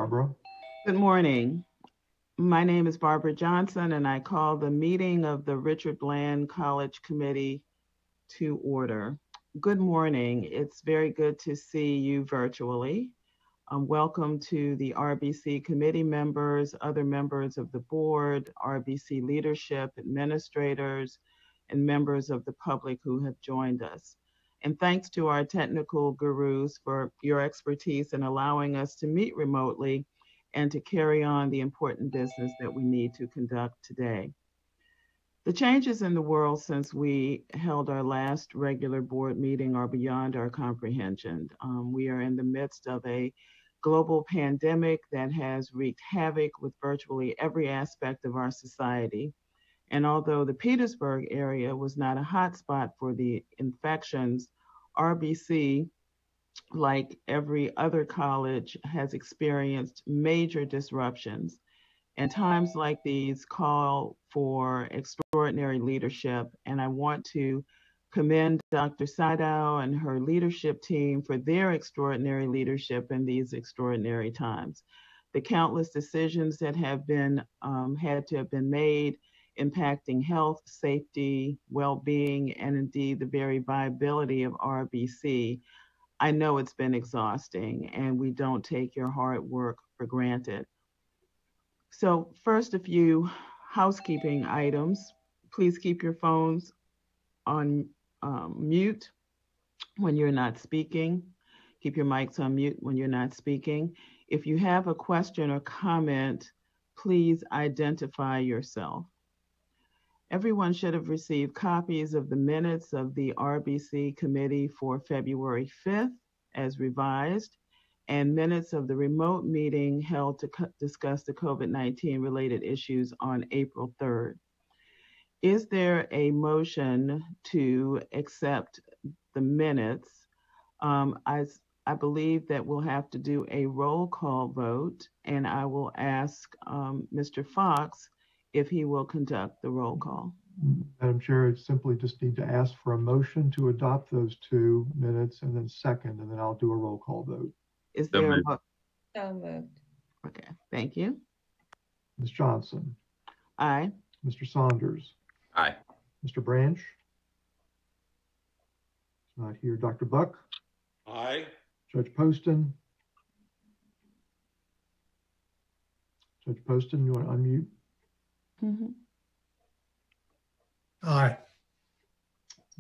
Barbara. Good morning. My name is Barbara Johnson, and I call the meeting of the Richard Bland College Committee to order. Good morning. It's very good to see you virtually. Welcome to the RBC committee members, other members of the board, RBC leadership, administrators, and members of the public who have joined us. And thanks to our technical gurus for your expertise in allowing us to meet remotely and to carry on the important business that we need to conduct today. The changes in the world since we held our last regular board meeting are beyond our comprehension. We are in the midst of a global pandemic that has wreaked havoc with virtually every aspect of our society. And although the Petersburg area was not a hotspot for the infections, RBC, like every other college, has experienced major disruptions. And times like these call for extraordinary leadership. And I want to commend Dr. Sadow and her leadership team for their extraordinary leadership in these extraordinary times. The countless decisions that have been had to have been made impacting health, safety, well-being, and indeed the very viability of RBC. I know it's been exhausting, and we don't take your hard work for granted. So first, a few housekeeping items. Please keep your phones on mute when you're not speaking. Keep your mics on mute when you're not speaking. If you have a question or comment, please identify yourself. Everyone should have received copies of the minutes of the RBC committee for February 5th as revised, and minutes of the remote meeting held to discuss the COVID-19 related issues on April 3rd. Is there a motion to accept the minutes? I believe that we'll have to do a roll call vote, and I will ask Mr. Fox if he will conduct the roll call. Madam Chair, I simply just need to ask for a motion to adopt those 2 minutes and then second, and then I'll do a roll call vote. Is there a motion? So moved. Okay, thank you. Ms. Johnson. Aye. Mr. Saunders. Aye. Mr. Branch. Not here. Dr. Buck. Aye. Judge Poston. Judge Poston, you want to unmute? Mm-hmm. Aye.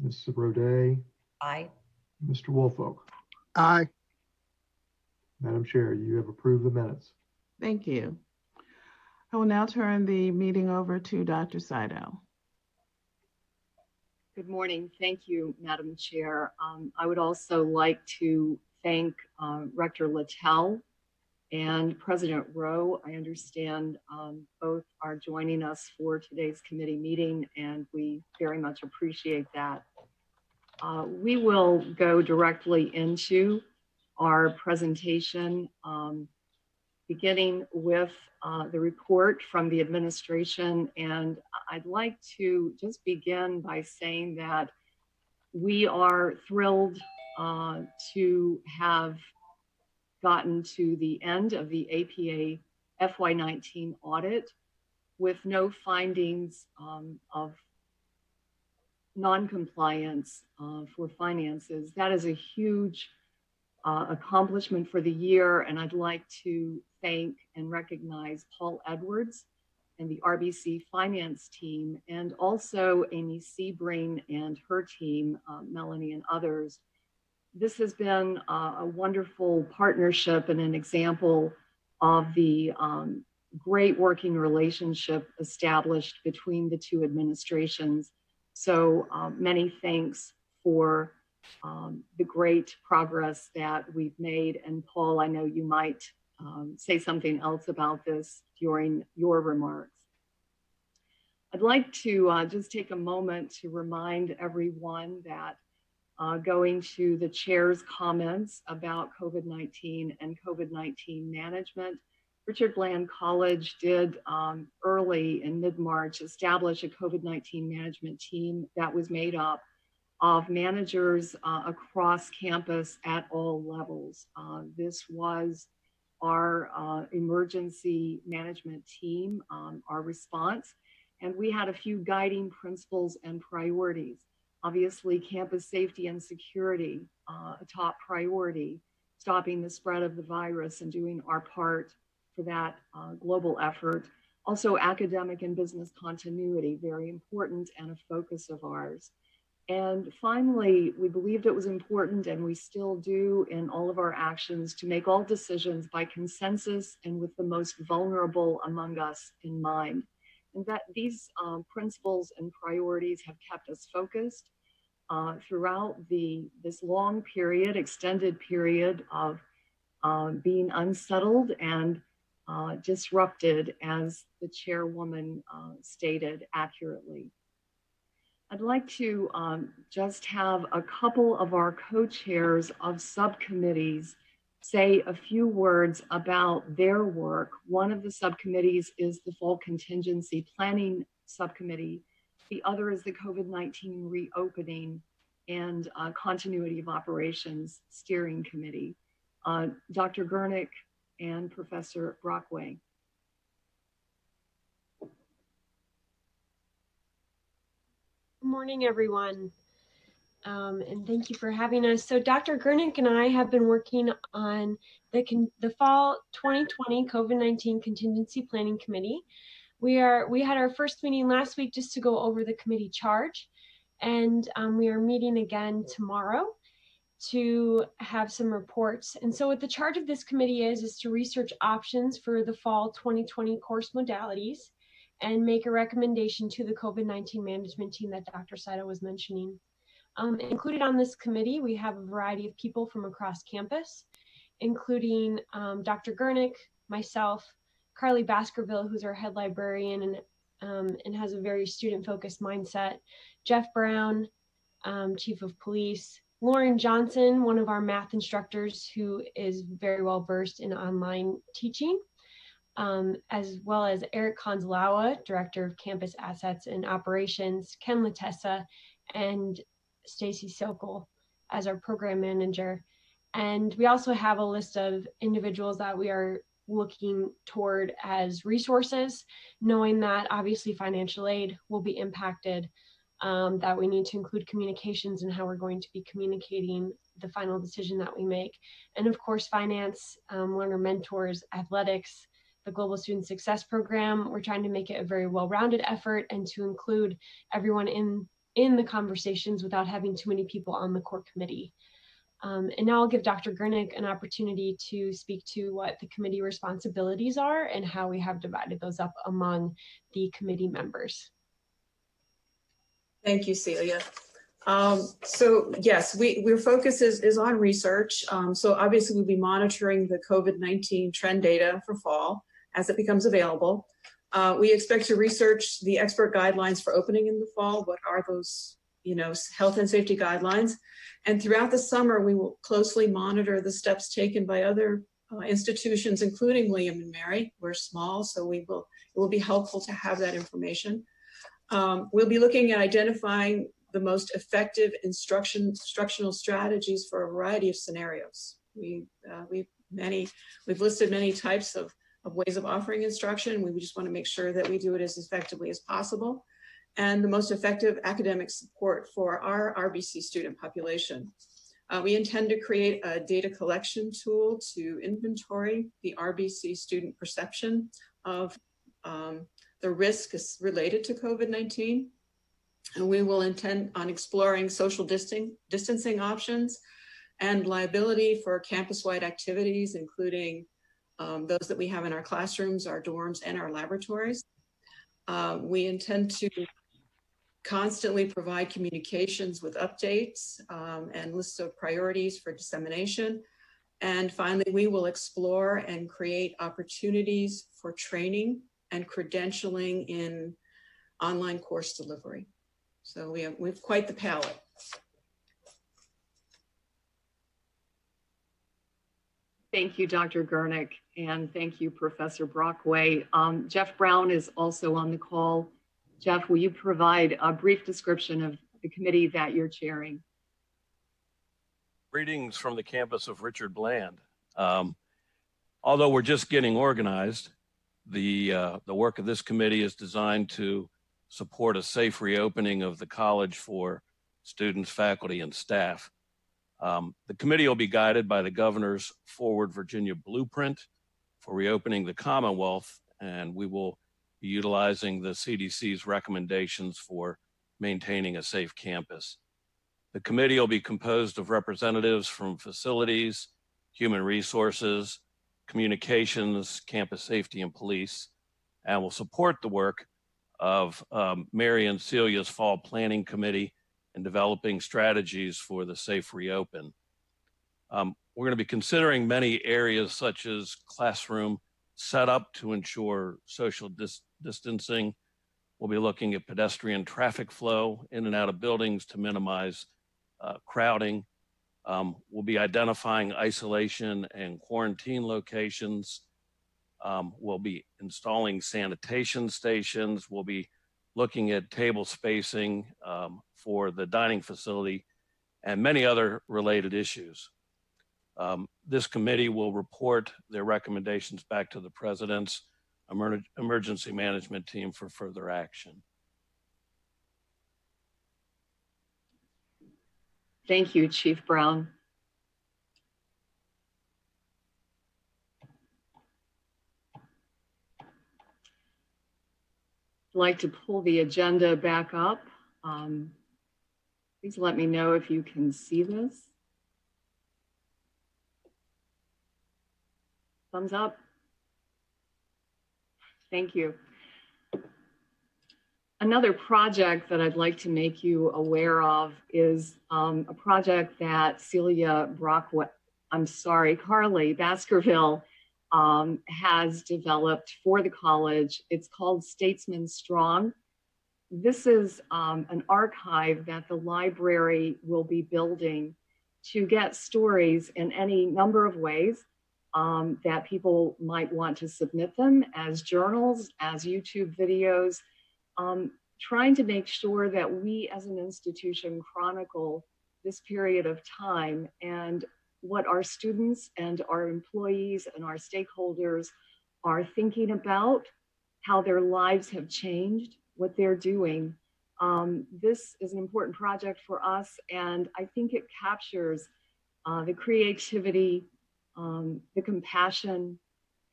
Ms. Sabrode. Aye. Mr. Woolfolk. Aye. Madam Chair, you have approved the minutes. Thank you. I will now turn the meeting over to Dr. Sadow. Good morning. Thank you, Madam Chair. I would also like to thank Rector Littell and President Rowe. I understand both are joining us for today's committee meeting, and we very much appreciate that. We will go directly into our presentation, beginning with the report from the administration. And I'd like to just begin by saying that we are thrilled to have gotten to the end of the APA FY19 audit with no findings of non-compliance for finances. That is a huge accomplishment for the year, and I'd like to thank and recognize Paul Edwards and the RBC finance team, and also Amy Sebring and her team, Melanie and others. This has been a wonderful partnership and an example of the great working relationship established between the two administrations. So many thanks for the great progress that we've made. And Paul, I know you might say something else about this during your remarks. I'd like to just take a moment to remind everyone that going to the chair's comments about COVID-19 and COVID-19 management, Richard Bland College did early in mid-March establish a COVID-19 management team that was made up of managers across campus at all levels. This was our emergency management team, our response, and we had a few guiding principles and priorities. Obviously, campus safety and security, a top priority, stopping the spread of the virus and doing our part for that global effort. Also, academic and business continuity, very important and a focus of ours. And finally, we believed it was important, and we still do in all of our actions, to make all decisions by consensus and with the most vulnerable among us in mind. And that these principles and priorities have kept us focused throughout this long period, extended period of being unsettled and disrupted, as the chairwoman stated accurately. I'd like to just have a couple of our co-chairs of subcommittees say a few words about their work. One of the subcommittees is the Fall Contingency Planning Subcommittee. The other is the COVID-19 Reopening and Continuity of Operations Steering Committee. Dr. Gernick and Professor Brockway. Good morning, everyone, and thank you for having us. So Dr. Gernick and I have been working on the Fall 2020 COVID-19 Contingency Planning Committee. We had our first meeting last week just to go over the committee charge, and we are meeting again tomorrow to have some reports. And so what the charge of this committee is to research options for the Fall 2020 course modalities and make a recommendation to the COVID-19 management team that Dr. Saito was mentioning. Included on this committee, we have a variety of people from across campus, including Dr. Gernick, myself, Carly Baskerville, who's our head librarian and has a very student-focused mindset, Jeff Brown, chief of police, Lauren Johnson, one of our math instructors who is very well versed in online teaching, as well as Eric Konzlawa, Director of Campus Assets and Operations, Ken Latessa, and Stacy Sokol as our program manager. And we also have a list of individuals that we are looking toward as resources, knowing that obviously financial aid will be impacted, that we need to include communications and how we're going to be communicating the final decision that we make. And of course, finance, learner mentors, athletics, the Global Student Success Program. We're trying to make it a very well-rounded effort and to include everyone in the conversations without having too many people on the core committee. And now I'll give Dr. Gernick an opportunity to speak to what the committee responsibilities are and how we have divided those up among the committee members. Thank you, Celia. So yes, our focus is on research. So obviously we'll be monitoring the COVID-19 trend data for fall as it becomes available. We expect to research the expert guidelines for opening in the fall. What are those, health and safety guidelines? And throughout the summer, we will closely monitor the steps taken by other institutions, including William and Mary. We're small, so it will be helpful to have that information. We'll be looking at identifying the most effective instructional strategies for a variety of scenarios. We've listed many types of ways of offering instruction. We just want to make sure that we do it as effectively as possible, and the most effective academic support for our RBC student population. We intend to create a data collection tool to inventory the RBC student perception of the risks related to COVID-19. And we will intend on exploring social distancing options and liability for campus-wide activities, including those that we have in our classrooms, our dorms, and our laboratories. We intend to constantly provide communications with updates and lists of priorities for dissemination. And finally, we will explore and create opportunities for training and credentialing in online course delivery. So we have quite the palette. Thank you, Dr. Gernick, and thank you, Professor Brockway. Jeff Brown is also on the call. Jeff, will you provide a brief description of the committee that you're chairing? Greetings from the campus of Richard Bland. Although we're just getting organized, the work of this committee is designed to support a safe reopening of the college for students, faculty, and staff. The committee will be guided by the governor's Forward Virginia Blueprint for reopening the Commonwealth, and we will be utilizing the CDC's recommendations for maintaining a safe campus. The committee will be composed of representatives from facilities, human resources, communications, campus safety, and police, and will support the work of Mary and Celia's Fall Planning Committee in developing strategies for the safe reopen. We're going to be considering many areas such as classroom setup to ensure social distancing. We'll be looking at pedestrian traffic flow in and out of buildings to minimize crowding. We'll be identifying isolation and quarantine locations. We'll be installing sanitation stations. We'll be looking at table spacing for the dining facility and many other related issues. This committee will report their recommendations back to the President's emergency management team for further action. Thank you, Chief Brown. I'd like to pull the agenda back up. Please let me know if you can see this. Thumbs up. Thank you. Another project that I'd like to make you aware of is a project that Carly Baskerville has developed for the college. It's called Statesman Strong. This is an archive that the library will be building to get stories in any number of ways that people might want to submit them as journals, as YouTube videos, trying to make sure that we as an institution chronicle this period of time and what our students and our employees and our stakeholders are thinking about, how their lives have changed, what they're doing. This is an important project for us, and I think it captures the creativity, the compassion,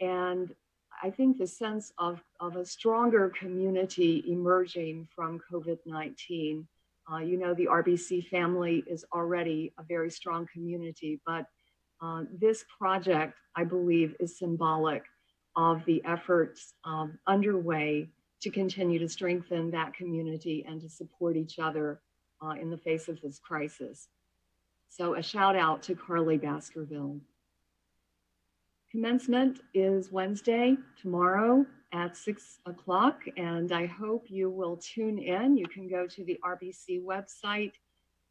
and I think the sense of a stronger community emerging from COVID-19. You know, the RBC family is already a very strong community, but this project, I believe, is symbolic of the efforts underway to continue to strengthen that community and to support each other in the face of this crisis. So a shout out to Carly Baskerville. Commencement is Wednesday, tomorrow at 6 o'clock, and I hope you will tune in. You can go to the RBC website,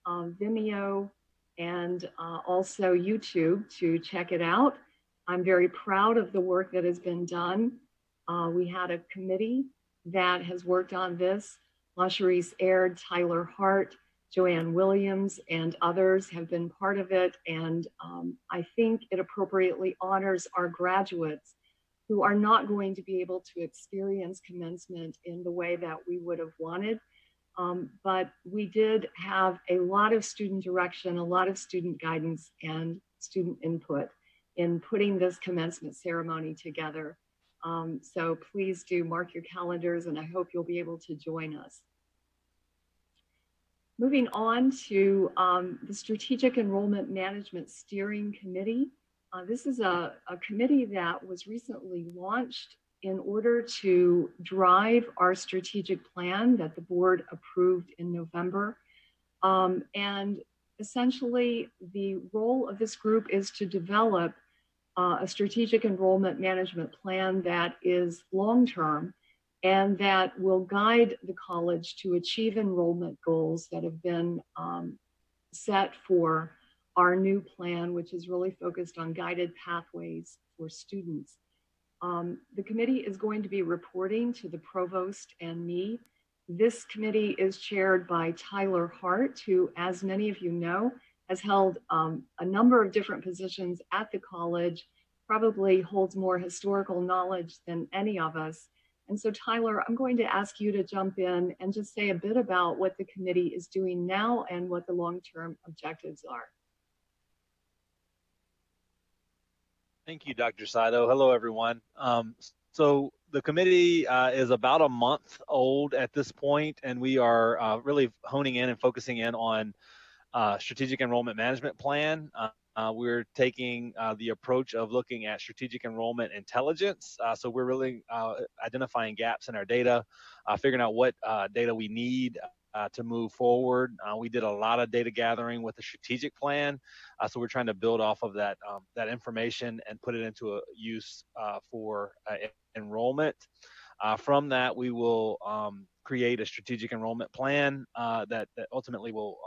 Vimeo, and also YouTube to check it out. I'm very proud of the work that has been done. We had a committee that has worked on this. LaCherice Aird, Tyler Hart, Joanne Williams, and others have been part of it. And I think it appropriately honors our graduates who are not going to be able to experience commencement in the way that we would have wanted. But we did have a lot of student direction, a lot of student guidance, and student input in putting this commencement ceremony together. So please do mark your calendars, and I hope you'll be able to join us. Moving on to the Strategic Enrollment Management Steering Committee. This is a committee that was recently launched in order to drive our strategic plan that the board approved in November. And essentially, the role of this group is to develop a strategic enrollment management plan that is long-term and that will guide the college to achieve enrollment goals that have been set for our new plan, which is really focused on guided pathways for students. The committee is going to be reporting to the provost and me. This committee is chaired by Tyler Hart, who, as many of you know, has held a number of different positions at the college, probably holds more historical knowledge than any of us. And so Tyler, I'm going to ask you to jump in and just say a bit about what the committee is doing now and what the long-term objectives are. Thank you, Dr. Saito. Hello, everyone. So the committee is about a month old at this point, and we are really honing in and focusing in on strategic enrollment management plan. We're taking the approach of looking at strategic enrollment intelligence. So we're really identifying gaps in our data, figuring out what data we need to move forward. We did a lot of data gathering with the strategic plan. So we're trying to build off of that, that information and put it into a use for enrollment. From that, we will create a strategic enrollment plan that ultimately will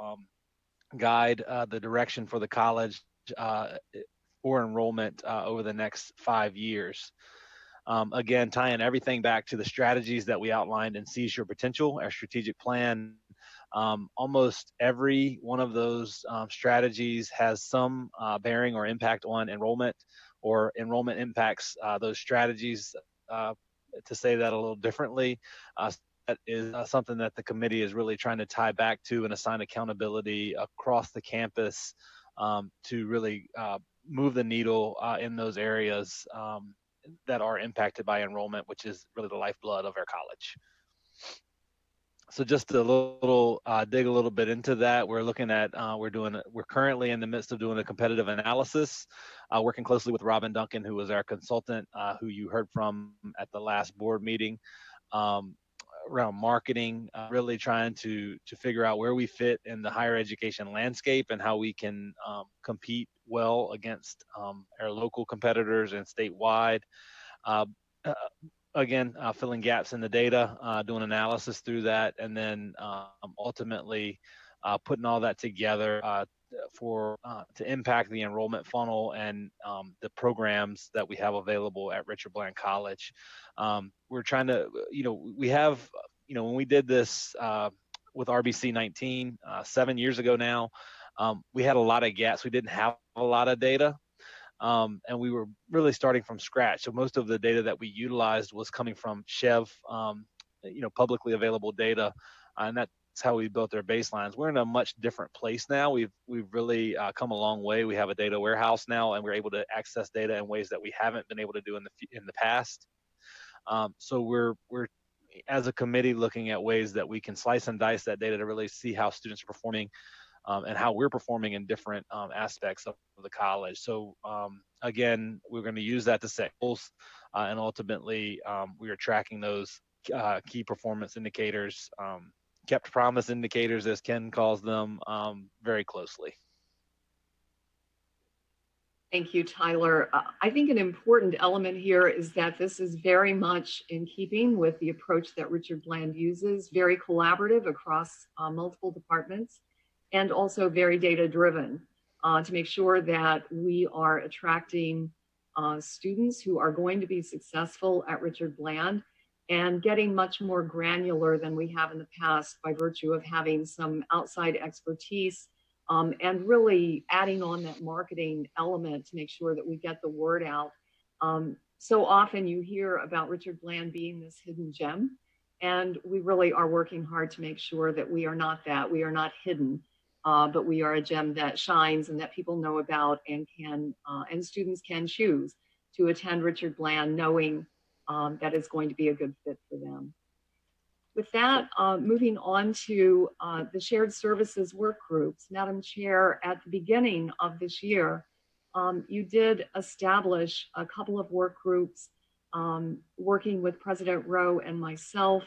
guide the direction for the college for enrollment over the next 5 years. Again, tying everything back to the strategies that we outlined in Seize Your Potential, our strategic plan. Almost every one of those strategies has some bearing or impact on enrollment, or enrollment impacts those strategies. To say that a little differently, that is something that the committee is really trying to tie back to and assign accountability across the campus to really move the needle in those areas that are impacted by enrollment, which is really the lifeblood of our college. So just a little dig a little bit into that. We're looking at we're currently in the midst of doing a competitive analysis, working closely with Robin Duncan, who was our consultant, who you heard from at the last board meeting, around marketing, really trying to figure out where we fit in the higher education landscape and how we can compete well against our local competitors and statewide. Again, filling gaps in the data, doing analysis through that, and then ultimately putting all that together to impact the enrollment funnel and the programs that we have available at Richard Bland College. We're trying to, we have, when we did this with RBC 19 7 years ago now, we had a lot of gaps. We didn't have a lot of data. And we were really starting from scratch. So most of the data that we utilized was coming from Chev, publicly available data, and that's how we built our baselines. We're in a much different place now. We've really come a long way. We have a data warehouse now, and we're able to access data in ways that we haven't been able to do in the past. So we're as a committee looking at ways that we can slice and dice that data to really see how students are performing. And how we're performing in different aspects of the college. So again, we're going to use that to set goals, and ultimately we are tracking those key performance indicators, kept promise indicators, as Ken calls them, very closely. Thank you, Tyler. I think an important element here is that this is very much in keeping with the approach that Richard Bland uses, very collaborative across multiple departments, and also very data-driven to make sure that we are attracting students who are going to be successful at Richard Bland and getting much more granular than we have in the past by virtue of having some outside expertise and really adding on that marketing element to make sure that we get the word out. So often you hear about Richard Bland being this hidden gem, and we really are working hard to make sure that we are not that. We are not hidden. But we are a gem that shines and that people know about and can, and students can choose to attend Richard Bland knowing that it's going to be a good fit for them. With that, moving on to the shared services work groups. Madam Chair, at the beginning of this year, you did establish a couple of work groups working with President Rowe and myself.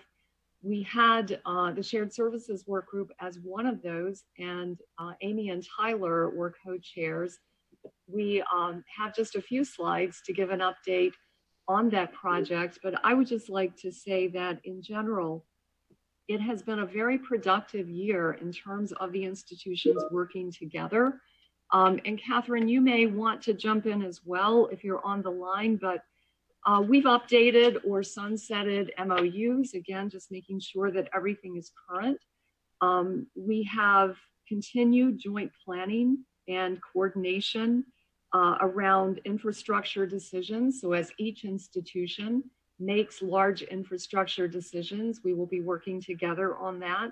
We had the shared services work group as one of those, and Amy and Tyler were co-chairs. We have just a few slides to give an update on that project, but I would just like to say that in general, it has been a very productive year in terms of the institutions working together. And Catherine, you may want to jump in as well if you're on the line, but we've updated or sunsetted MOUs, again, just making sure that everything is current. We have continued joint planning and coordination around infrastructure decisions. So as each institution makes large infrastructure decisions, we will be working together on that.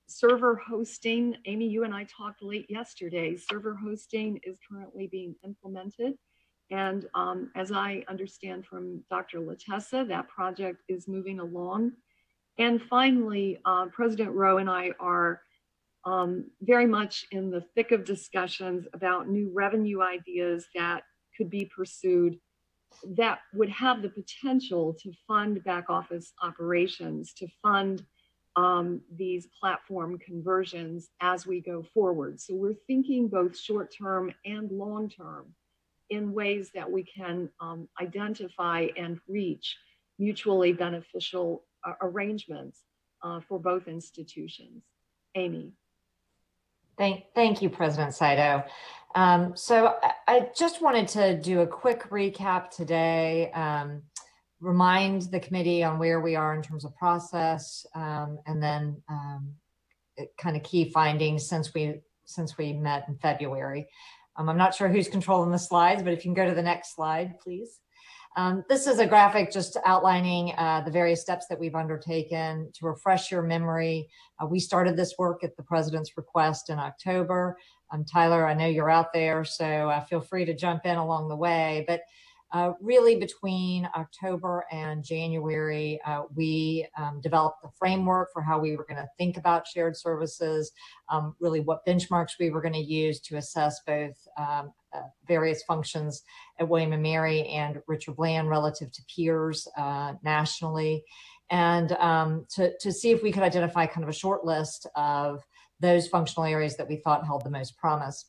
Server hosting, Amy, you and I talked late yesterday. Server hosting is currently being implemented. And as I understand from Dr. Latessa, that project is moving along. And finally, President Rowe and I are very much in the thick of discussions about new revenue ideas that could be pursued that would have the potential to fund back office operations, to fund these platform conversions as we go forward. So we're thinking both short-term and long-term in ways that we can identify and reach mutually beneficial arrangements for both institutions. Amy. Thank you, President Saito. So I just wanted to do a quick recap today, remind the committee on where we are in terms of process, and then kind of key findings since we met in February. I'm not sure who's controlling the slides, but if you can go to the next slide, please. This is a graphic just outlining the various steps that we've undertaken. To refresh your memory, we started this work at the President's request in October. Tyler, I know you're out there, so feel free to jump in along the way. But really between October and January, we developed the framework for how we were going to think about shared services, really what benchmarks we were going to use to assess both various functions at William & Mary and Richard Bland relative to peers nationally, and to see if we could identify kind of a short list of those functional areas that we thought held the most promise.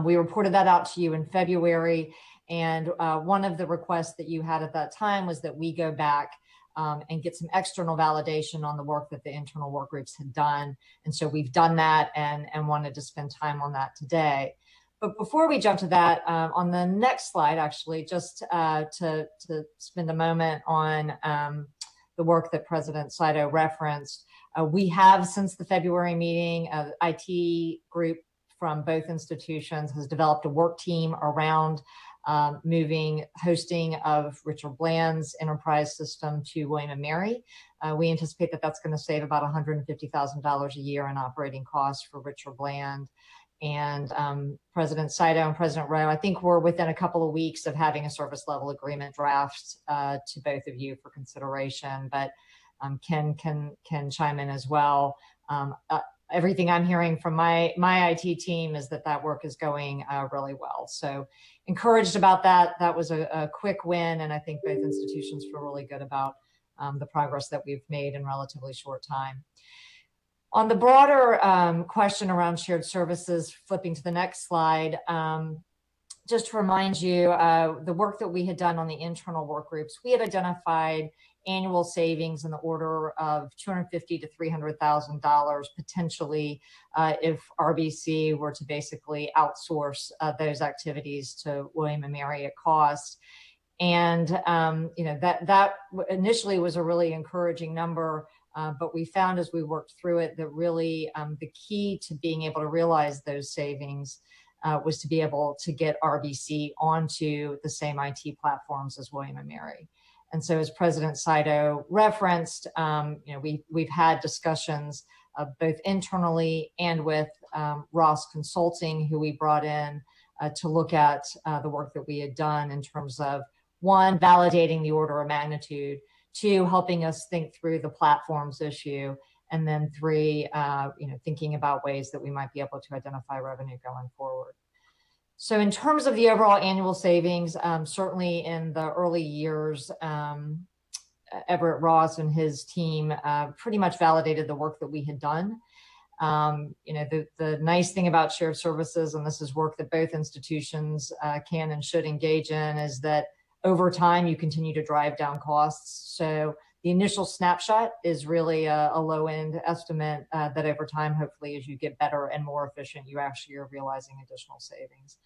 We reported that out to you in February, and one of the requests that you had at that time was that we go back and get some external validation on the work that the internal work groups had done. And so we've done that and wanted to spend time on that today. But before we jump to that, on the next slide, actually, just to spend a moment on the work that President Saito referenced, we have, since the February meeting, an IT group from both institutions has developed a work team around moving hosting of Richard Bland's enterprise system to William & Mary. We anticipate that that's going to save about $150,000 a year in operating costs for Richard Bland. And President Saito and President Rowe, I think we're within a couple of weeks of having a service level agreement draft to both of you for consideration, but Ken can chime in as well. Everything I'm hearing from my IT team is that work is going really well. So encouraged about that. That was a quick win, and I think both institutions feel really good about the progress that we've made in relatively short time. On the broader question around shared services, flipping to the next slide, just to remind you, the work that we had done on the internal work groups, we had identified annual savings in the order of $250,000 to $300,000 potentially if RBC were to basically outsource those activities to William & Mary at cost. And that initially was a really encouraging number. But we found as we worked through it that really the key to being able to realize those savings was to be able to get RBC onto the same IT platforms as William & Mary. And so as President Saito referenced, we've had discussions both internally and with Ross Consulting, who we brought in to look at the work that we had done in terms of, one, validating the order of magnitude, two, helping us think through the platforms issue, and then three, thinking about ways that we might be able to identify revenue going forward. So in terms of the overall annual savings, certainly in the early years, Everett Ross and his team pretty much validated the work that we had done. The nice thing about shared services, and this is work that both institutions can and should engage in, is that over time you continue to drive down costs. So the initial snapshot is really a low-end estimate that over time, hopefully, as you get better and more efficient, you actually are realizing additional savings.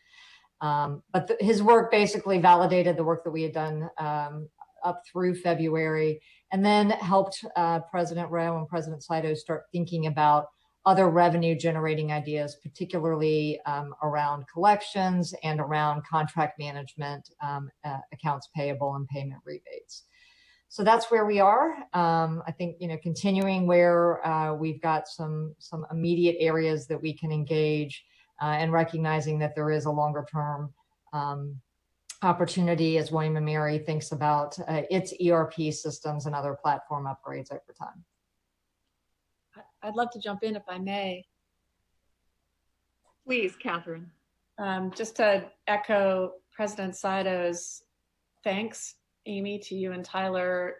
But his work basically validated the work that we had done up through February, and then helped President Rowe and President Saito start thinking about other revenue generating ideas, particularly around collections and around contract management, accounts payable and payment rebates. So that's where we are. I think, continuing where we've got some immediate areas that we can engage, and recognizing that there is a longer term opportunity as William & Mary thinks about its ERP systems and other platform upgrades over time. I'd love to jump in if I may. Please, Catherine. Just to echo President Saido's thanks, Amy, to you and Tyler,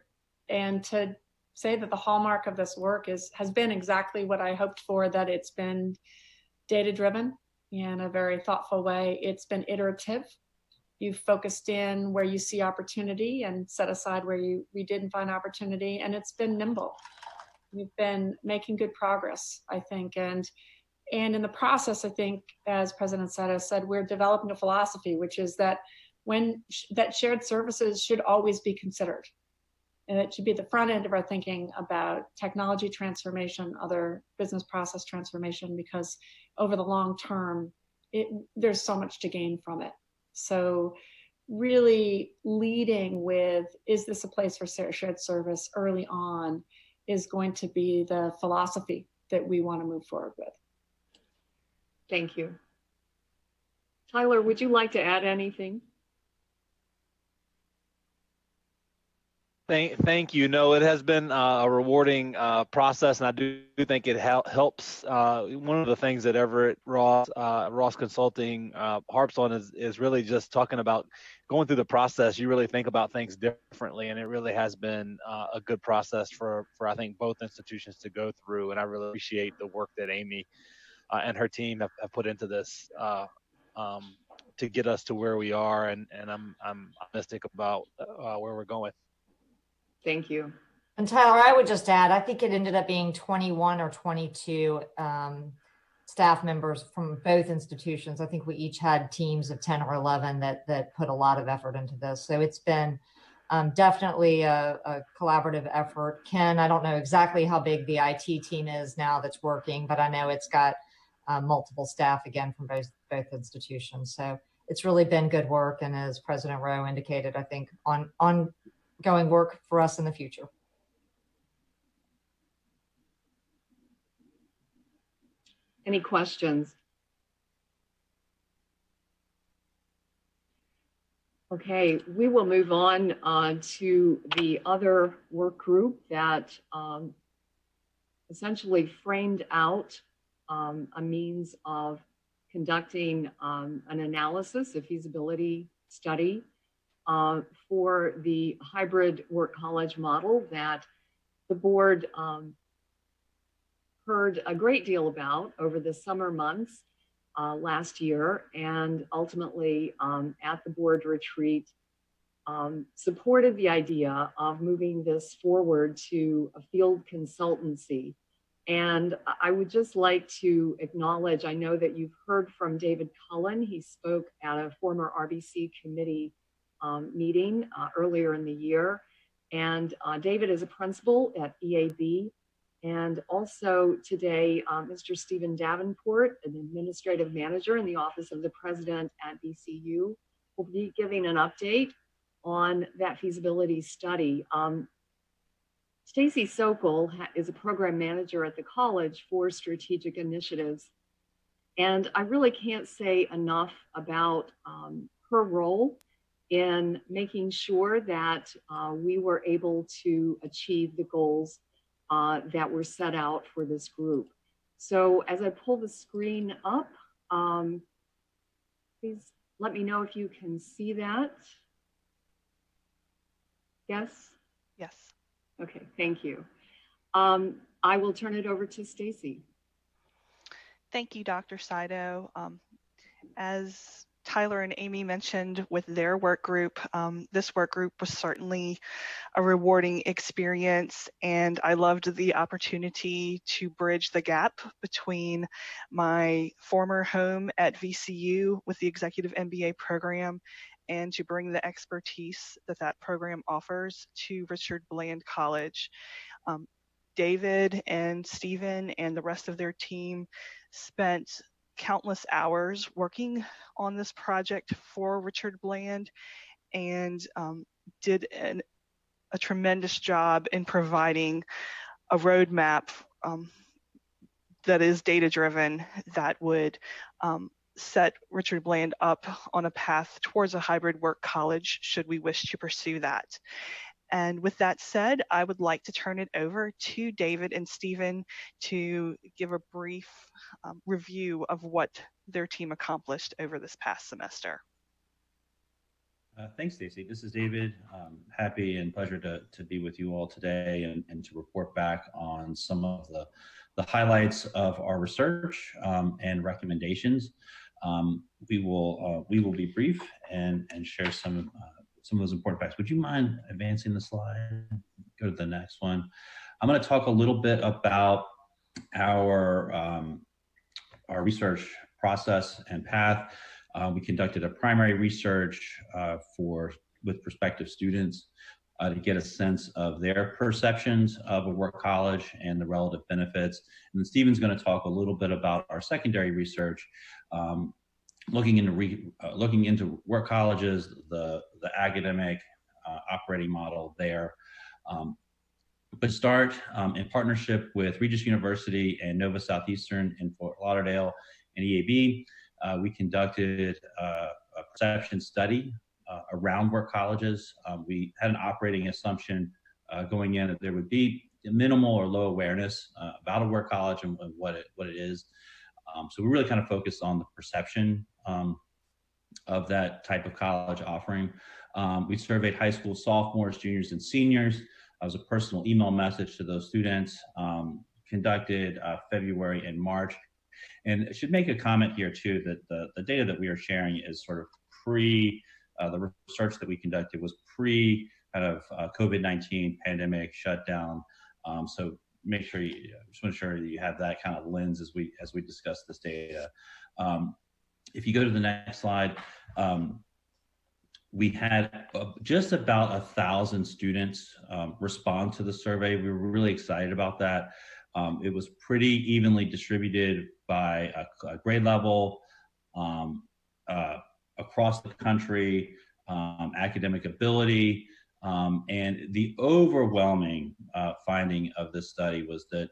and to say that the hallmark of this work has been exactly what I hoped for, that it's been data-driven in a very thoughtful way. It's been iterative. You've focused in where you see opportunity and set aside where we didn't find opportunity, and it's been nimble. You've been making good progress, I think, and in the process, I think, as President Saido said, we're developing a philosophy, which is that that shared services should always be considered. And it should be the front end of our thinking about technology transformation, other business process transformation, because over the long term, there's so much to gain from it. So really leading with, is this a place for shared service early on, is going to be the philosophy that we want to move forward with. Thank you. Tyler, would you like to add anything? Thank you. No, it has been a rewarding process, and I do think it helps. One of the things that Everett Ross Consulting harps on is really just talking about going through the process. You really think about things differently, and it really has been a good process for I think both institutions to go through. And I really appreciate the work that Amy and her team have put into this to get us to where we are, and I'm optimistic about where we're going. Thank you. And Tyler, I would just add, I think it ended up being 21 or 22 staff members from both institutions. I think we each had teams of 10 or 11 that put a lot of effort into this. So it's been definitely a collaborative effort. Ken, I don't know exactly how big the IT team is now that's working, but I know it's got multiple staff again from both institutions. So it's really been good work. And as President Rowe indicated, I think ongoing work for us in the future. Any questions? Okay, we will move on to the other work group that essentially framed out a means of conducting an analysis, a feasibility study for the hybrid work college model that the board heard a great deal about over the summer months last year, and ultimately at the board retreat supported the idea of moving this forward to a field consultancy. And I would just like to acknowledge, I know that you've heard from David Cullen. He spoke at a former RBC committee meeting earlier in the year. And David is a principal at EAB. And also today, Mr. Stephen Davenport, an administrative manager in the Office of the President at VCU, will be giving an update on that feasibility study. Stacy Sokol is a program manager at the college for strategic initiatives. And I really can't say enough about her role in making sure that we were able to achieve the goals that were set out for this group. So as I pull the screen up, please let me know if you can see that. Yes? Yes. Okay, thank you. I will turn it over to Stacy. Thank you, Dr. Saido. As Tyler and Amy mentioned with their work group, this work group was certainly a rewarding experience, and I loved the opportunity to bridge the gap between my former home at VCU with the Executive MBA program and to bring the expertise that program offers to Richard Bland College. David and Stephen and the rest of their team spent countless hours working on this project for Richard Bland, and did a tremendous job in providing a roadmap that is data-driven, that would set Richard Bland up on a path towards a hybrid work college should we wish to pursue that. And with that said, I would like to turn it over to David and Stephen to give a brief review of what their team accomplished over this past semester. Thanks, Stacy. This is David. Happy and pleasure to be with you all today and to report back on some of the highlights of our research and recommendations. We will be brief and share some of those important facts. Would you mind advancing the slide? Go to the next one. I'm going to talk a little bit about our research process and path. We conducted a primary research with prospective students to get a sense of their perceptions of a work college and the relative benefits. And then Stephen's going to talk a little bit about our secondary research, looking into work colleges, the academic operating model there. But start in partnership with Regis University and Nova Southeastern in Fort Lauderdale and EAB. We conducted a perception study around work colleges. We had an operating assumption going in that there would be minimal or low awareness about a work college and what it is. So we really kind of focused on the perception of that type of college offering. We surveyed high school sophomores, juniors, and seniors. It was a personal email message to those students, conducted February and March. And I should make a comment here too, that the data that we are sharing is sort of the research that we conducted was pre kind of COVID-19 pandemic shutdown. So make sure just want to ensure that you have that kind of lens as we discuss this data. If you go to the next slide, we had just about 1,000 students respond to the survey. We were really excited about that. It was pretty evenly distributed by a grade level, across the country, academic ability, and the overwhelming finding of this study was that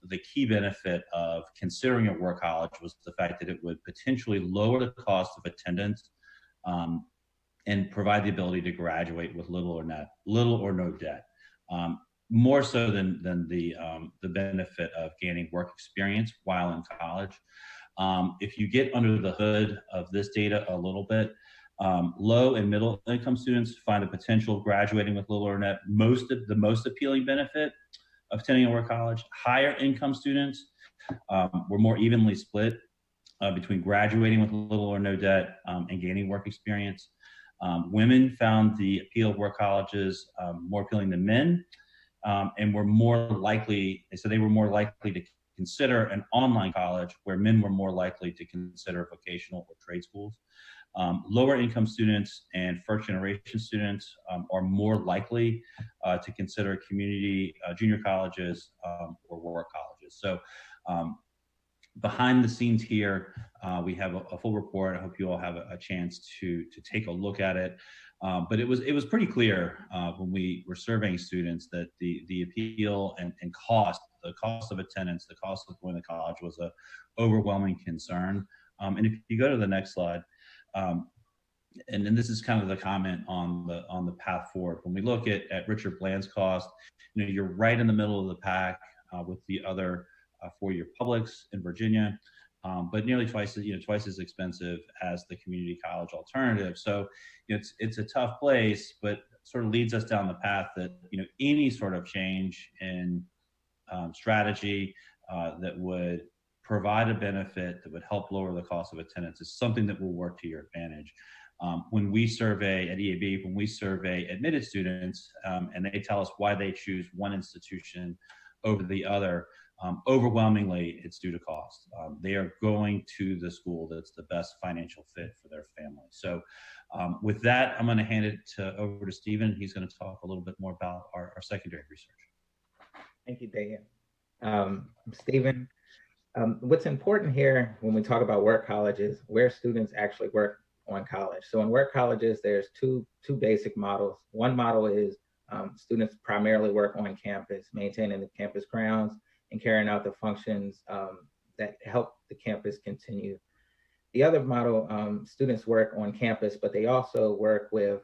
the key benefit of considering a work college was the fact that it would potentially lower the cost of attendance and provide the ability to graduate with little or no debt. More so than the benefit of gaining work experience while in college. If you get under the hood of this data a little bit, low and middle income students find a potential graduating with little or net the most appealing benefit of attending a work college. Higher income students were more evenly split between graduating with little or no debt and gaining work experience. Women found the appeal of work colleges more appealing than men. And were more likely, they were more likely to consider an online college, where men were more likely to consider vocational or trade schools. Lower income students and first generation students are more likely to consider community junior colleges or work colleges. So behind the scenes here, we have a full report. I hope you all have a chance to take a look at it. But it was pretty clear when we were surveying students that the appeal and cost, the cost of attendance, the cost of going to college was an overwhelming concern. And if you go to the next slide, and then this is kind of the comment on the path forward. When we look at Richard Bland's cost, you're right in the middle of the pack with the other four-year publics in Virginia. But nearly twice as expensive as the community college alternative. So it's a tough place, but sort of leads us down the path that any sort of change in strategy that would provide a benefit that would help lower the cost of attendance is something that will work to your advantage. When we survey at EAB, when we survey admitted students, and they tell us why they choose one institution over the other, overwhelmingly it's due to cost. They are going to the school that's the best financial fit for their family. So with that, I'm going to hand it over to Stephen. He's going to talk a little bit more about our secondary research. Thank you, Dan. Stephen, what's important here when we talk about work colleges, where students actually work on college. So in work colleges, there's two basic models. One model is students primarily work on campus, maintaining the campus grounds and carrying out the functions that help the campus continue. The other model, students work on campus, but they also work with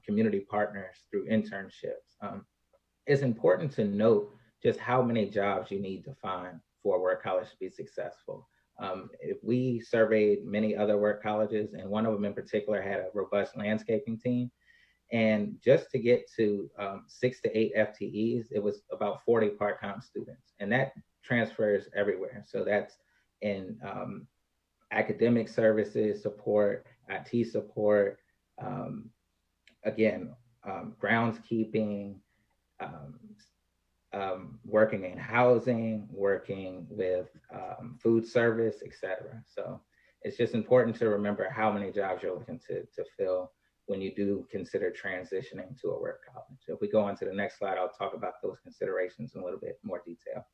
community partners through internships. It's important to note just how many jobs you need to find for a work college to be successful. If we surveyed many other work colleges, and one of them in particular had a robust landscaping team, and just to get to 6 to 8 FTEs, it was about 40 part-time students, and that transfers everywhere. So that's in academic services support, IT support, again, groundskeeping, working in housing, working with food service, etc. So it's just important to remember how many jobs you're looking to fill when you do consider transitioning to a work college. So if we go on to the next slide, I'll talk about those considerations in a little bit more detail.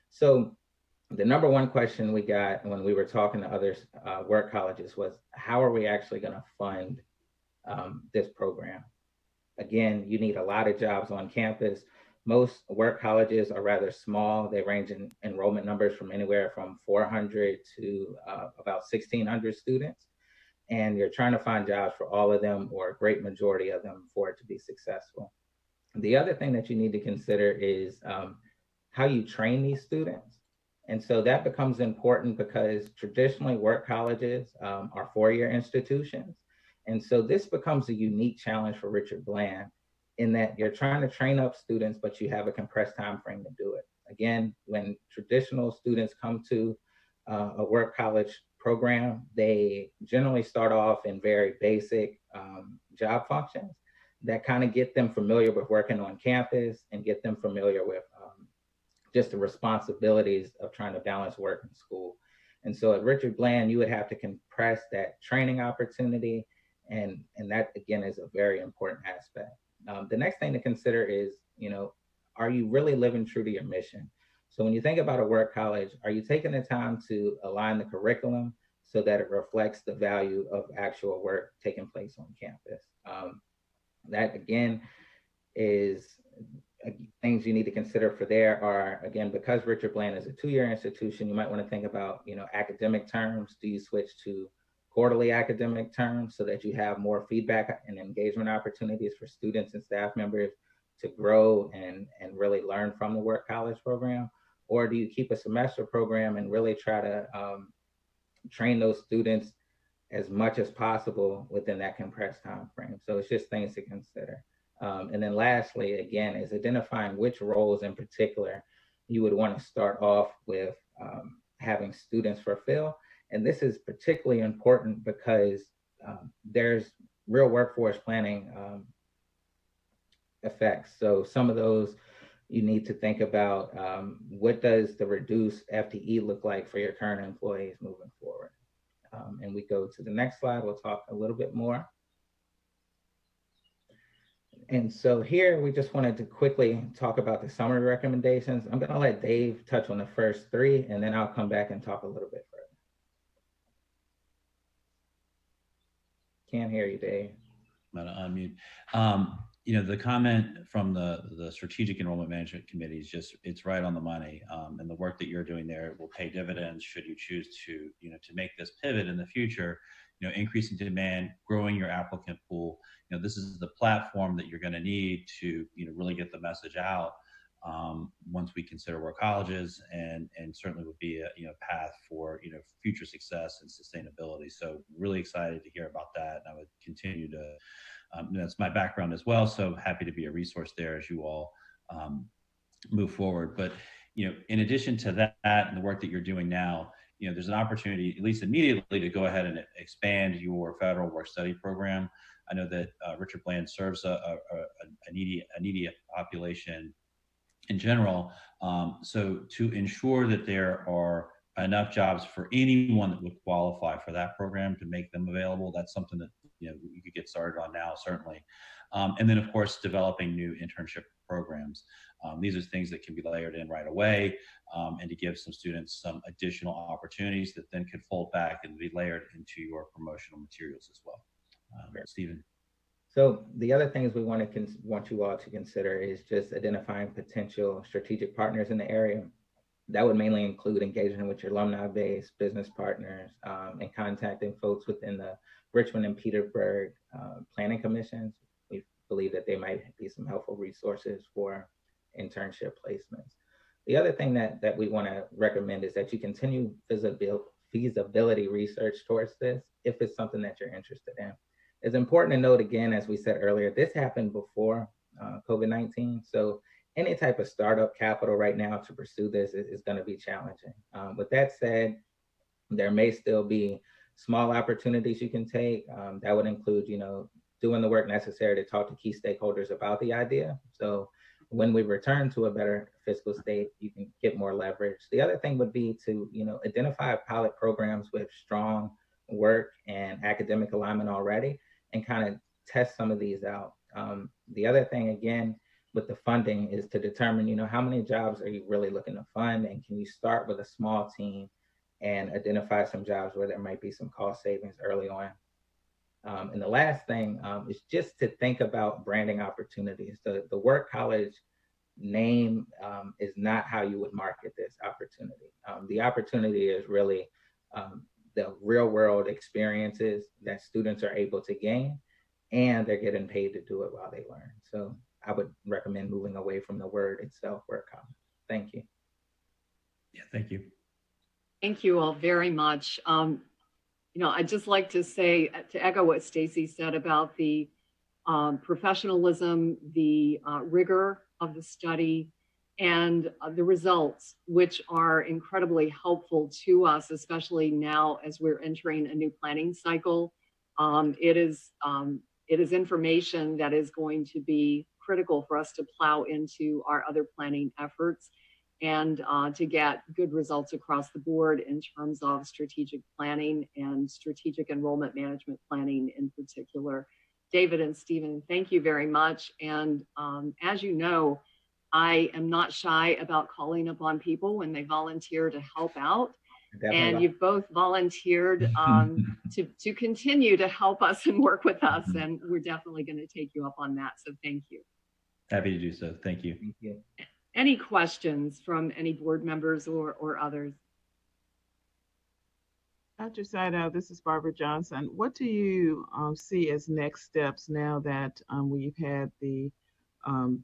So the number one question we got when we were talking to other work colleges was, how are we actually going to fund this program? Again, you need a lot of jobs on campus. Most work colleges are rather small. They range in enrollment numbers from anywhere from 400 to about 1,600 students. And you're trying to find jobs for all of them, or a great majority of them, for it to be successful. The other thing that you need to consider is how you train these students. And so that becomes important because traditionally work colleges are four-year institutions. And so this becomes a unique challenge for Richard Bland, in that you're trying to train up students, but you have a compressed time frame to do it. Again, when traditional students come to a work college program, they generally start off in very basic job functions that kind of get them familiar with working on campus and get them familiar with just the responsibilities of trying to balance work and school. And so at Richard Bland, you would have to compress that training opportunity, and that again is a very important aspect. The next thing to consider is, are you really living true to your mission? So when you think about a work college, are you taking the time to align the curriculum so that it reflects the value of actual work taking place on campus? That again is things you need to consider for there are, again, because Richard Bland is a two-year institution, you might want to think about, academic terms. Do you switch to quarterly academic terms so that you have more feedback and engagement opportunities for students and staff members to grow and really learn from the work college program? Or do you keep a semester program and really try to train those students as much as possible within that compressed time frame? So it's just things to consider. And then lastly, again, is identifying which roles in particular you would want to start off with having students fulfill. And this is particularly important because there's real workforce planning effects. So some of those you need to think about, what does the reduced FTE look like for your current employees moving forward? And we go to the next slide, we'll talk a little bit more. And so here we just wanted to quickly talk about the summary recommendations. I'm going to let Dave touch on the first three, and then I'll come back and talk a little bit further. Can't hear you, Dave. I'm going to unmute. The comment from the Strategic Enrollment Management Committee is just, it's right on the money. And the work that you're doing there will pay dividends should you choose to, to make this pivot in the future, increasing demand, growing your applicant pool. This is the platform that you're going to need to, really get the message out once we consider work colleges, and certainly would be a, path for, future success and sustainability. So really excited to hear about that. And I would continue to, that's my background as well. So happy to be a resource there as you all move forward. But, in addition to that and the work that you're doing now, there's an opportunity, at least immediately, to go ahead and expand your federal work study program. I know that Richard Bland serves a needy population in general. So to ensure that there are enough jobs for anyone that would qualify for that program to make them available, that's something that you could get started on now, certainly. And then, of course, developing new internship programs. These are things that can be layered in right away, and to give some students some additional opportunities that then could fold back and be layered into your promotional materials as well. Stephen. So the other things we want you all to consider is just identifying potential strategic partners in the area. That would mainly include engaging with your alumni base, business partners, and contacting folks within the Richmond and Petersburg planning commissions. We believe that they might be some helpful resources for internship placements. The other thing that we want to recommend is that you continue feasibility research towards this if it's something that you're interested in. It's important to note again, as we said earlier, this happened before COVID-19. So any type of startup capital right now to pursue this is going to be challenging. With that said, there may still be small opportunities you can take. That would include, doing the work necessary to talk to key stakeholders about the idea. So when we return to a better fiscal state, you can get more leverage. The other thing would be to, identify pilot programs with strong work and academic alignment already, and kind of test some of these out. The other thing, again, with the funding is to determine, how many jobs are you really looking to fund, and can you start with a small team and identify some jobs where there might be some cost savings early on. And the last thing is just to think about branding opportunities. The Work College name is not how you would market this opportunity. The opportunity is really the real world experiences that students are able to gain, and they're getting paid to do it while they learn. So I would recommend moving away from the word itself, Work College. Thank you. Yeah, thank you. Thank you all very much. I'd just like to say, to echo what Stacy said about the professionalism, the rigor of the study, and the results, which are incredibly helpful to us, especially now as we're entering a new planning cycle. It is information that is going to be critical for us to plow into our other planning efforts, and to get good results across the board in terms of strategic planning and strategic enrollment management planning in particular. David and Stephen, thank you very much. And as you know, I am not shy about calling upon people when they volunteer to help out. Definitely. And you've both volunteered to continue to help us and work with us. And we're definitely going to take you up on that. So thank you. Happy to do so. Thank you. Thank you. Any questions from any board members or others? Dr. Saito, this is Barbara Johnson. What do you see as next steps now that we've had the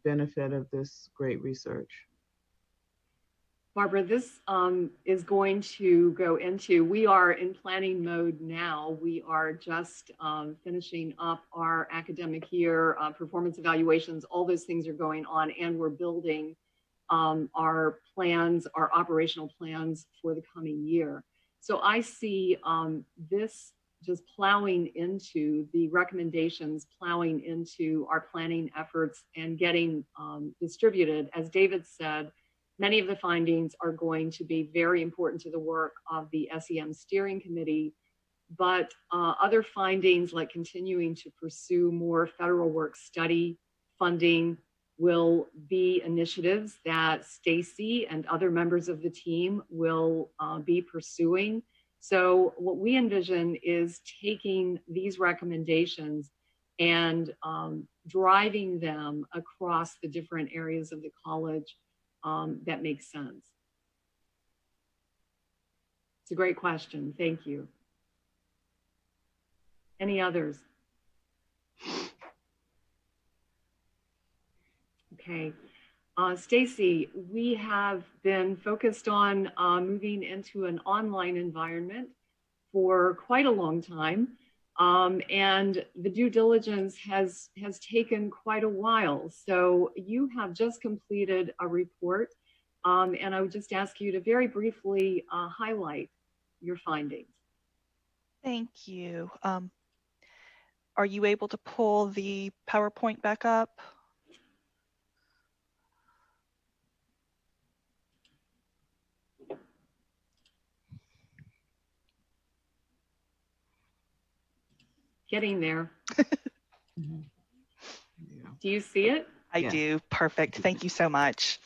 benefit of this great research? Barbara, this is going to go into, we are in planning mode now. We are just finishing up our academic year, performance evaluations, all those things are going on, and we're building our plans, our operational plans for the coming year. So I see this just plowing into the recommendations, plowing into our planning efforts and getting distributed. As David said, many of the findings are going to be very important to the work of the SEM Steering Committee, but other findings like continuing to pursue more federal work study funding will be initiatives that Stacy and other members of the team will be pursuing. So what we envision is taking these recommendations and driving them across the different areas of the college that makes sense. It's a great question. Thank you. Any others? Okay. Stacy, we have been focused on moving into an online environment for quite a long time. And the due diligence has taken quite a while. So you have just completed a report, and I would just ask you to very briefly highlight your findings. Thank you. Are you able to pull the PowerPoint back up? Getting there. Do you see it? I do. Perfect. Thank you so much.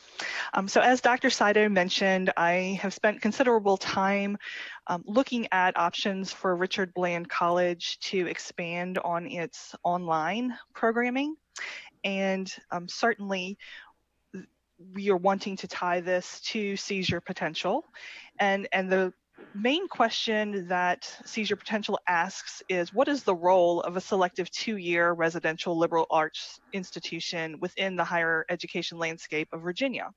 So as Dr. Saito mentioned, I have spent considerable time looking at options for Richard Bland College to expand on its online programming. And certainly we are wanting to tie this to seizure potential. And the main question that Seizure Potential asks is, what is the role of a selective 2-year residential liberal arts institution within the higher education landscape of Virginia?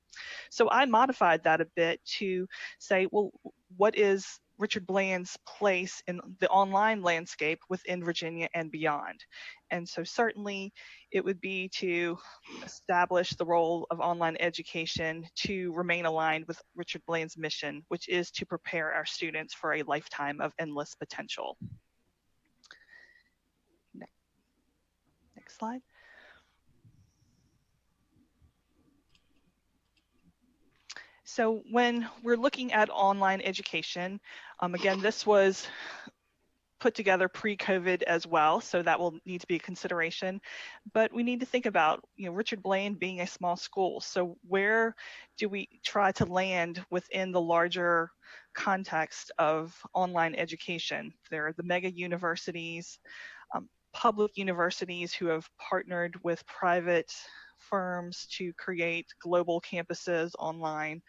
So I modified that a bit to say, well, what is Richard Bland's place in the online landscape within Virginia and beyond? And so certainly it would be to establish the role of online education to remain aligned with Richard Bland's mission, which is to prepare our students for a lifetime of endless potential. Next slide. So when we're looking at online education, again, this was put together pre-COVID as well, so that will need to be a consideration. But we need to think about, Richard Bland being a small school. So where do we try to land within the larger context of online education? There are the mega universities, public universities who have partnered with private firms to create global campuses online,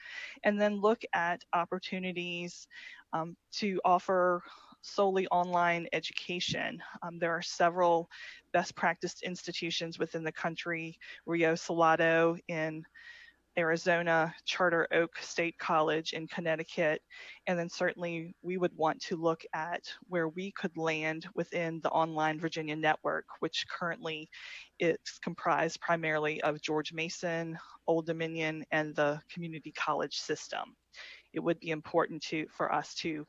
and then look at opportunities to offer solely online education. There are several best practice institutions within the country: Rio Salado in Arizona, Charter Oak State College in Connecticut, and then certainly we would want to look at where we could land within the online Virginia network, which currently is comprised primarily of George Mason, Old Dominion, and the community college system. It would be important for us to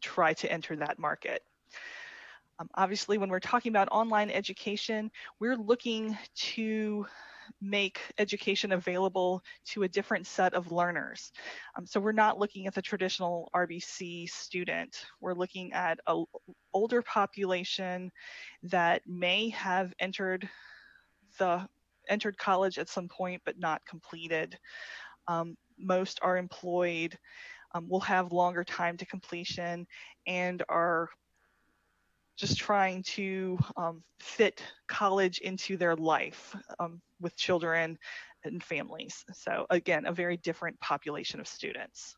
try to enter that market. Obviously, when we're talking about online education, we're looking to make education available to a different set of learners. So we're not looking at the traditional RBC student. We're looking at an older population that may have entered college at some point but not completed. Most are employed, will have longer time to completion, and are just trying to fit college into their life with children and families. So again, a very different population of students.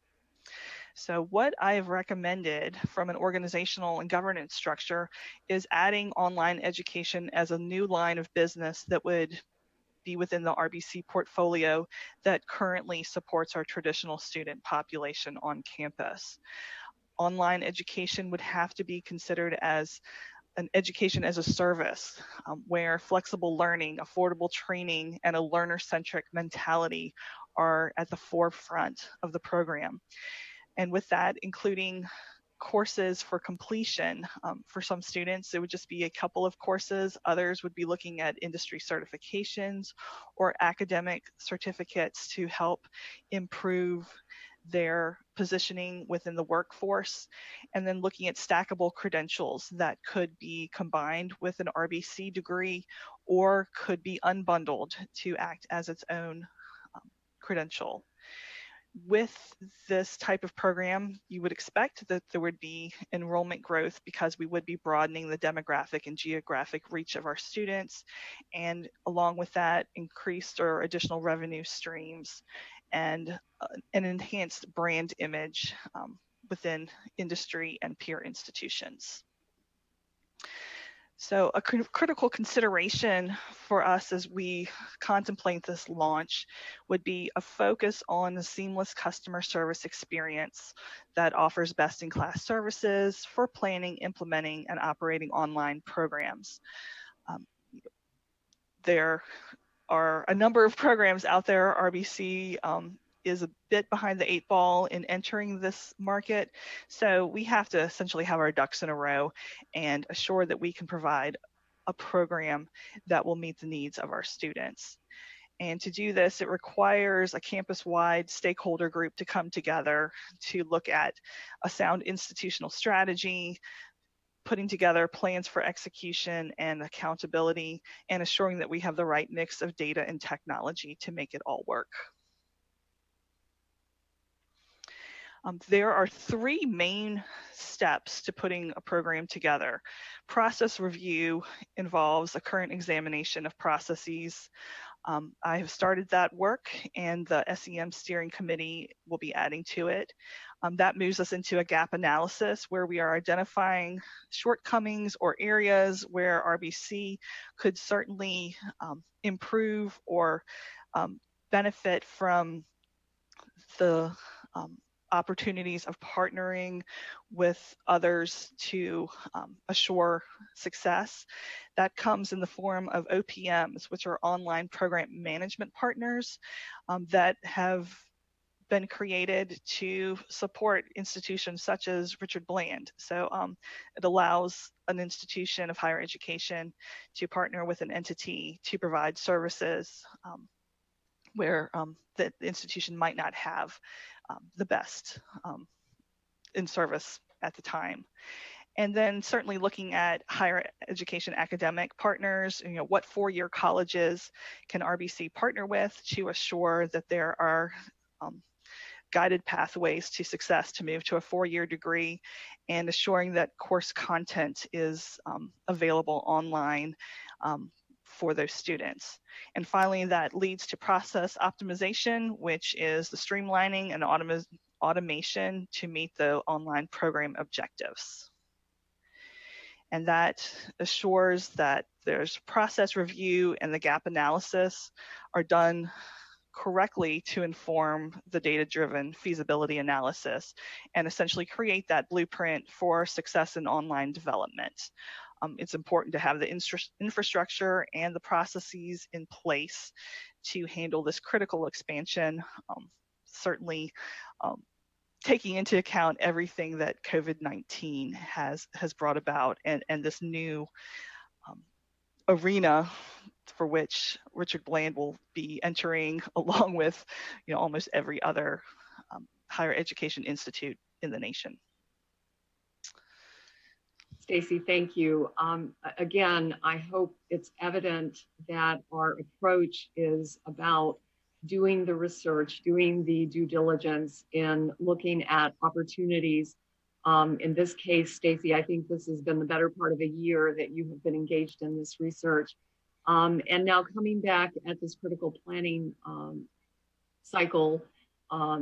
So what I have recommended from an organizational and governance structure is adding online education as a new line of business that would be within the RBC portfolio that currently supports our traditional student population on campus. Online education would have to be considered as an education as a service, where flexible learning, affordable training, and a learner-centric mentality are at the forefront of the program. And with that, including courses for completion. For some students, it would just be a couple of courses. Others would be looking at industry certifications or academic certificates to help improve their positioning within the workforce, and then looking at stackable credentials that could be combined with an RBC degree or could be unbundled to act as its own credential. With this type of program, you would expect that there would be enrollment growth because we would be broadening the demographic and geographic reach of our students, and along with that, increased or additional revenue streams and an enhanced brand image within industry and peer institutions. So a critical consideration for us as we contemplate this launch would be a focus on the seamless customer service experience that offers best-in-class services for planning, implementing, and operating online programs. There are a number of programs out there. RBC is a bit behind the 8 ball in entering this market. So we have to essentially have our ducks in a row and assure that we can provide a program that will meet the needs of our students. And to do this, it requires a campus-wide stakeholder group to come together to look at a sound institutional strategy, putting together plans for execution and accountability, and assuring that we have the right mix of data and technology to make it all work. There are three main steps to putting a program together. Process review involves a current examination of processes. I have started that work, and the SEM steering committee will be adding to it. That moves us into a gap analysis where we are identifying shortcomings or areas where RBC could certainly improve or benefit from the opportunities of partnering with others to assure success. That comes in the form of OPMs, which are online program management partners that have been created to support institutions such as Richard Bland. So it allows an institution of higher education to partner with an entity to provide services where the institution might not have the best in service at the time. And then certainly looking at higher education academic partners, what four-year colleges can RBC partner with to assure that there are guided pathways to success to move to a four-year degree, and assuring that course content is available online for those students. And finally, that leads to process optimization, which is the streamlining and automation to meet the online program objectives. And that assures that there's process review and the gap analysis are done correctly to inform the data-driven feasibility analysis and essentially create that blueprint for success in online development. It's important to have the infrastructure and the processes in place to handle this critical expansion, certainly taking into account everything that COVID-19 has brought about, and this new arena for which Richard Bland will be entering, along with almost every other higher education institute in the nation. Stacy, thank you. Again, I hope it's evident that our approach is about doing the research, doing the due diligence, and looking at opportunities. In this case, Stacy, I think this has been the better part of a year that you have been engaged in this research. And now coming back at this critical planning cycle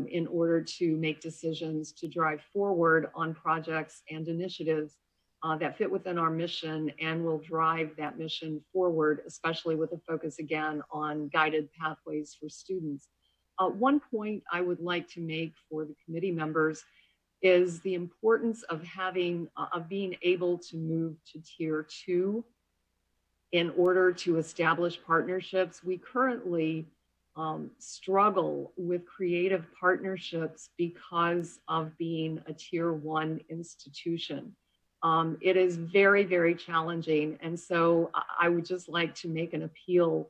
in order to make decisions to drive forward on projects and initiatives that fit within our mission and will drive that mission forward, especially with a focus again on guided pathways for students. One point I would like to make for the committee members is the importance of being able to move to tier 2 in order to establish partnerships. We currently struggle with creative partnerships because of being a tier 1 institution. It is very, very challenging. And so I would just like to make an appeal,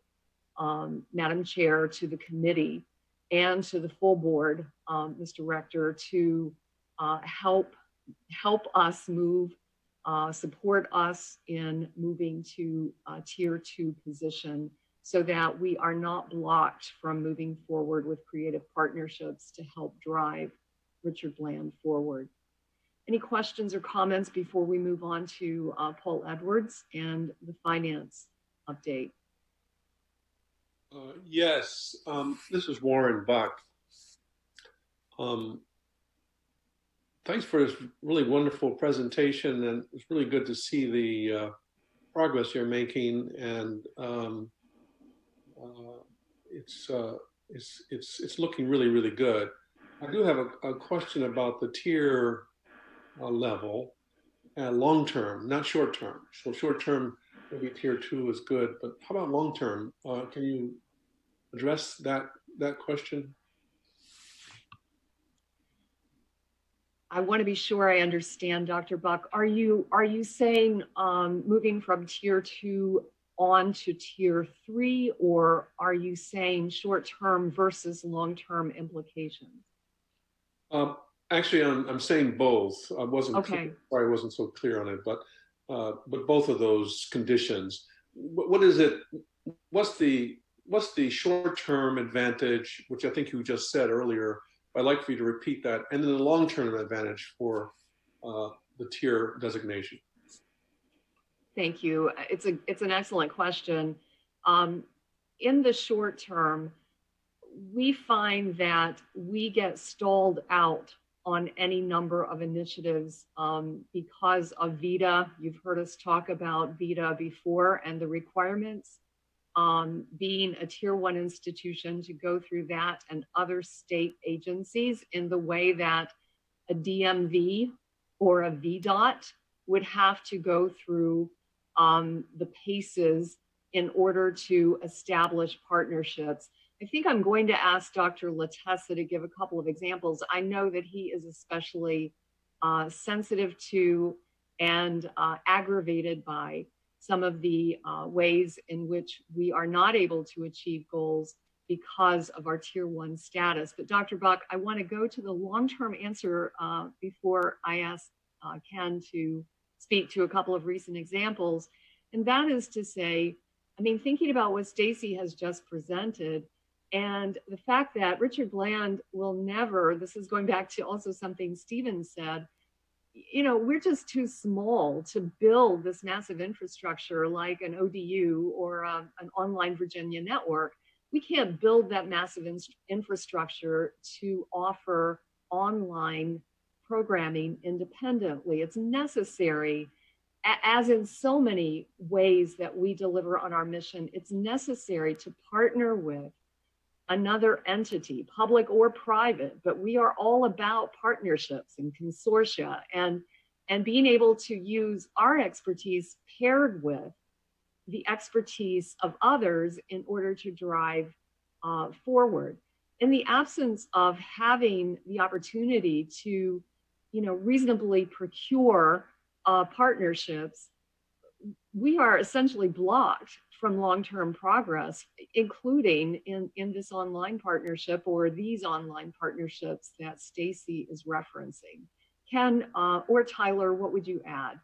Madam Chair, to the committee and to the full board, Mr. Rector, to help us move, support us in moving to a tier 2 position so that we are not blocked from moving forward with creative partnerships to help drive Richard Bland forward. Any questions or comments before we move on to Paul Edwards and the finance update? Yes, this is Warren Buck. Thanks for this really wonderful presentation, and it's really good to see the progress you're making, and it's looking really, really good. I do have a question about the tier level, long term, not short term. So short term, maybe tier 2 is good, but how about long term? Can you address that question? I want to be sure I understand, Dr. Buck. Are you saying moving from tier 2 on to tier 3, or are you saying short-term versus long-term implications? Actually, I'm saying both. I wasn't okay. Sorry, I wasn't so clear on it, but but both of those conditions. What is it? What's the short-term advantage, which I think you just said earlier? I'd like for you to repeat that, and then the long-term advantage for the tier designation. Thank you. It's an excellent question. In the short term, we find that we get stalled out on any number of initiatives because of VITA. You've heard us talk about VITA before and the requirements. Being a tier 1 institution, to go through that and other state agencies in the way that a DMV or a VDOT would have to go through the paces in order to establish partnerships. I think I'm going to ask Dr. Latessa to give a couple of examples. I know that he is especially sensitive to and aggravated by some of the ways in which we are not able to achieve goals because of our tier 1 status. But Dr. Buck, I want to go to the long-term answer before I ask Ken to speak to a couple of recent examples. And that is to say, I mean, thinking about what Stacy has just presented and the fact that Richard Bland will never, this is going back to also something Stephen said, you know, we're just too small to build this massive infrastructure like an ODU or an online Virginia network. We can't build that massive infrastructure to offer online programming independently. It's necessary, as in so many ways that we deliver on our mission, it's necessary to partner with another entity, public or private, but we are all about partnerships and consortia and being able to use our expertise paired with the expertise of others in order to drive forward. In the absence of having the opportunity to, you know, reasonably procure partnerships, we are essentially blocked from long-term progress, including in this online partnership or these online partnerships that Stacy is referencing. Ken or Tyler, what would you add?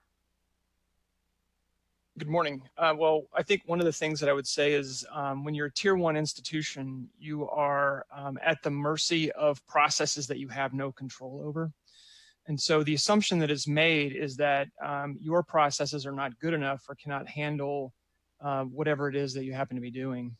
Good morning. Well, I think one of the things that I would say is when you're a tier 1 institution, you are at the mercy of processes that you have no control over. And so the assumption that is made is that your processes are not good enough or cannot handle whatever it is that you happen to be doing.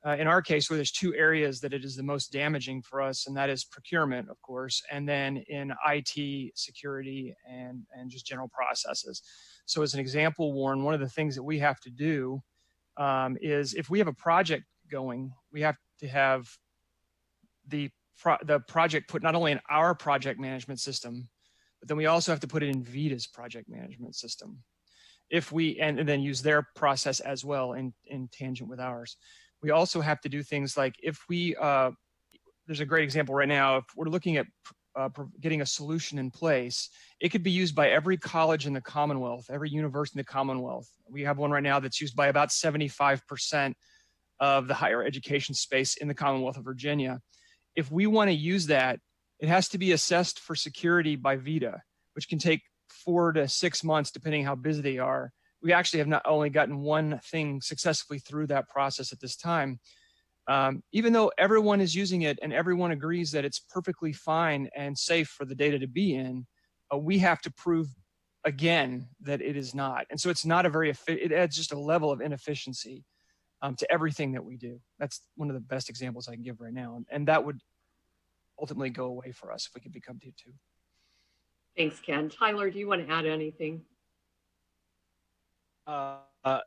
In our case, where there's 2 areas that it is the most damaging for us, and that is procurement, of course, and then in IT security and just general processes. So as an example, Warren, one of the things that we have to do is if we have a project going, we have to have the project put not only in our project management system, but then we also have to put it in VITA's project management system. If we, and then use their process as well in tangent with ours. We also have to do things like if we, there's a great example right now, if we're looking at getting a solution in place, it could be used by every college in the Commonwealth, every university in the Commonwealth. We have one right now that's used by about 75% of the higher education space in the Commonwealth of Virginia. If we want to use that, it has to be assessed for security by VITA, which can take 4 to 6 months, depending how busy they are. We actually have not only gotten one thing successfully through that process at this time. Even though everyone is using it and everyone agrees that it's perfectly fine and safe for the data to be in, we have to prove again that it is not. And so it's not a very, it adds just a level of inefficiency to everything that we do. That's one of the best examples I can give right now. And that would ultimately go away for us if we could become tier 2. Thanks, Ken. Tyler, do you want to add anything? I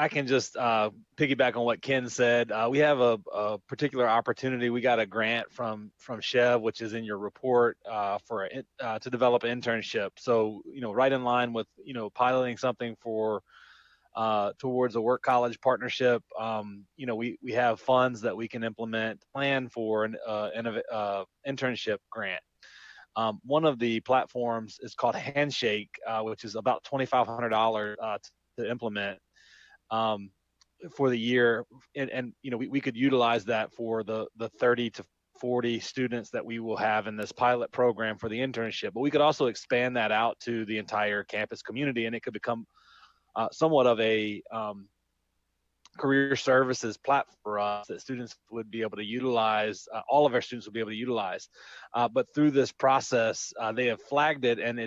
can just piggyback on what Ken said. We have a particular opportunity. We got a grant from Chev, which is in your report, to develop an internship. So, you know, right in line with, you know, piloting something for towards a work college partnership. You know, we have funds that we can implement, plan for an internship grant. One of the platforms is called Handshake, which is about $2,500 to implement for the year, and you know we could utilize that for the 30 to 40 students that we will have in this pilot program for the internship, but we could also expand that out to the entire campus community, and it could become somewhat of a career services platform for us that students would be able to utilize, all of our students will be able to utilize. But through this process, they have flagged it, and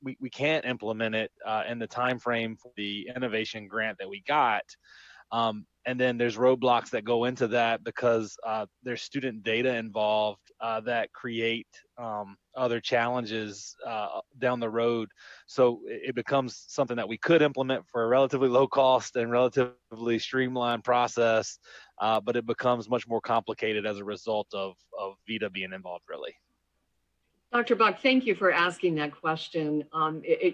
we can't implement it in the time frame for the innovation grant that we got. And then there's roadblocks that go into that because there's student data involved that create other challenges down the road. So it becomes something that we could implement for a relatively low cost and relatively streamlined process, but it becomes much more complicated as a result of VITA being involved, really. Dr. Buck, thank you for asking that question.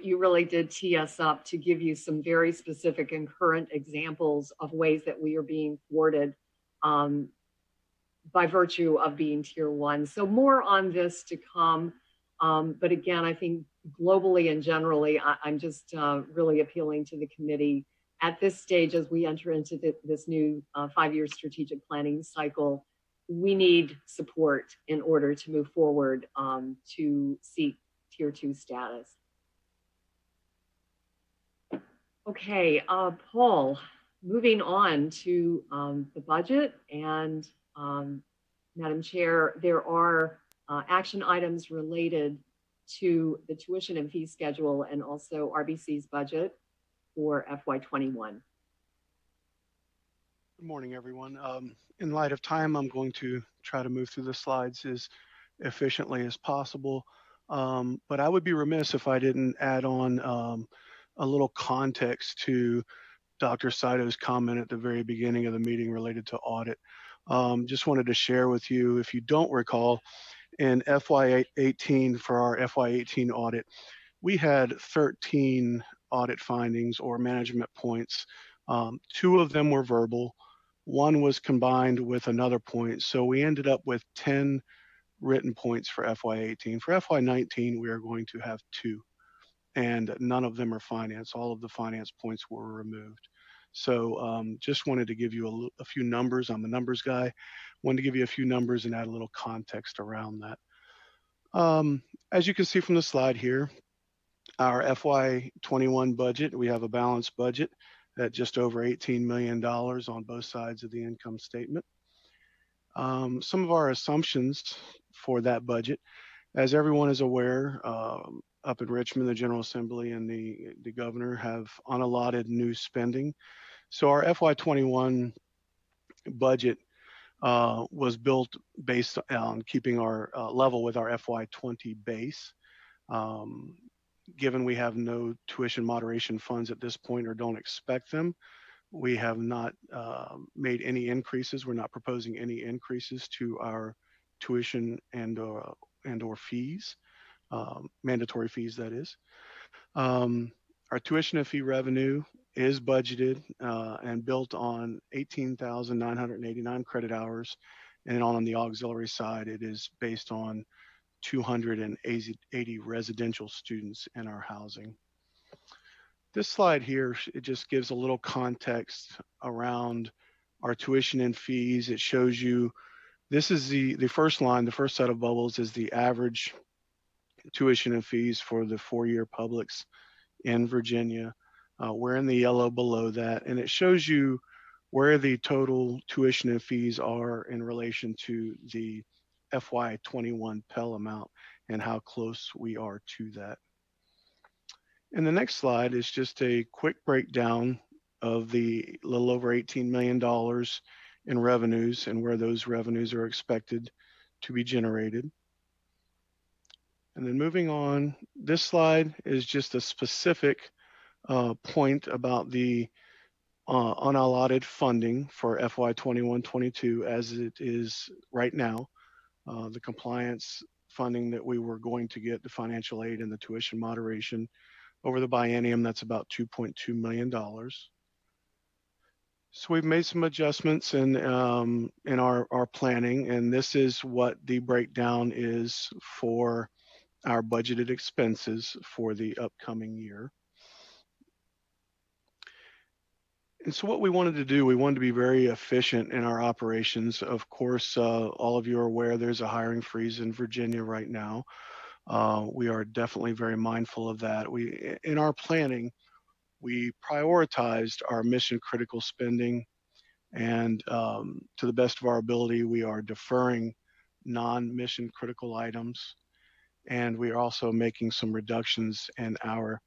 You really did tee us up to give you some very specific and current examples of ways that we are being thwarted by virtue of being tier one. So more on this to come. But again, I think globally and generally, I'm just really appealing to the committee at this stage as we enter into this new 5-year strategic planning cycle. We need support in order to move forward to seek tier 2 status. Okay, Paul, moving on to the budget, and Madam Chair, there are action items related to the tuition and fee schedule and also RBC's budget for FY21. Good morning, everyone. In light of time, I'm going to try to move through the slides as efficiently as possible. But I would be remiss if I didn't add on a little context to Dr. Saido's comment at the very beginning of the meeting related to audit. Just wanted to share with you, if you don't recall, in FY18, for our FY18 audit, we had 13 audit findings or management points. 2 of them were verbal. 1 was combined with another point. So we ended up with 10 written points for FY18. For FY19, we are going to have 2, and none of them are finance. All of the finance points were removed. So just wanted to give you a few numbers. I'm a numbers guy. Wanted to give you a few numbers and add a little context around that. As you can see from the slide here, our FY21 budget, we have a balanced budget at just over $18 million on both sides of the income statement. Some of our assumptions for that budget, as everyone is aware, up in Richmond, the General Assembly and the governor have unallotted new spending. So our FY21 budget was built based on keeping our level with our FY20 base. Given we have no tuition moderation funds at this point or don't expect them, we have not made any increases. We're not proposing any increases to our tuition and or fees, mandatory fees, that is. Our tuition and fee revenue is budgeted and built on 18,989 credit hours. And on the auxiliary side, it is based on 280 residential students in our housing. This slide here, it just gives a little context around our tuition and fees. It shows you, this is the first line, the first set of bubbles is the average tuition and fees for the 4-year publics in Virginia. We're in the yellow below that, and it shows you where the total tuition and fees are in relation to the FY21 Pell amount and how close we are to that. And the next slide is just a quick breakdown of the little over $18 million in revenues and where those revenues are expected to be generated. And then moving on, this slide is just a specific point about the unallotted funding for FY21-22 as it is right now. The compliance funding that we were going to get, the financial aid and the tuition moderation over the biennium, that's about $2.2 million. So we've made some adjustments in our planning, and this is what the breakdown is for our budgeted expenses for the upcoming year. And so what we wanted to do, we wanted to be very efficient in our operations. Of course, all of you are aware there's a hiring freeze in Virginia right now. We are definitely very mindful of that. In our planning, we prioritized our mission critical spending, and to the best of our ability, we are deferring non-mission critical items. And we are also making some reductions in our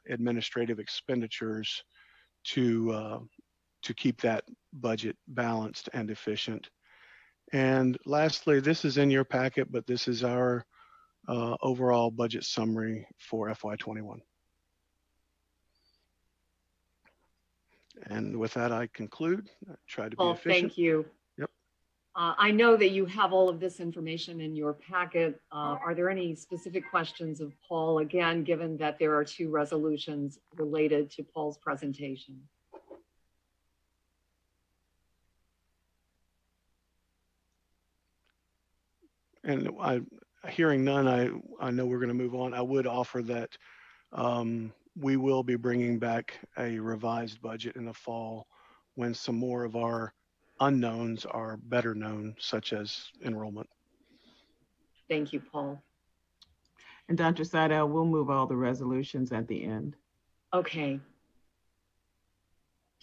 administrative expenditures to keep that budget balanced and efficient. And lastly, this is in your packet, but this is our overall budget summary for FY21. And with that, I conclude. I try to be efficient. Thank you. Yep. I know that you have all of this information in your packet. Are there any specific questions of Paul, again, given that there are 2 resolutions related to Paul's presentation? And hearing none, I know we're going to move on. I would offer that we will be bringing back a revised budget in the fall when some more of our unknowns are better known, such as enrollment. Thank you, Paul. And Dr. Seidel, we'll move all the resolutions at the end. Okay.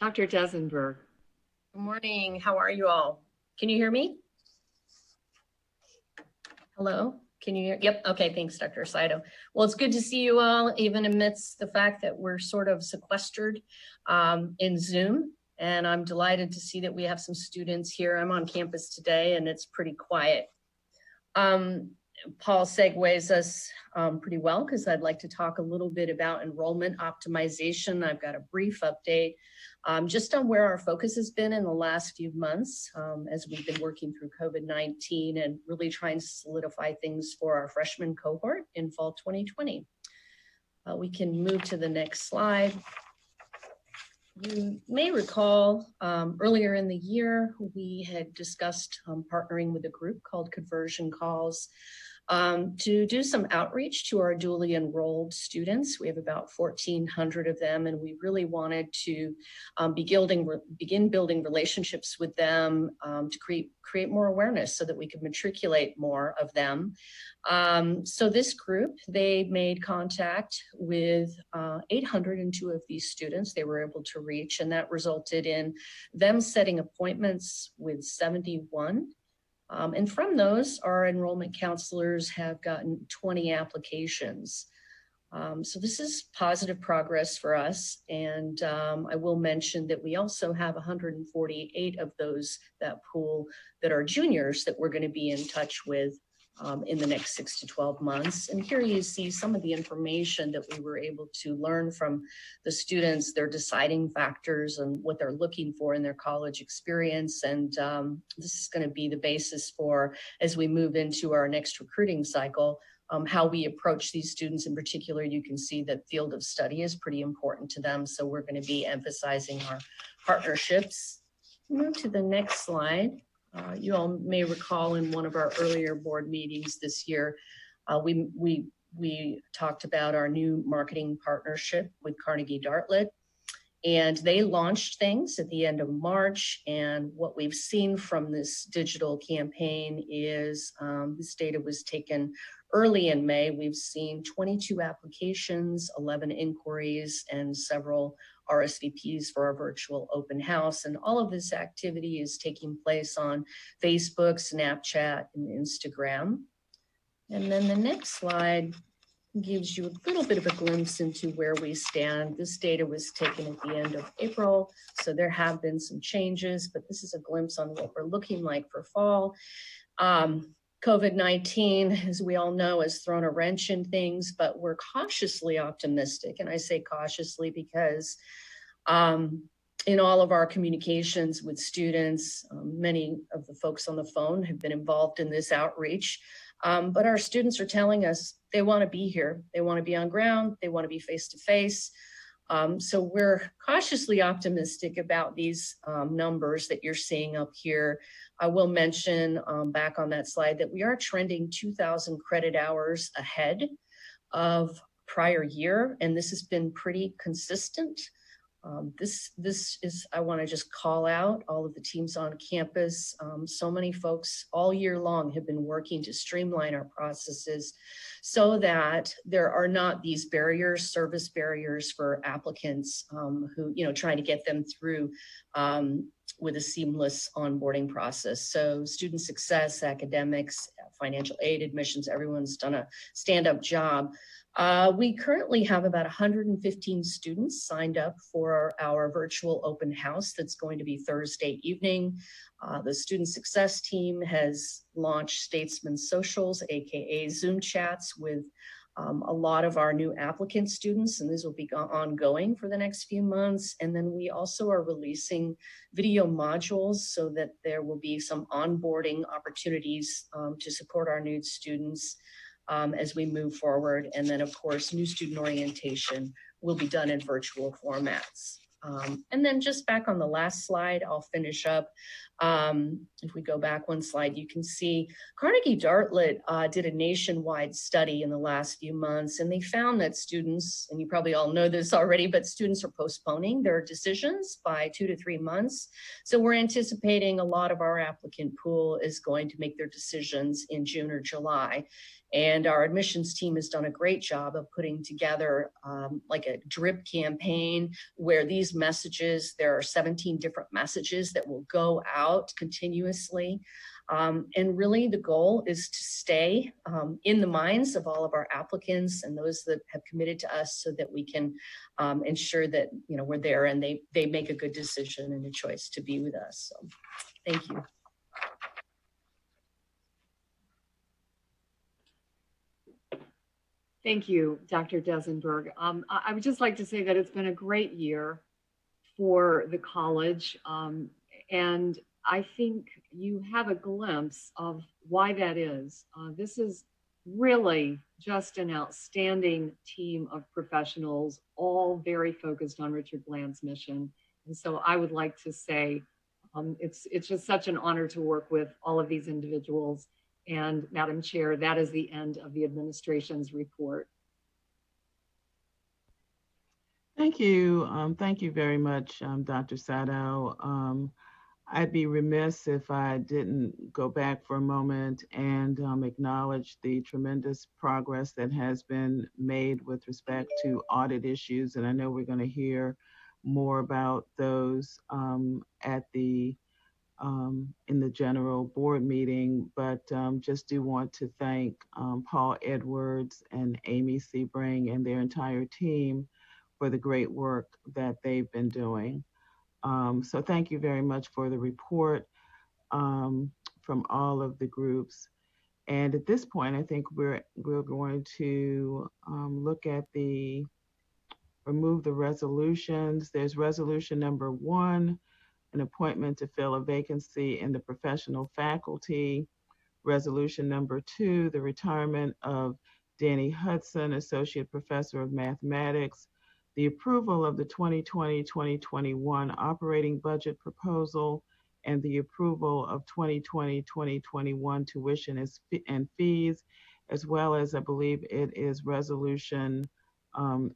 Dr. Desenberg. Good morning. How are you all? Can you hear me? Hello? Can you hear? Yep. Okay. Thanks, Dr. Saito. Well, it's good to see you all, even amidst the fact that we're sort of sequestered in Zoom. And I'm delighted to see that we have some students here. I'm on campus today and it's pretty quiet. Paul segues us pretty well because I'd like to talk a little bit about enrollment optimization. I've got a brief update just on where our focus has been in the last few months as we've been working through COVID-19 and really trying to solidify things for our freshman cohort in fall 2020. We can move to the next slide. You may recall earlier in the year, we had discussed partnering with a group called Conversion Calls to do some outreach to our dually enrolled students. We have about 1,400 of them, and we really wanted to begin building relationships with them to create more awareness so that we could matriculate more of them. So this group, they made contact with 802 of these students they were able to reach, and that resulted in them setting appointments with 71. And from those, our enrollment counselors have gotten 20 applications. So this is positive progress for us. And I will mention that we also have 148 of those, that pool, that are juniors that we're going to be in touch with in the next 6 to 12 months. And here you see some of the information that we were able to learn from the students, their deciding factors and what they're looking for in their college experience. And this is going to be the basis for, as we move into our next recruiting cycle, how we approach these students. In particular, you can see that field of study is pretty important to them. So we're going to be emphasizing our partnerships. Move to the next slide. You all may recall in one of our earlier board meetings this year, we talked about our new marketing partnership with Carnegie Dartlet, and they launched things at the end of March. And what we've seen from this digital campaign is this data was taken early in May. We've seen 22 applications, 11 inquiries, and several RSVPs for our virtual open house. And all of this activity is taking place on Facebook, Snapchat, and Instagram. And then the next slide gives you a little bit of a glimpse into where we stand. This data was taken at the end of April, so there have been some changes, but this is a glimpse on what we're looking like for fall. COVID-19, as we all know, has thrown a wrench in things, but we're cautiously optimistic. And I say cautiously because in all of our communications with students, many of the folks on the phone have been involved in this outreach, but our students are telling us they want to be here. They want to be on ground. They want to be face-to-face. So we're cautiously optimistic about these numbers that you're seeing up here. I will mention back on that slide that we are trending 2,000 credit hours ahead of prior year, and this has been pretty consistent. This is, I want to just call out all of the teams on campus. So many folks all year long have been working to streamline our processes so that there are not these barriers, service barriers for applicants who, trying to get them through with a seamless onboarding process. So student success, academics, financial aid, admissions, everyone's done a stand-up job. We currently have about 115 students signed up for our virtual open house that's going to be Thursday evening. The student success team has launched Statesman Socials, aka Zoom chats, with a lot of our new applicant students, and these will be ongoing for the next few months. And then we also are releasing video modules so that there will be some onboarding opportunities to support our new students as we move forward. And then of course, new student orientation will be done in virtual formats. And then just back on the last slide, I'll finish up. If we go back one slide, you can see Carnegie Dartlet did a nationwide study in the last few months, and they found that students, and you probably all know this already, but students are postponing their decisions by 2 to 3 months. So we're anticipating a lot of our applicant pool is going to make their decisions in June or July. And our admissions team has done a great job of putting together like a drip campaign where these messages, there are 17 different messages that will go out continuously. And really the goal is to stay in the minds of all of our applicants and those that have committed to us so that we can ensure that we're there and they make a good decision and a choice to be with us. So thank you. Thank you, Dr. Desenberg. I would just like to say that it's been a great year for the college. And I think you have a glimpse of why that is. This is really just an outstanding team of professionals, all very focused on Richard Bland's mission. And so I would like to say it's just such an honor to work with all of these individuals. And Madam Chair, that is the end of the administration's report. Thank you. Thank you very much, Dr. Sato. I'd be remiss if I didn't go back for a moment and acknowledge the tremendous progress that has been made with respect to audit issues. And I know we're going to hear more about those at the in the general board meeting, but just do want to thank Paul Edwards and Amy Sebring and their entire team for the great work that they've been doing. So thank you very much for the report from all of the groups. And at this point, I think we're going to look at remove the resolutions. There's resolution number 1, an appointment to fill a vacancy in the professional faculty. Resolution number 2, the retirement of Danny Hudson, Associate Professor of Mathematics. The approval of the 2020-2021 operating budget proposal and the approval of 2020-2021 tuition and fees, as well as I believe it is resolution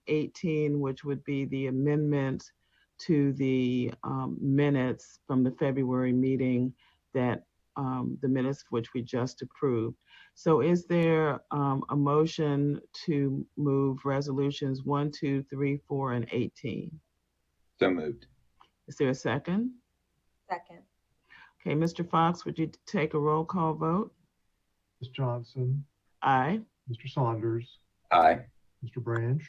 18, which would be the amendment to the minutes from the February meeting that the minutes which we just approved. So is there a motion to move resolutions 1, 2, 3, 4, and 18? So moved. Is there a second? Second. Okay, Mr. Fox, would you take a roll call vote? Ms. Johnson. Aye. Mr. Saunders. Aye. Mr. Branch.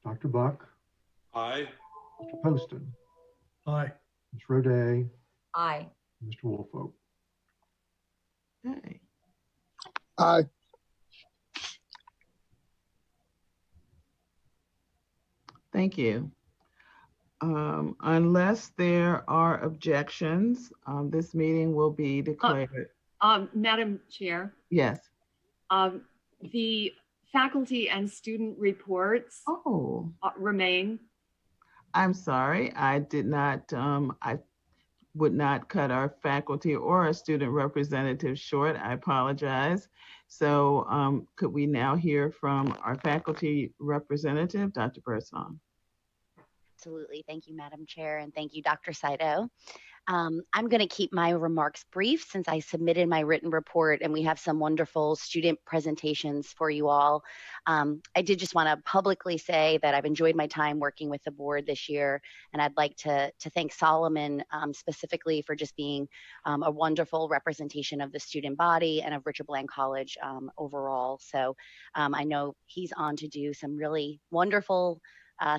Dr. Buck. Aye. Mr. Poston. Aye. Ms. Roday. Aye. Mr. Woolfolk. Okay. Aye. Thank you. Unless there are objections, this meeting will be declared. Madam Chair. Yes. The faculty and student reports remain. I'm sorry, I did not, I would not cut our faculty or our student representatives short. I apologize. So could we now hear from our faculty representative, Dr. Birdsong? Absolutely. Thank you, Madam Chair, and thank you, Dr. Saito. I'm going to keep my remarks brief since I submitted my written report and we have some wonderful student presentations for you all. I did just want to publicly say that I've enjoyed my time working with the board this year, and I'd like to thank Solomon specifically for just being a wonderful representation of the student body and of Richard Bland College overall. So I know he's on to do some really wonderful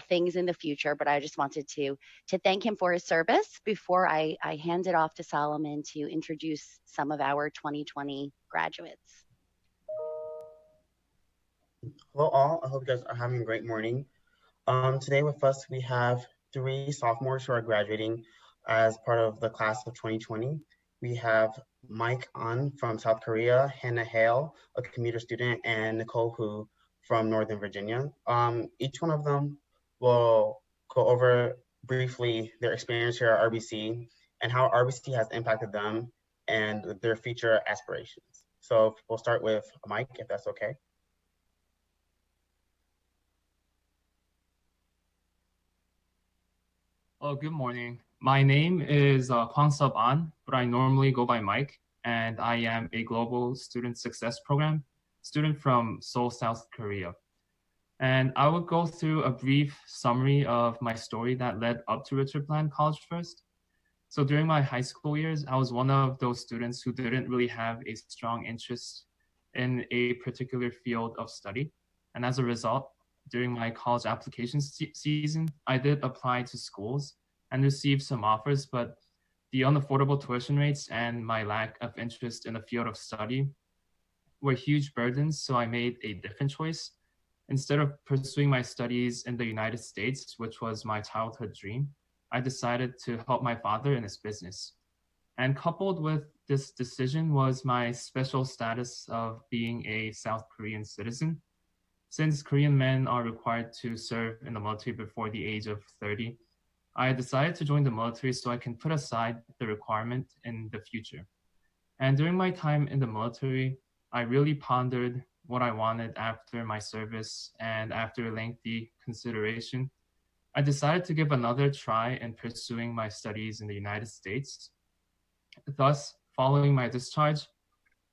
things in the future, but I just wanted to thank him for his service before I hand it off to Solomon to introduce some of our 2020 graduates. Hello all, I hope you guys are having a great morning. Today with us we have 3 sophomores who are graduating as part of the class of 2020. We have Mike An from South Korea, Hannah Hale, a commuter student, and Nicole Hu from Northern Virginia. Each one of them will go over briefly their experience here at RBC and how RBC has impacted them and their future aspirations. So we'll start with Mike, if that's okay. Oh, good morning. My name is Kwang Sub An, but I normally go by Mike, and I am a Global Student Success Program student from Seoul, South Korea. And I will go through a brief summary of my story that led up to Richard Bland College first. So during my high school years, I was one of those students who didn't really have a strong interest in a particular field of study. And as a result, during my college application season, I did apply to schools and received some offers, but the unaffordable tuition rates and my lack of interest in the field of study were huge burdens, so I made a different choice. Instead of pursuing my studies in the United States, which was my childhood dream, I decided to help my father in his business. And coupled with this decision was my special status of being a South Korean citizen. Since Korean men are required to serve in the military before the age of 30, I decided to join the military so I can put aside the requirement in the future. And during my time in the military, I really pondered what I wanted after my service, and after lengthy consideration, I decided to give another try in pursuing my studies in the United States. Thus, following my discharge,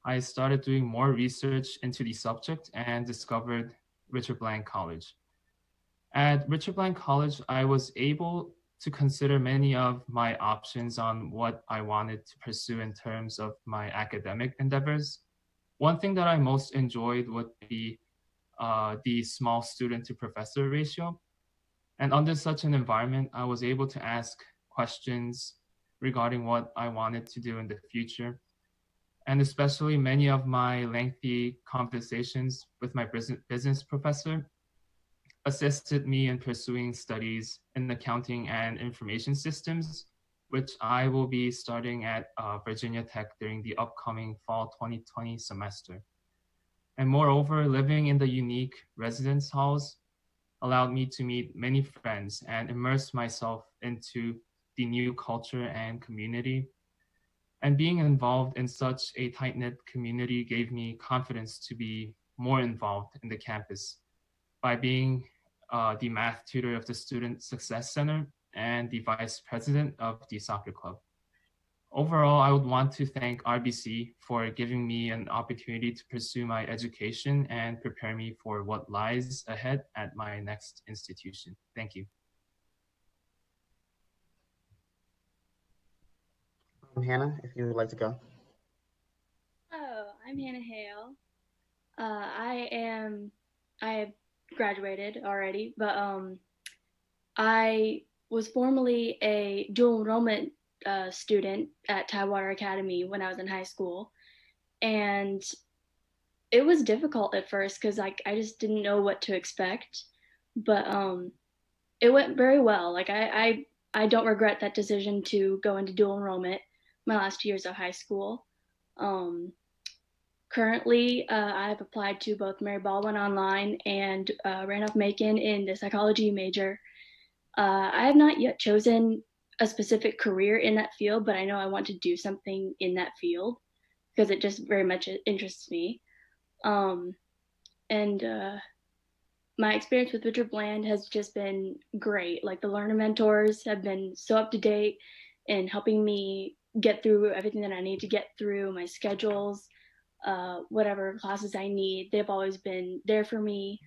I started doing more research into the subject and discovered Richard Bland College. At Richard Bland College, I was able to consider many of my options on what I wanted to pursue in terms of my academic endeavors. One thing that I most enjoyed would be the small student to professor ratio. And under such an environment, I was able to ask questions regarding what I wanted to do in the future. And especially many of my lengthy conversations with my business professor assisted me in pursuing studies in accounting and information systems, which I will be starting at Virginia Tech during the upcoming fall 2020 semester. And moreover, living in the unique residence halls allowed me to meet many friends and immerse myself into the new culture and community. And being involved in such a tight-knit community gave me confidence to be more involved in the campus by being the math tutor of the Student Success Center and the vice president of the soccer club. Overall, I would want to thank RBC for giving me an opportunity to pursue my education and prepare me for what lies ahead at my next institution. Thank you. Hannah, if you would like to go. Oh, I'm Hannah Hale. I graduated already, but I was formerly a dual enrollment student at Tidewater Academy when I was in high school, and it was difficult at first because I just didn't know what to expect, but it went very well. Like I don't regret that decision to go into dual enrollment my last 2 years of high school. Currently, I've applied to both Mary Baldwin online and Randolph-Macon in the psychology major. I have not yet chosen a specific career in that field, but I know I want to do something in that field because it just very much interests me. And my experience with Richard Bland has just been great. Like the learner mentors have been so up to date in helping me get through everything that I need to get through, my schedules, whatever classes I need. They've always been there for me.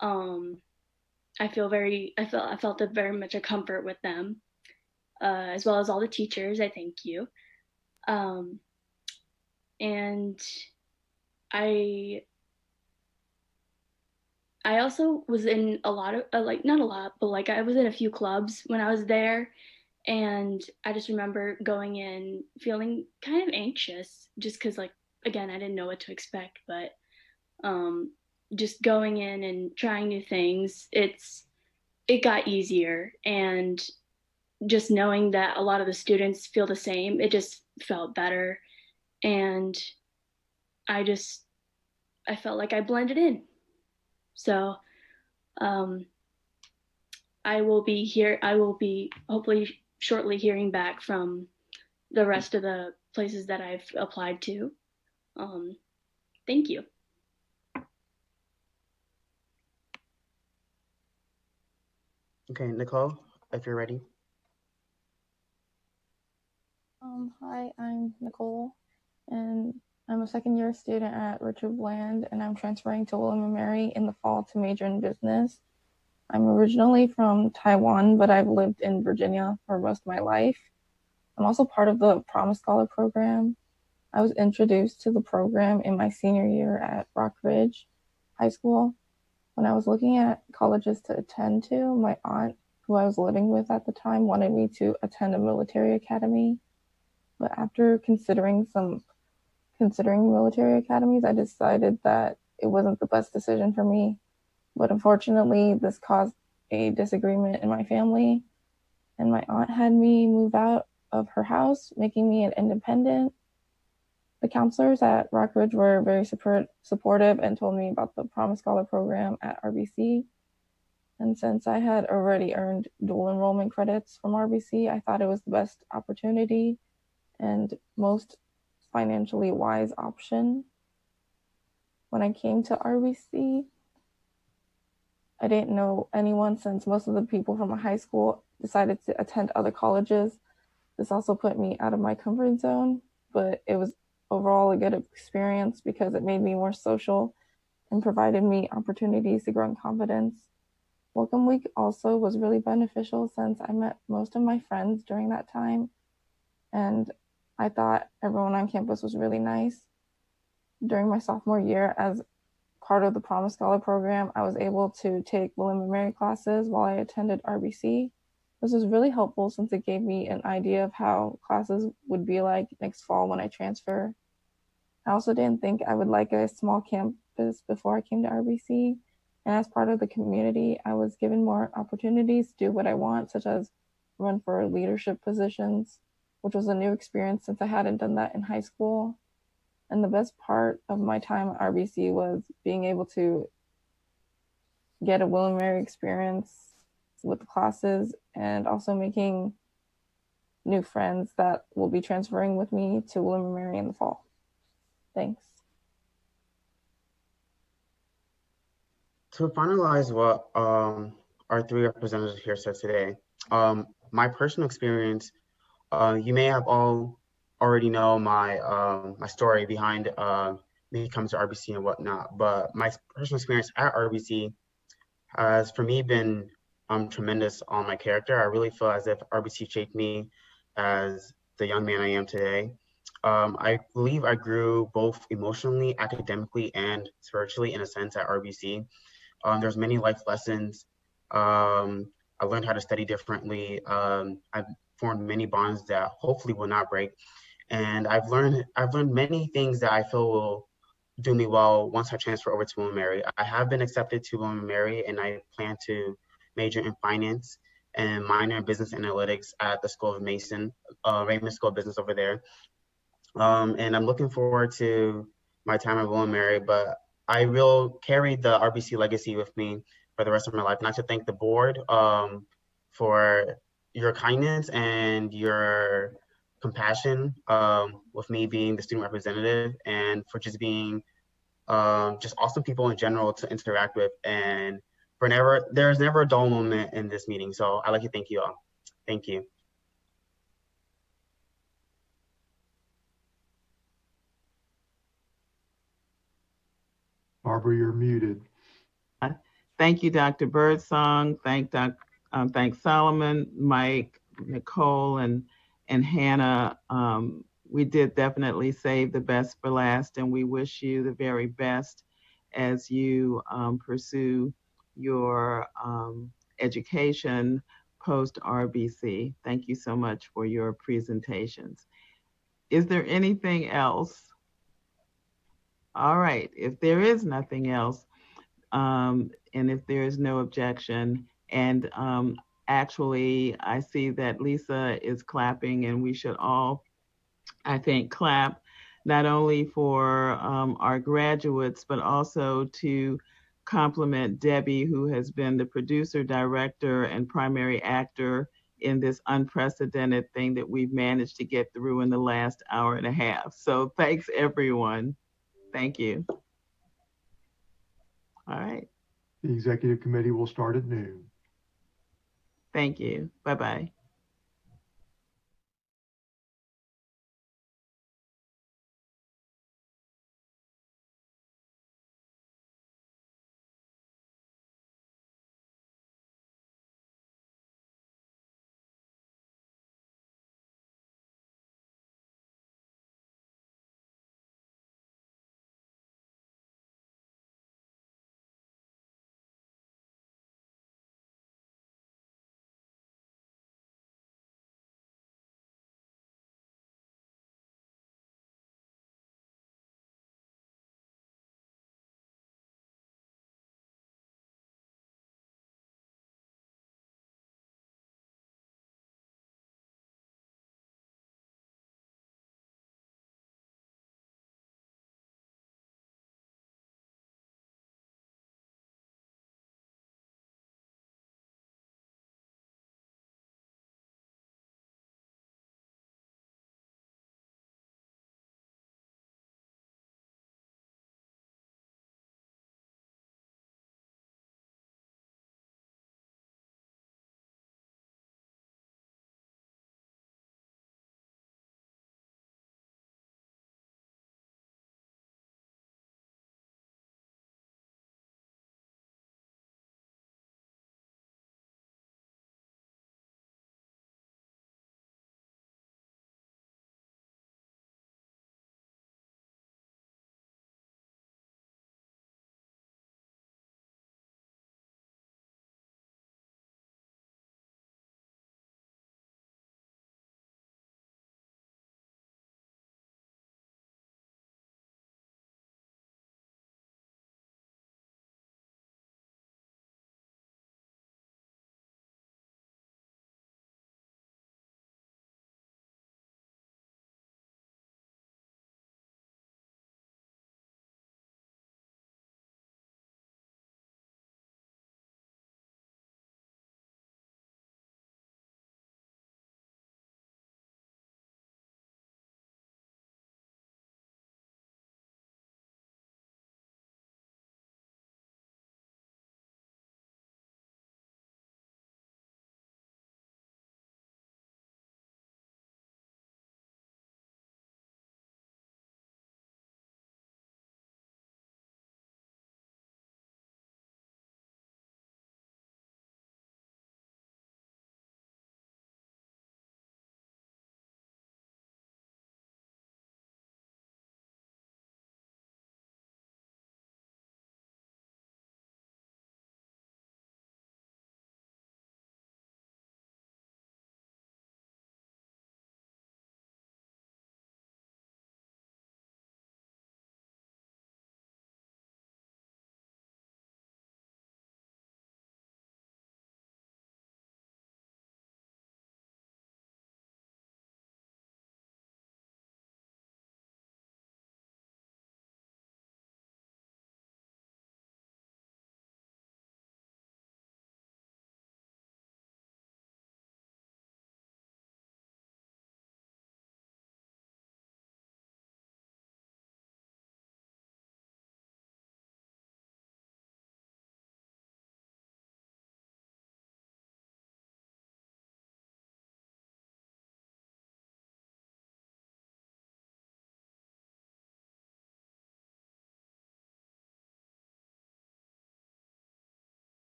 I felt a very much a comfort with them, as well as all the teachers. I thank you. And I also was in a lot of, like, not a lot, but like I was in a few clubs when I was there. And I just remember going in feeling kind of anxious just because, like, again, I didn't know what to expect. But just going in and trying new things, it got easier. And just knowing that a lot of the students feel the same, it just felt better. And I felt like I blended in. So I will be hopefully shortly hearing back from the rest of the places that I've applied to. Thank you. Okay, Nicole, if you're ready. Hi, I'm Nicole, and I'm a second-year student at Richard Bland, and I'm transferring to W&M Mary in the fall to major in business. I'm originally from Taiwan, but I've lived in Virginia for most of my life. I'm also part of the Promise Scholar program. I was introduced to the program in my senior year at Rock Ridge High School. When I was looking at colleges to attend to, my aunt, who I was living with at the time, wanted me to attend a military academy. But after considering military academies, I decided that it wasn't the best decision for me. But unfortunately, this caused a disagreement in my family, and my aunt had me move out of her house, making me an independent. The counselors at Rock Ridge were very supportive and told me about the Promise Scholar program at RBC. And since I had already earned dual enrollment credits from RBC, I thought it was the best opportunity and most financially wise option. When I came to RBC, I didn't know anyone since most of the people from my high school decided to attend other colleges. This also put me out of my comfort zone, but it was overall a good experience because it made me more social and provided me opportunities to grow in confidence. Welcome Week also was really beneficial since I met most of my friends during that time, and I thought everyone on campus was really nice. During my sophomore year, as part of the Promise Scholar program, I was able to take W&M Mary classes while I attended RBC. This was really helpful since it gave me an idea of how classes would be like next fall when I transfer. I also didn't think I would like a small campus before I came to RBC. And as part of the community, I was given more opportunities to do what I want, such as run for leadership positions, which was a new experience since I hadn't done that in high school. And the best part of my time at RBC was being able to get a W&M Mary experience with the classes and also making new friends that will be transferring with me to W&M Mary in the fall. Thanks. To finalize what our three representatives here said today, my personal experience, you may have all already know my my story behind me coming to RBC and whatnot, but my personal experience at RBC has for me been tremendous on my character. I really feel as if RBC shaped me as the young man I am today. I believe I grew both emotionally, academically, and spiritually in a sense at RBC. There's many life lessons. I learned how to study differently. I've formed many bonds that hopefully will not break. And I've learned many things that I feel will do me well once I transfer over to W&M Mary. I have been accepted to W&M Mary, and I plan to major in finance and minor in business analytics at the School of Mason, Raymond School of Business over there. And I'm looking forward to my time at W&M Mary, but I will carry the RBC legacy with me for the rest of my life. Not to thank the board for your kindness and your compassion with me being the student representative, and for just being just awesome people in general to interact with. And there's never a dull moment in this meeting. So I'd like to thank you all. Thank you. Barbara, you're muted. Thank you, Dr. Birdsong. Thank Solomon, Mike, Nicole, and Hannah. We did definitely save the best for last, and we wish you the very best as you pursue your education post RBC. Thank you so much for your presentations. Is there anything else? All right, if there is nothing else, and if there is no objection, and actually I see that Lisa is clapping, and we should all, I think, clap not only for our graduates, but also to compliment Debbie, who has been the producer, director, and primary actor in this unprecedented thing that we've managed to get through in the last hour and a half. So thanks, everyone. Thank you. All right. The executive committee will start at noon. Thank you. Bye-bye.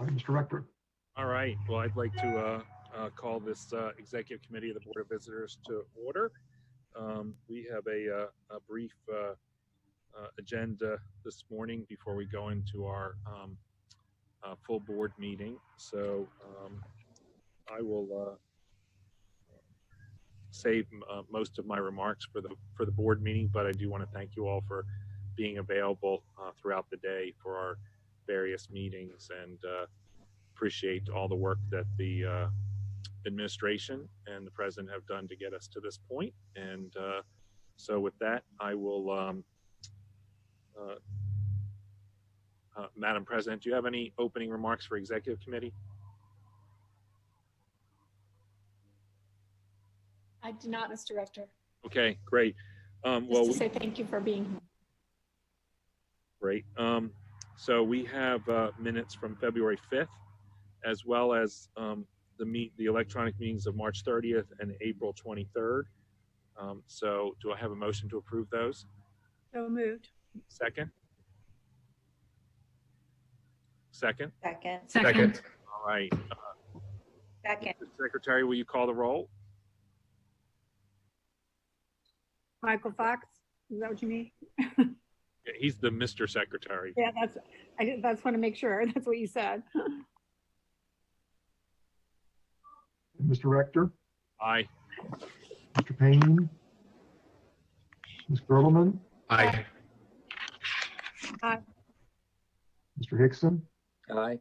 All right, Mr. Rector. All right. Well, I'd like to call this Executive Committee of the Board of Visitors to order. We have a brief agenda this morning before we go into our full board meeting. So I will save most of my remarks for the board meeting, but I do want to thank you all for being available throughout the day for our various meetings, and appreciate all the work that the administration and the president have done to get us to this point. And so with that, I will, Madam President, do you have any opening remarks for Executive Committee? I do not, Mr. Rector. Okay, great. Just to say thank you for being here. Great. So we have minutes from February 5th, as well as the electronic meetings of March 30th and April 23rd. So do I have a motion to approve those? So moved. Second? Second? Second. Second. All right. Second. Mr. Secretary, will you call the roll? Michael Fox, is that what you mean? Yeah, he's the Mr. Secretary. Yeah, I just want to make sure that's what you said. Mr. Rector. Aye. Mr. Payne. Ms. Gertelman. Aye. Aye. Mr. Hickson. Aye.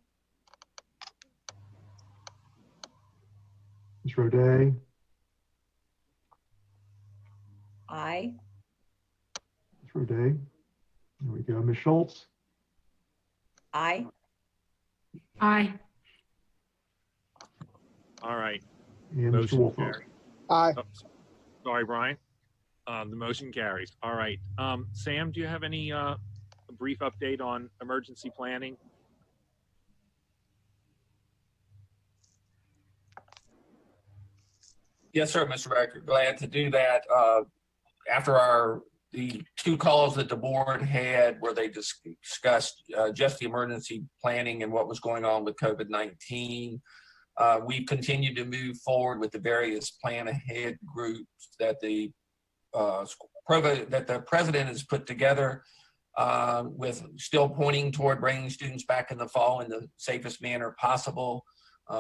Ms. Roday. Aye. Ms. Roday. There we go. Ms. Schultz. Aye. Aye. All right. And Mr. Wolf. Aye. Oh, sorry, Brian. The motion carries. All right. Sam, do you have any brief update on emergency planning? Yes, sir, Mr. Rector. Glad to do that. After the two calls that the board had where they discussed just the emergency planning and what was going on with COVID-19, we've continued to move forward with the various plan ahead groups that the president has put together, with still pointing toward bringing students back in the fall in the safest manner possible.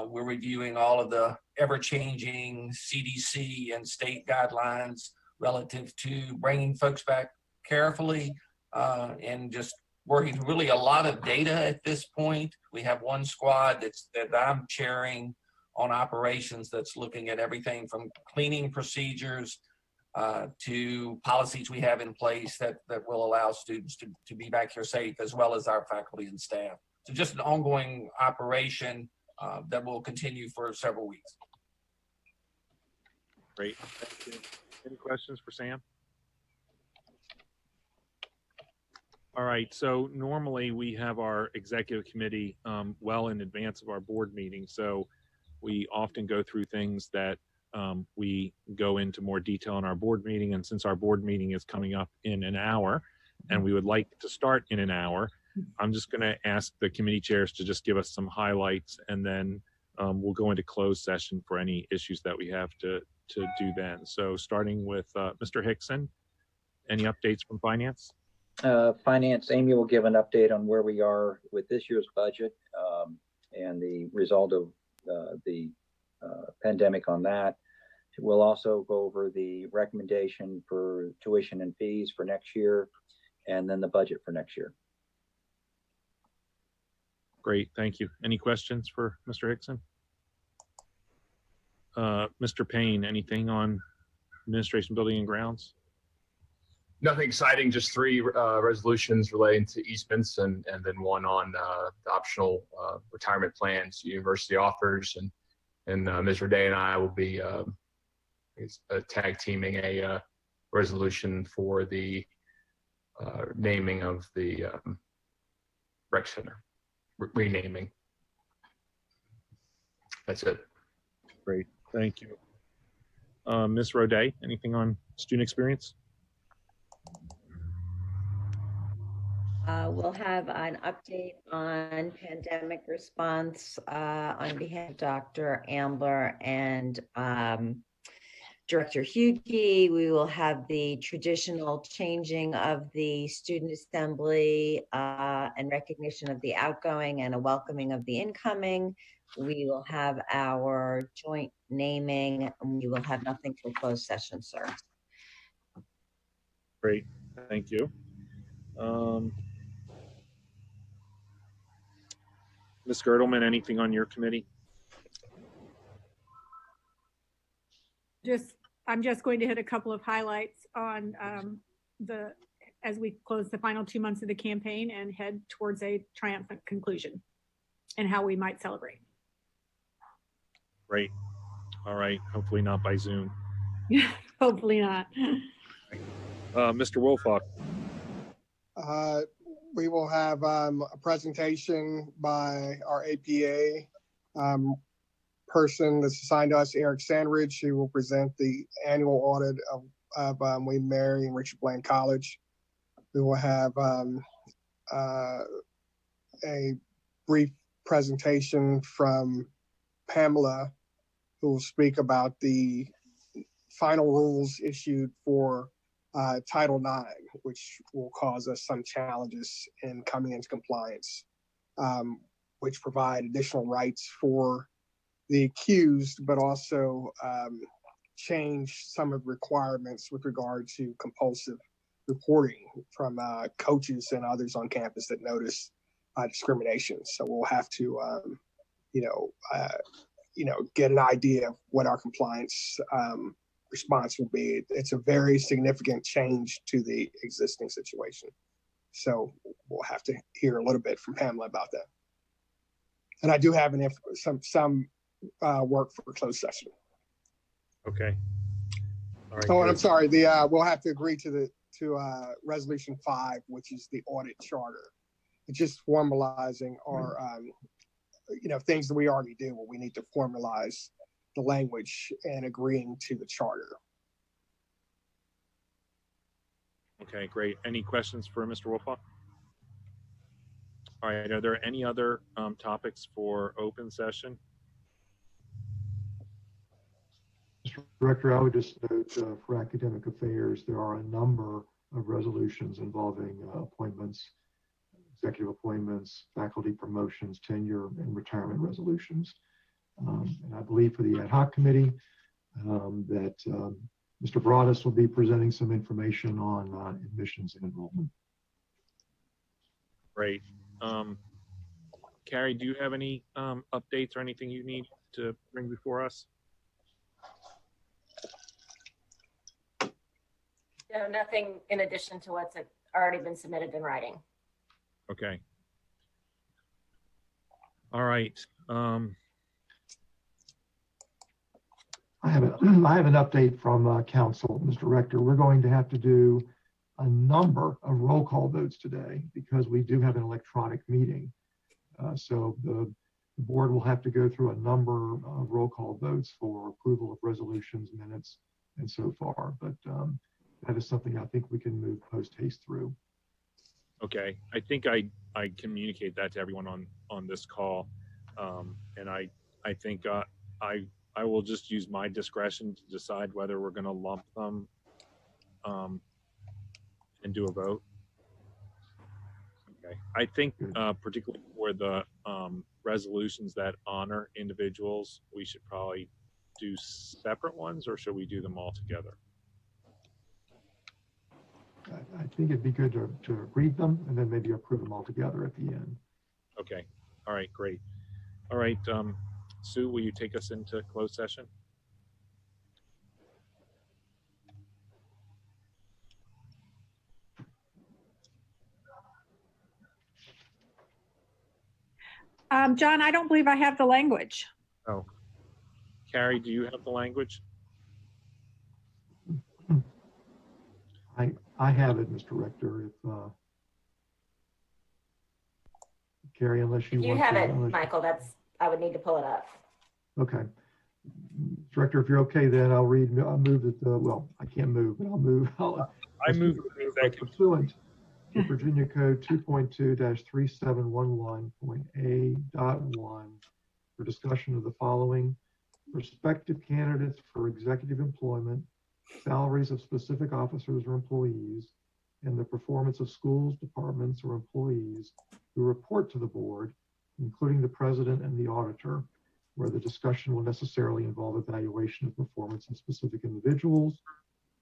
We're reviewing all of the ever-changing CDC and state guidelines relative to bringing folks back carefully, and just working through really a lot of data at this point. We have one squad that I'm chairing on operations that's looking at everything from cleaning procedures to policies we have in place that will allow students to be back here safe, as well as our faculty and staff. So just an ongoing operation that will continue for several weeks. Great. Thank you. Any questions for Sam? All right. So normally we have our executive committee well in advance of our board meeting. So we often go through things that we go into more detail in our board meeting. And since our board meeting is coming up in an hour and we would like to start in an hour, I'm just going to ask the committee chairs to just give us some highlights, and then we'll go into closed session for any issues that we have to do then. So starting with Mr. Hickson, any updates from finance? Finance, Amy will give an update on where we are with this year's budget and the result of the pandemic on that. We'll also go over the recommendation for tuition and fees for next year, and then the budget for next year. Great, thank you. Any questions for Mr. Hickson? Mr. Payne, anything on administration, building and grounds? Nothing exciting, just three resolutions relating to easements and then one on the optional retirement plans university offers. And Ms. Roday and I will be tag teaming a resolution for the naming of the rec center, renaming. That's it. Great, thank you. Ms. Roday, anything on student experience? We'll have an update on pandemic response on behalf of Dr. Ambler and Director Hughey. We will have the traditional changing of the student assembly and recognition of the outgoing and a welcoming of the incoming. We will have our joint naming, and we will have nothing for closed session, sir. Great, thank you. Ms. Girdleman, anything on your committee? I'm just going to hit a couple of highlights on as we close the final 2 months of the campaign and head towards a triumphant conclusion and how we might celebrate. Great. All right. Hopefully not by Zoom. Hopefully not. Mr. Wolfhawk. We will have a presentation by our APA person that's assigned to us, Eric Sandridge, who will present the annual audit of William & Mary and Richard Bland College. We will have a brief presentation from Pamela, who will speak about the final rules issued for Title IX, which will cause us some challenges in coming into compliance, which provide additional rights for the accused, but also change some of the requirements with regard to compulsive reporting from coaches and others on campus that notice discrimination. So we'll have to, get an idea of what our compliance response will be. It's a very significant change to the existing situation. So we'll have to hear a little bit from Pamela about that. And I do have some work for closed session. Okay. All right. Oh, and I'm sorry. We'll have to agree to Resolution 5, which is the audit charter. It's just formalizing our, things that we already do. But we need to formalize the language and agreeing to the charter. Okay, great. Any questions for Mr. Wolfhawk? All right. Are there any other topics for open session? Mr. Director, I would just note for academic affairs, there are a number of resolutions involving appointments, executive appointments, faculty promotions, tenure, and retirement resolutions. And I believe for the ad hoc committee that Mr. Broadus will be presenting some information on admissions and enrollment. Great. Carrie, do you have any updates or anything you need to bring before us? No, nothing in addition to what's already been submitted in writing. Okay. All right. I have an update from council, Mr. Rector. We're going to have to do a number of roll call votes today because we do have an electronic meeting. So the board will have to go through a number of roll call votes for approval of resolutions, minutes, and so far. But that is something I think we can move post haste through. Okay. I think I communicate that to everyone on this call. And I think I will just use my discretion to decide whether we're going to lump them and do a vote. Okay. I think particularly for the resolutions that honor individuals, we should probably do separate ones, or should we do them all together? I think it'd be good to read them and then maybe approve them all together at the end. Okay. All right, great. All right, Sue, will you take us into closed session? John, I don't believe I have the language. Oh. Carrie, do you have the language? I have it, Mr. Rector. If Carrie, unless you want have to, it, Michael. I would need to pull it up. Okay. Director, if you're okay, then I'll move that well, I can't move, but I'll move. I move pursuant to Virginia Code 2.2-3711.A.1 for discussion of the following: prospective candidates for executive employment, salaries of specific officers or employees, and the performance of schools, departments, or employees who report to the board, including the president and the auditor, where the discussion will necessarily involve evaluation of performance of specific individuals,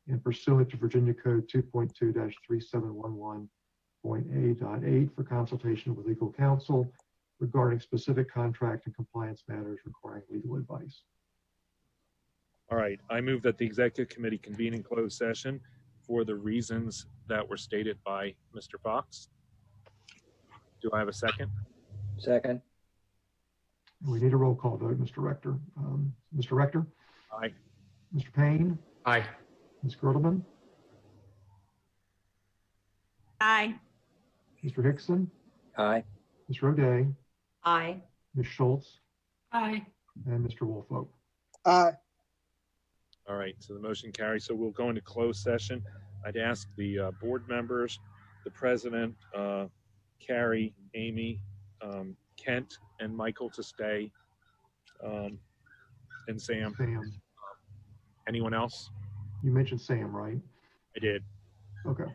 and pursuant to Virginia Code 2.2-3711.A.8 for consultation with legal counsel regarding specific contract and compliance matters requiring legal advice. All right, I move that the executive committee convene in closed session for the reasons that were stated by Mr. Fox. Do I have a second? Second. We need a roll call vote, Mr. Rector. Mr. Rector? Aye. Mr. Payne? Aye. Ms. Gertelman? Aye. Mr. Hickson? Aye. Ms. Roday? Aye. Ms. Schultz? Aye. And Mr. Woolfolk? Aye. All right, so the motion carries. So we'll go into closed session. I'd ask the board members, the president, Carrie, Amy, Kent, and Michael to stay, and Sam. Sam. Anyone else? You mentioned Sam, right? I did. Okay.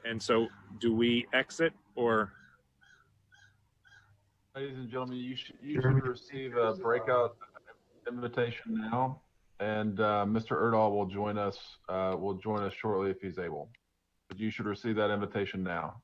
And so do we exit or? Ladies and gentlemen, you should Jeremy? receive a breakout invitation now, and Mr. Erdahl will join us shortly if he's able. But you should receive that invitation now.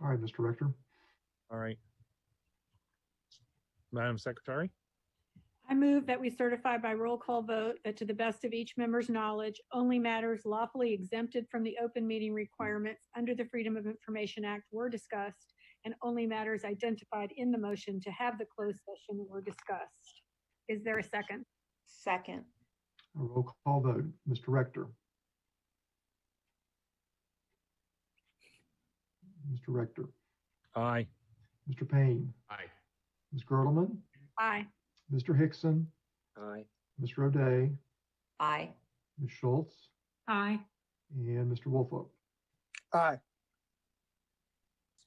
All right, Mr. Rector. All right. Madam Secretary? I move that we certify by roll call vote that to the best of each member's knowledge, only matters lawfully exempted from the open meeting requirements under the Freedom of Information Act were discussed, and only matters identified in the motion to have the closed session were discussed. Is there a second? Second. A roll call vote. Mr. Rector. Mr. Rector. Aye. Mr. Payne. Aye. Ms. Girdleman. Aye. Mr. Hickson. Aye. Mr. O'Day. Aye. Ms. Schultz. Aye. And Mr. Wolfolk. Aye.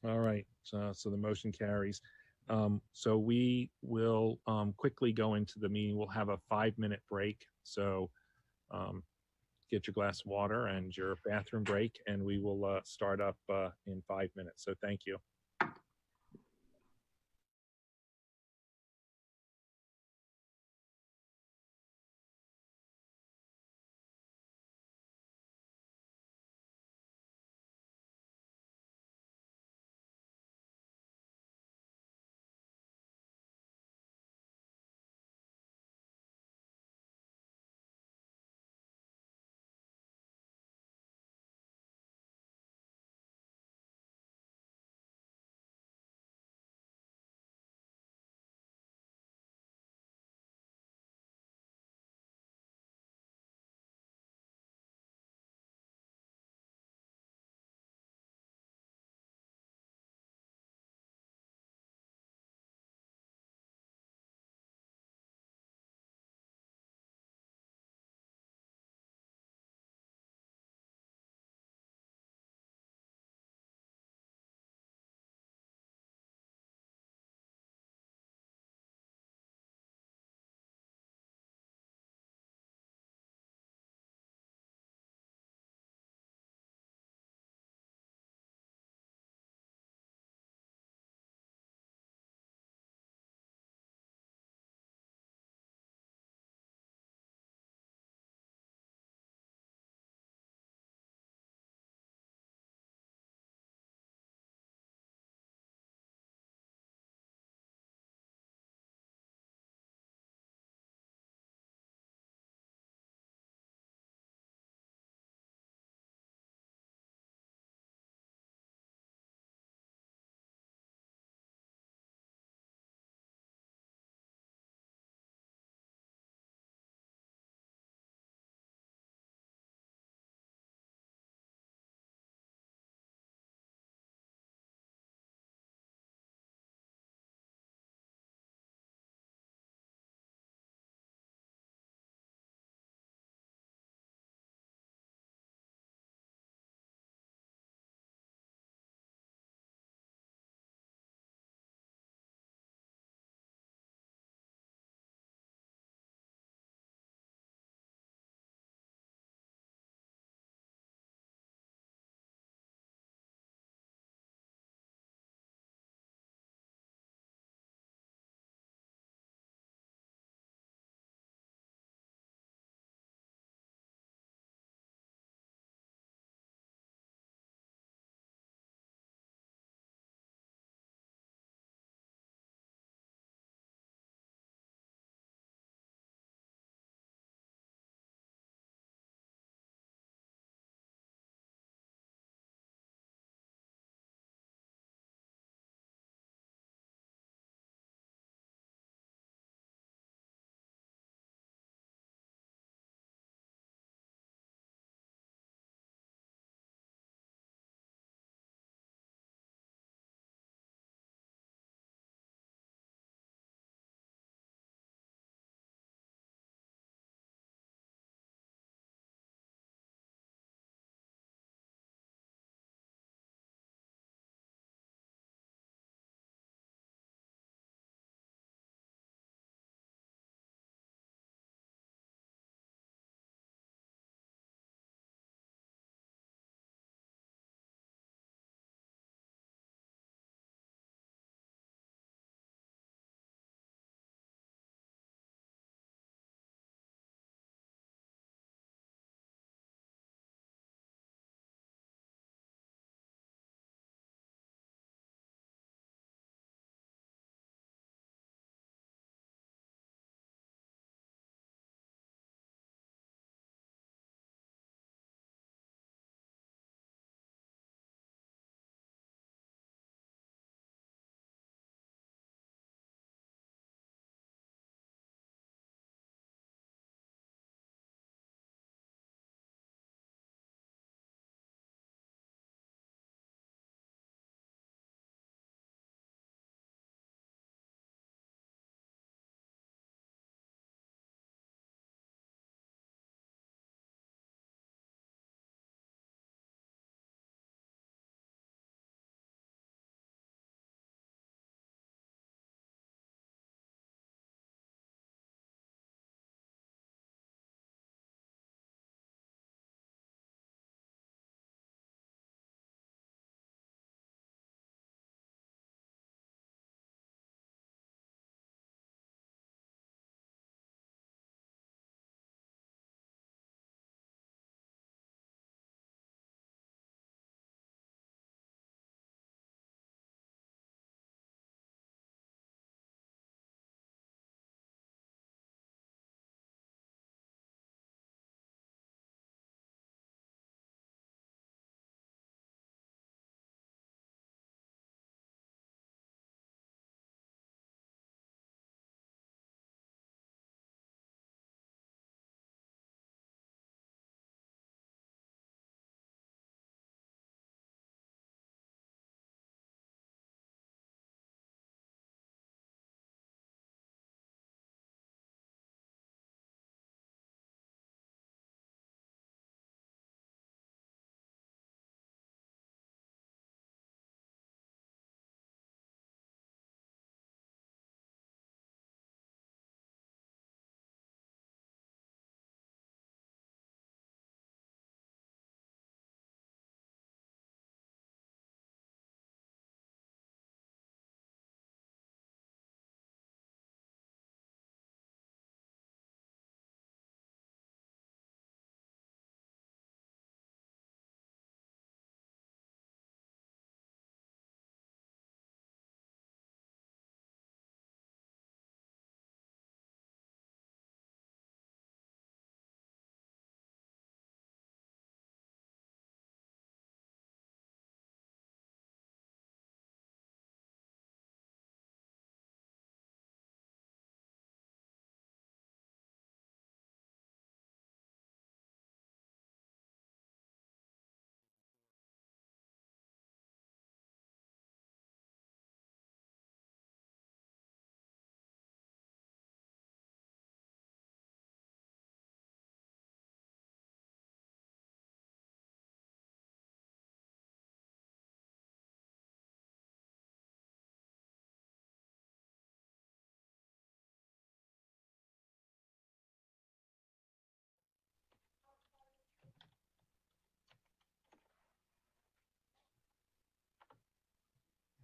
All right. So the motion carries. So we will quickly go into the meeting. We'll have a 5-minute break. So get your glass of water and your bathroom break, and we will start up in 5 minutes. So thank you.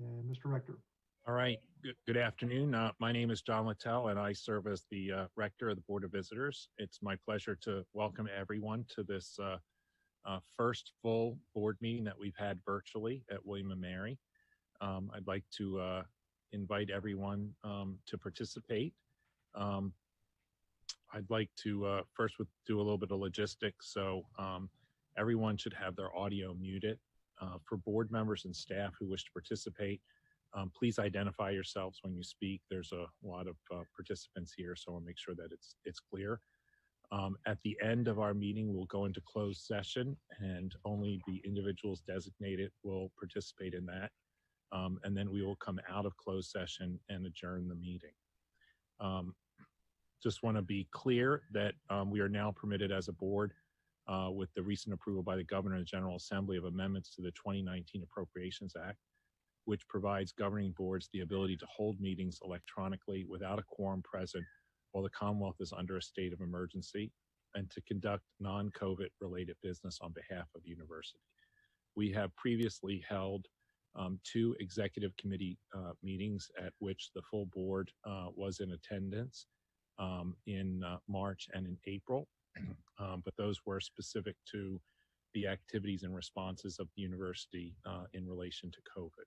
And Mr. Rector. All right. Good afternoon. My name is John Littell, and I serve as the Rector of the Board of Visitors. It's my pleasure to welcome everyone to this first full board meeting that we've had virtually at William & Mary. I'd like to invite everyone to participate. I'd like to first do a little bit of logistics. So everyone should have their audio muted. For board members and staff who wish to participate, please identify yourselves when you speak. There's a lot of participants here, so I'll make sure that it's clear. At the end of our meeting, we'll go into closed session, and only the individuals designated will participate in that. And then we will come out of closed session and adjourn the meeting. Just want to be clear that we are now permitted as a board with the recent approval by the Governor and the General Assembly of amendments to the 2019 Appropriations Act, which provides governing boards the ability to hold meetings electronically without a quorum present while the Commonwealth is under a state of emergency, and to conduct non-COVID related business on behalf of the university. We have previously held 2 executive committee meetings at which the full board was in attendance in March and in April, but those were specific to the activities and responses of the university in relation to COVID.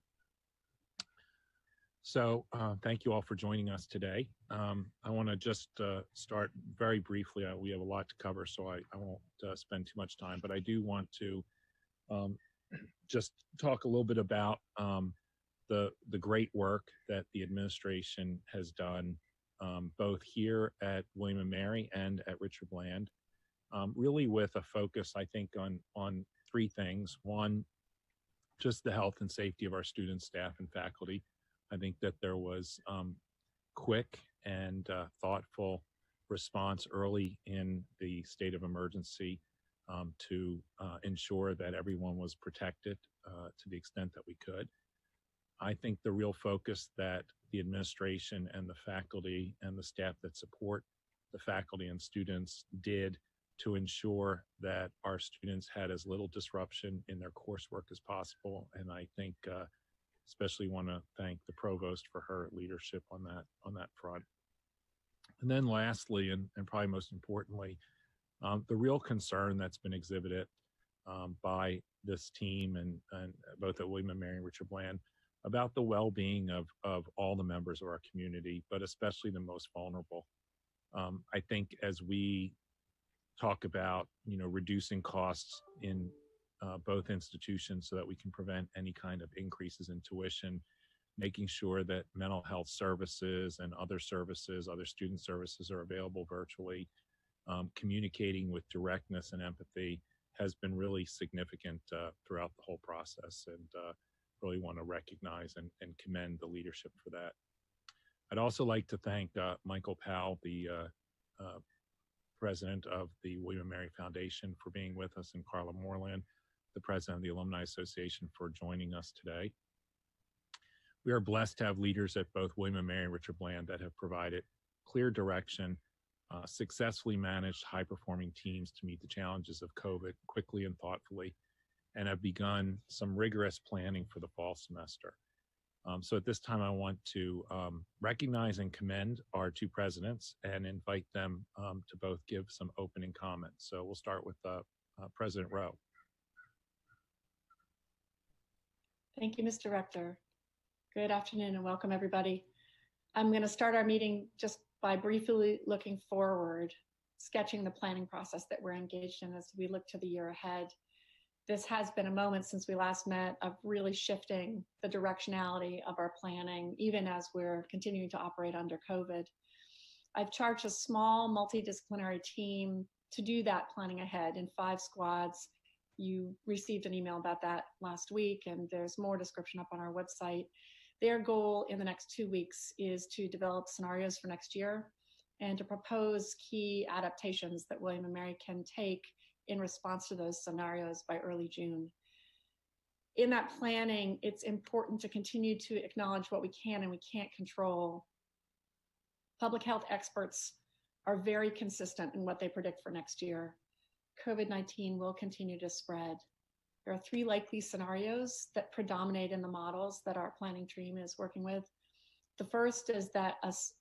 So thank you all for joining us today. I want to just start very briefly. We have a lot to cover, so I won't spend too much time, but I do want to just talk a little bit about the great work that the administration has done both here at William & Mary and at Richard Bland, really with a focus, I think, on 3 things. One, just the health and safety of our students, staff, and faculty. I think that there was quick and thoughtful response early in the state of emergency to ensure that everyone was protected to the extent that we could. I think the real focus that the administration and the faculty and the staff that support the faculty and students did to ensure that our students had as little disruption in their coursework as possible. And I think especially want to thank the provost for her leadership on that front. And then lastly, and probably most importantly, the real concern that's been exhibited by this team and both at William & Mary and Richard Bland about the well-being of all the members of our community, but especially the most vulnerable. I think as we talk about, reducing costs in both institutions so that we can prevent any kind of increases in tuition, making sure that mental health services and other services, other student services are available virtually, communicating with directness and empathy has been really significant throughout the whole process, and really want to recognize and commend the leadership for that. I'd also like to thank Michael Powell, the president of the William & Mary Foundation, for being with us, and Carla Moreland, the president of the Alumni Association, for joining us today. We are blessed to have leaders at both William & Mary and Richard Bland that have provided clear direction, successfully managed high-performing teams to meet the challenges of COVID quickly and thoughtfully, and have begun some rigorous planning for the fall semester. So at this time, I want to recognize and commend our 2 presidents and invite them to both give some opening comments. So we'll start with President Rowe. Thank you, Mr. Rector. Good afternoon and welcome, everybody. I'm going to start our meeting just by briefly looking forward, sketching the planning process that we're engaged in as we look to the year ahead. This has been a moment since we last met of really shifting the directionality of our planning, even as we're continuing to operate under COVID. I've charged a small multidisciplinary team to do that planning ahead in 5 squads. You received an email about that last week, and there's more description up on our website. Their goal in the next 2 weeks is to develop scenarios for next year and to propose key adaptations that William & Mary can take in response to those scenarios by early June. In that planning, it's important to continue to acknowledge what we can and we can't control. Public health experts are very consistent in what they predict for next year. COVID-19 will continue to spread. There are 3 likely scenarios that predominate in the models that our planning team is working with. The first is that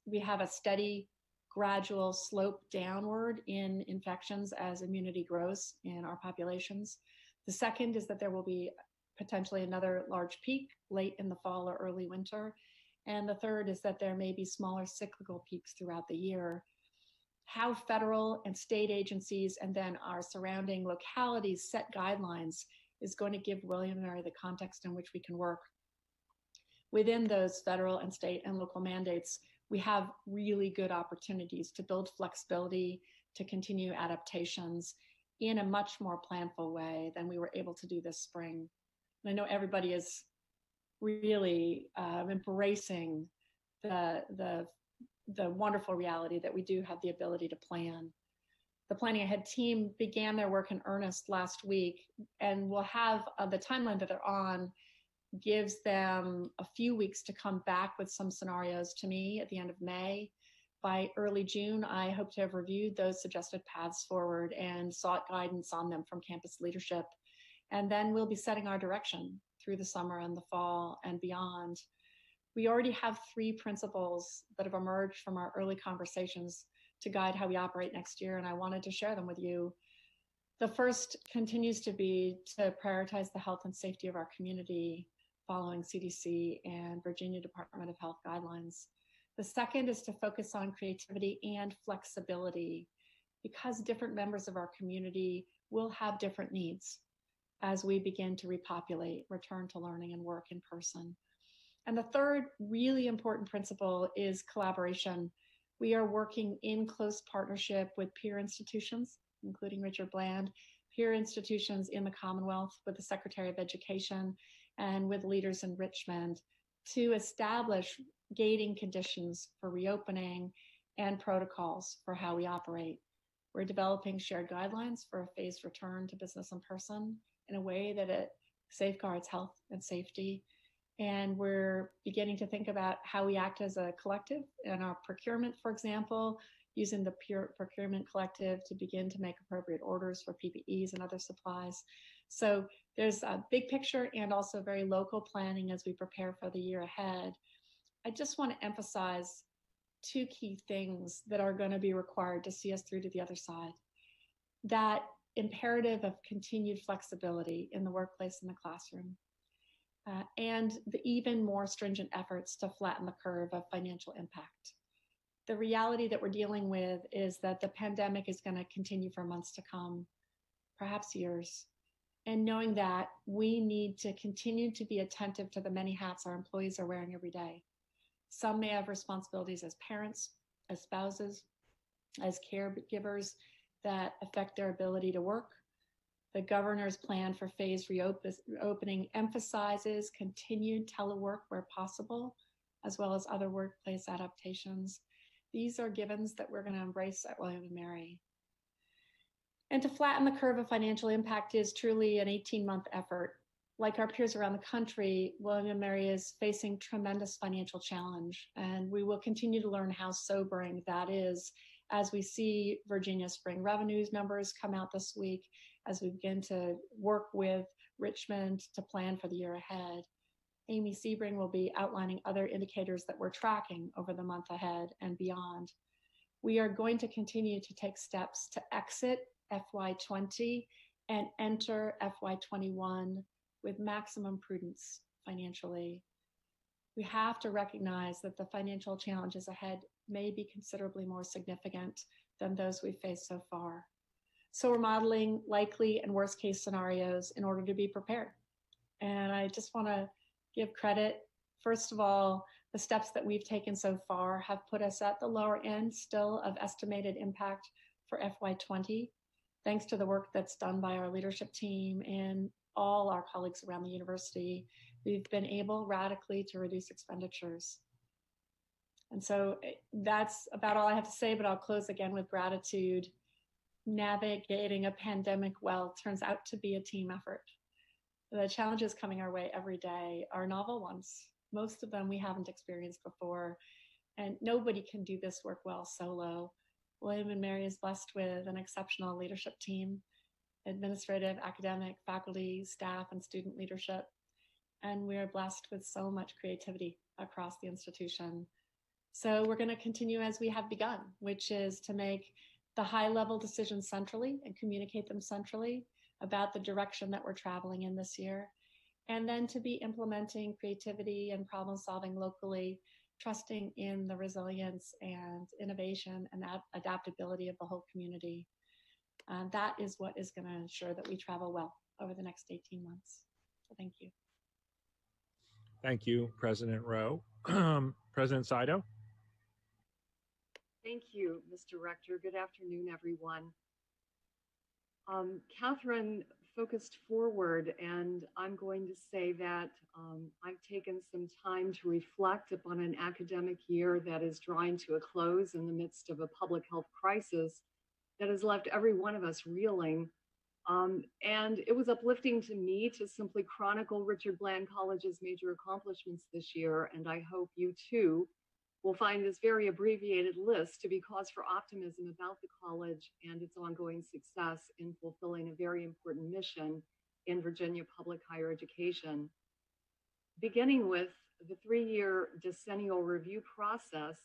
we have a steady, gradual slope downward in infections as immunity grows in our populations. The second is that there will be potentially another large peak late in the fall or early winter. And the third is that there may be smaller cyclical peaks throughout the year. How federal and state agencies and then our surrounding localities set guidelines is going to give William & Mary the context in which we can work. Within those federal and state and local mandates, we have really good opportunities to build flexibility, to continue adaptations in a much more planful way than we were able to do this spring. And I know everybody is really embracing the wonderful reality that we do have the ability to plan. The Planning Ahead team began their work in earnest last week, and will have the timeline that they're on gives them a few weeks to come back with some scenarios to me at the end of May. By early June, I hope to have reviewed those suggested paths forward and sought guidance on them from campus leadership. And then we'll be setting our direction through the summer and the fall and beyond. We already have 3 principles that have emerged from our early conversations to guide how we operate next year, and I wanted to share them with you. The first continues to be to prioritize the health and safety of our community following CDC and Virginia Department of Health guidelines. The second is to focus on creativity and flexibility, because different members of our community will have different needs as we begin to repopulate, return to learning and work in person. And the third really important principle is collaboration. We are working in close partnership with peer institutions, including Richard Bland, peer institutions in the Commonwealth, with the Secretary of Education, and with leaders in Richmond to establish gating conditions for reopening and protocols for how we operate. We're developing shared guidelines for a phased return to business in person in a way that it safeguards health and safety. And we're beginning to think about how we act as a collective in our procurement, for example, using the peer procurement collective to begin to make appropriate orders for PPEs and other supplies. So there's a big picture and also very local planning as we prepare for the year ahead. I just want to emphasize 2 key things that are going to be required to see us through to the other side. That imperative of continued flexibility in the workplace and the classroom, and the even more stringent efforts to flatten the curve of financial impact. The reality that we're dealing with is that the pandemic is going to continue for months to come, perhaps years. And knowing that, we need to continue to be attentive to the many hats our employees are wearing every day. Some may have responsibilities as parents, as spouses, as caregivers that affect their ability to work. The governor's plan for phased reopening emphasizes continued telework where possible, as well as other workplace adaptations. These are givens that we're going to embrace at William & Mary. And to flatten the curve of financial impact is truly an 18-month effort. Like our peers around the country, William & Mary is facing tremendous financial challenge, and we will continue to learn how sobering that is as we see Virginia spring revenues numbers come out this week, as we begin to work with Richmond to plan for the year ahead. Amy Sebring will be outlining other indicators that we're tracking over the month ahead and beyond. We are going to continue to take steps to exit FY20 and enter FY21 with maximum prudence financially. We have to recognize that the financial challenges ahead may be considerably more significant than those we've faced so far. So we're modeling likely and worst case scenarios in order to be prepared. And I just want to give credit. First of all, the steps that we've taken so far have put us at the lower end still of estimated impact for FY20, thanks to the work that's done by our leadership team and all our colleagues around the university. We've been able radically to reduce expenditures. And so that's about all I have to say, but I'll close again with gratitude. Navigating a pandemic well turns out to be a team effort. The challenges coming our way every day are novel ones. Most of them we haven't experienced before, and nobody can do this work well solo. William & Mary is blessed with an exceptional leadership team, administrative, academic, faculty, staff, and student leadership. And we are blessed with so much creativity across the institution. So we're going to continue as we have begun, which is to make the high-level decisions centrally and communicate them centrally about the direction that we're traveling in this year. And then to be implementing creativity and problem solving locally, trusting in the resilience and innovation and adaptability of the whole community. That is what is going to ensure that we travel well over the next 18 months. So thank you. Thank you, President Rowe. President Saito? Thank you, Mr. Rector. Good afternoon, everyone. Catherine focused forward, and I'm going to say that I've taken some time to reflect upon an academic year that is drawing to a close in the midst of a public health crisis that has left every one of us reeling. And it was uplifting to me to simply chronicle Richard Bland College's major accomplishments this year, and I hope you too will find this very abbreviated list to be cause for optimism about the college and its ongoing success in fulfilling a very important mission in Virginia public higher education. Beginning with the 3-year decennial review process,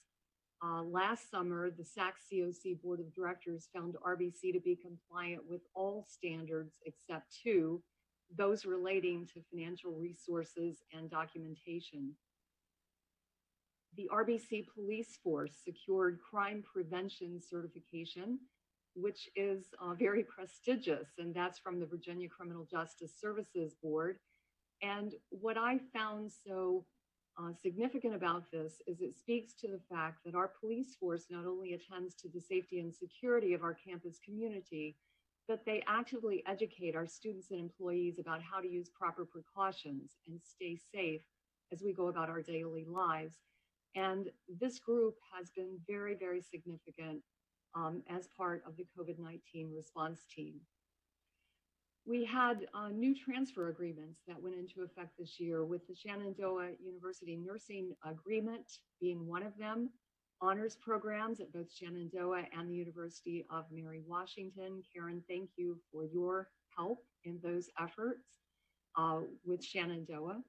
last summer, the SAC-COC Board of Directors found RBC to be compliant with all standards except 2, those relating to financial resources and documentation. The RBC police force secured crime prevention certification, which is very prestigious, and that's from the Virginia Criminal Justice Services Board. And what I found so significant about this is it speaks to the fact that our police force not only attends to the safety and security of our campus community, but they actively educate our students and employees about how to use proper precautions and stay safe as we go about our daily lives. And this group has been very, very significant as part of the COVID-19 response team. We had new transfer agreements that went into effect this year, with the Shenandoah University Nursing Agreement being one of them, honors programs at both Shenandoah and the University of Mary Washington. Karen, thank you for your help in those efforts with Shenandoah.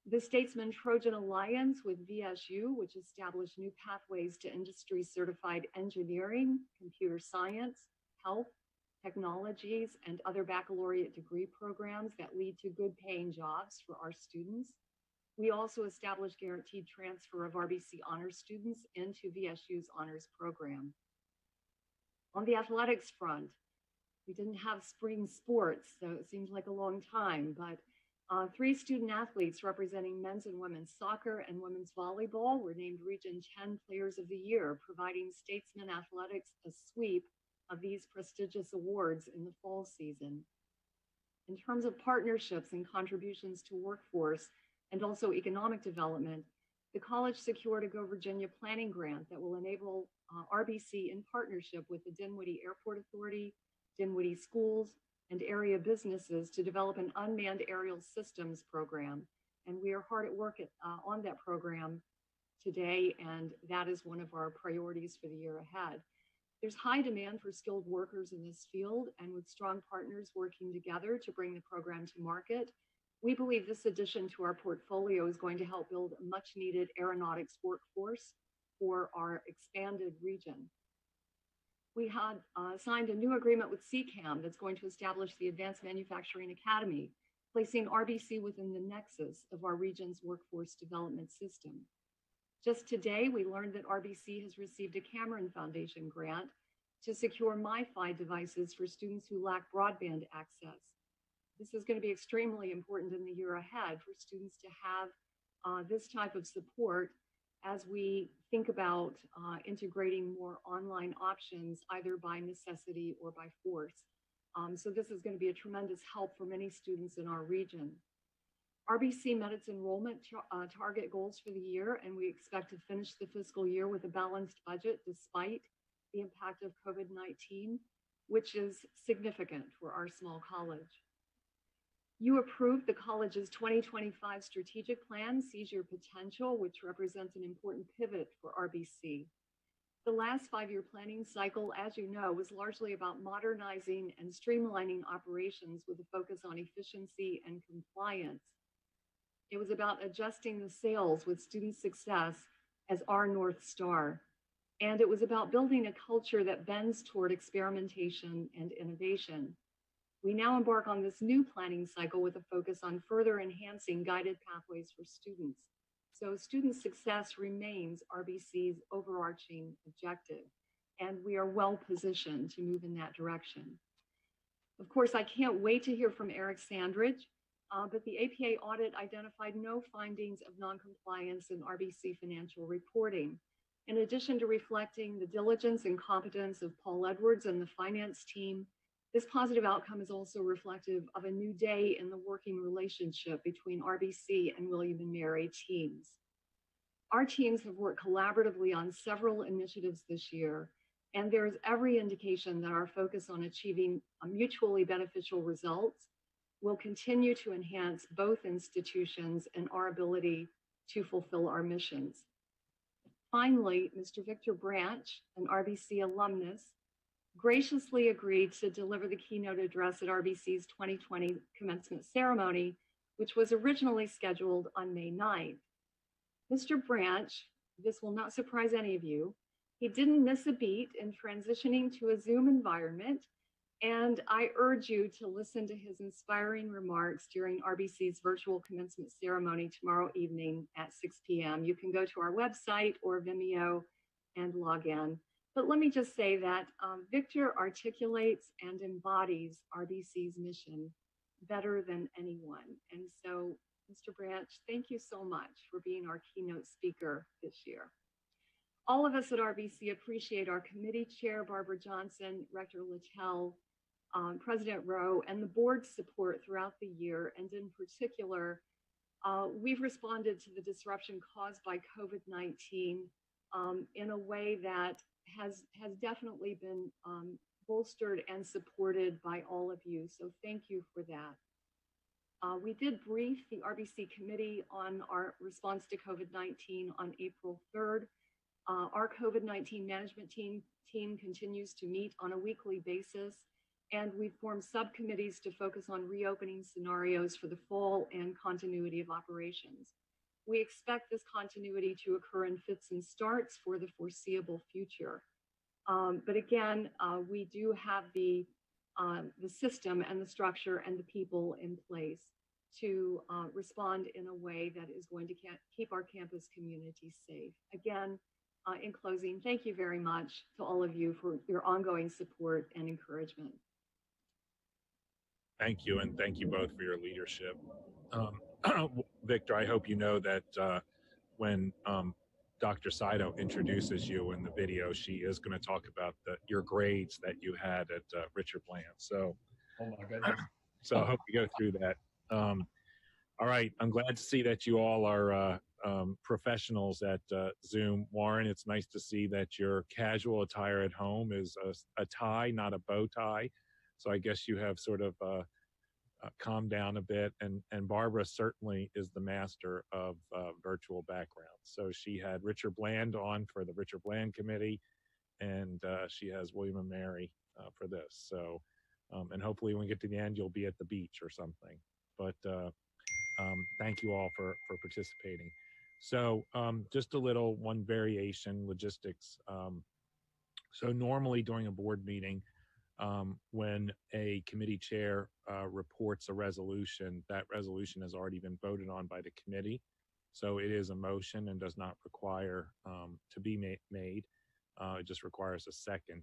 The Statesman Trojan Alliance with VSU, which established new pathways to industry certified engineering, computer science, health, technologies, and other baccalaureate degree programs that lead to good paying jobs for our students. We also established guaranteed transfer of RBC honors students into VSU's honors program. On the athletics front, we didn't have spring sports, so it seems like a long time, but 3 student athletes representing men's and women's soccer and women's volleyball were named Region 10 Players of the Year, providing Statesman Athletics a sweep of these prestigious awards in the fall season. In terms of partnerships and contributions to workforce and also economic development, the college secured a Go Virginia planning grant that will enable RBC, in partnership with the Dinwiddie Airport Authority, Dinwiddie Schools, and area businesses, to develop an unmanned aerial systems program. And we are hard at work on that program today, and that is one of our priorities for the year ahead. There's high demand for skilled workers in this field, and with strong partners working together to bring the program to market, we believe this addition to our portfolio is going to help build a much needed aeronautics workforce for our expanded region. We had signed a new agreement with CCAM that's going to establish the Advanced Manufacturing Academy, placing RBC within the nexus of our region's workforce development system. Just today, we learned that RBC has received a Cameron Foundation grant to secure MiFi devices for students who lack broadband access. This is going to be extremely important in the year ahead for students to have this type of support as we think about integrating more online options, either by necessity or by force. So this is going to be a tremendous help for many students in our region. RBC met its enrollment target goals for the year, and we expect to finish the fiscal year with a balanced budget despite the impact of COVID-19, which is significant for our small college. You approved the college's 2025 strategic plan, Seize Your Potential, which represents an important pivot for RBC. The last 5-year planning cycle, as you know, was largely about modernizing and streamlining operations with a focus on efficiency and compliance. It was about adjusting the sails with student success as our North Star. And it was about building a culture that bends toward experimentation and innovation. We now embark on this new planning cycle with a focus on further enhancing guided pathways for students. So student success remains RBC's overarching objective, and we are well positioned to move in that direction. Of course, I can't wait to hear from Eric Sandridge, but the APA audit identified no findings of noncompliance in RBC financial reporting. In addition to reflecting the diligence and competence of Paul Edwards and the finance team, this positive outcome is also reflective of a new day in the working relationship between RBC and William & Mary teams. Our teams have worked collaboratively on several initiatives this year, and there is every indication that our focus on achieving mutually beneficial results will continue to enhance both institutions and our ability to fulfill our missions. Finally, Mr. Victor Branch, an RBC alumnus, graciously agreed to deliver the keynote address at RBC's 2020 commencement ceremony, which was originally scheduled on May 9th. Mr. Branch, this will not surprise any of you, he didn't miss a beat in transitioning to a Zoom environment, and I urge you to listen to his inspiring remarks during RBC's virtual commencement ceremony tomorrow evening at 6 p.m. You can go to our website or Vimeo and log in. But let me just say that Victor articulates and embodies RBC's mission better than anyone. And so, Mr. Branch, thank you so much for being our keynote speaker this year. All of us at RBC appreciate our committee chair, Barbara Johnson, Rector Littell, President Rowe, and the board's support throughout the year. And in particular, we've responded to the disruption caused by COVID-19 in a way that has definitely been bolstered and supported by all of you. So thank you for that. We did brief the RBC committee on our response to COVID-19 on April 3rd. Our COVID-19 management team continues to meet on a weekly basis, and we've formed subcommittees to focus on reopening scenarios for the fall and continuity of operations. We expect this continuity to occur in fits and starts for the foreseeable future. But again, we do have the system and the structure and the people in place to respond in a way that is going to keep our campus community safe. Again, in closing, thank you very much to all of you for your ongoing support and encouragement. Thank you, and thank you both for your leadership. Victor, I hope you know that when Dr. Saito introduces you in the video, she is going to talk about your grades that you had at Richard Bland. So, oh my goodness. So I hope you go through that. All right, I'm glad to see that you all are professionals at Zoom. Warren, it's nice to see that your casual attire at home is a tie, not a bow tie. So I guess you have sort of calmed down a bit. And Barbara certainly is the master of virtual backgrounds. So she had Richard Bland on for the Richard Bland committee, and she has William & Mary for this. So, and hopefully when we get to the end, you'll be at the beach or something. But thank you all for participating. So just a little one variation, logistics. So normally during a board meeting, when a committee chair reports a resolution, that resolution has already been voted on by the committee. So it is a motion and does not require to be made. It just requires a second.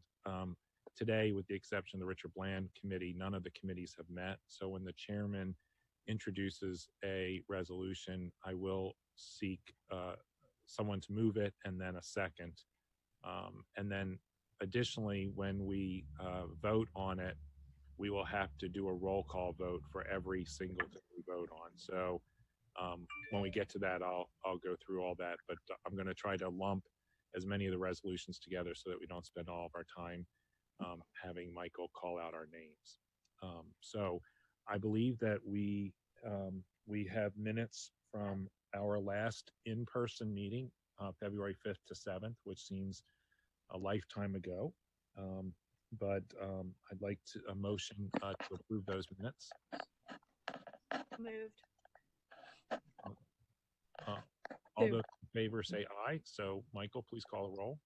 Today, with the exception of the Richard Bland committee, none of the committees have met. So when the chairman introduces a resolution, I will seek someone to move it and then a second. And then additionally, when we vote on it, we will have to do a roll call vote for every single thing we vote on. So when we get to that, I'll go through all that, but I'm going to try to lump as many of the resolutions together so that we don't spend all of our time having Michael call out our names. So I believe that we have minutes from our last in-person meeting, February 5th to 7th, which seems a lifetime ago. But I'd like a motion to approve those minutes. Moved. All those in favor say aye. So Michael, please call the roll.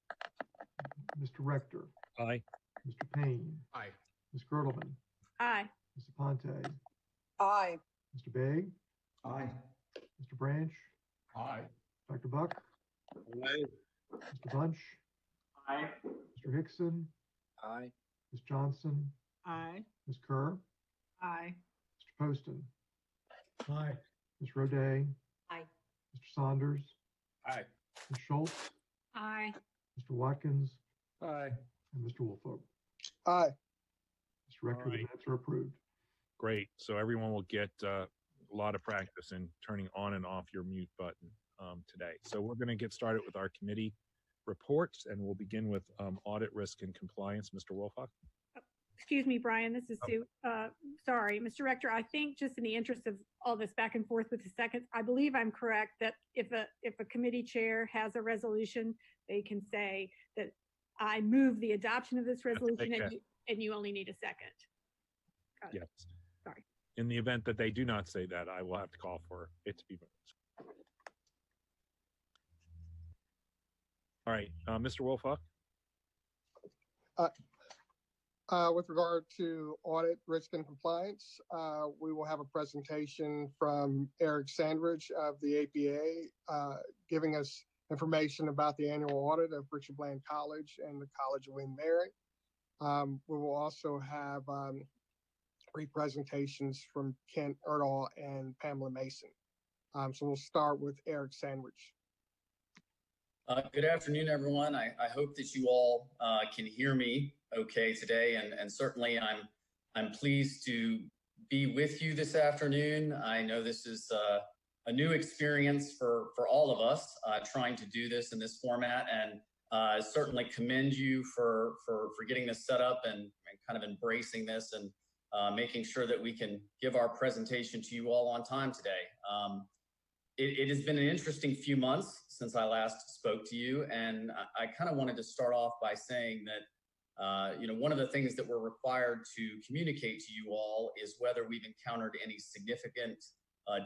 Mr. Rector. Aye. Mr. Payne. Aye. Ms. Girdleman. Aye. Mr. Ponte. Aye. Mr. Begg. Aye. Mr. Branch. Aye. Dr. Buck. Aye. Mr. Bunch. Aye. Mr. Hickson. Aye. Ms. Johnson. Aye. Ms. Kerr. Aye. Mr. Poston. Aye. Ms. Roday. Aye. Mr. Saunders. Aye. Ms. Schultz. Aye. Mr. Watkins. Aye. And Mr. Woolfolk. Aye. Mr. Rector, the minutes are approved. Great. So everyone will get a lot of practice in turning on and off your mute button today. So we're going to get started with our committee reports, and we'll begin with audit, risk, and compliance. Mr. Woolfolk. Excuse me, Brian, this is Sue. Sorry, Mr. Rector, I think just in the interest of all this back and forth with the seconds, I believe I'm correct that if a committee chair has a resolution, they can say that I move the adoption of this resolution and you only need a second. Yes. Sorry. In the event that they do not say that, I will have to call for it to be moved. All right, Mr. Woolfolk. With regard to audit, risk, and compliance, we will have a presentation from Eric Sandridge of the APA, giving us information about the annual audit of Richard Bland College and the College of William and Mary. We will also have three presentations from Kent Erdahl and Pamela Mason. So we'll start with Eric Sandridge. Good afternoon, everyone. I hope that you all can hear me okay today, and certainly I'm pleased to be with you this afternoon. I know this is a new experience for all of us trying to do this in this format, and certainly commend you for getting this set up and kind of embracing this and making sure that we can give our presentation to you all on time today. It has been an interesting few months since I last spoke to you, and I kind of wanted to start off by saying that one of the things that we're required to communicate to you all is whether we've encountered any significant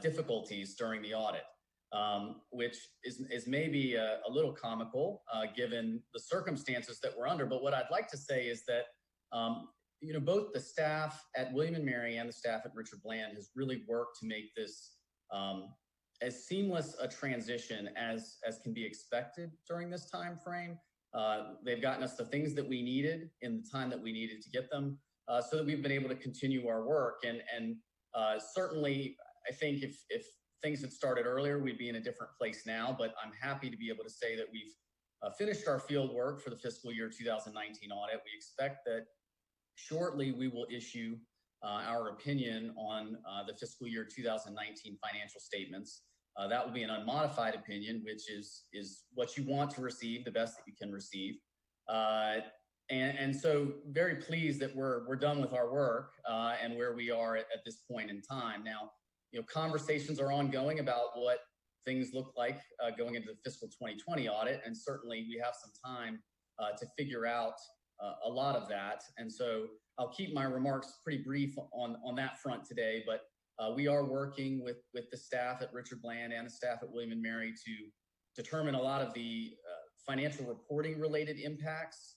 difficulties during the audit, which is maybe a little comical given the circumstances that we're under. But what I'd like to say is that both the staff at William and Mary and the staff at Richard Bland has really worked to make this as seamless a transition as can be expected during this time frame. They've gotten us the things that we needed in the time that we needed to get them, so that we've been able to continue our work. And certainly, I think if things had started earlier, we'd be in a different place now. But I'm happy to be able to say that we've finished our field work for the fiscal year 2019 audit. We expect that shortly we will issue our opinion on the fiscal year 2019 financial statements. That will be an unmodified opinion, which is what you want to receive, the best that you can receive. And so very pleased that we're done with our work and where we are at this point in time. Now, conversations are ongoing about what things look like going into the fiscal 2020 audit. And certainly we have some time to figure out a lot of that. And so I'll keep my remarks pretty brief on that front today, but we are working with the staff at Richard Bland and the staff at William and Mary to determine a lot of the financial reporting related impacts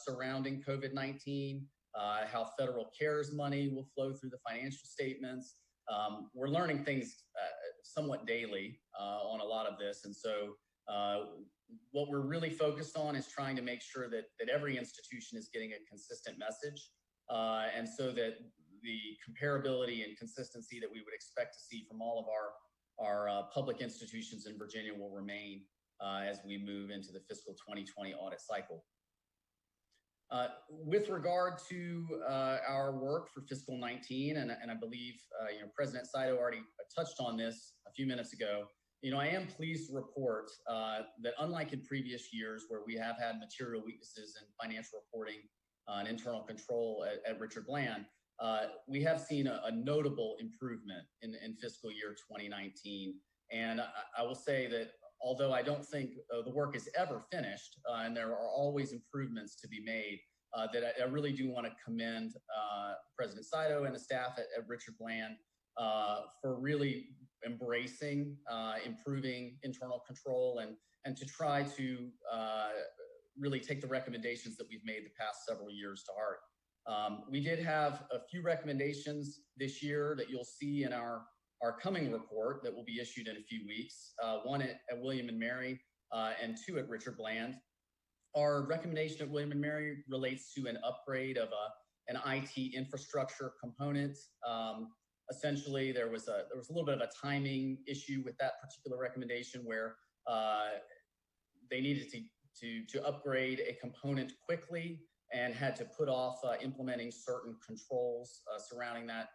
surrounding COVID-19, how federal CARES money will flow through the financial statements. We're learning things somewhat daily on a lot of this. And so what we're really focused on is trying to make sure that every institution is getting a consistent message. And so that the comparability and consistency that we would expect to see from all of our public institutions in Virginia will remain as we move into the fiscal 2020 audit cycle. With regard to our work for fiscal 19, and I believe President Saito already touched on this a few minutes ago, I am pleased to report that unlike in previous years where we have had material weaknesses in financial reporting and internal control at Richard Bland, we have seen a notable improvement in fiscal year 2019. And I will say that although I don't think the work is ever finished, and there are always improvements to be made, that I really do want to commend President Saito and the staff at Richard Bland for really embracing improving internal control and to try to really take the recommendations that we've made the past several years to heart. We did have a few recommendations this year that you'll see in our coming report that will be issued in a few weeks, one at William & Mary and two at Richard Bland. Our recommendation at William & Mary relates to an upgrade of an IT infrastructure component. Essentially, there was a little bit of a timing issue with that particular recommendation where they needed to upgrade a component quickly and had to put off implementing certain controls surrounding that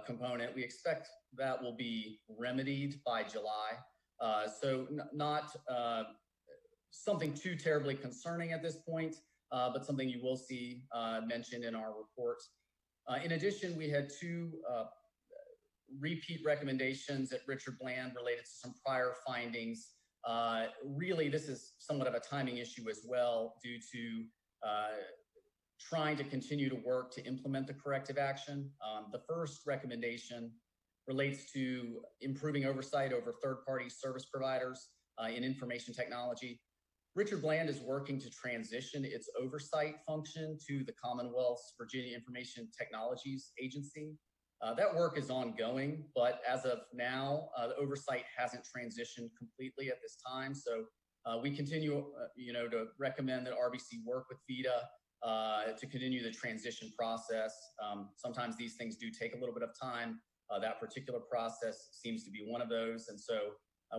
component. We expect that will be remedied by July. So not something too terribly concerning at this point, but something you will see mentioned in our reports. In addition, we had two repeat recommendations at Richard Bland related to some prior findings. Really, this is somewhat of a timing issue as well due to trying to continue to work to implement the corrective action. The first recommendation relates to improving oversight over third-party service providers in information technology. Richard Bland is working to transition its oversight function to the Commonwealth's Virginia Information Technologies Agency. That work is ongoing, but as of now, the oversight hasn't transitioned completely at this time. So we continue, to recommend that RBC work with VITA to continue the transition process. Sometimes these things do take a little bit of time. That particular process seems to be one of those. And so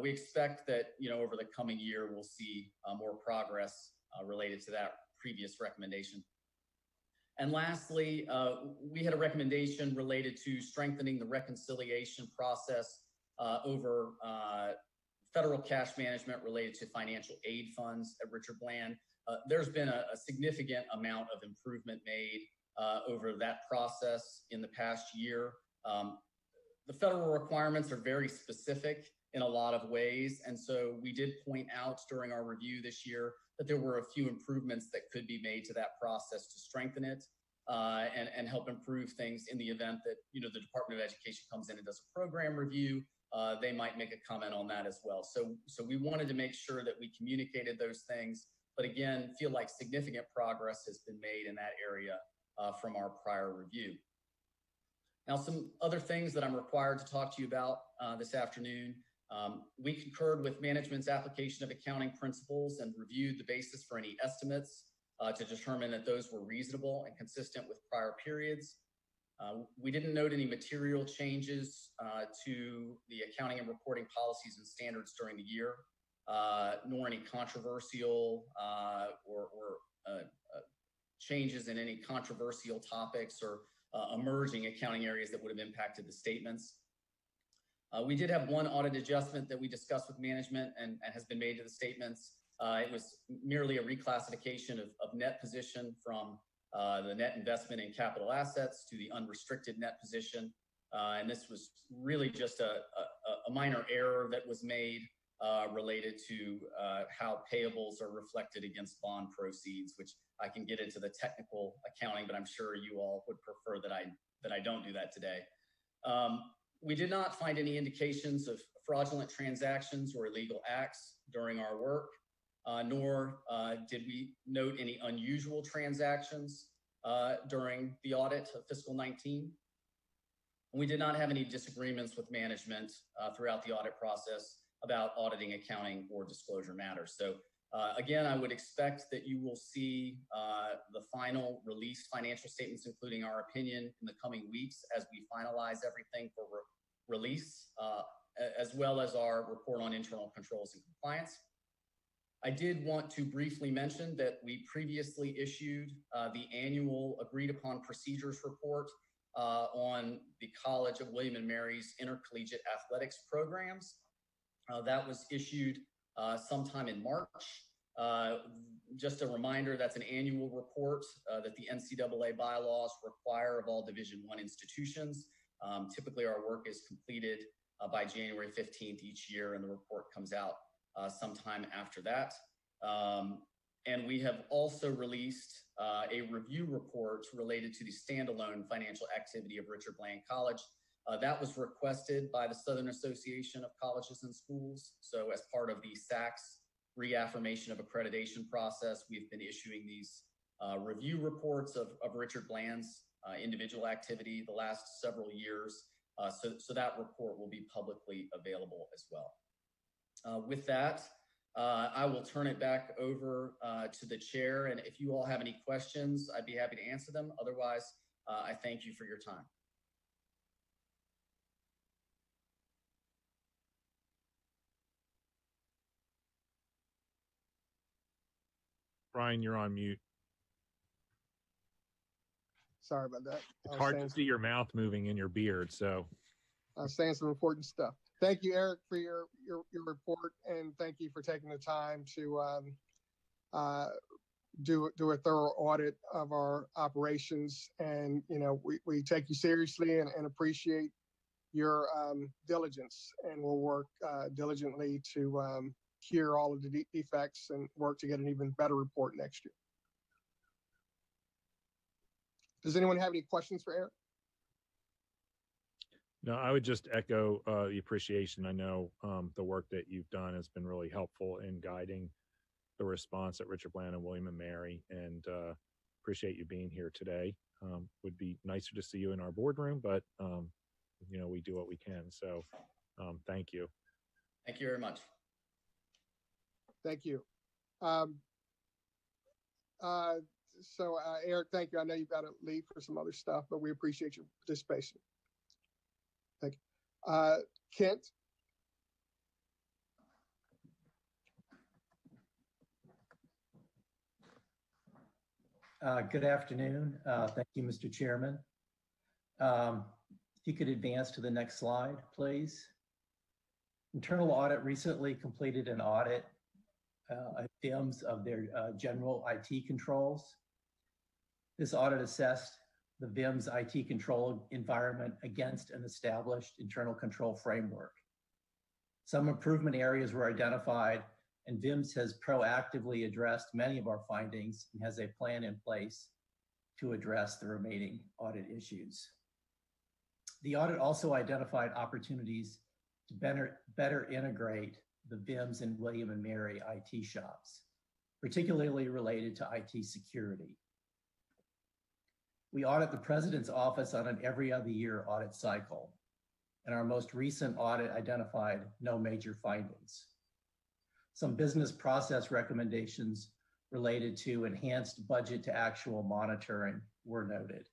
we expect that, over the coming year, we'll see more progress related to that previous recommendation. And lastly, we had a recommendation related to strengthening the reconciliation process over federal cash management related to financial aid funds at Richard Bland. There's been a significant amount of improvement made over that process in the past year. The federal requirements are very specific in a lot of ways. And so we did point out during our review this year that there were a few improvements that could be made to that process to strengthen it and help improve things in the event that, the Department of Education comes in and does a program review. They might make a comment on that as well. So we wanted to make sure that we communicated those things, but again, feel like significant progress has been made in that area from our prior review. Now, some other things that I'm required to talk to you about this afternoon. We concurred with management's application of accounting principles and reviewed the basis for any estimates to determine that those were reasonable and consistent with prior periods. We didn't note any material changes to the accounting and reporting policies and standards during the year, nor any controversial or changes in any controversial topics or emerging accounting areas that would have impacted the statements. We did have one audit adjustment that we discussed with management and has been made to the statements. It was merely a reclassification of net position from the net investment in capital assets to the unrestricted net position. And this was really just a minor error that was made related to how payables are reflected against bond proceeds, which I can get into the technical accounting, but I'm sure you all would prefer that I don't do that today. We did not find any indications of fraudulent transactions or illegal acts during our work, nor did we note any unusual transactions during the audit of fiscal 19. We did not have any disagreements with management throughout the audit process about auditing, accounting, or disclosure matters. So again, I would expect that you will see the final released financial statements, including our opinion, in the coming weeks as we finalize everything for release, as well as our report on internal controls and compliance. I did want to briefly mention that we previously issued the annual agreed upon procedures report on the College of William & Mary's intercollegiate athletics programs. That was issued sometime in March. Just a reminder, that's an annual report that the NCAA bylaws require of all Division I institutions. Typically, our work is completed by January 15th each year, and the report comes out sometime after that. And we have also released a review report related to the standalone financial activity of Richard Bland College. That was requested by the Southern Association of Colleges and Schools. So as part of the SACS reaffirmation of accreditation process, we've been issuing these review reports of Richard Bland's individual activity the last several years. So that report will be publicly available as well. With that, I will turn it back over to the chair. And if you all have any questions, I'd be happy to answer them. Otherwise, I thank you for your time. Brian, you're on mute. Sorry about that. It's hard to see your mouth moving in your beard, so. I was saying some important stuff. Thank you, Eric, for your report, and thank you for taking the time to do a thorough audit of our operations. And we take you seriously and appreciate your diligence, and we'll work diligently to cure all of the defects and work to get an even better report next year. Does anyone have any questions for Eric? No, I would just echo the appreciation. I know the work that you've done has been really helpful in guiding the response at Richard Bland and William and Mary, and appreciate you being here today. Would be nicer to see you in our boardroom, but we do what we can. So thank you. Thank you very much. Thank you. Eric, thank you. I know you've got to leave for some other stuff, but we appreciate your participation. Thank you. Kent? Good afternoon. Thank you, Mr. Chairman. If you could advance to the next slide, please. Internal Audit recently completed an audit at VIMS of their general IT controls. This audit assessed the VIMS IT control environment against an established internal control framework. Some improvement areas were identified, and VIMS has proactively addressed many of our findings and has a plan in place to address the remaining audit issues. The audit also identified opportunities to better integrate the VIMS and William and Mary IT shops, particularly related to IT security. We audit the President's Office on an every other year audit cycle, and our most recent audit identified no major findings. Some business process recommendations related to enhanced budget to actual monitoring were noted.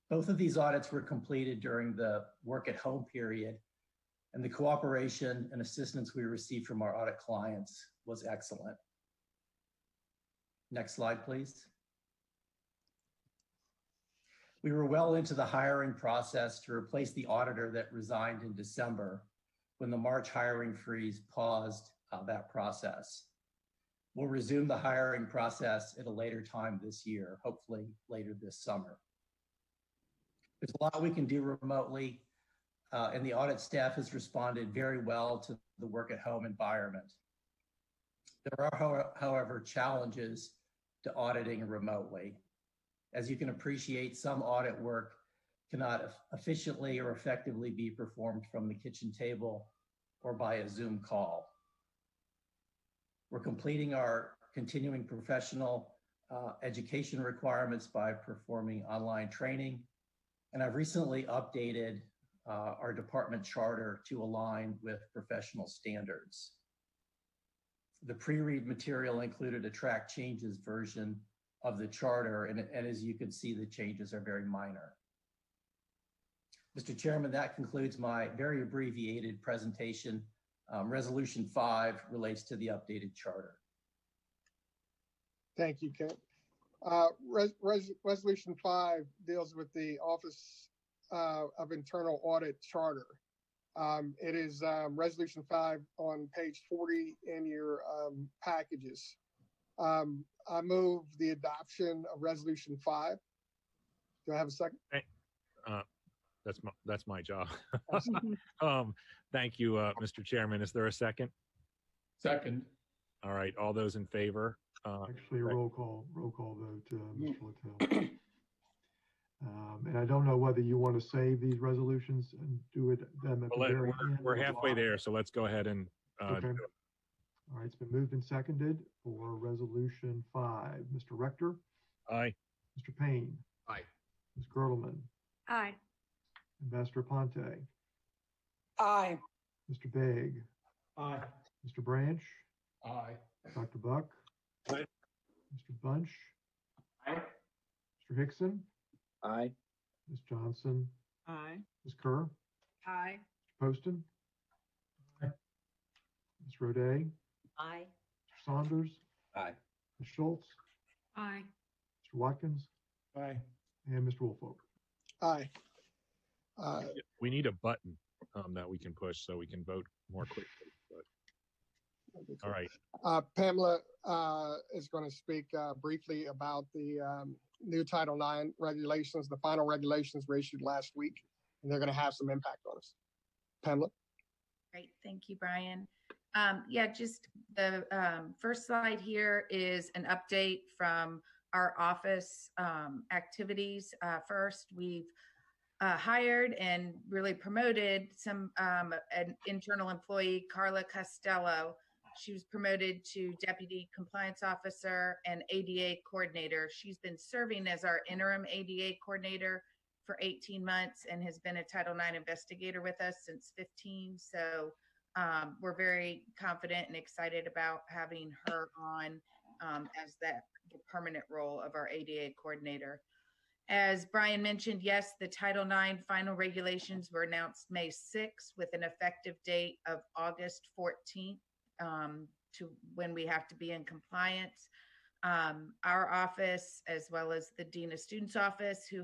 Both of these audits were completed during the work at home period, and the cooperation and assistance we received from our audit clients was excellent. Next slide, please. We were well into the hiring process to replace the auditor that resigned in December when the March hiring freeze paused that process. We'll resume the hiring process at a later time this year, hopefully later this summer. There's a lot we can do remotely, and the audit staff has responded very well to the work at home environment. There are, however, challenges to auditing remotely. As you can appreciate, some audit work cannot efficiently or effectively be performed from the kitchen table or by a Zoom call. We're completing our continuing professional education requirements by performing online training, and I've recently updated our department charter to align with professional standards. The pre-read material included a track changes version of the charter, and as you can see, the changes are very minor. Mr. Chairman, that concludes my very abbreviated presentation. Resolution 5 relates to the updated charter. Thank you, Kent. Resolution 5 deals with the Office of Internal Audit Charter. It is Resolution 5 on page 40 in your packages. I move the adoption of Resolution 5. Do I have a second? That's my job. Thank you, Mr. Chairman. Is there a second? Second. All right, all those in favor? Actually, a roll call vote, Mr. Littell. And I don't know whether you want to save these resolutions and do them at the very end. We're halfway there, so let's go ahead and Okay. do it. All right, it's been moved and seconded for Resolution 5. Mr. Rector? Aye. Mr. Payne? Aye. Ms. Girdleman? Aye. Ambassador Ponte? Aye. Mr. Begg? Aye. Mr. Branch? Aye. Dr. Buck? Aye. Mr. Bunch? Aye. Mr. Hickson? Aye. Ms. Johnson? Aye. Ms. Kerr? Aye. Mr. Poston? Aye. Ms. Roday? Aye. Mr. Saunders? Aye. Ms. Schultz? Aye. Mr. Watkins? Aye. And Mr. Woolfolk? Aye. We need a button that we can push so we can vote more quickly. But, all right. Pamela is going to speak briefly about the new Title IX regulations. The final regulations were issued last week, and they're going to have some impact on us. Pamela? Great. Thank you, Brian. Yeah, just the first slide here is an update from our office activities. First, we've hired and really promoted an internal employee, Carla Costello. She was promoted to Deputy Compliance Officer and ADA Coordinator. She's been serving as our interim ADA Coordinator for 18 months and has been a Title IX investigator with us since 15. So we're very confident and excited about having her on as the permanent role of our ADA Coordinator. As Brian mentioned, yes, the Title IX final regulations were announced May 6th with an effective date of August 14th to when we have to be in compliance. Our office, as well as the Dean of Students Office, who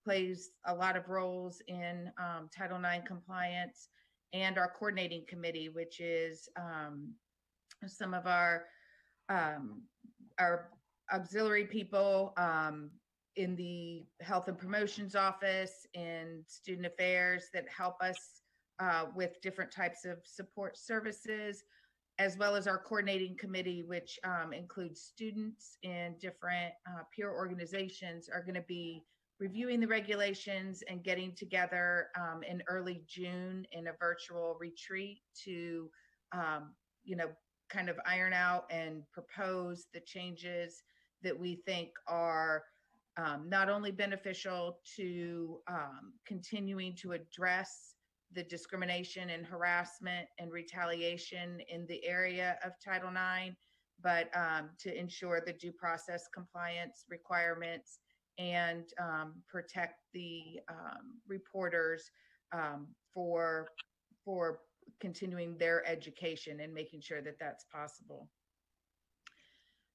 plays a lot of roles in Title IX compliance, and our coordinating committee, which is some of our auxiliary people in the Health and Promotions Office and Student Affairs that help us with different types of support services, as well as our coordinating committee, which includes students in different peer organizations, are going to be reviewing the regulations and getting together in early June in a virtual retreat to, kind of iron out and propose the changes that we think are not only beneficial to continuing to address the discrimination and harassment and retaliation in the area of Title IX, but to ensure the due process compliance requirements and protect the reporters for continuing their education and making sure that that's possible.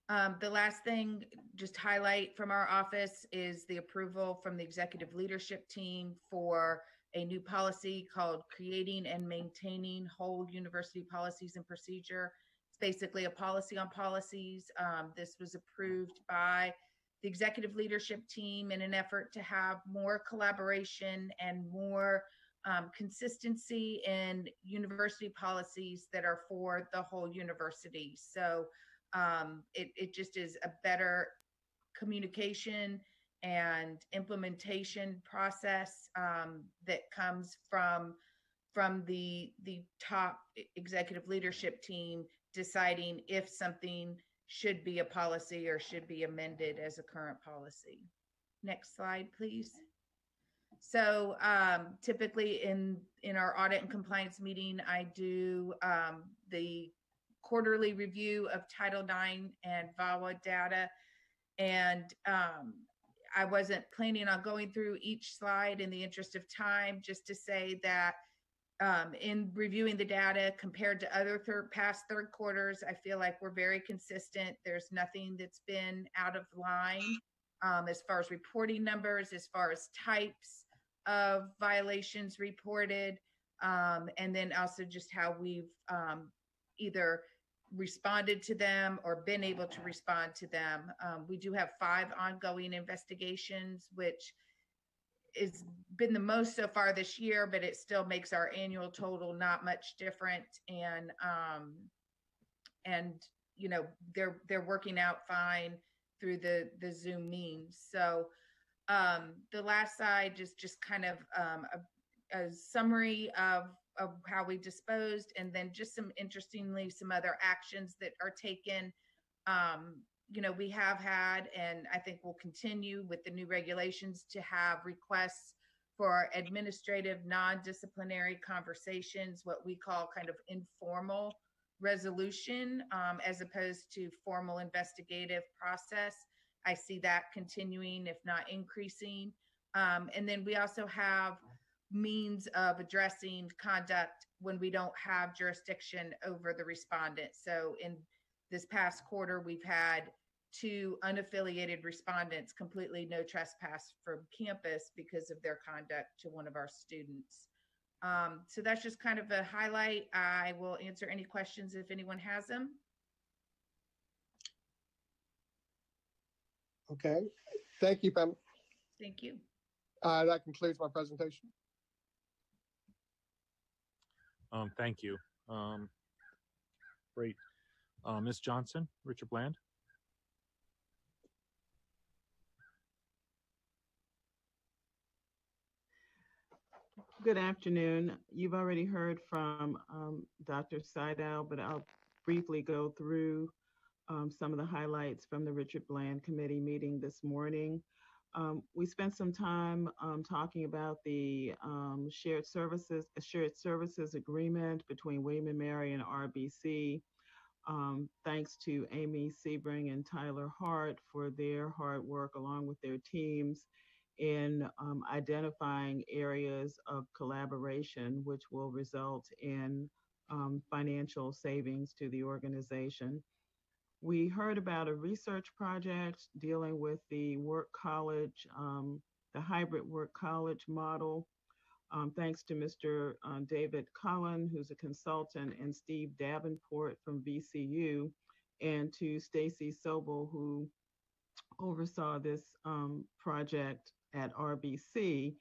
The last thing, just highlight from our office, is the approval from the executive leadership team for a new policy called Creating and Maintaining Whole University Policies and Procedure. It's basically a policy on policies. This was approved by the executive leadership team in an effort to have more collaboration and more consistency in university policies that are for the whole university. So it just is a better communication and implementation process that comes from the top executive leadership team deciding if something should be a policy or should be amended as a current policy. Next slide, please. So typically in our audit and compliance meeting, I do the quarterly review of Title IX and VAWA data. And I wasn't planning on going through each slide in the interest of time, just to say that in reviewing the data compared to other past third quarters, I feel like we're very consistent. There's nothing that's been out of line as far as reporting numbers, as far as types of violations reported, and then also just how we've either responded to them or been able to respond to them. We do have 5 ongoing investigations, which has been the most so far this year, but it still makes our annual total not much different. And and they're working out fine through the Zoom means. So the last slide is just kind of a summary of how we disposed, and then just some other actions that are taken. We have had, and I think will continue with the new regulations, to have requests for administrative non-disciplinary conversations, what we call kind of informal resolution, as opposed to formal investigative process. I see that continuing, if not increasing. And then we also have means of addressing conduct when we don't have jurisdiction over the respondent. So in this past quarter, we've had 2 unaffiliated respondents completely no trespass from campus because of their conduct to one of our students. So that's just kind of a highlight. I will answer any questions if anyone has them. Okay, thank you, Pam. Thank you. That concludes my presentation. Thank you. Great. Ms. Johnson, Richard Bland. Good afternoon. You've already heard from Dr. Seidel, but I'll briefly go through some of the highlights from the Richard Bland Committee meeting this morning. We spent some time talking about the shared services agreement between William & Mary and RBC. Thanks to Amy Sebring and Tyler Hart for their hard work along with their teams in identifying areas of collaboration, which will result in financial savings to the organization. We heard about a research project dealing with the work college, the hybrid work college model. Thanks to Mr. David Cullen, who's a consultant, and Steve Davenport from VCU, and to Stacy Sobel, who oversaw this project at RBC.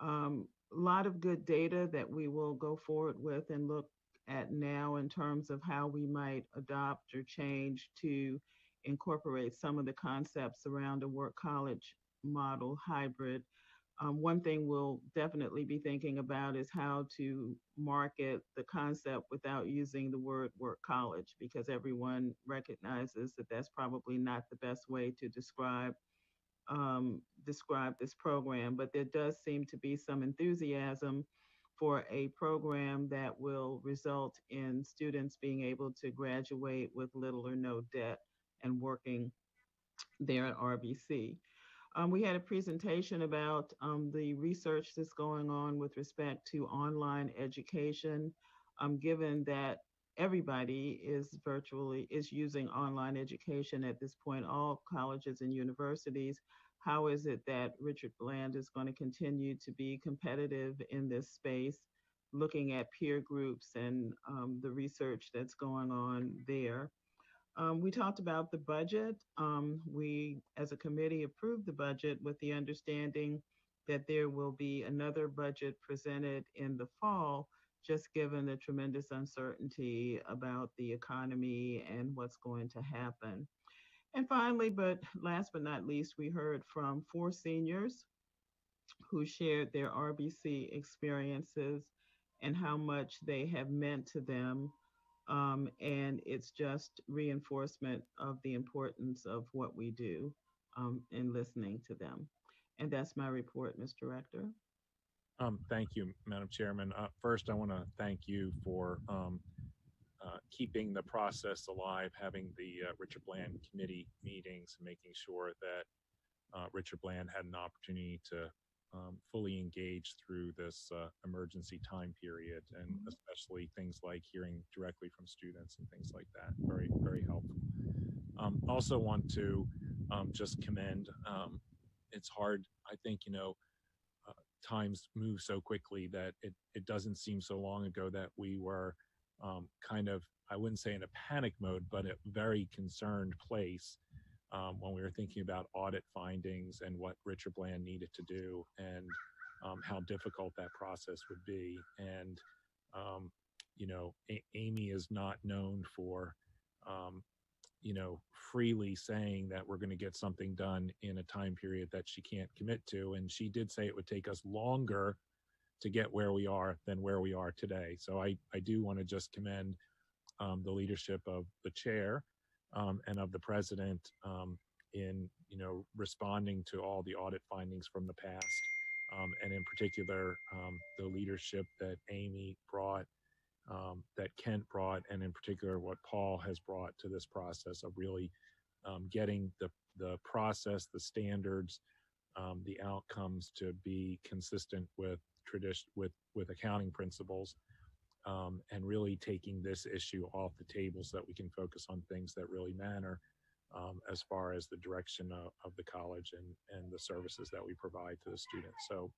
A lot of good data that we will go forward with and look at now in terms of how we might adopt or change to incorporate some of the concepts around a work college model hybrid. One thing we'll definitely be thinking about is how to market the concept without using the word work college, because everyone recognizes that that's probably not the best way to describe this program. But there does seem to be some enthusiasm for a program that will result in students being able to graduate with little or no debt and working there at RBC. We had a presentation about the research that's going on with respect to online education, given that everybody is using online education at this point, all colleges and universities. How is it that Richard Bland is going to continue to be competitive in this space, looking at peer groups and the research that's going on there? We talked about the budget. We, as a committee, approved the budget with the understanding that there will be another budget presented in the fall, just given the tremendous uncertainty about the economy and what's going to happen. And finally, but last but not least, we heard from 4 seniors who shared their RBC experiences and how much they have meant to them. And it's just reinforcement of the importance of what we do in listening to them. And that's my report, Mr. Rector. Thank you, Madam Chairman. First, I want to thank you for keeping the process alive, having the Richard Bland committee meetings, and making sure that Richard Bland had an opportunity to fully engage through this emergency time period, and especially things like hearing directly from students and things like that. Very, very helpful. Also want to just commend, it's hard, I think, times move so quickly that it doesn't seem so long ago that we were kind of, I wouldn't say in a panic mode, but a very concerned place when we were thinking about audit findings and what Richard Bland needed to do, and how difficult that process would be. And Amy is not known for freely saying that we're going to get something done in a time period that she can't commit to. And she did say it would take us longer to get where we are than where we are today. So I do want to just commend the leadership of the chair and of the president in responding to all the audit findings from the past, and in particular the leadership that Amy brought, that Kent brought, and in particular what Paul has brought to this process of really getting the process, the standards, the outcomes to be consistent with tradition, with accounting principles, and really taking this issue off the table so that we can focus on things that really matter as far as the direction of the college and the services that we provide to the students. So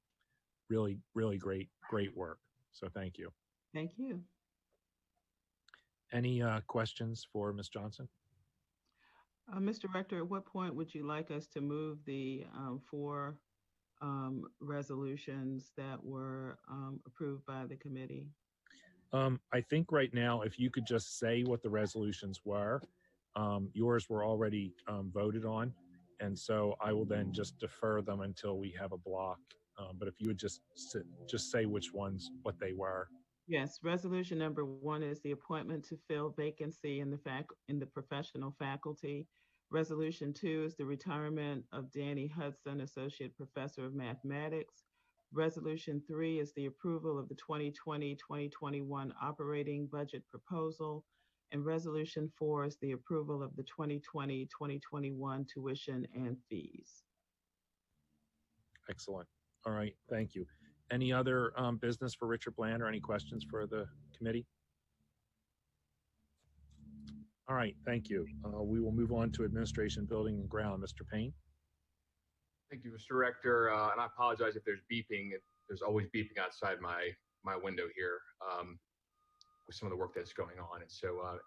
really, really great work. So thank you. Thank you. Any questions for Ms. Johnson? Mr. Rector, at what point would you like us to move the 4 resolutions that were approved by the committee? I think right now, if you could just say what the resolutions were, yours were already voted on, and so I will then just defer them until we have a block. But if you would just say which ones, what they were. Yes, resolution number 1 is the appointment to fill vacancy in the professional faculty. Resolution 2 is the retirement of Danny Hudson, Associate Professor of Mathematics. Resolution 3 is the approval of the 2020-2021 operating budget proposal. And resolution 4 is the approval of the 2020-2021 tuition and fees. Excellent. All right, thank you. Any other business for Richard Bland or any questions for the committee? All right, thank you. We will move on to administration, building and ground. Mr. Payne. Thank you, Mr. Rector. And I apologize if there's beeping. There's always beeping outside my window here with some of the work that's going on. And so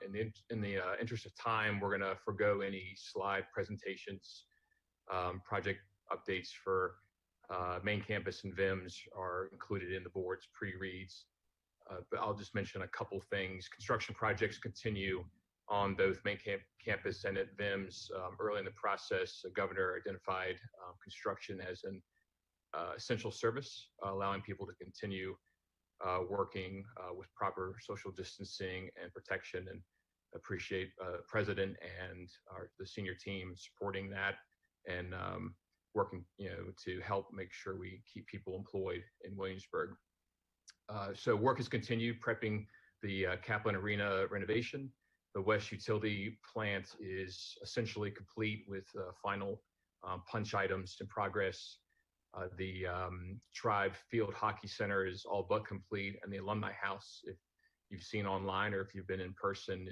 in the interest of time, we're going to forgo any slide presentations. Project updates for main campus and VIMS are included in the board's pre-reads. But I'll just mention a couple things. Construction projects continue on both main campus and at VIMS. Early in the process, the governor identified construction as an essential service, allowing people to continue working with proper social distancing and protection, and appreciate the president and the senior team supporting that and working to help make sure we keep people employed in Williamsburg. So work has continued prepping the Kaplan Arena renovation. The West Utility Plant is essentially complete with final punch items in progress. The Tribe Field Hockey Center is all but complete, and the Alumni House, if you've seen online or if you've been in person,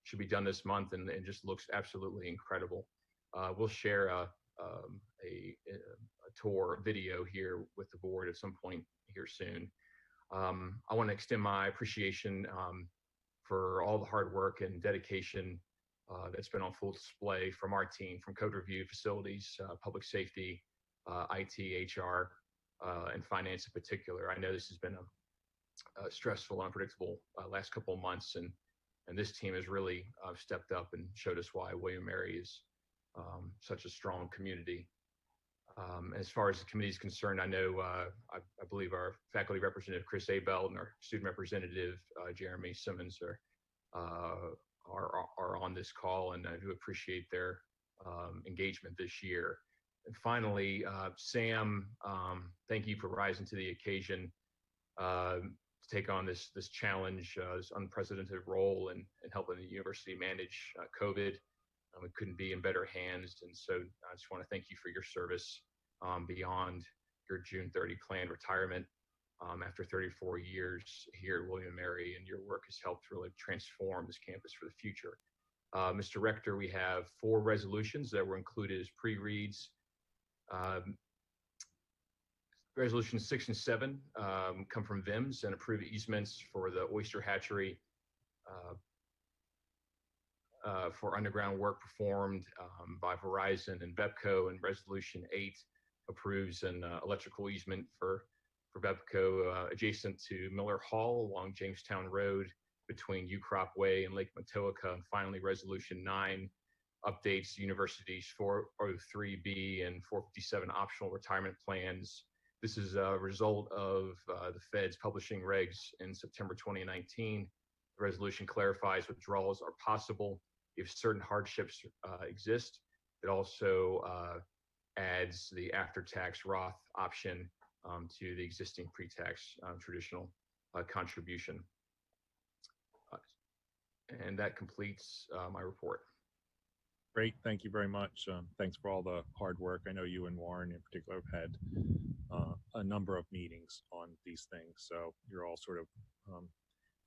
should be done this month, and it just looks absolutely incredible. We'll share a tour video here with the board at some point here soon. I want to extend my appreciation for all the hard work and dedication that's been on full display from our team, from code review, facilities, public safety, IT, HR, and finance in particular. I know this has been a stressful, unpredictable last couple of months, and this team has really stepped up and showed us why William & Mary is such a strong community. As far as the committee is concerned, I know I believe our faculty representative Chris Abel and our student representative Jeremy Simmons are on this call, and I do appreciate their engagement this year. And finally, Sam, thank you for rising to the occasion to take on this challenge, this unprecedented role in helping the university manage COVID. We couldn't be in better hands, and so I just want to thank you for your service beyond your June 30 planned retirement. After 34 years here at William & Mary, and your work has helped really transform this campus for the future. Mr. Rector, we have 4 resolutions that were included as pre-reads. Resolutions 6 and 7 come from VIMS and approve easements for the oyster hatchery for underground work performed by Verizon and BEPCO, and Resolution 8 approves an electrical easement for BEPCO adjacent to Miller Hall along Jamestown Road between Ucrop Way and Lake Matoaka. And finally, Resolution 9 updates universities 403B and 457 optional retirement plans. This is a result of the Fed's publishing regs in September 2019. The resolution clarifies withdrawals are possible if certain hardships exist. It also adds the after-tax Roth option to the existing pre-tax traditional contribution. And that completes my report. Great, thank you very much. Thanks for all the hard work. I know you and Warren in particular have had a number of meetings on these things, so you're all sort of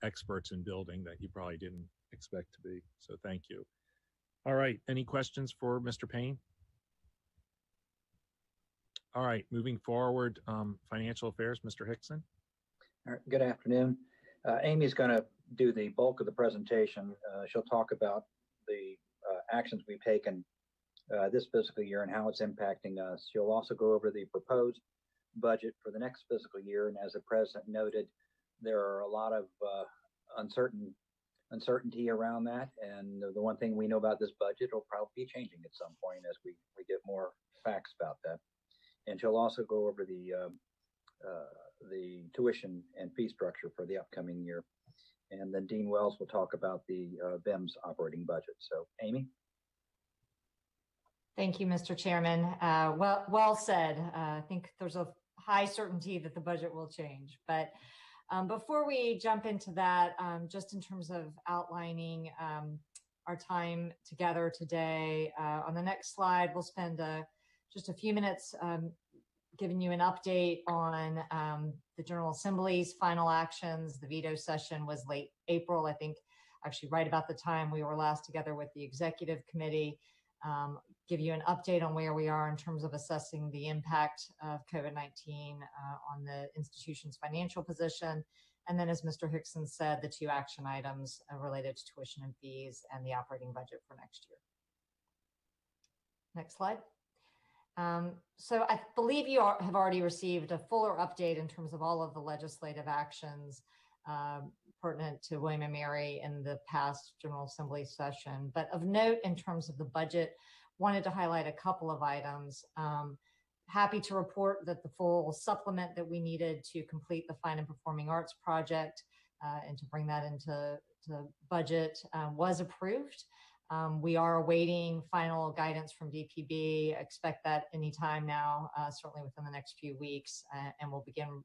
experts in building that you probably didn't expect to be, so thank you. All right, any questions for Mr. Payne? All right, moving forward, financial affairs, Mr. Hickson. All right, good afternoon. Amy's going to do the bulk of the presentation. She'll talk about the actions we've taken this fiscal year and how it's impacting us. She'll also go over the proposed budget for the next fiscal year. And as the president noted, there are a lot of uncertainty around that. And the one thing we know about this budget, it'll probably be changing at some point as we get more facts about that. And she'll also go over the tuition and fee structure for the upcoming year. And then Dean Wells will talk about the BIM's operating budget. So, Amy? Thank you, Mr. Chairman. Well said. I think there's a high certainty that the budget will change. But before we jump into that, just in terms of outlining our time together today, on the next slide, we'll spend just a few minutes giving you an update on the General Assembly's final actions. The veto session was late April, I think, actually right about the time we were last together with the Executive Committee. Give you an update on where we are in terms of assessing the impact of COVID-19 on the institution's financial position. And then, as Mr. Hickson said, the two action items related to tuition and fees and the operating budget for next year. Next slide. So I believe you have already received a fuller update in terms of all of the legislative actions pertinent to William & Mary in the past General Assembly session. But of note in terms of the budget, wanted to highlight a couple of items. Happy to report that the full supplement that we needed to complete the Fine and Performing Arts project and to bring that into budget was approved. We are awaiting final guidance from DPB. Expect that anytime now, certainly within the next few weeks, and we'll begin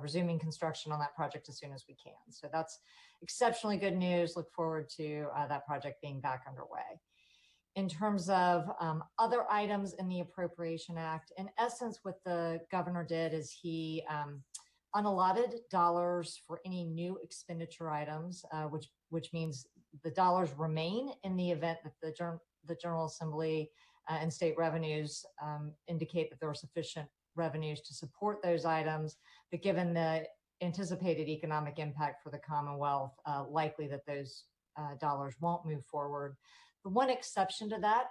resuming construction on that project as soon as we can. So that's exceptionally good news. Look forward to that project being back underway. In terms of other items in the Appropriation Act, in essence, what the governor did is he unallotted dollars for any new expenditure items, which means the dollars remain in the event that the General Assembly and state revenues indicate that there are sufficient revenues to support those items. But given the anticipated economic impact for the Commonwealth, likely that those dollars won't move forward. The one exception to that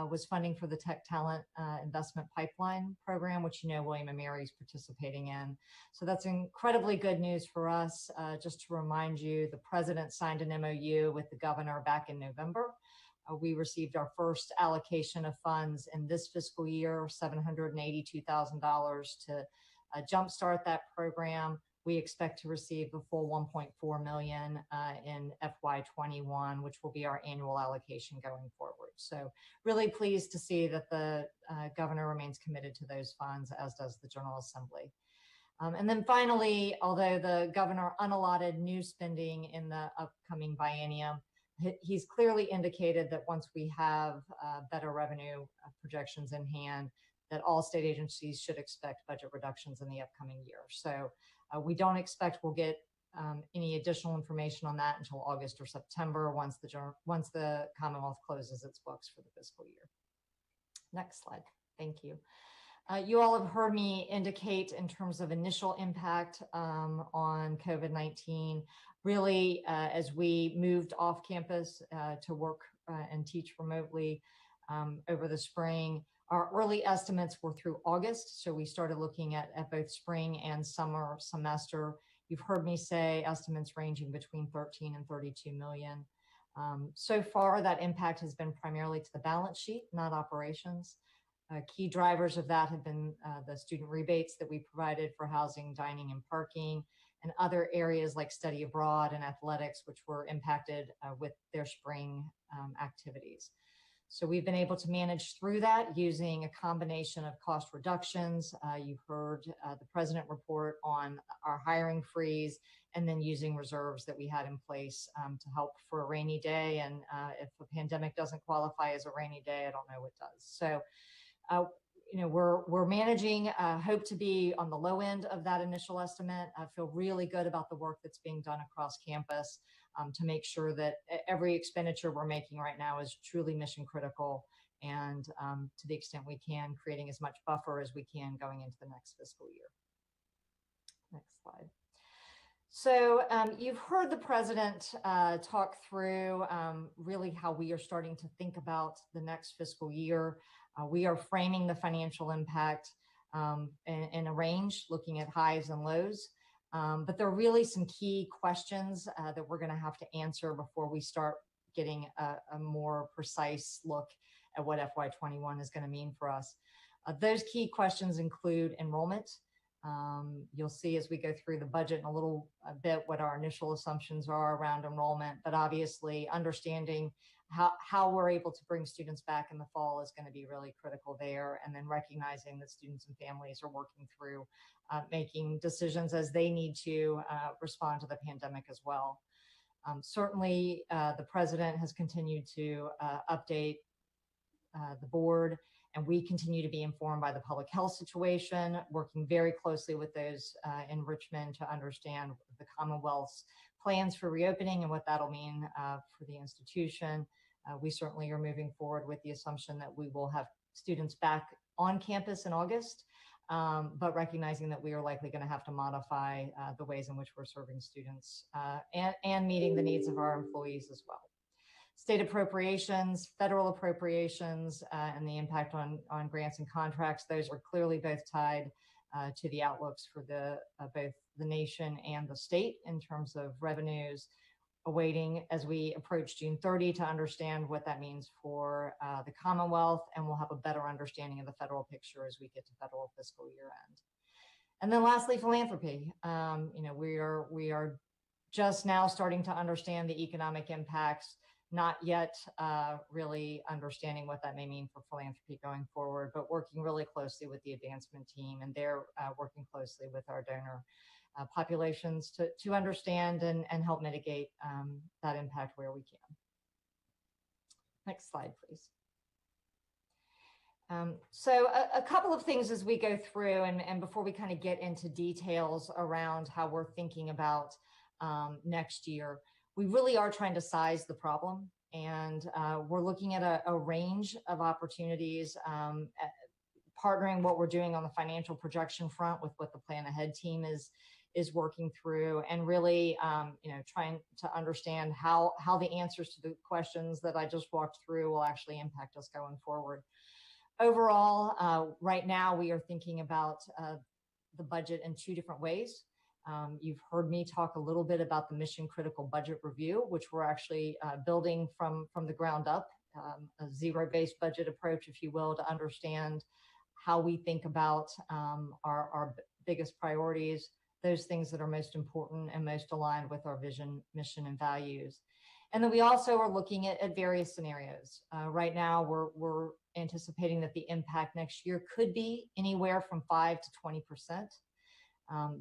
was funding for the Tech Talent Investment Pipeline program, which William & Mary is participating in. So that's incredibly good news for us. Just to remind you, the president signed an MOU with the governor back in November. We received our first allocation of funds in this fiscal year, $782,000 to jumpstart that program. We expect to receive the full $1.4 million in FY21, which will be our annual allocation going forward. So really pleased to see that the governor remains committed to those funds, as does the General Assembly. And then finally, although the governor unallotted new spending in the upcoming biennium, he's clearly indicated that once we have better revenue projections in hand, that all state agencies should expect budget reductions in the upcoming year. So we don't expect we'll get any additional information on that until August or September once the Commonwealth closes its books for the fiscal year. Next slide. Thank you. You all have heard me indicate in terms of initial impact on COVID-19. Really, as we moved off campus to work and teach remotely over the spring, our early estimates were through August. So we started looking at both spring and summer semester. You've heard me say estimates ranging between 13 and 32 million. So far, that impact has been primarily to the balance sheet, not operations. Key drivers of that have been the student rebates that we provided for housing, dining, and parking, and other areas like study abroad and athletics, which were impacted with their spring activities. So we've been able to manage through that using a combination of cost reductions. You've heard the president report on our hiring freeze, and then using reserves that we had in place to help for a rainy day. And if a pandemic doesn't qualify as a rainy day, I don't know what does. So, we're managing, hope to be on the low end of that initial estimate. I feel really good about the work that's being done across campus to make sure that every expenditure we're making right now is truly mission critical, and to the extent we can, creating as much buffer as we can going into the next fiscal year. Next slide. So you've heard the president talk through really how we are starting to think about the next fiscal year. We are framing the financial impact in a range, looking at highs and lows. But there are really some key questions that we're going to have to answer before we start getting a more precise look at what FY21 is going to mean for us. Those key questions include enrollment. You'll see as we go through the budget in a bit what our initial assumptions are around enrollment, but obviously understanding how we're able to bring students back in the fall is going to be really critical there, and then recognizing that students and families are working through making decisions as they need to respond to the pandemic as well. Certainly, the president has continued to update the board, and we continue to be informed by the public health situation, working very closely with those in Richmond to understand the Commonwealth's plans for reopening and what that'll mean for the institution. We certainly are moving forward with the assumption that we will have students back on campus in August, but recognizing that we are likely going to have to modify the ways in which we're serving students and meeting the needs of our employees as well. State appropriations, federal appropriations, and the impact on grants and contracts, those are clearly both tied to the outlooks for both the nation and the state in terms of revenues, awaiting as we approach June 30 to understand what that means for the Commonwealth, and we'll have a better understanding of the federal picture as we get to federal fiscal year end. And then lastly, philanthropy. We are just now starting to understand the economic impacts, not yet really understanding what that may mean for philanthropy going forward, but working really closely with the advancement team, and they're working closely with our donor populations to understand and help mitigate that impact where we can. Next slide, please. So a couple of things as we go through and before we kind of get into details around how we're thinking about next year. We really are trying to size the problem, and we're looking at a range of opportunities, partnering what we're doing on the financial projection front with what the Plan Ahead team is working through, and really trying to understand how the answers to the questions that I just walked through will actually impact us going forward. Overall, right now we are thinking about the budget in two different ways. You've heard me talk a little bit about the mission critical budget review, which we're actually building from the ground up, a zero-based budget approach, if you will, to understand how we think about our biggest priorities, those things that are most important and most aligned with our vision, mission, and values. And then we also are looking at various scenarios. Right now, we're anticipating that the impact next year could be anywhere from 5 to 20%.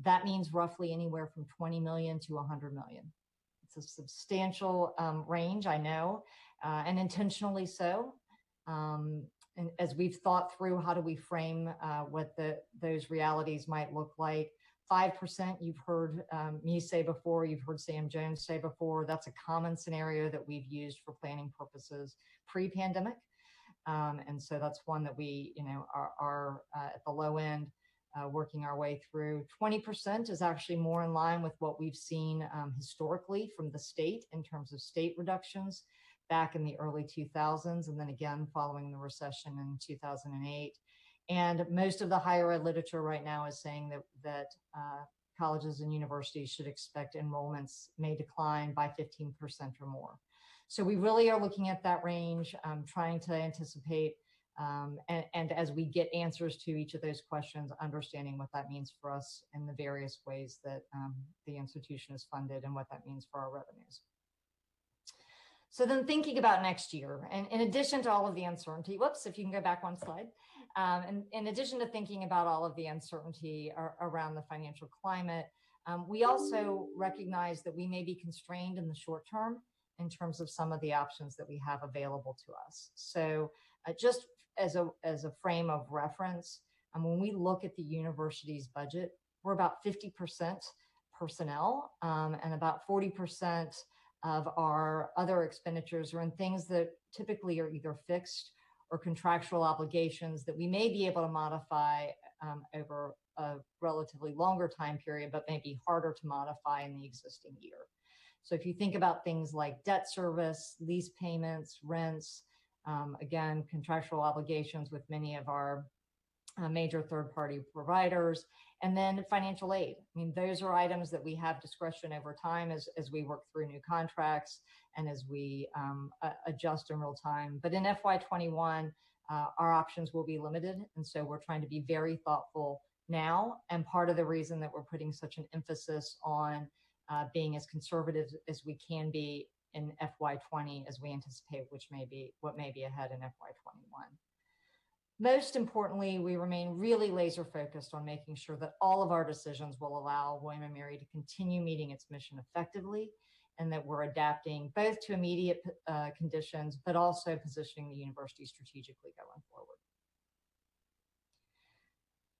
That means roughly anywhere from 20 million to 100 million. It's a substantial range, I know, and intentionally so. And as we've thought through how do we frame what those realities might look like, 5%, you've heard me say before, you've heard Sam Jones say before, that's a common scenario that we've used for planning purposes pre-pandemic. And so that's one that we are at the low end, working our way through. 20% is actually more in line with what we've seen historically from the state in terms of state reductions back in the early 2000s, and then again following the recession in 2008. And most of the higher ed literature right now is saying that colleges and universities should expect enrollments may decline by 15% or more. So we really are looking at that range, trying to anticipate, and as we get answers to each of those questions, understanding what that means for us in the various ways that the institution is funded and what that means for our revenues. So then thinking about next year, and in addition to all of the uncertainty, whoops, if you can go back one slide, and in addition to thinking about all of the uncertainty around the financial climate, we also recognize that we may be constrained in the short term in terms of some of the options that we have available to us. So just as a frame of reference, when we look at the university's budget, we're about 50% personnel, and about 40% of our other expenditures are in things that typically are either fixed or contractual obligations that we may be able to modify over a relatively longer time period, but may be harder to modify in the existing year. So if you think about things like debt service, lease payments, rents, again, contractual obligations with many of our major third-party providers, and then financial aid. I mean, those are items that we have discretion over time as we work through new contracts and as we adjust in real time. But in FY21, our options will be limited. And so we're trying to be very thoughtful now. And part of the reason that we're putting such an emphasis on being as conservative as we can be in FY20 as we anticipate what may be ahead in FY21. Most importantly, we remain really laser focused on making sure that all of our decisions will allow William & Mary to continue meeting its mission effectively, and that we're adapting both to immediate conditions, but also positioning the university strategically going forward.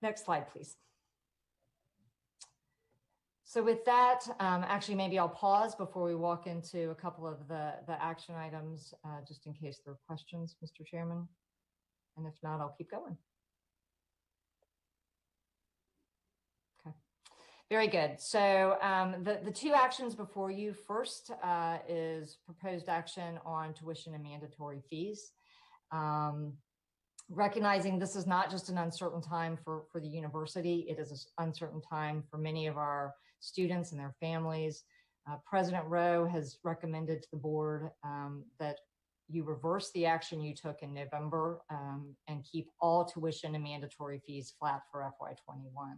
Next slide, please. So with that, actually, maybe I'll pause before we walk into a couple of the action items, just in case there are questions, Mr. Chairman. And if not, I'll keep going. Okay, very good. So the two actions before you, first is proposed action on tuition and mandatory fees. Recognizing this is not just an uncertain time for the university, it is an uncertain time for many of our students and their families. President Rowe has recommended to the board that you reverse the action you took in November and keep all tuition and mandatory fees flat for FY21.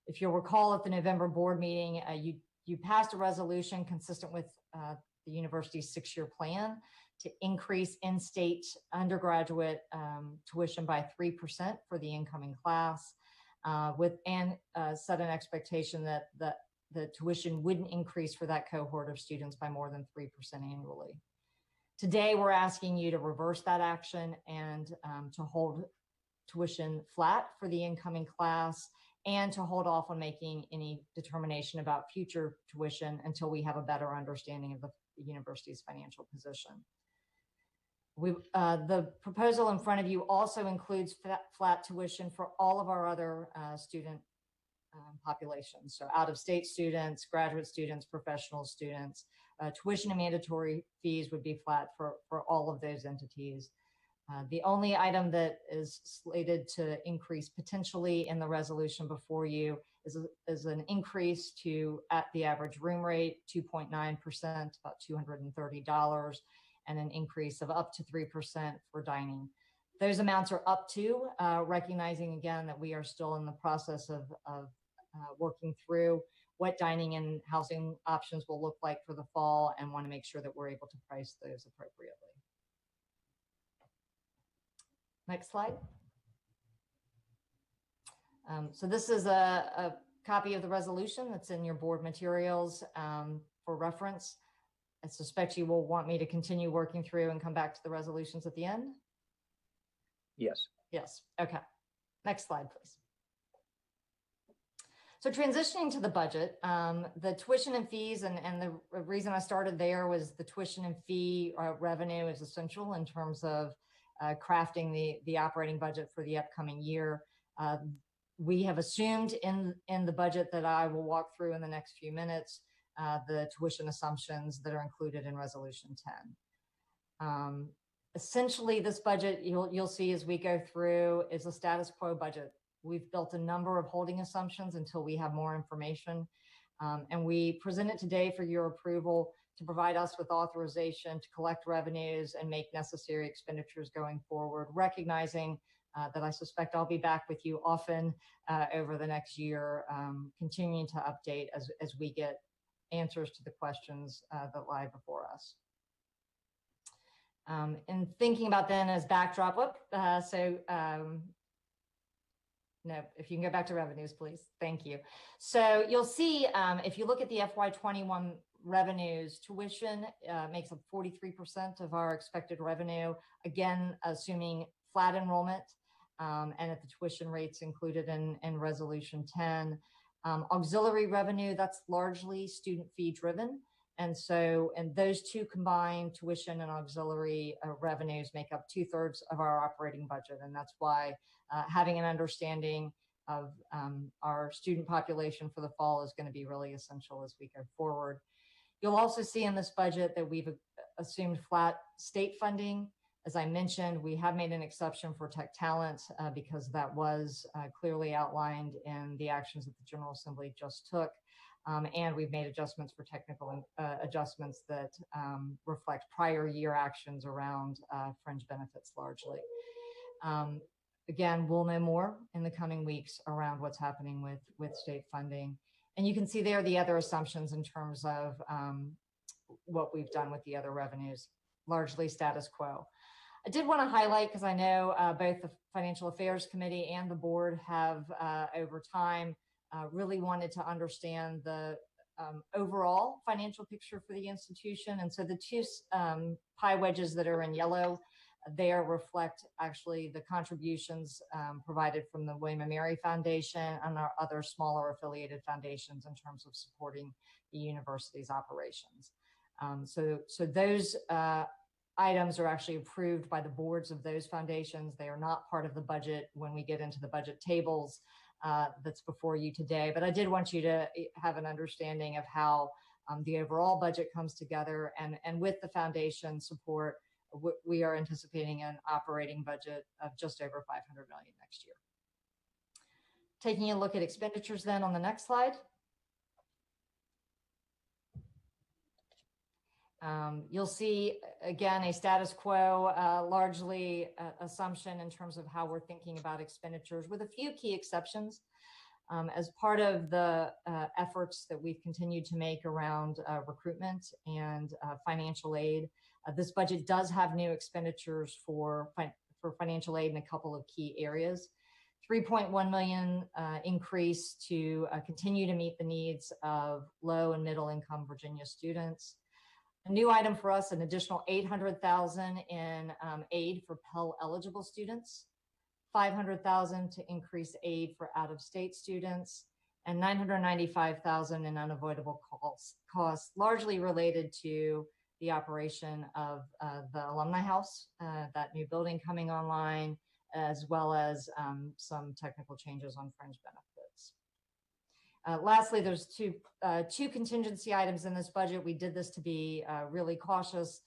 If you'll recall at the November board meeting, you passed a resolution consistent with the university's 6-year plan to increase in-state undergraduate tuition by 3% for the incoming class, and set an expectation that the tuition wouldn't increase for that cohort of students by more than 3% annually. Today, we're asking you to reverse that action and to hold tuition flat for the incoming class, and to hold off on making any determination about future tuition until we have a better understanding of the university's financial position. The proposal in front of you also includes flat tuition for all of our other student populations. So out-of-state students, graduate students, professional students. Tuition and mandatory fees would be flat for all of those entities. The only item that is slated to increase potentially in the resolution before you is an increase to at the average room rate, 2.9%, about $230, and an increase of up to 3% for dining. Those amounts are up to, recognizing again that we are still in the process of working through what dining and housing options will look like for the fall, and want to make sure that we're able to price those appropriately. Next slide. So this is a copy of the resolution that's in your board materials for reference. I suspect you will want me to continue working through and come back to the resolutions at the end. Yes. Yes. Okay. Next slide, please. So transitioning to the budget, the tuition and fees, and the reason I started there was the tuition and fee revenue is essential in terms of crafting the operating budget for the upcoming year. We have assumed in the budget that I will walk through in the next few minutes the tuition assumptions that are included in Resolution 10. Essentially, this budget you'll see as we go through is a status quo budget We've built a number of holding assumptions until we have more information. And we present it today for your approval to provide us with authorization to collect revenues and make necessary expenditures going forward, recognizing that I suspect I'll be back with you often over the next year, continuing to update as we get answers to the questions that lie before us. And thinking about then as backdrop, no, if you can go back to revenues, please. Thank you. So you'll see if you look at the FY21 revenues, tuition makes up 43% of our expected revenue, again, assuming flat enrollment and at the tuition rates included in Resolution 10. Auxiliary revenue, that's largely student fee driven. And so, and those two combined, tuition and auxiliary revenues, make up 2/3 of our operating budget. And that's why having an understanding of our student population for the fall is going to be really essential as we go forward. You'll also see in this budget that we've assumed flat state funding. As I mentioned, we have made an exception for tech talent because that was clearly outlined in the actions that the General Assembly just took. And we've made adjustments for technical adjustments that reflect prior year actions around fringe benefits largely. Again, we'll know more in the coming weeks around what's happening with state funding. And you can see there the other assumptions in terms of what we've done with the other revenues, largely status quo. I did want to highlight, because I know both the Financial Affairs Committee and the board have over time really wanted to understand the overall financial picture for the institution. And so the two pie wedges that are in yellow there reflect actually the contributions provided from the W&M Mary Foundation and our other smaller affiliated foundations in terms of supporting the university's operations. So those items are actually approved by the boards of those foundations. They are not part of the budget when we get into the budget tables that's before you today. But I did want you to have an understanding of how the overall budget comes together. And with the foundation support, we are anticipating an operating budget of just over $500 million next year. Taking a look at expenditures then on the next slide. You'll see, again, a status quo, largely assumption in terms of how we're thinking about expenditures, with a few key exceptions. As part of the efforts that we've continued to make around recruitment and financial aid, this budget does have new expenditures for financial aid in a couple of key areas. $3.1 million increase to continue to meet the needs of low and middle income Virginia students. A new item for us, an additional $800,000 in aid for Pell eligible students, $500,000 to increase aid for out-of-state students, and $995,000 in unavoidable costs, largely related to the operation of the Alumni House, that new building coming online, as well as some technical changes on fringe benefits. Lastly, there's two contingency items in this budget. We did this to be really cautious.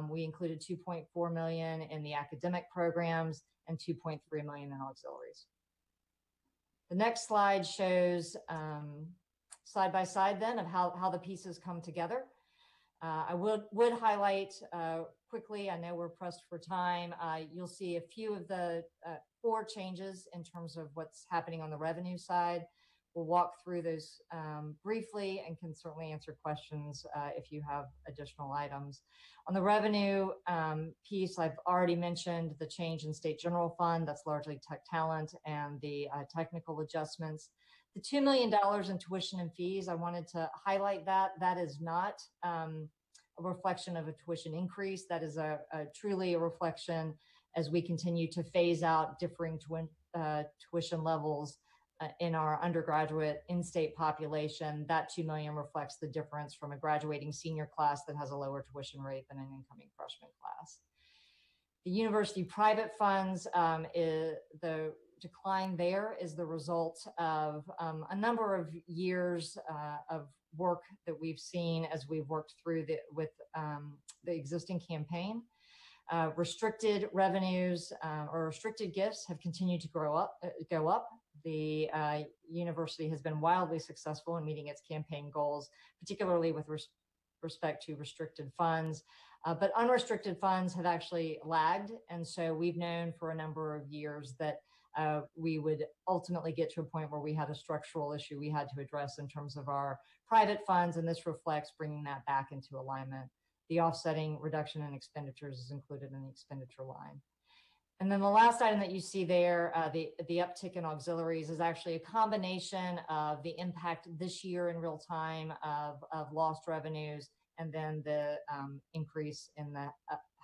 We included $2.4 million in the academic programs and $2.3 million in auxiliaries. The next slide shows side by side then of how the pieces come together. I would highlight quickly, I know we're pressed for time, you'll see a few of the 4 changes in terms of what's happening on the revenue side. We'll walk through those briefly and can certainly answer questions if you have additional items. On the revenue piece, I've already mentioned the change in state general fund. That's largely tech talent and the technical adjustments. The $2 million in tuition and fees, I wanted to highlight that. That is not a reflection of a tuition increase. That is truly a reflection as we continue to phase out differing tuition levels in our undergraduate in-state population. That $2 million reflects the difference from a graduating senior class that has a lower tuition rate than an incoming freshman class. The university private funds, the decline there is the result of a number of years of work that we've seen as we've worked through with the existing campaign. Restricted revenues or restricted gifts have continued to go up. The university has been wildly successful in meeting its campaign goals, particularly with respect to restricted funds. But unrestricted funds have actually lagged. And so we've known for a number of years that we would ultimately get to a point where we had a structural issue we had to address in terms of our private funds. And this reflects bringing that back into alignment. The offsetting reduction in expenditures is included in the expenditure line. And then the last item that you see there, the uptick in auxiliaries, is actually a combination of the impact this year in real time of lost revenues, and then the increase in the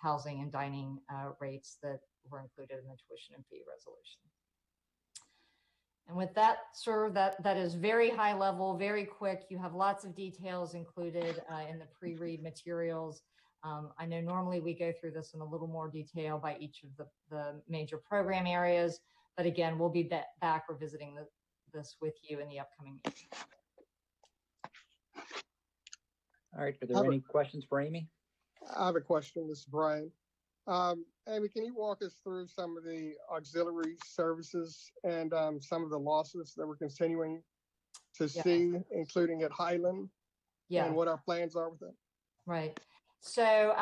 housing and dining rates that were included in the tuition and fee resolution. And with that, sir, that is very high level, very quick. You have lots of details included in the pre-read materials. I know normally we go through this in a little more detail by each of the major program areas, but again, we'll be back revisiting this with you in the upcoming meeting. All right, are there any questions for Amy? I have a question, Mr. Brian. Amy, can you walk us through some of the auxiliary services and some of the losses that we're continuing to see, including at Highland, and what our plans are with it? Right. So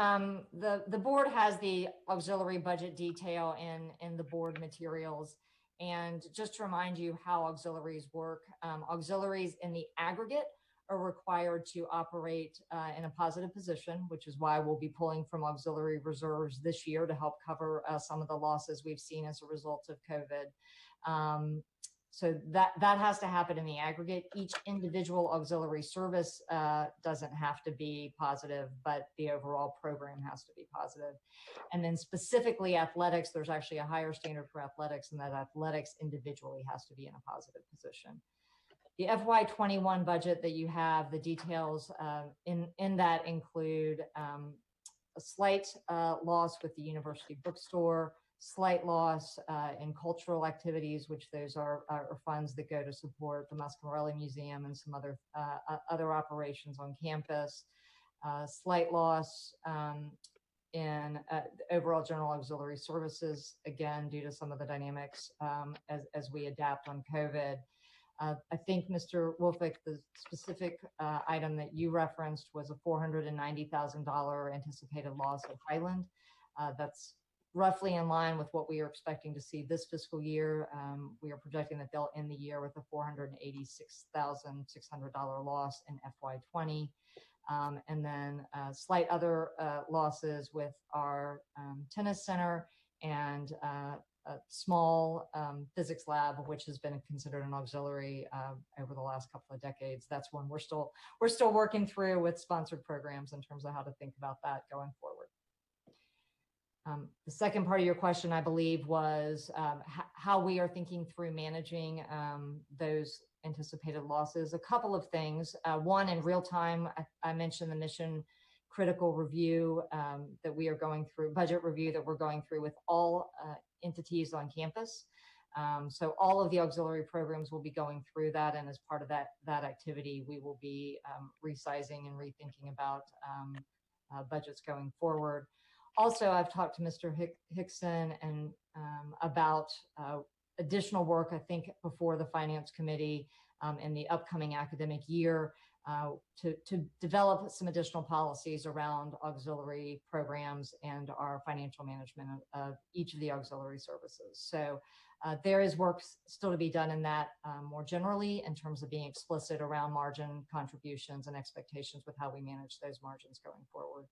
the board has the auxiliary budget detail in the board materials. And just to remind you how auxiliaries work, auxiliaries in the aggregate are required to operate in a positive position, which is why we'll be pulling from auxiliary reserves this year to help cover some of the losses we've seen as a result of COVID. So that has to happen in the aggregate. Each individual auxiliary service doesn't have to be positive, but the overall program has to be positive. And then specifically athletics, there's actually a higher standard for athletics, and that athletics individually has to be in a positive position. The FY21 budget that you have, the details in that include a slight loss with the university bookstore, slight loss in cultural activities, which those are funds that go to support the Mascarelli Museum and some other operations on campus, slight loss in overall general auxiliary services, again, due to some of the dynamics as we adapt on COVID. I think, Mr. Wolfick, the specific item that you referenced was a $490,000 anticipated loss at Highland. That's roughly in line with what we are expecting to see this fiscal year. We are projecting that they'll end the year with a $486,600 loss in FY20. And then slight other losses with our tennis center and a small physics lab, which has been considered an auxiliary over the last couple of decades. That's one we're still working through with sponsored programs in terms of how to think about that going forward. The second part of your question, I believe, was how we are thinking through managing those anticipated losses. A couple of things. One, in real time, I mentioned the mission critical review that we are going through, budget review that we're going through with all entities on campus. So all of the auxiliary programs will be going through that, and as part of that activity, we will be resizing and rethinking about budgets going forward. Also, I've talked to Mr. Hickson and about additional work, I think, before the Finance Committee in the upcoming academic year to develop some additional policies around auxiliary programs and our financial management of each of the auxiliary services. So there is work still to be done in that more generally in terms of being explicit around margin contributions and expectations with how we manage those margins going forward.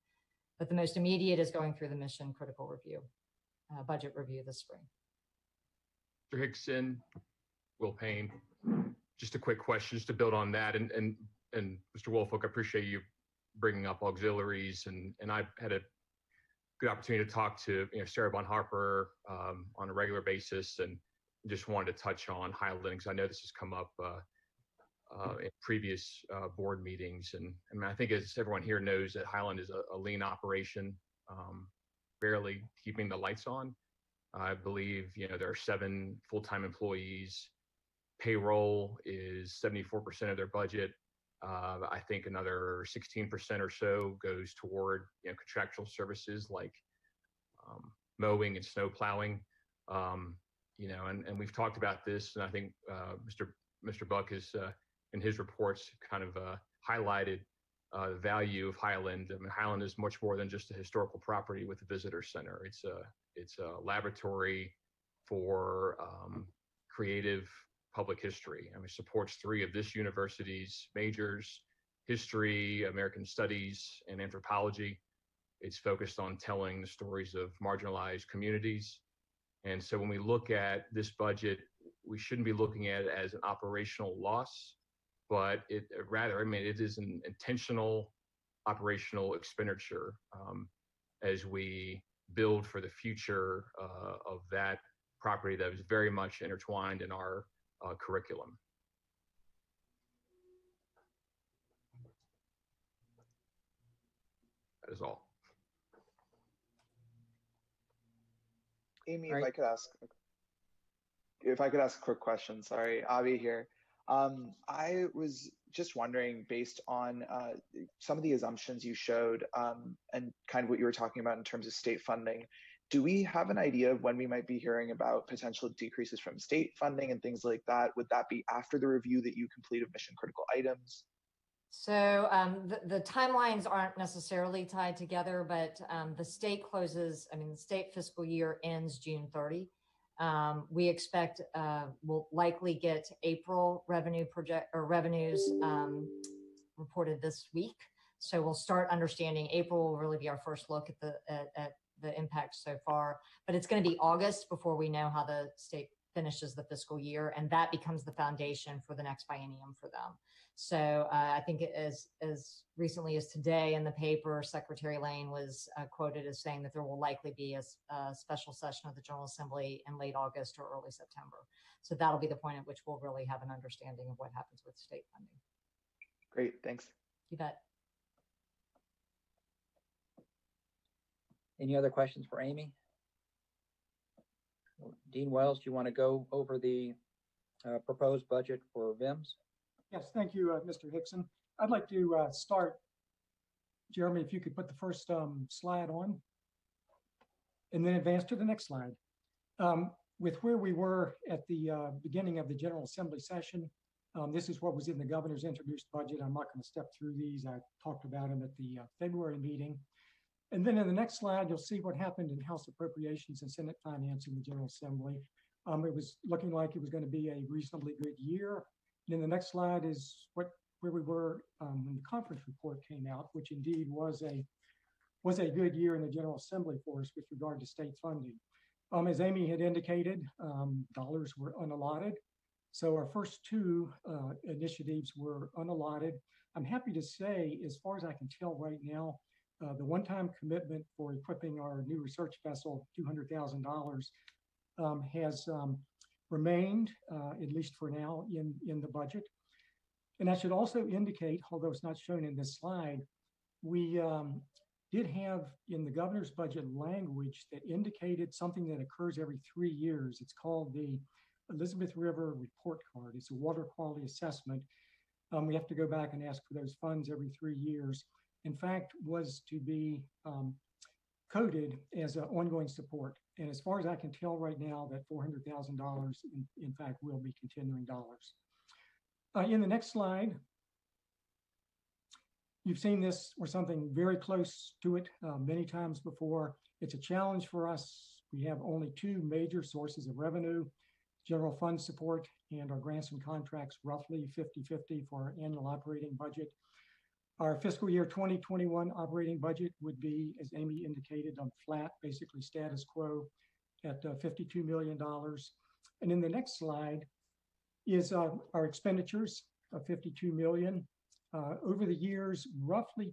But the most immediate is going through the mission critical review, budget review this spring. Mr. Hickson, Will Payne, just a quick question just to build on that. And Mr. Wolfolk, I appreciate you bringing up auxiliaries. And I've had a good opportunity to talk to Sarah Von Harper on a regular basis, and just wanted to touch on Highland because I know this has come up in previous board meetings. And I think, as everyone here knows, that Highland is a lean operation, barely keeping the lights on. I believe there are 7 full-time employees. Payroll is 74% of their budget. I think another 16% or so goes toward contractual services like mowing and snow plowing. You know, and we've talked about this, and I think Mr. Buck has in his reports kind of highlighted the value of Highland. I mean, Highland is much more than just a historical property with a visitor center. It's a laboratory for creative public history. I mean, it supports 3 of this university's majors: history, American studies, and anthropology. It's focused on telling the stories of marginalized communities. And so when we look at this budget, we shouldn't be looking at it as an operational loss, but rather, I mean, it is an intentional operational expenditure as we build for the future of that property that is very much intertwined in our curriculum. That is all. Amy, if I could ask a quick question, sorry, Avi here. I was just wondering, based on some of the assumptions you showed and kind of what you were talking about in terms of state funding, do we have an idea of when we might be hearing about potential decreases from state funding and things like that? Would that be after the review that you complete of mission critical items? So the timelines aren't necessarily tied together, but the state closes, I mean, the state fiscal year ends June 30. We expect we'll likely get April revenues reported this week. So we'll start understanding. April will really be our first look at the impact so far, but it's going to be August before we know how the state finishes the fiscal year, and that becomes the foundation for the next biennium for them. So I think as recently as today in the paper, Secretary Lane was quoted as saying that there will likely be a special session of the General Assembly in late August or early September. So that'll be the point at which we'll really have an understanding of what happens with state funding. Great, thanks. You bet. Any other questions for Amy? Dean Wells, do you want to go over the proposed budget for VIMS? Yes, thank you, Mr. Hickson. I'd like to start, Jeremy, if you could put the first slide on and then advance to the next slide. With where we were at the beginning of the General Assembly session, this is what was in the governor's introduced budget. I'm not going to step through these. I talked about them at the February meeting. And then in the next slide, you'll see what happened in House Appropriations and Senate Finance in the General Assembly. It was looking like it was going to be a reasonably good year. And then the next slide is where we were when the conference report came out, which indeed was a good year in the General Assembly for us with regard to state funding. As Amy had indicated, dollars were unallotted. So our first 2 initiatives were unallotted. I'm happy to say, as far as I can tell right now, the one-time commitment for equipping our new research vessel, $200,000, has remained, at least for now, in the budget. And I should also indicate, although it's not shown in this slide, we did have in the governor's budget language that indicated something that occurs every 3 years. It's called the Elizabeth River Report Card. It's a water quality assessment. We have to go back and ask for those funds every 3 years. In fact, was to be coded as an ongoing support. And as far as I can tell right now, that $400,000, in fact, will be continuing dollars. In the next slide, you've seen this or something very close to it many times before. It's a challenge for us. We have only 2 major sources of revenue: general fund support and our grants and contracts, roughly 50-50 for our annual operating budget. Our fiscal year 2021 operating budget would be, as Amy indicated, flat, basically status quo at $52 million. And in the next slide is our expenditures of $52 million. Over the years, roughly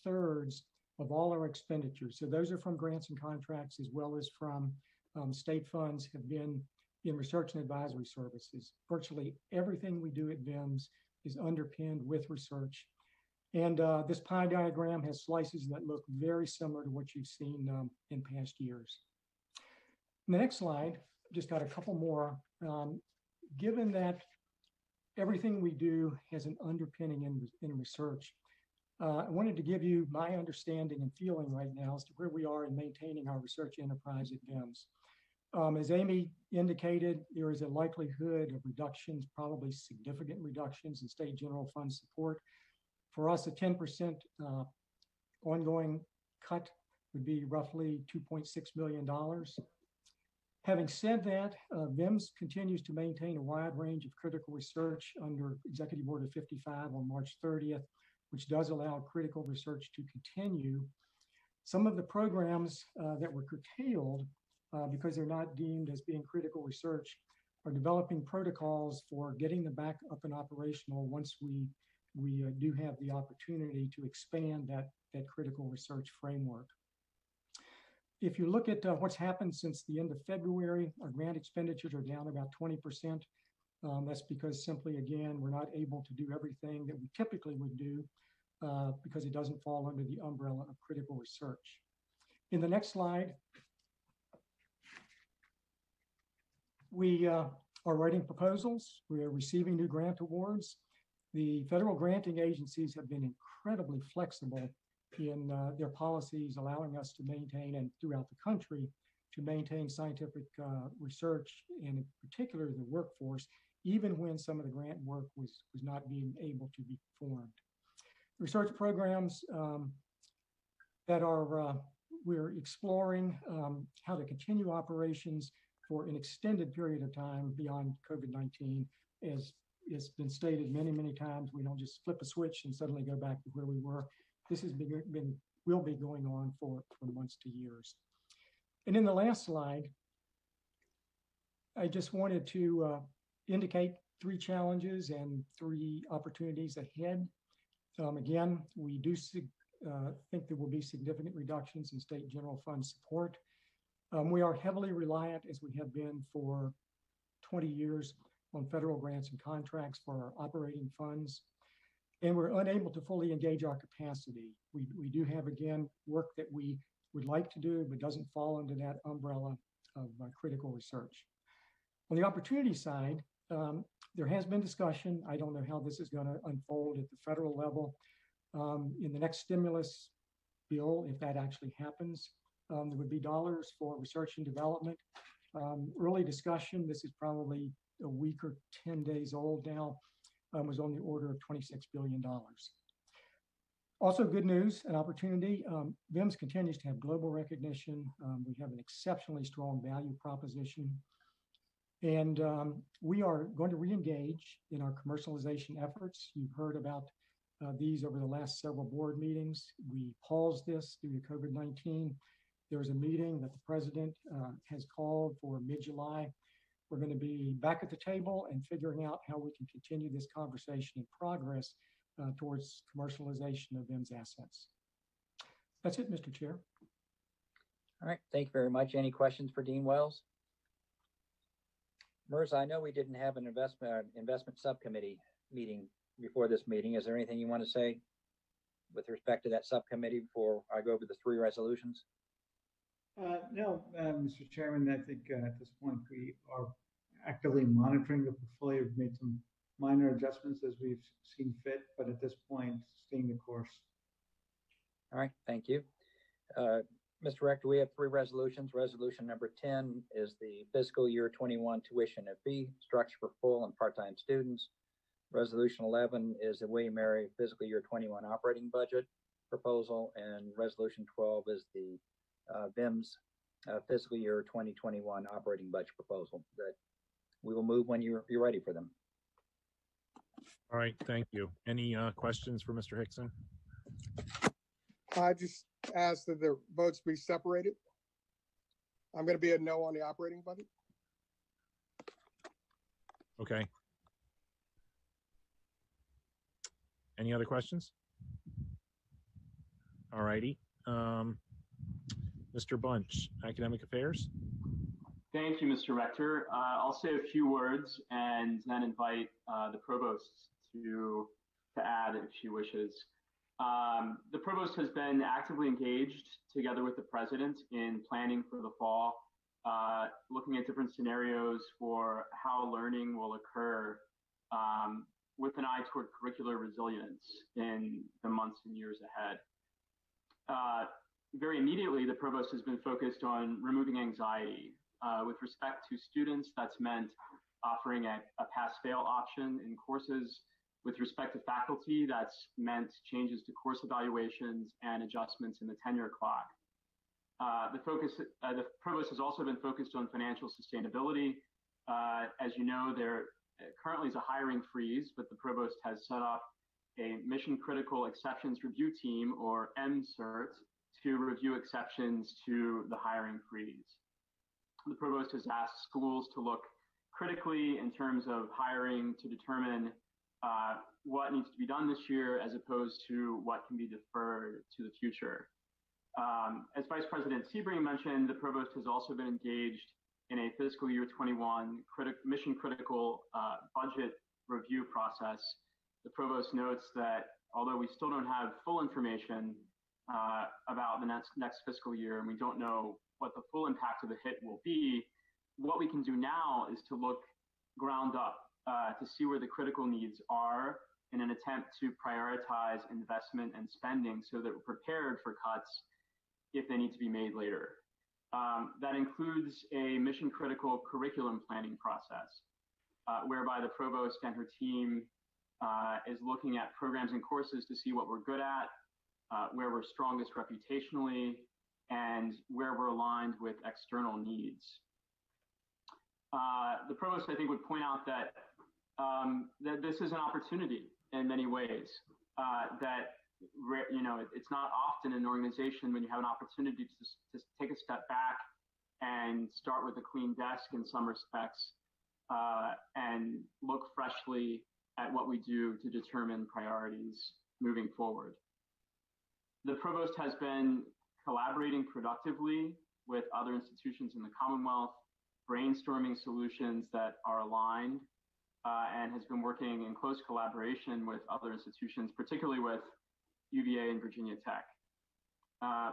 2/3 of all our expenditures, so those are from grants and contracts as well as from state funds, have been in research and advisory services. Virtually everything we do at VIMS is underpinned with research. And this pie diagram has slices that look very similar to what you've seen in past years. In the next slide, just got a couple more. Given that everything we do has an underpinning in research, I wanted to give you my understanding and feeling right now as to where we are in maintaining our research enterprise at VIMS. As Amy indicated, there is a likelihood of reductions, probably significant reductions in state general fund support. For us, a 10% ongoing cut would be roughly $2.6 million. Having said that, VIMS continues to maintain a wide range of critical research under Executive Order 55 on March 30th, which does allow critical research to continue. Some of the programs that were curtailed because they're not deemed as being critical research are developing protocols for getting them back up and operational once we do have the opportunity to expand that critical research framework. If you look at what's happened since the end of February, our grant expenditures are down about 20%. That's because simply, again, we're not able to do everything that we typically would do because it doesn't fall under the umbrella of critical research. In the next slide, we are writing proposals. We are receiving new grant awards. The federal granting agencies have been incredibly flexible in their policies, allowing us to maintain, and throughout the country, to maintain scientific research, and in particular the workforce, even when some of the grant work was not being able to be performed. Research programs that we're exploring how to continue operations for an extended period of time beyond COVID-19. As it's been stated many, many times, we don't just flip a switch and suddenly go back to where we were. This has will be going on for months to years. And in the last slide, I just wanted to indicate 3 challenges and 3 opportunities ahead. Again, we do think there will be significant reductions in state general fund support. We are heavily reliant, as we have been for 20 years, on federal grants and contracts for our operating funds. And we're unable to fully engage our capacity. We do have, again, work that we would like to do, but doesn't fall under that umbrella of critical research. On the opportunity side, there has been discussion. I don't know how this is going to unfold at the federal level. In the next stimulus bill, if that actually happens, there would be dollars for research and development. Early discussion, this is probably a week or 10 days old now, was on the order of $26 billion. Also good news, an opportunity. VIMS continues to have global recognition. We have an exceptionally strong value proposition. And we are going to re-engage in our commercialization efforts. You've heard about these over the last several board meetings. We paused this due to COVID-19. There was a meeting that the president has called for mid-July. We're going to be back at the table and figuring out how we can continue this conversation and progress towards commercialization of VIMS assets. That's it, Mr. Chair. All right, thank you very much. Any questions for Dean Wells? Mirza, I know we didn't have an investment subcommittee meeting before this meeting. Is there anything you want to say with respect to that subcommittee before I go over the 3 resolutions? No, Mr. Chairman, I think at this point we are actively monitoring the portfolio. We've made some minor adjustments as we've seen fit, but at this point, staying the course. All right, thank you. Mr. Rector, we have 3 resolutions. Resolution number 10 is the fiscal year 21 tuition and fee structure for full and part-time students. Resolution 11 is the William & Mary fiscal year 21 operating budget proposal, and resolution 12 is the VIMS fiscal year 2021 operating budget proposal. That we will move when you're ready for them. All right, thank you. Any questions for Mr. Hickson? I just asked that the votes be separated. I'm going to be a no on the operating budget. Okay. Any other questions? All righty. Mr. Bunch, Academic Affairs. Thank you, Mr. Rector. I'll say a few words and then invite the provost to add if she wishes. The provost has been actively engaged together with the president in planning for the fall, looking at different scenarios for how learning will occur with an eye toward curricular resilience in the months and years ahead. Very immediately, the provost has been focused on removing anxiety. With respect to students, that's meant offering a pass-fail option in courses. With respect to faculty, that's meant changes to course evaluations and adjustments in the tenure clock. The provost has also been focused on financial sustainability. As you know, there currently is a hiring freeze, but the provost has set up a mission critical exceptions review team, or MCERT, to review exceptions to the hiring freeze. The provost has asked schools to look critically in terms of hiring to determine what needs to be done this year as opposed to what can be deferred to the future. As Vice President Sebring mentioned, the provost has also been engaged in a fiscal year 21 mission critical budget review process. The provost notes that although we still don't have full information about the next fiscal year, and we don't know what the full impact of the hit will be, what we can do now is to look ground up to see where the critical needs are in an attempt to prioritize investment and spending so that we're prepared for cuts if they need to be made later. That includes a mission critical curriculum planning process whereby the provost and her team is looking at programs and courses to see what we're good at, where we're strongest reputationally, and where we're aligned with external needs. The provost, I think, would point out that that this is an opportunity in many ways. That it's not often in an organization when you have an opportunity to take a step back and start with a clean desk in some respects, and look freshly at what we do to determine priorities moving forward. The provost has been collaborating productively with other institutions in the Commonwealth, brainstorming solutions that are aligned, and has been working in close collaboration with other institutions, particularly with UVA and Virginia Tech.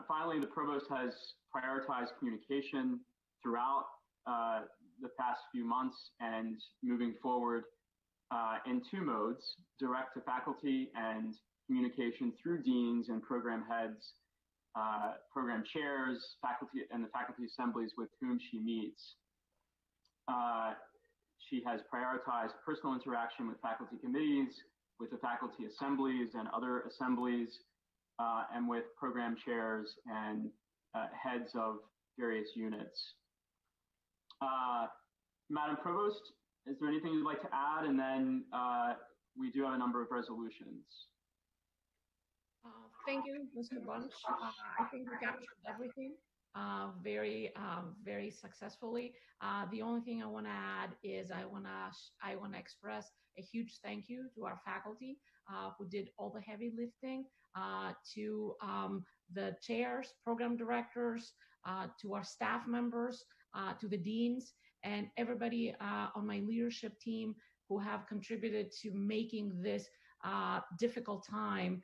Finally, the provost has prioritized communication throughout the past few months and moving forward in two modes: direct to faculty and communication through deans and program heads, program chairs, faculty, and the faculty assemblies with whom she meets. She has prioritized personal interaction with faculty committees, with the faculty assemblies and other assemblies, and with program chairs and heads of various units. Madam Provost, is there anything you'd like to add? And then we do have a number of resolutions. Thank you, Mr. Bunch. I think we captured everything very successfully. The only thing I want to add is I want to express a huge thank you to our faculty who did all the heavy lifting, to the chairs, program directors, to our staff members, to the deans, and everybody on my leadership team who have contributed to making this difficult time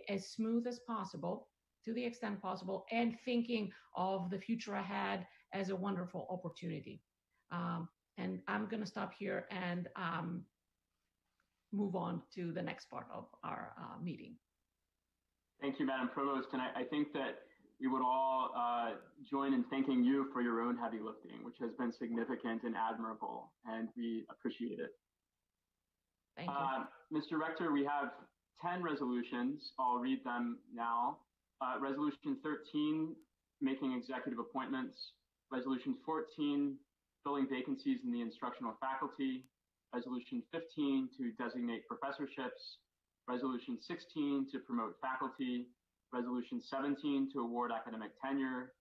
as smooth as possible, to the extent possible, and thinking of the future ahead as a wonderful opportunity. And I'm going to stop here and move on to the next part of our meeting. Thank you, Madam Provost. And I think that we would all join in thanking you for your own heavy lifting, which has been significant and admirable, and we appreciate it. Thank you. Mr. Rector, we have 10 resolutions. I'll read them now. Resolution 13, making executive appointments. Resolution 14, filling vacancies in the instructional faculty. Resolution 15, to designate professorships. Resolution 16, to promote faculty. Resolution 17, to award academic tenure.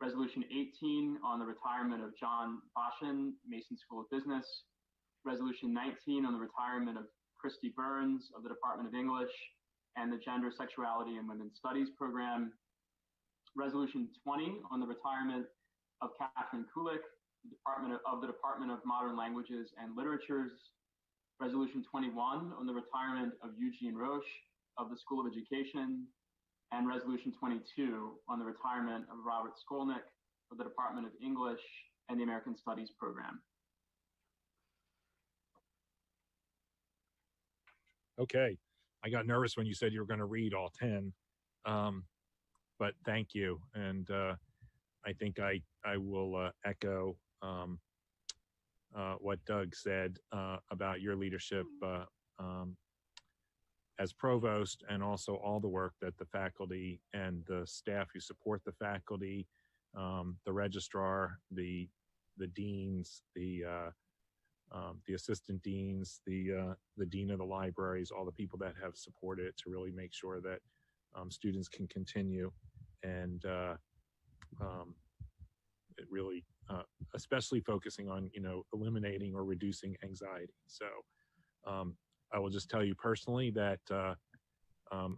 Resolution 18, on the retirement of John Boshin, Mason School of Business. Resolution 19, on the retirement of Christy Burns of the Department of English and the Gender, Sexuality, and Women's Studies program. Resolution 20, on the retirement of Catherine Kulik, of the Department of Modern Languages and Literatures. Resolution 21, on the retirement of Eugene Roche of the School of Education. And Resolution 22, on the retirement of Robert Skolnick of the Department of English and the American Studies program. Okay. I got nervous when you said you were going to read all 10. But thank you. And I think I will echo what Doug said about your leadership as provost, and also all the work that the faculty and the staff who support the faculty, the registrar, the deans, the assistant deans, the dean of the libraries, all the people that have supported it to really make sure that students can continue, and it really, especially focusing on eliminating or reducing anxiety. So I will just tell you personally that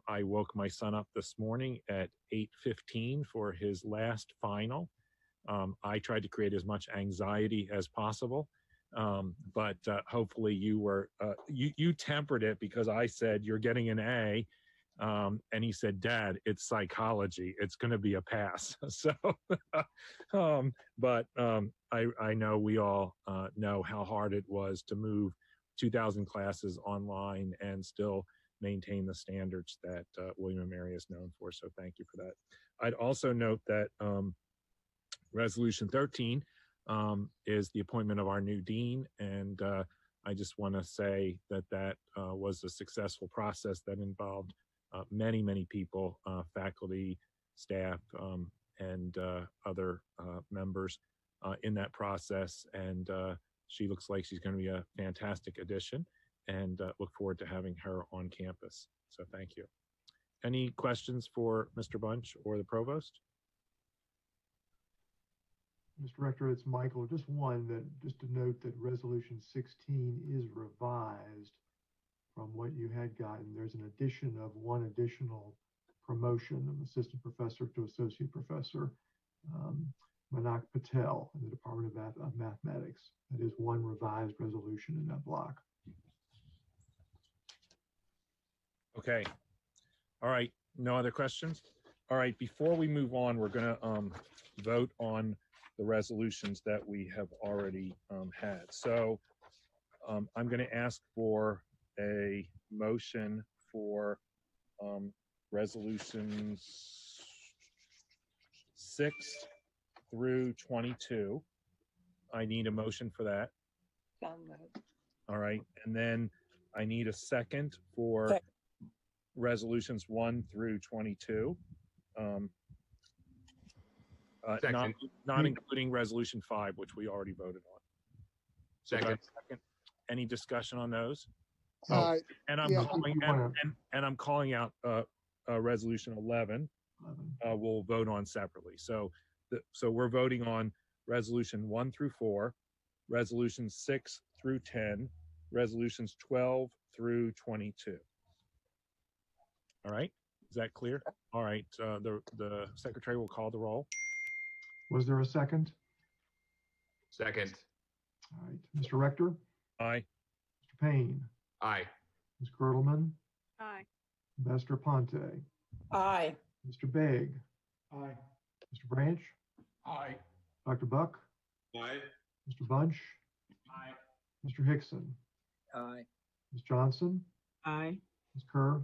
I woke my son up this morning at 8:15 for his last final. I tried to create as much anxiety as possible. But hopefully you tempered it, because I said, you're getting an A. And he said, Dad, it's psychology. It's going to be a pass. So, but I know we all know how hard it was to move 2,000 classes online and still maintain the standards that William & Mary is known for. So thank you for that. I'd also note that Resolution 13 is the appointment of our new dean. And I just want to say that was a successful process that involved many, many people, faculty, staff, and other members in that process. And she looks like she's going to be a fantastic addition, and look forward to having her on campus. So thank you. Any questions for Mr. Bunch or the provost? Mr. Rector, it's Michael. Just to note that Resolution 16 is revised from what you had gotten. There's an addition of one additional promotion of assistant professor to associate professor, Manak Patel, in the Department of Mathematics. That is one revised resolution in that block. Okay. All right. No other questions? All right. Before we move on, we're going to vote on the resolutions that we have already had. So I'm going to ask for a motion for resolutions 6 through 22. I need a motion for that. All right. And then I need a second for resolutions 1 through 22. Not including resolution 5, which we already voted on. Second. Any discussion on those? And I'm calling out resolution 11. We'll vote on separately. So we're voting on resolution 1 through 4, resolutions 6 through 10, resolutions 12 through 22. All right. Is that clear? All right. The secretary will call the roll. Was there a second? Second. All right. Mr. Rector? Aye. Mr. Payne? Aye. Ms. Girdleman? Aye. Ambassador Ponte? Aye. Mr. Begg? Aye. Mr. Branch? Aye. Dr. Buck? Aye. Mr. Bunch? Aye. Mr. Hickson? Aye. Ms. Johnson? Aye. Ms. Kerr?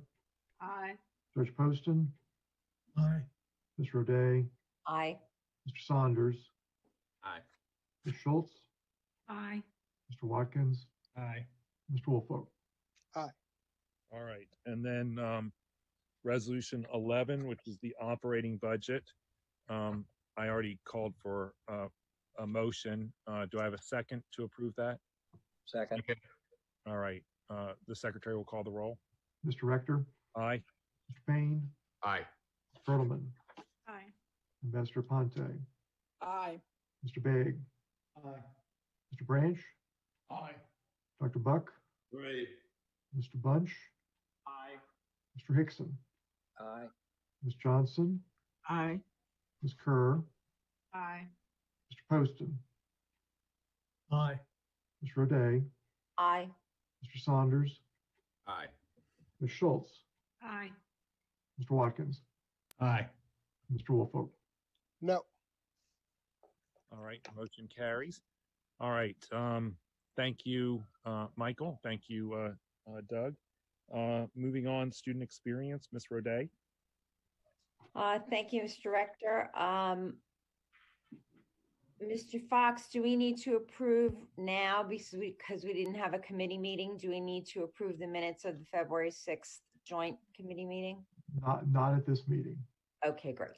Aye. Judge Poston? Aye. Ms. Roday? Aye. Mr. Saunders? Aye. Ms. Schultz? Aye. Mr. Watkins? Aye. Mr. Woolfolk? Aye. All right. And then resolution 11, which is the operating budget. I already called for a motion. Do I have a second to approve that? Second. All right. The secretary will call the roll. Mr. Rector? Aye. Mr. Payne? Aye. Ms. Girdleman? Aye. Ambassador Ponte? Aye. Mr. Begg? Aye. Mr. Branch? Aye. Dr. Buck? Aye. Mr. Bunch? Aye. Mr. Hickson? Aye. Ms. Johnson? Aye. Ms. Kerr? Aye. Mr. Poston? Aye. Ms. Roday? Aye. Mr. Saunders? Aye. Ms. Schultz? Aye. Mr. Watkins? Aye. Mr. Woolfolk? No. All right. Motion carries. All right. Thank you, Michael. Thank you, Doug. Moving on, student experience, Ms. Roday. Thank you, Mr. Director. Mr. Fox, do we need to approve now because we didn't have a committee meeting? Do we need to approve the minutes of the February 6th joint committee meeting? Not at this meeting. Okay, great.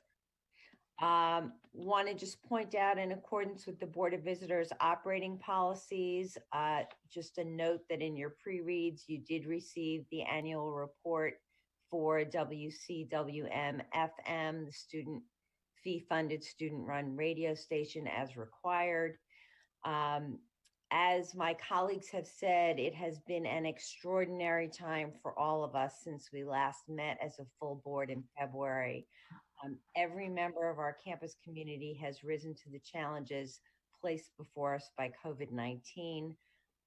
Want to just point out, in accordance with the Board of Visitors operating policies, just a note that in your pre-reads, you did receive the annual report for WCWM FM, the student fee-funded student-run radio station as required. As my colleagues have said, it has been an extraordinary time for all of us since we last met as a full board in February. Every member of our campus community has risen to the challenges placed before us by COVID-19.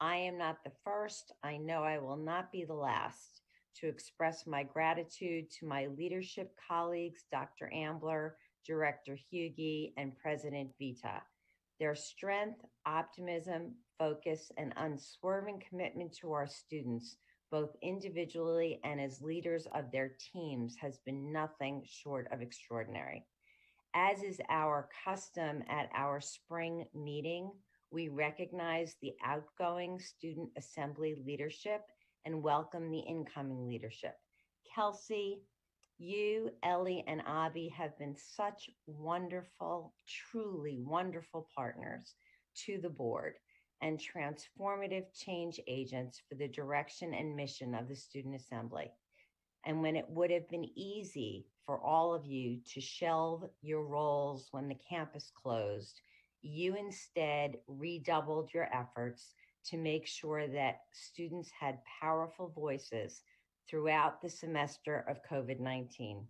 I am not the first. I know I will not be the last to express my gratitude to my leadership colleagues, Dr. Ambler, Director Hughey, and President Vita. Their strength, optimism, focus, and unswerving commitment to our students, both individually and as leaders of their teams, has been nothing short of extraordinary. As is our custom at our spring meeting, we recognize the outgoing student assembly leadership and welcome the incoming leadership. Kelsey, you, Ellie, and Abby have been such wonderful, truly wonderful partners to the board and transformative change agents for the direction and mission of the Student Assembly. And when it would have been easy for all of you to shelve your roles when the campus closed, you instead redoubled your efforts to make sure that students had powerful voices throughout the semester of COVID-19.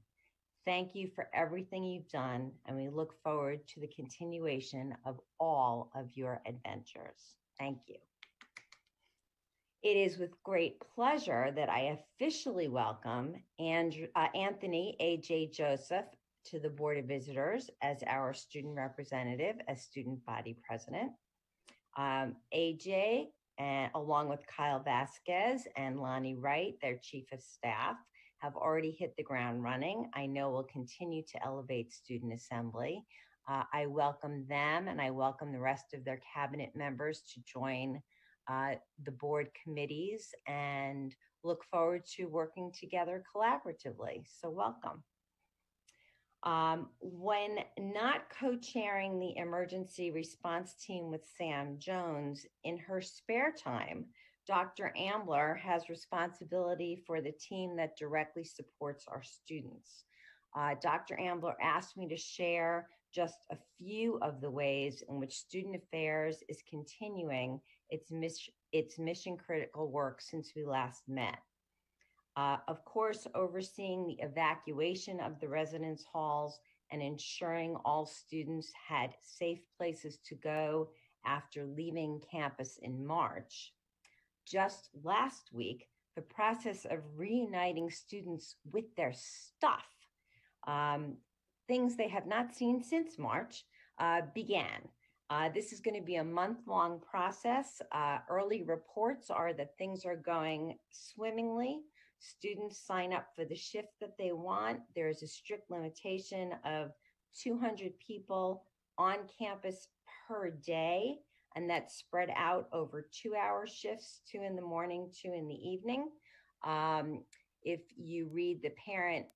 Thank you for everything you've done, and we look forward to the continuation of all of your adventures. Thank you. It is with great pleasure that I officially welcome Anthony A.J. Joseph to the Board of Visitors as our student representative, as student body president. AJ, along with Kyle Vasquez and Lonnie Wright, their chief of staff, have already hit the ground running. I know will continue to elevate Student Assembly. I welcome them, and I welcome the rest of their cabinet members to join the board committees, and look forward to working together collaboratively. So welcome. When not co-chairing the emergency response team with Sam Jones, in her spare time, Dr. Ambler has responsibility for the team that directly supports our students. Dr. Ambler asked me to share just a few of the ways in which Student Affairs is continuing its mission critical work since we last met. Of course, overseeing the evacuation of the residence halls and ensuring all students had safe places to go after leaving campus in March. Just last week, the process of reuniting students with their stuff, things they have not seen since March, began. This is going to be a month-long process. Early reports are that things are going swimmingly. Students sign up for the shift that they want. There's a strict limitation of 200 people on campus per day, and that's spread out over 2-hour shifts, 2 in the morning, 2 in the evening. If you read the parent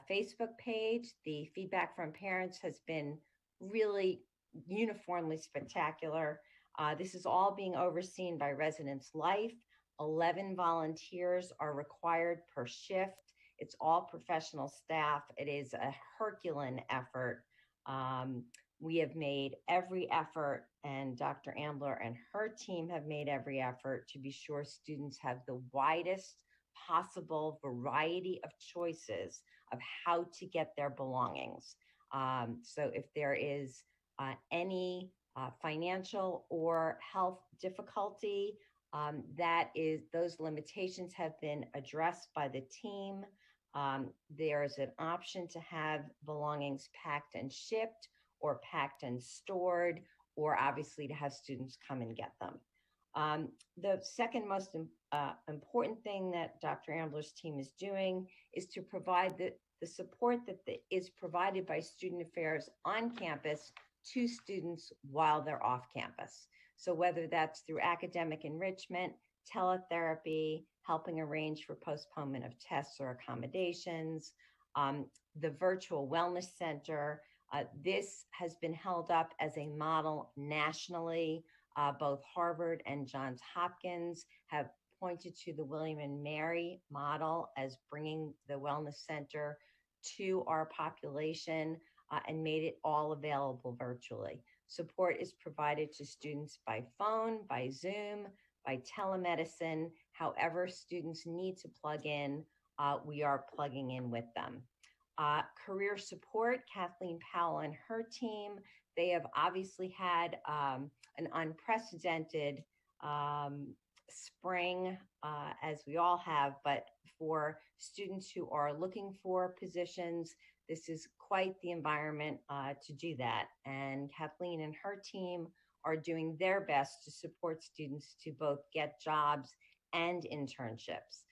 Facebook page, the feedback from parents has been really uniformly spectacular. This is all being overseen by Residence Life. 11 volunteers are required per shift. It's all professional staff. It is a Herculean effort. We have made every effort, and Dr. Ambler and her team have made every effort to be sure students have the widest possible variety of choices of how to get their belongings. So if there is any financial or health difficulty, those limitations have been addressed by the team. There's an option to have belongings packed and shipped, or packed and stored, or obviously to have students come and get them. The second most important thing that Dr. Ambler's team is doing is to provide the support that is provided by Student Affairs on campus to students while they're off campus. So whether that's through academic enrichment, teletherapy, helping arrange for postponement of tests or accommodations, the virtual wellness center. This has been held up as a model nationally. Both Harvard and Johns Hopkins have pointed to the William and Mary model as bringing the wellness center to our population and made it all available virtually. Support is provided to students by phone, by Zoom, by telemedicine. However students need to plug in, we are plugging in with them. Career support, Kathleen Powell and her team, they have obviously had an unprecedented spring, as we all have, but for students who are looking for positions, this is quite the environment to do that. And Kathleen and her team are doing their best to support students to both get jobs and internships.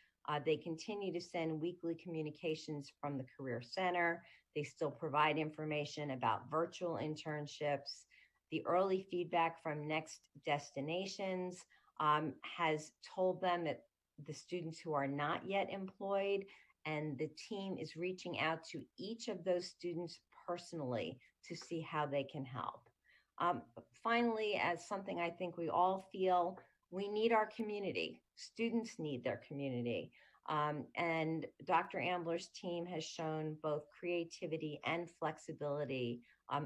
They continue to send weekly communications from the Career Center. They still provide information about virtual internships. The early feedback from Next Destinations has told them that the students who are not yet employed, and the team is reaching out to each of those students personally to see how they can help. Finally, as something I think we all feel, we need our community. Students need their community. And Dr. Ambler's team has shown both creativity and flexibility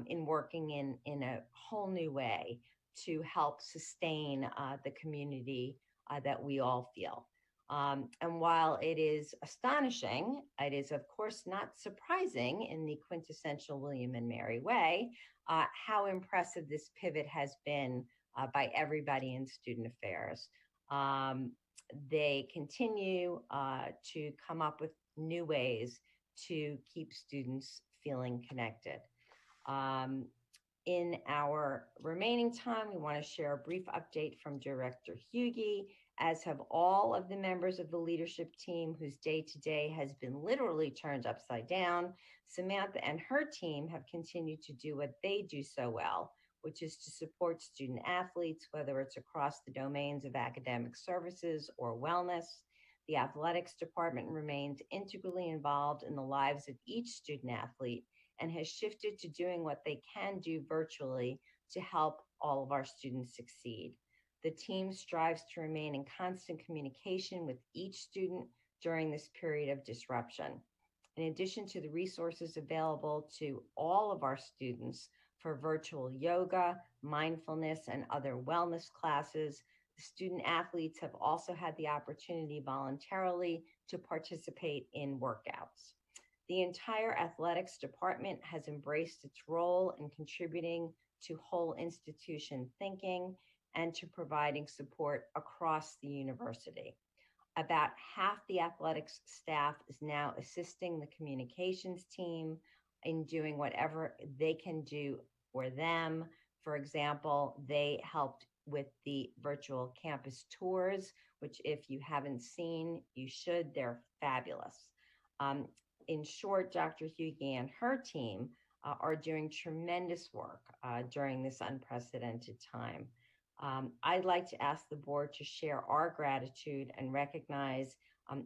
in working in a whole new way to help sustain the community that we all feel. And while it is astonishing, it is of course not surprising in the quintessential William and Mary way, how impressive this pivot has been by everybody in Student Affairs. They continue to come up with new ways to keep students feeling connected. In our remaining time, we want to share a brief update from Director Hughey, as have all of the members of the leadership team whose day-to-day has been literally turned upside down. Samantha and her team have continued to do what they do so well, which is to support student athletes, whether it's across the domains of academic services or wellness. The athletics department remains integrally involved in the lives of each student athlete and has shifted to doing what they can do virtually to help all of our students succeed. The team strives to remain in constant communication with each student during this period of disruption. In addition to the resources available to all of our students for virtual yoga, mindfulness, and other wellness classes, the student athletes have also had the opportunity voluntarily to participate in workouts. The entire athletics department has embraced its role in contributing to whole institution thinking and to providing support across the university. About half the athletics staff is now assisting the communications team in doing whatever they can do for them. For example, they helped with the virtual campus tours, which if you haven't seen, you should. They're fabulous. In short, Dr. Hughey and her team are doing tremendous work during this unprecedented time. I'd like to ask the board to share our gratitude and recognize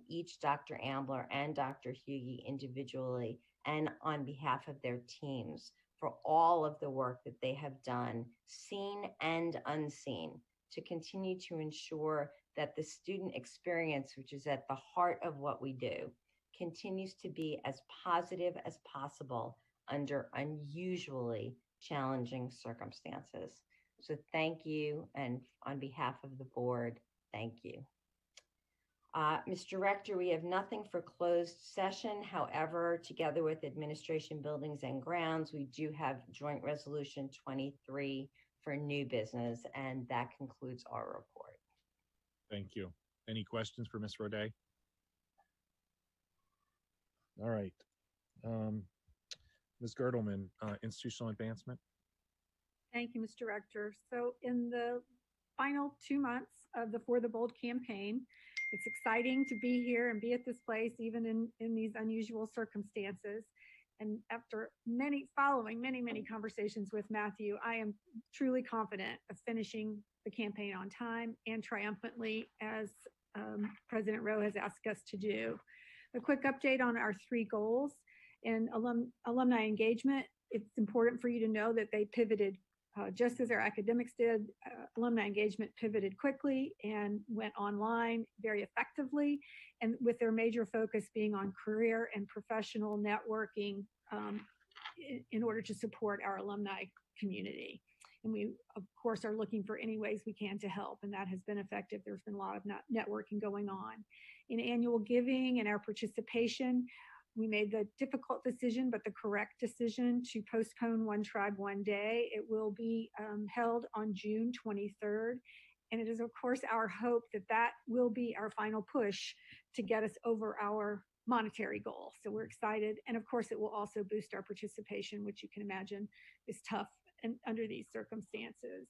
each Dr. Ambler and Dr. Hughey individually and on behalf of their teams for all of the work that they have done, seen and unseen, to continue to ensure that the student experience, which is at the heart of what we do, continues to be as positive as possible under unusually challenging circumstances. So thank you, and on behalf of the board, thank you. Mr. Rector, we have nothing for closed session. However, together with Administration Buildings and Grounds, we do have Joint Resolution 23 for new business, and that concludes our report. Thank you. Any questions for Ms. Roday? All right. Ms. Gertelman, institutional advancement. Thank you, Mr. Rector. So in the final 2 months of the For the Bold campaign. It's exciting to be here and be at this place, even in these unusual circumstances. And after following many conversations with Matthew, I am truly confident of finishing the campaign on time and triumphantly, as President Rowe has asked us to do. A quick update on our 3 goals. In alumni engagement, it's important for you to know that they pivoted just as our academics did. Alumni engagement pivoted quickly and went online very effectively, and with their major focus being on career and professional networking in order to support our alumni community. And we, of course, are looking for any ways we can to help, and that has been effective. There's been a lot of networking going on. In annual giving and our participation, we made the difficult decision, but the correct decision, to postpone One Tribe, One Day. It will be held on June 23rd. And it is, of course, our hope that that will be our final push to get us over our monetary goal. So we're excited. And of course, it will also boost our participation, which you can imagine is tough under these circumstances.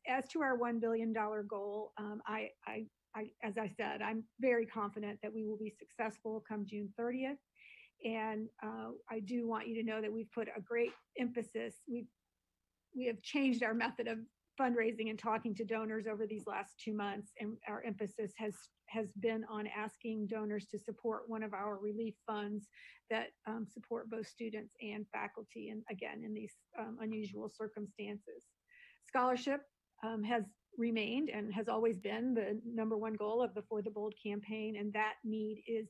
As to our $1 billion goal, as I said, I'm very confident that we will be successful come June 30th. And I do want you to know that we've put a great emphasis. We have changed our method of fundraising and talking to donors over these last 2 months. And our emphasis has been on asking donors to support one of our relief funds that support both students and faculty. And again, in these unusual circumstances. Scholarship has remained and has always been the #1 goal of the For the Bold campaign, and that need is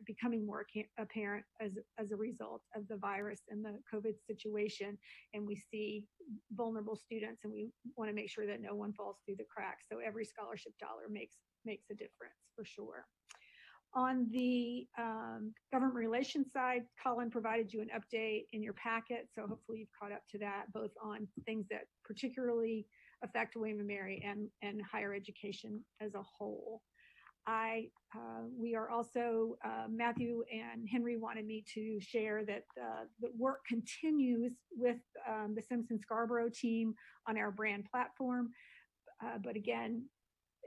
becoming more apparent as a result of the virus and the COVID situation. And we see vulnerable students, and we want to make sure that no one falls through the cracks. So every scholarship dollar makes a difference for sure. On the government relations side, Colin provided you an update in your packet, so hopefully you've caught up to that, both on things that particularly affect William & Mary and higher education as a whole. We are also, Matthew and Henry wanted me to share that the work continues with the Simpson-Scarborough team on our brand platform, but again,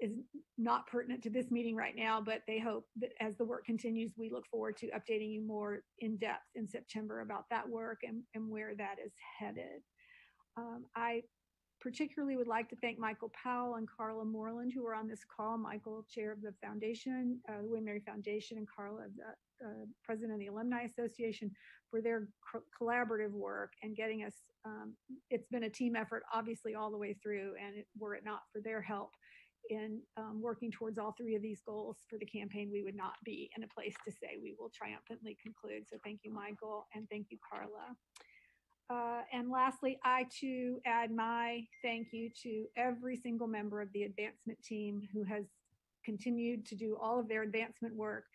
is not pertinent to this meeting right now, but they hope that as the work continues, we look forward to updating you more in depth in September about that work and where that is headed. I particularly would like to thank Michael Powell and Carla Moreland, who are on this call. Michael, chair of the foundation, the William & Mary Foundation, and Carla, the president of the Alumni Association, for their collaborative work and getting us, it's been a team effort, obviously, all the way through, and were it not for their help in working towards all 3 of these goals for the campaign, we would not be in a place to say we will triumphantly conclude. So thank you, Michael, and thank you, Carla. And lastly, I too add my thank you to every single member of the advancement team who has continued to do all of their advancement work.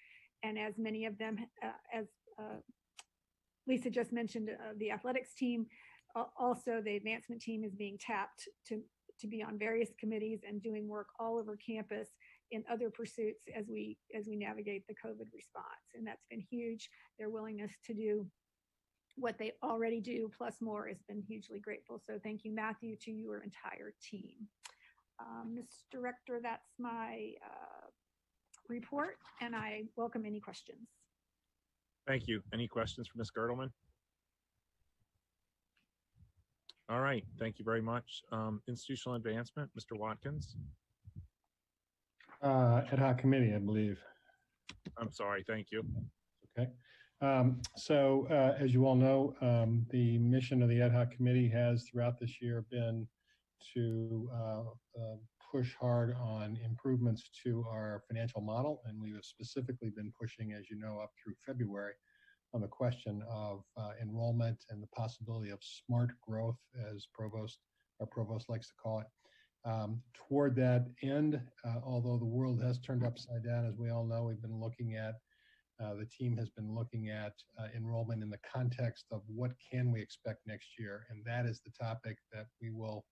And as many of them, as Lisa just mentioned, the athletics team, also the advancement team is being tapped to be on various committees and doing work all over campus in other pursuits as we navigate the COVID response. And that's been huge. Their willingness to do what they already do plus more has been hugely grateful. So thank you, Matthew, to your entire team. Mr. Director, that's my report, and I welcome any questions. Thank you. Any questions for Ms. Gertelman? All right, thank you very much. Institutional advancement, Mr. Watkins. Ad hoc committee, I believe. I'm sorry, thank you. Okay. As you all know, the mission of the ad hoc committee has throughout this year been to push hard on improvements to our financial model. And we have specifically been pushing, as you know, up through February on the question of enrollment and the possibility of smart growth, as our provost likes to call it. Toward that end, although the world has turned upside down, as we all know, we've been looking at the team has been looking at enrollment in the context of what can we expect next year. And that is the topic that we will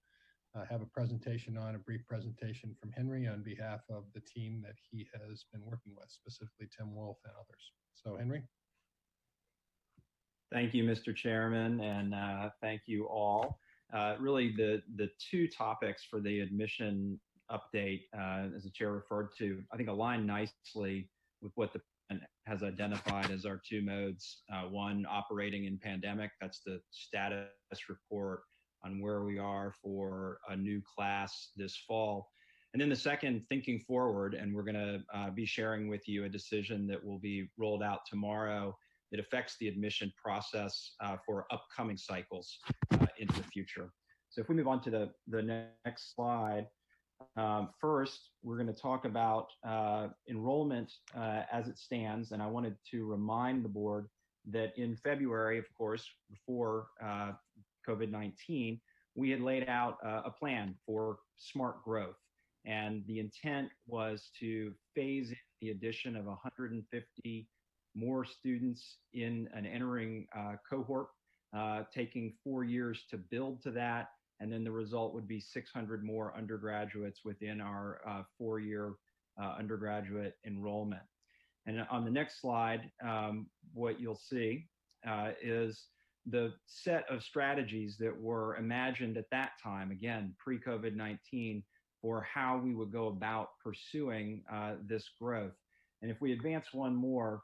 have a presentation on, a brief presentation from Henry on behalf of the team that he has been working with, specifically Tim Wolf and others. So Henry. Thank you, Mr. Chairman, and thank you all. Really, the 2 topics for the admission update, as the chair referred to, I think align nicely with what the president has identified as our two modes. One, operating in pandemic, that's the status report on where we are for a new class this fall. And then the second, thinking forward, and we're going to be sharing with you a decision that will be rolled out tomorrow that affects the admission process for upcoming cycles into the future. So if we move on to the next slide, first, we're going to talk about enrollment as it stands. And I wanted to remind the board that in February, of course, before COVID-19, we had laid out a plan for smart growth. And the intent was to phase in the addition of 150 more students in an entering cohort, taking 4 years to build to that. And then the result would be 600 more undergraduates within our 4-year undergraduate enrollment. And on the next slide, what you'll see is the set of strategies that were imagined at that time, again, pre-COVID-19, for how we would go about pursuing this growth. And if we advance one more,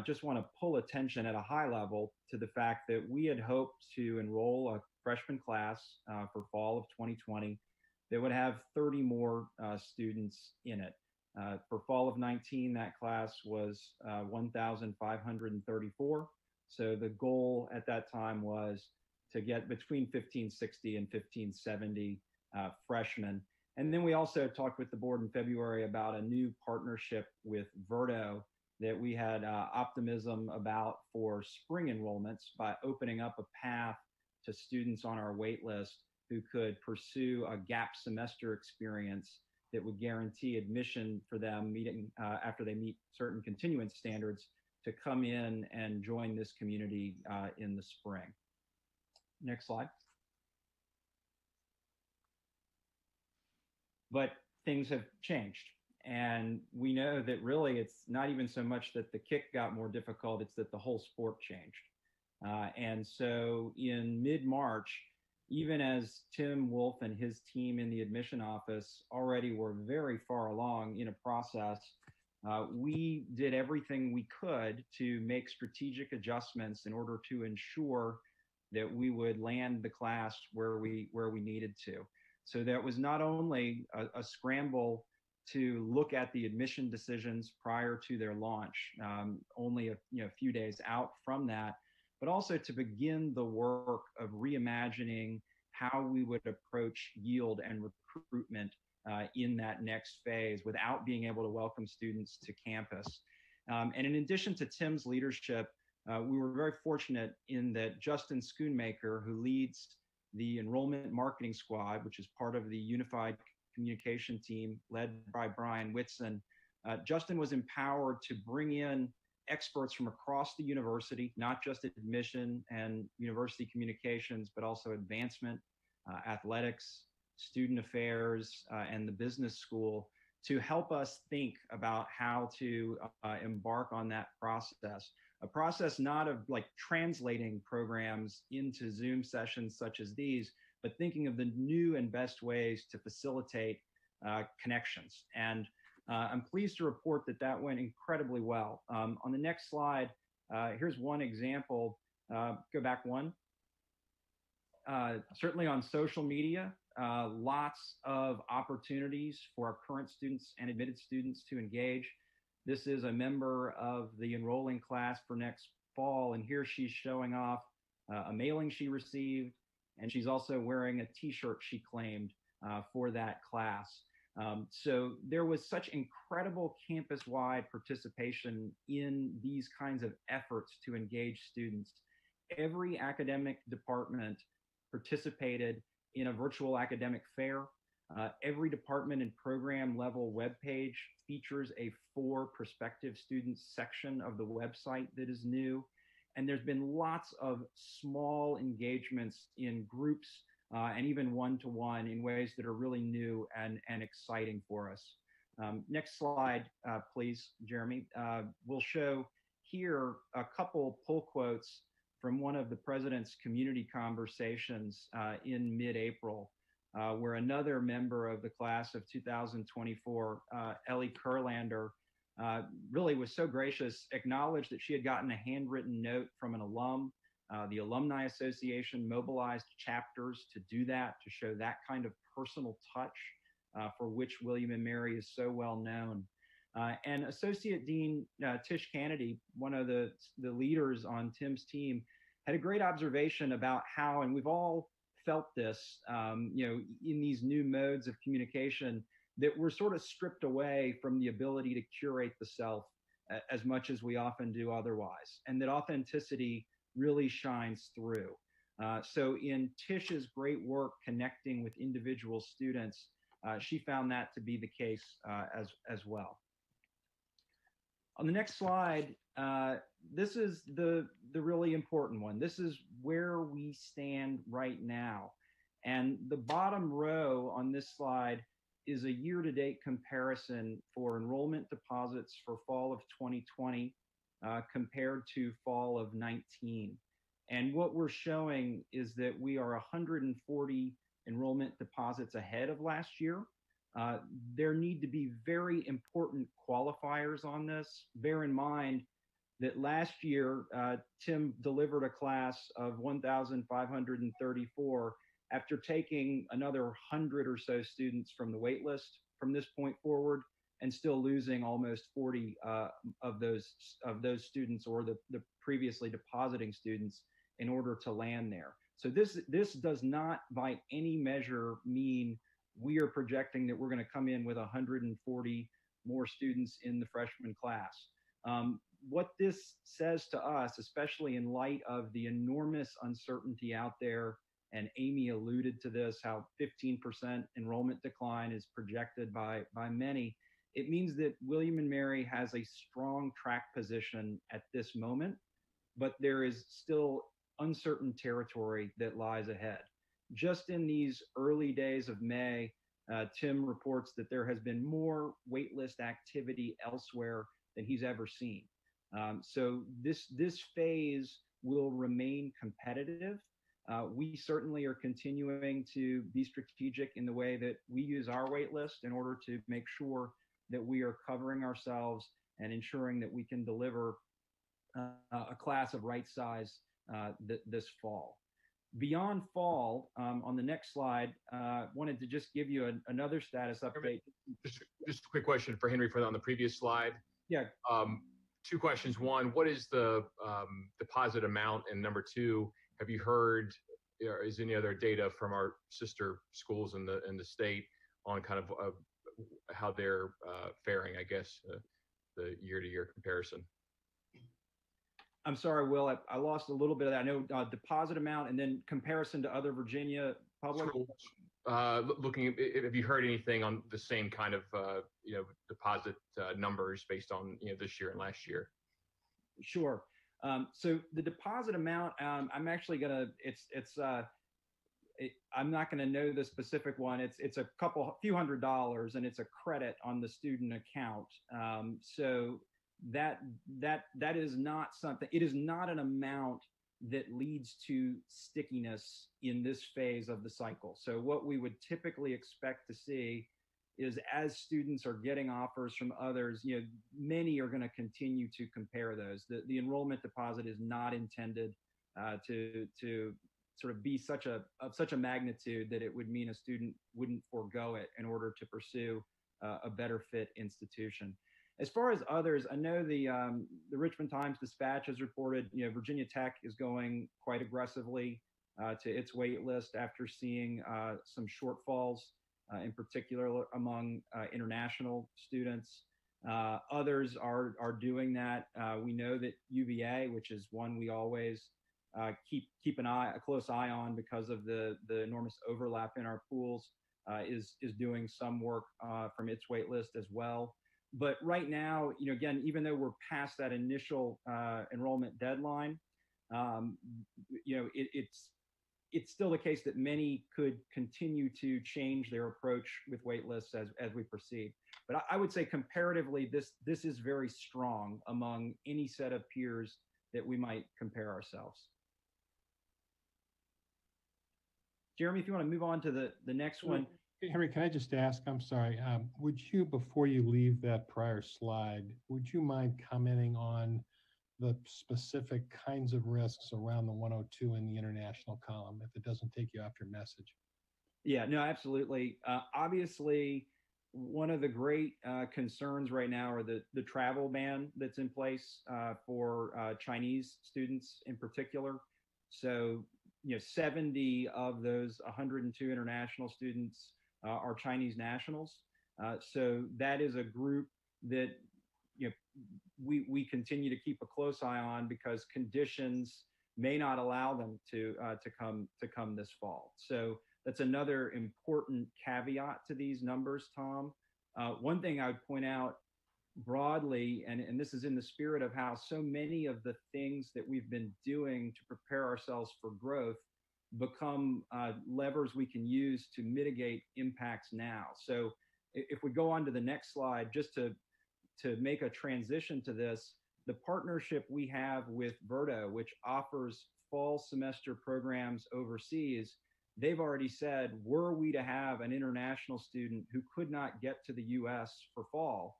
just want to pull attention at a high level to the fact that we had hoped to enroll a freshman class for fall of 2020 that would have 30 more students in it. For fall of 19, that class was 1,534. So the goal at that time was to get between 1,560 and 1,570 freshmen. And then we also talked with the board in February about a new partnership with Verdo that we had optimism about for spring enrollments by opening up a path to students on our wait list who could pursue a gap semester experience that would guarantee admission for them meeting after they meet certain continuance standards to come in and join this community in the spring. Next slide. But things have changed. And we know that really it's not even so much that the kick got more difficult, it's that the whole sport changed. And so in mid-March, even as Tim Wolf and his team in the admission office already were very far along in a process, we did everything we could to make strategic adjustments in order to ensure that we would land the class where we needed to. So that was not only a scramble to look at the admission decisions prior to their launch, only a few days out from that, but also to begin the work of reimagining how we would approach yield and recruitment in that next phase without being able to welcome students to campus. And in addition to Tim's leadership, we were very fortunate in that Justin Schoonmaker, who leads the enrollment marketing squad, which is part of the unified communication team led by Brian Whitson, Justin was empowered to bring in experts from across the university, not just admission and university communications, but also advancement, athletics, student affairs, and the business school to help us think about how to embark on that process. A process not of like translating programs into Zoom sessions such as these, but thinking of the new and best ways to facilitate connections. And I'm pleased to report that that went incredibly well. On the next slide, here's one example. Go back one. Certainly on social media, lots of opportunities for our current students and admitted students to engage. This is a member of the enrolling class for next fall, and here she's showing off a mailing she received, and she's also wearing a t-shirt she claimed for that class. So there was such incredible campus-wide participation in these kinds of efforts to engage students. Every academic department participated in a virtual academic fair. Every department and program level webpage features a For Prospective Students section of the website that is new. And there's been lots of small engagements in groups and even one-to-one in ways that are really new and exciting for us. Next slide, please, Jeremy. We'll show here a couple pull quotes from one of the president's community conversations in mid-April. where another member of the class of 2024, Ellie Kurlander, really was so gracious, acknowledged that she had gotten a handwritten note from an alum. The Alumni Association mobilized chapters to do that, to show that kind of personal touch for which William and Mary is so well known. And Associate Dean Tish Kennedy, one of the leaders on Tim's team, had a great observation about how, and we've all felt this, in these new modes of communication, that we're sort of stripped away from the ability to curate the self as much as we often do otherwise, and that authenticity really shines through. So in Tish's great work connecting with individual students, she found that to be the case as well. On the next slide, this is the really important one. This is where we stand right now. And the bottom row on this slide is a year-to-date comparison for enrollment deposits for fall of 2020 compared to fall of 19. And what we're showing is that we are 140 enrollment deposits ahead of last year. There need to be very important qualifiers on this. Bear in mind that last year, Tim delivered a class of 1,534 after taking another 100 or so students from the wait list from this point forward, and still losing almost 40 of those students, or the previously depositing students, in order to land there. So this does not by any measure mean we are projecting that we're going to come in with 140 more students in the freshman class. What this says to us, especially in light of the enormous uncertainty out there, and Amy alluded to this, how 15% enrollment decline is projected by many, it means that William and Mary has a strong track position at this moment, but there is still uncertain territory that lies ahead. Just in these early days of May, Tim reports that there has been more waitlist activity elsewhere than he's ever seen. So this phase will remain competitive. We certainly are continuing to be strategic in the way that we use our waitlist in order to make sure that we are covering ourselves and ensuring that we can deliver a class of right size this fall. Beyond fall, on the next slide, wanted to just give you another status update. Just a quick question for Henry on the previous slide. Yeah. Two questions. One, what is the deposit amount? And number two, have you heard, is any other data from our sister schools in the state on kind of how they're faring, I guess, the year-to-year comparison? I'm sorry, Will, I lost a little bit of that. I know deposit amount and then comparison to other Virginia public. Looking, have you heard anything on the same kind of deposit numbers based on this year and last year? Sure. So the deposit amount, I'm actually gonna. I'm not going to know the specific one. It's a few $100s, and it's a credit on the student account. So that is not something. It is not an amount that leads to stickiness in this phase of the cycle. So what we would typically expect to see is, as students are getting offers from others, many are going to continue to compare those. The enrollment deposit is not intended to sort of be of such a magnitude that it would mean a student wouldn't forego it in order to pursue a better fit institution. As far as others, I know the Richmond Times-Dispatch has reported, Virginia Tech is going quite aggressively to its wait list after seeing some shortfalls, in particular among international students. Others are doing that. We know that UVA, which is one we always keep a close eye on because of the enormous overlap in our pools, is doing some work from its wait list as well. But right now, again, even though we're past that initial enrollment deadline, it's still the case that many could continue to change their approach with wait lists as we proceed. But I would say comparatively, this is very strong among any set of peers that we might compare ourselves. Jeremy, if you want to move on to the next one. Henry, can I just ask, I'm sorry, would you, before you leave that prior slide, would you mind commenting on the specific kinds of risks around the 102 in the international column, if it doesn't take you off your message? Yeah, no, absolutely. Obviously, one of the great concerns right now are the travel ban that's in place for Chinese students in particular. So, 70 of those 102 international students are Chinese nationals. So that is a group that we continue to keep a close eye on because conditions may not allow them to come this fall. So that's another important caveat to these numbers, Tom. One thing I would point out broadly, and this is in the spirit of how so many of the things that we've been doing to prepare ourselves for growth become levers we can use to mitigate impacts now. So if we go on to the next slide, just to make a transition to this, the partnership we have with Verdo, which offers fall semester programs overseas, they've already said, were we to have an international student who could not get to the US for fall,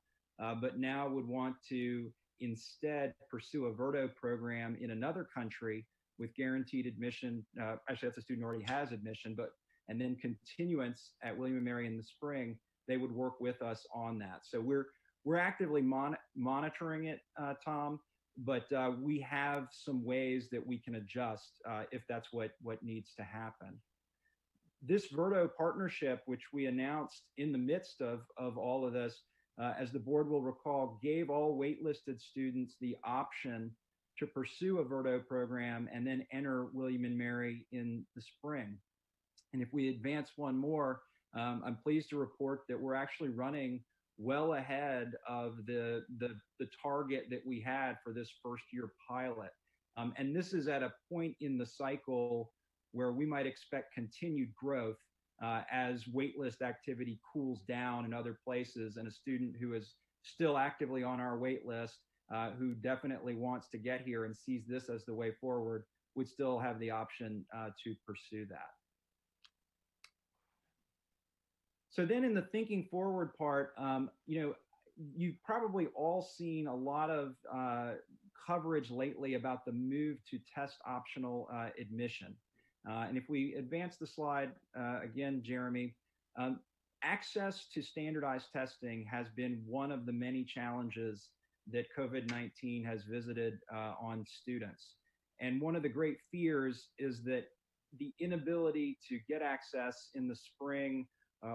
but now would want to instead pursue a Verdo program in another country with guaranteed admission, actually that's a student who already has admission, and then continuance at William & Mary in the spring, they would work with us on that. So we're actively monitoring it, Tom, but we have some ways that we can adjust if that's what needs to happen. This Verdo partnership, which we announced in the midst of all of this, as the board will recall, gave all waitlisted students the option to pursue a Verdo program and then enter William & Mary in the spring. And if we advance one more, I'm pleased to report that we're actually running well ahead of the target that we had for this first year pilot. And this is at a point in the cycle where we might expect continued growth as waitlist activity cools down in other places, and a student who is still actively on our waitlist, who definitely wants to get here and sees this as the way forward, would still have the option to pursue that. So then in the thinking forward part, you've probably all seen a lot of coverage lately about the move to test optional admission. And if we advance the slide again, Jeremy, access to standardized testing has been one of the many challenges that COVID-19 has visited on students. And one of the great fears is that the inability to get access in the spring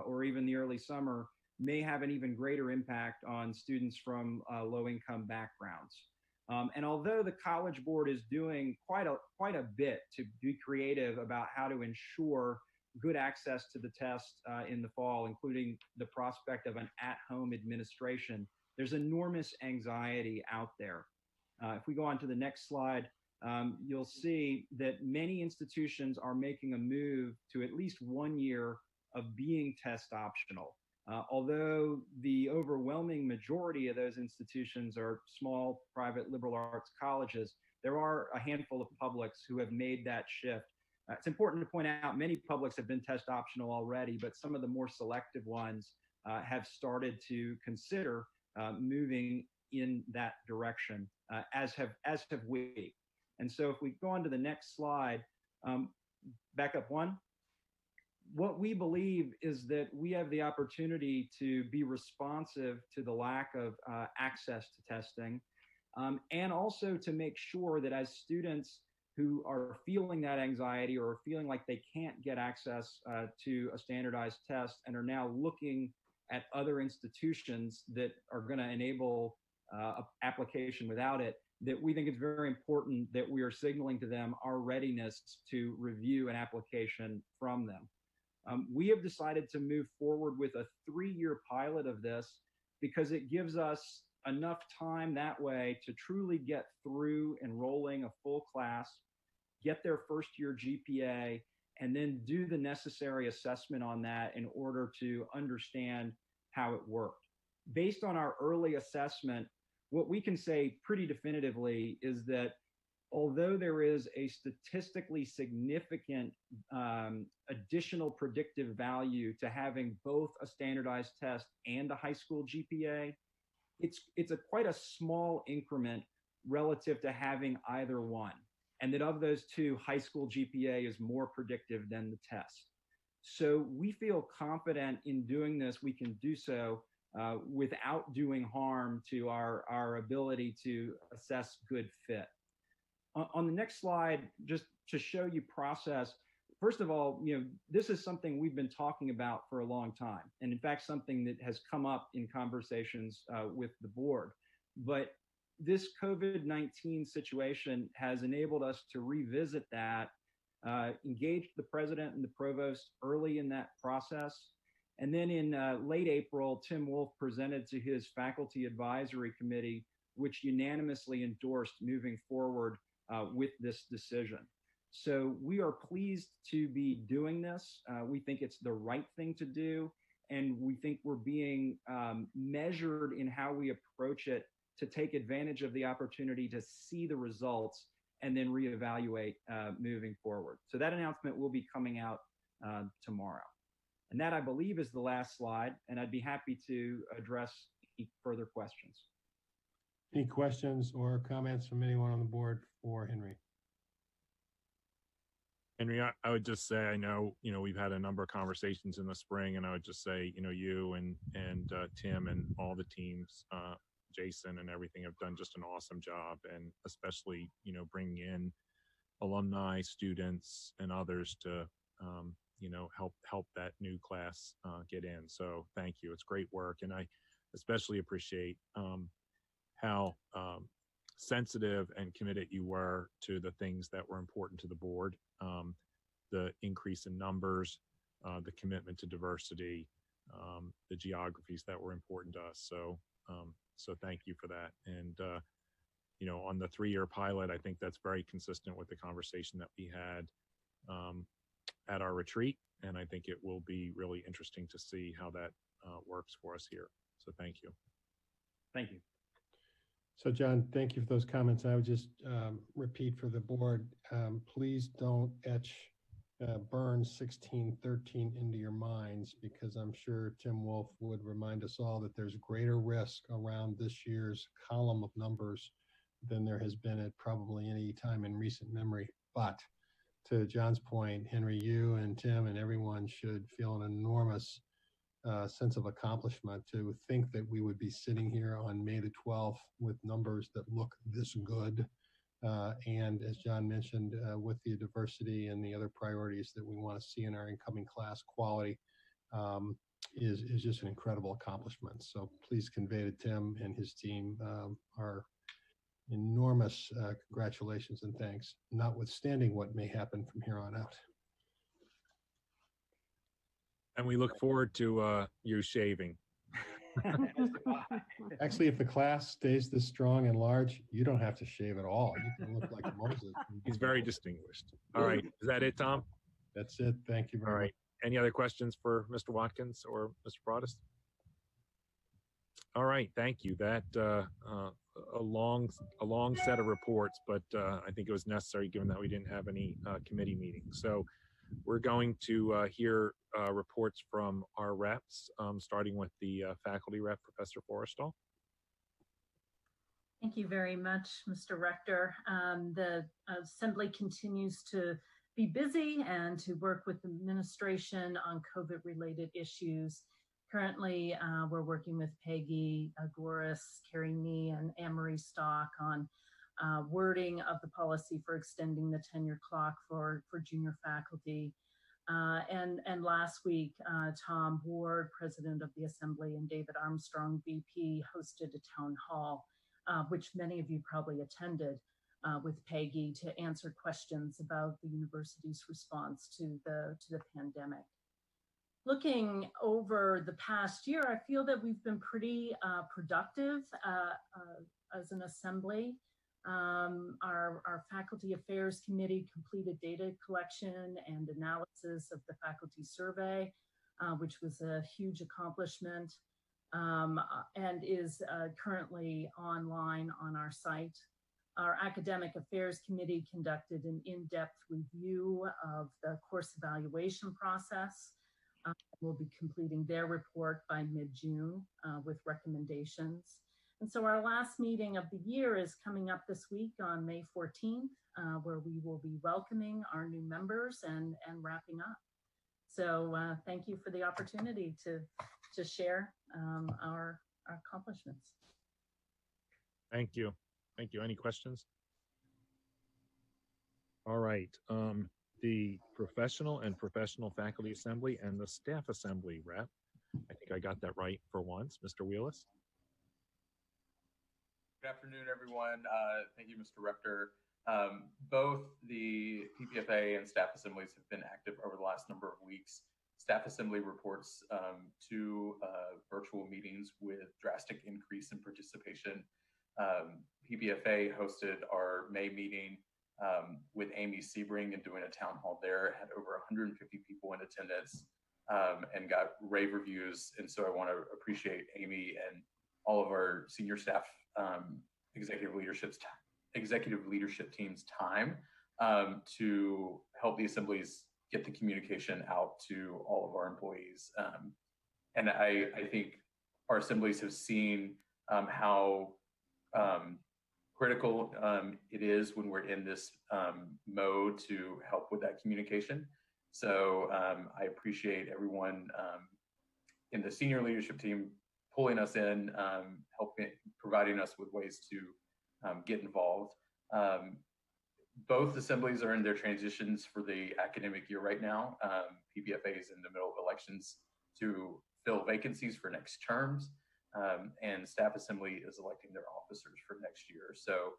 or even the early summer may have an even greater impact on students from low-income backgrounds. And although the College Board is doing quite a bit to be creative about how to ensure good access to the test in the fall, including the prospect of an at-home administration, there's enormous anxiety out there. If we go on to the next slide, you'll see that many institutions are making a move to at least 1 year of being test optional. Although the overwhelming majority of those institutions are small, private liberal arts colleges, there are a handful of publics who have made that shift. It's important to point out many publics have been test optional already, but some of the more selective ones have started to consider moving in that direction, as have we. And so if we go on to the next slide, back up one. What we believe is that we have the opportunity to be responsive to the lack of access to testing, and also to make sure that as students who are feeling that anxiety or feeling like they can't get access to a standardized test and are now looking at other institutions that are going to enable application without it, that we think it's very important that we are signaling to them our readiness to review an application from them. We have decided to move forward with a 3-year pilot of this because it gives us enough time that way to truly get through enrolling a full class, get their first year GPA, and then do the necessary assessment on that in order to understand how it worked. Based on our early assessment, what we can say pretty definitively is that although there is a statistically significant additional predictive value to having both a standardized test and a high school GPA, it's quite a small increment relative to having either one. And that of those two, high school GPA is more predictive than the test. So we feel confident in doing this. We can do so without doing harm to our ability to assess good fit. On the next slide, just to show you process, first of all, this is something we've been talking about for a long time. And in fact, something that has come up in conversations with the board. But this COVID-19 situation has enabled us to revisit that, engage the president and the provost early in that process. And then in late April, Tim Wolf presented to his faculty advisory committee, which unanimously endorsed moving forward with this decision. So we are pleased to be doing this. We think it's the right thing to do. And we think we're being measured in how we approach it to take advantage of the opportunity to see the results and then reevaluate moving forward. So that announcement will be coming out tomorrow. And that, I believe, is the last slide. And I'd be happy to address any further questions. Any questions or comments from anyone on the board for Henry? Henry, I would just say, I know, we've had a number of conversations in the spring, and I would just say, you and Tim and all the teams, Jason and everything, have done just an awesome job, and especially, bringing in alumni, students, and others to, help that new class get in. So thank you. It's great work, and I especially appreciate how sensitive and committed you were to the things that were important to the board, the increase in numbers, the commitment to diversity, the geographies that were important to us. So thank you for that. And, on the 3-year pilot, I think that's very consistent with the conversation that we had at our retreat. And I think it will be really interesting to see how that works for us here. So thank you. Thank you. So John, thank you for those comments. I would just repeat for the board, please don't etch burn 1613 into your minds, because I'm sure Tim Wolf would remind us all that there's greater risk around this year's column of numbers than there has been at probably any time in recent memory. But to John's point, Henry, you and Tim and everyone should feel an enormous sense of accomplishment to think that we would be sitting here on May the 12th with numbers that look this good. And as John mentioned, with the diversity and the other priorities that we want to see in our incoming class, quality is just an incredible accomplishment. So please convey to Tim and his team our enormous congratulations and thanks, notwithstanding what may happen from here on out. And we look forward to you shaving. Actually, if the class stays this strong and large, you don't have to shave at all. You can look like Moses. He's very distinguished. All right. Is that it, Tom? That's it. Thank you very much. Any other questions for Mr. Watkins or Mr. Broadus? All right. Thank you. That a long set of reports, but I think it was necessary given that we didn't have any committee meetings. So we're going to hear reports from our reps, starting with the faculty rep, Professor Forrestal. Thank you very much, Mr. Rector. The Assembly continues to be busy and to work with the administration on COVID-related issues. Currently, we're working with Peggy Agoris, Carrie Nee, and Anne-Marie Stock on wording of the policy for extending the tenure clock for junior faculty. And last week, Tom Ward, President of the Assembly, and David Armstrong, VP, hosted a town hall, which many of you probably attended, with Peggy to answer questions about the university's response to the pandemic. Looking over the past year, I feel that we've been pretty productive as an Assembly. Our Faculty Affairs Committee completed data collection and analysis of the faculty survey, which was a huge accomplishment, and is currently online on our site. our Academic Affairs Committee conducted an in-depth review of the course evaluation process. We'll be completing their report by mid-June with recommendations. And so our last meeting of the year is coming up this week on May 14th, where we will be welcoming our new members and wrapping up. So thank you for the opportunity to share our accomplishments. Thank you. Thank you. Any questions? All right. The professional and professional faculty assembly and the staff assembly rep. I think I got that right for once. Mr. Wheelis. Good afternoon, everyone. Thank you, Mr. Rector. Both the PPFA and staff assemblies have been active over the last number of weeks. Staff assembly reports two virtual meetings with drastic increase in participation. PPFA hosted our May meeting with Amy Sebring and doing a town hall there, had over 150 people in attendance and got rave reviews. And so I want to appreciate Amy and all of our senior staff, executive leadership team's time to help the assemblies get the communication out to all of our employees. And I think our assemblies have seen how critical it is when we're in this mode to help with that communication. So I appreciate everyone in the senior leadership team pulling us in, providing us with ways to get involved. Both assemblies are in their transitions for the academic year right now. PPFA is in the middle of elections to fill vacancies for next terms, and staff assembly is electing their officers for next year. So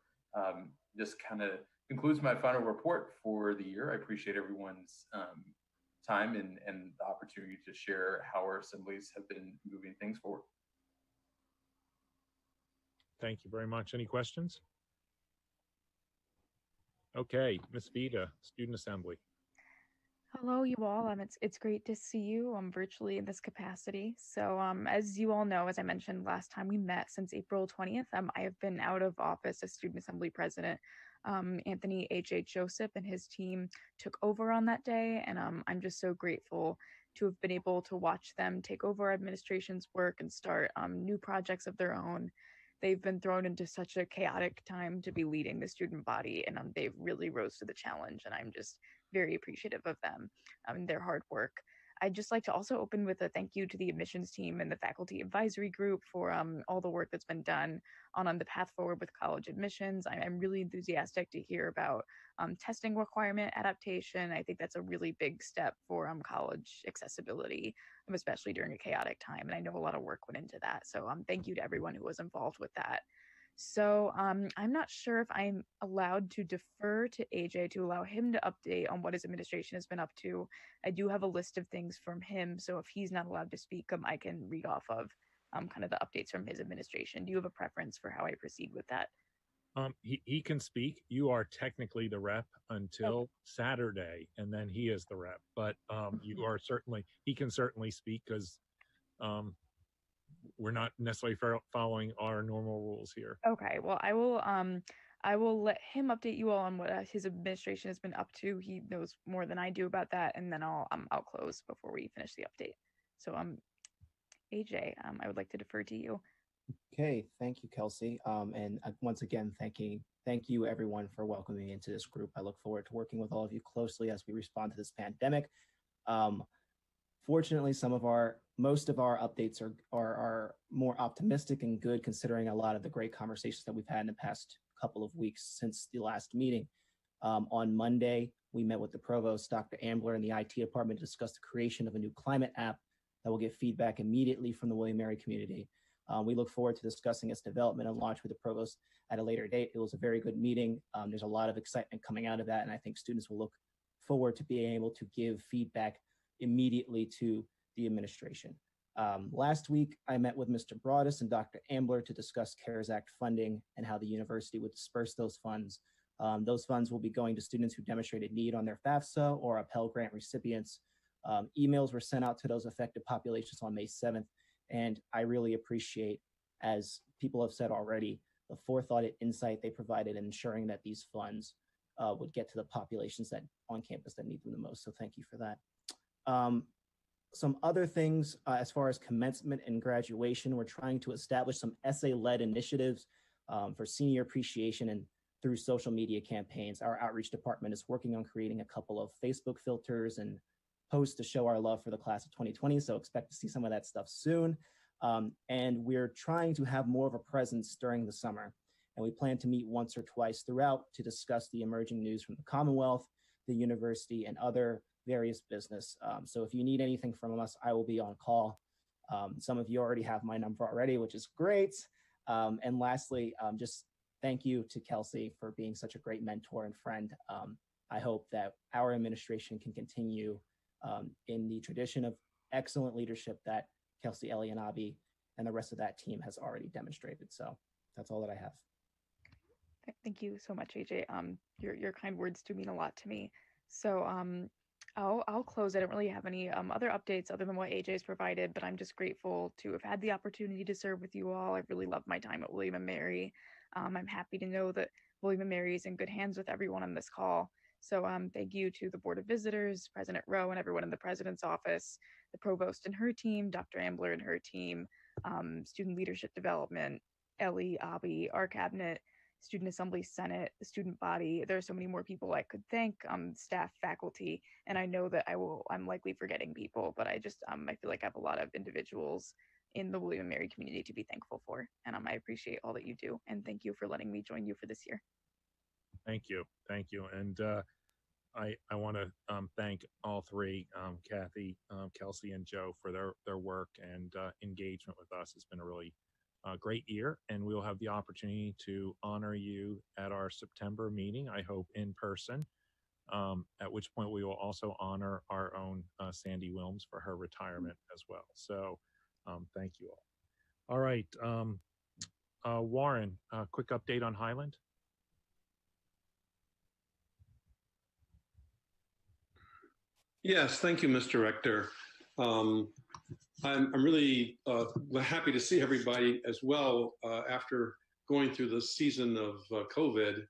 this kind of concludes my final report for the year. I appreciate everyone's time and the opportunity to share how our assemblies have been moving things forward. Thank you very much. Any questions? Okay, Ms. Vita, Student Assembly. Hello, you all. It's great to see you virtually in this capacity. So as you all know, as I mentioned last time we met, since April 20th, I have been out of office as Student Assembly President. Anthony H.H. Joseph and his team took over on that day, and I'm just so grateful to have been able to watch them take over administration's work and start new projects of their own. They've been thrown into such a chaotic time to be leading the student body, and they've really rose to the challenge, and I'm just very appreciative of them and their hard work. I'd just like to also open with a thank you to the admissions team and the faculty advisory group for all the work that's been done on the path forward with college admissions. I'm really enthusiastic to hear about testing requirement adaptation. I think that's a really big step for college accessibility, especially during a chaotic time. And I know a lot of work went into that. So thank you to everyone who was involved with that. So I'm not sure if I'm allowed to defer to AJ to allow him to update on what his administration has been up to. I do have a list of things from him, so if he's not allowed to speak, I can read off of kind of the updates from his administration. Do you have a preference for how I proceed with that? He can speak. You are technically the rep until Saturday, and then he is the rep. But he can certainly speak because we're not necessarily following our normal rules here. Okay, well, I will let him update you all on what his administration has been up to. He knows more than I do about that, and then I'll close before we finish the update. So AJ, I would like to defer to you. Okay, thank you, Kelsey. And once again, thank you everyone for welcoming me into this group. I look forward to working with all of you closely as we respond to this pandemic. Fortunately, most of our updates are more optimistic and good, considering a lot of the great conversations that we've had in the past couple of weeks since the last meeting. On Monday, we met with the provost, Dr. Ambler, and the IT department to discuss the creation of a new climate app that will get feedback immediately from the William & Mary community. We look forward to discussing its development and launch with the provost at a later date. It was a very good meeting. There's a lot of excitement coming out of that, and I think students will look forward to being able to give feedback immediately to the administration. Last week, I met with Mr. Broadus and Dr. Ambler to discuss CARES Act funding and how the university would disperse those funds. Those funds will be going to students who demonstrated need on their FAFSA or a Pell Grant recipients. Emails were sent out to those affected populations on May 7th, and I really appreciate, as people have said already, the forethought and insight they provided in ensuring that these funds would get to the populations that on campus that need them the most. So thank you for that. Some other things as far as commencement and graduation, we're trying to establish some essay-led initiatives for senior appreciation and through social media campaigns. Our outreach department is working on creating a couple of Facebook filters and posts to show our love for the class of 2020. So expect to see some of that stuff soon. And we're trying to have more of a presence during the summer. And we plan to meet once or twice throughout to discuss the emerging news from the Commonwealth, the university, and other various business. So if you need anything from us, I will be on call. Some of you already have my number already, which is great. And lastly, just thank you to Kelsey for being such a great mentor and friend. I hope that our administration can continue in the tradition of excellent leadership that Kelsey Elianabi and the rest of that team has already demonstrated. So that's all that I have. Thank you so much, AJ. Your kind words do mean a lot to me. So I'll close. I don't really have any other updates other than what AJ's provided, but I'm just grateful to have had the opportunity to serve with you all. I really loved my time at William & Mary. I'm happy to know that William & Mary is in good hands with everyone on this call. So thank you to the Board of Visitors, President Rowe, and everyone in the President's office, the Provost and her team, Dr. Ambler and her team, Student Leadership Development, Ellie, Abby, our cabinet, Student Assembly, Senate, the student body. There are so many more people I could thank, staff, faculty, and I know that I'm likely forgetting people, but I feel like I have a lot of individuals in the William & Mary community to be thankful for. And I appreciate all that you do. And thank you for letting me join you for this year. Thank you. Thank you. And I want to thank all three, Kathy, Kelsey, and Joe for their work and engagement with us. It's been a really great year, and we'll have the opportunity to honor you at our September meeting, I hope in person, at which point we will also honor our own Sandy Wilms for her retirement as well. So thank you all. All right, Warren, a quick update on Highland. Yes, thank you, Mr. Rector. I'm really happy to see everybody as well after going through the season of COVID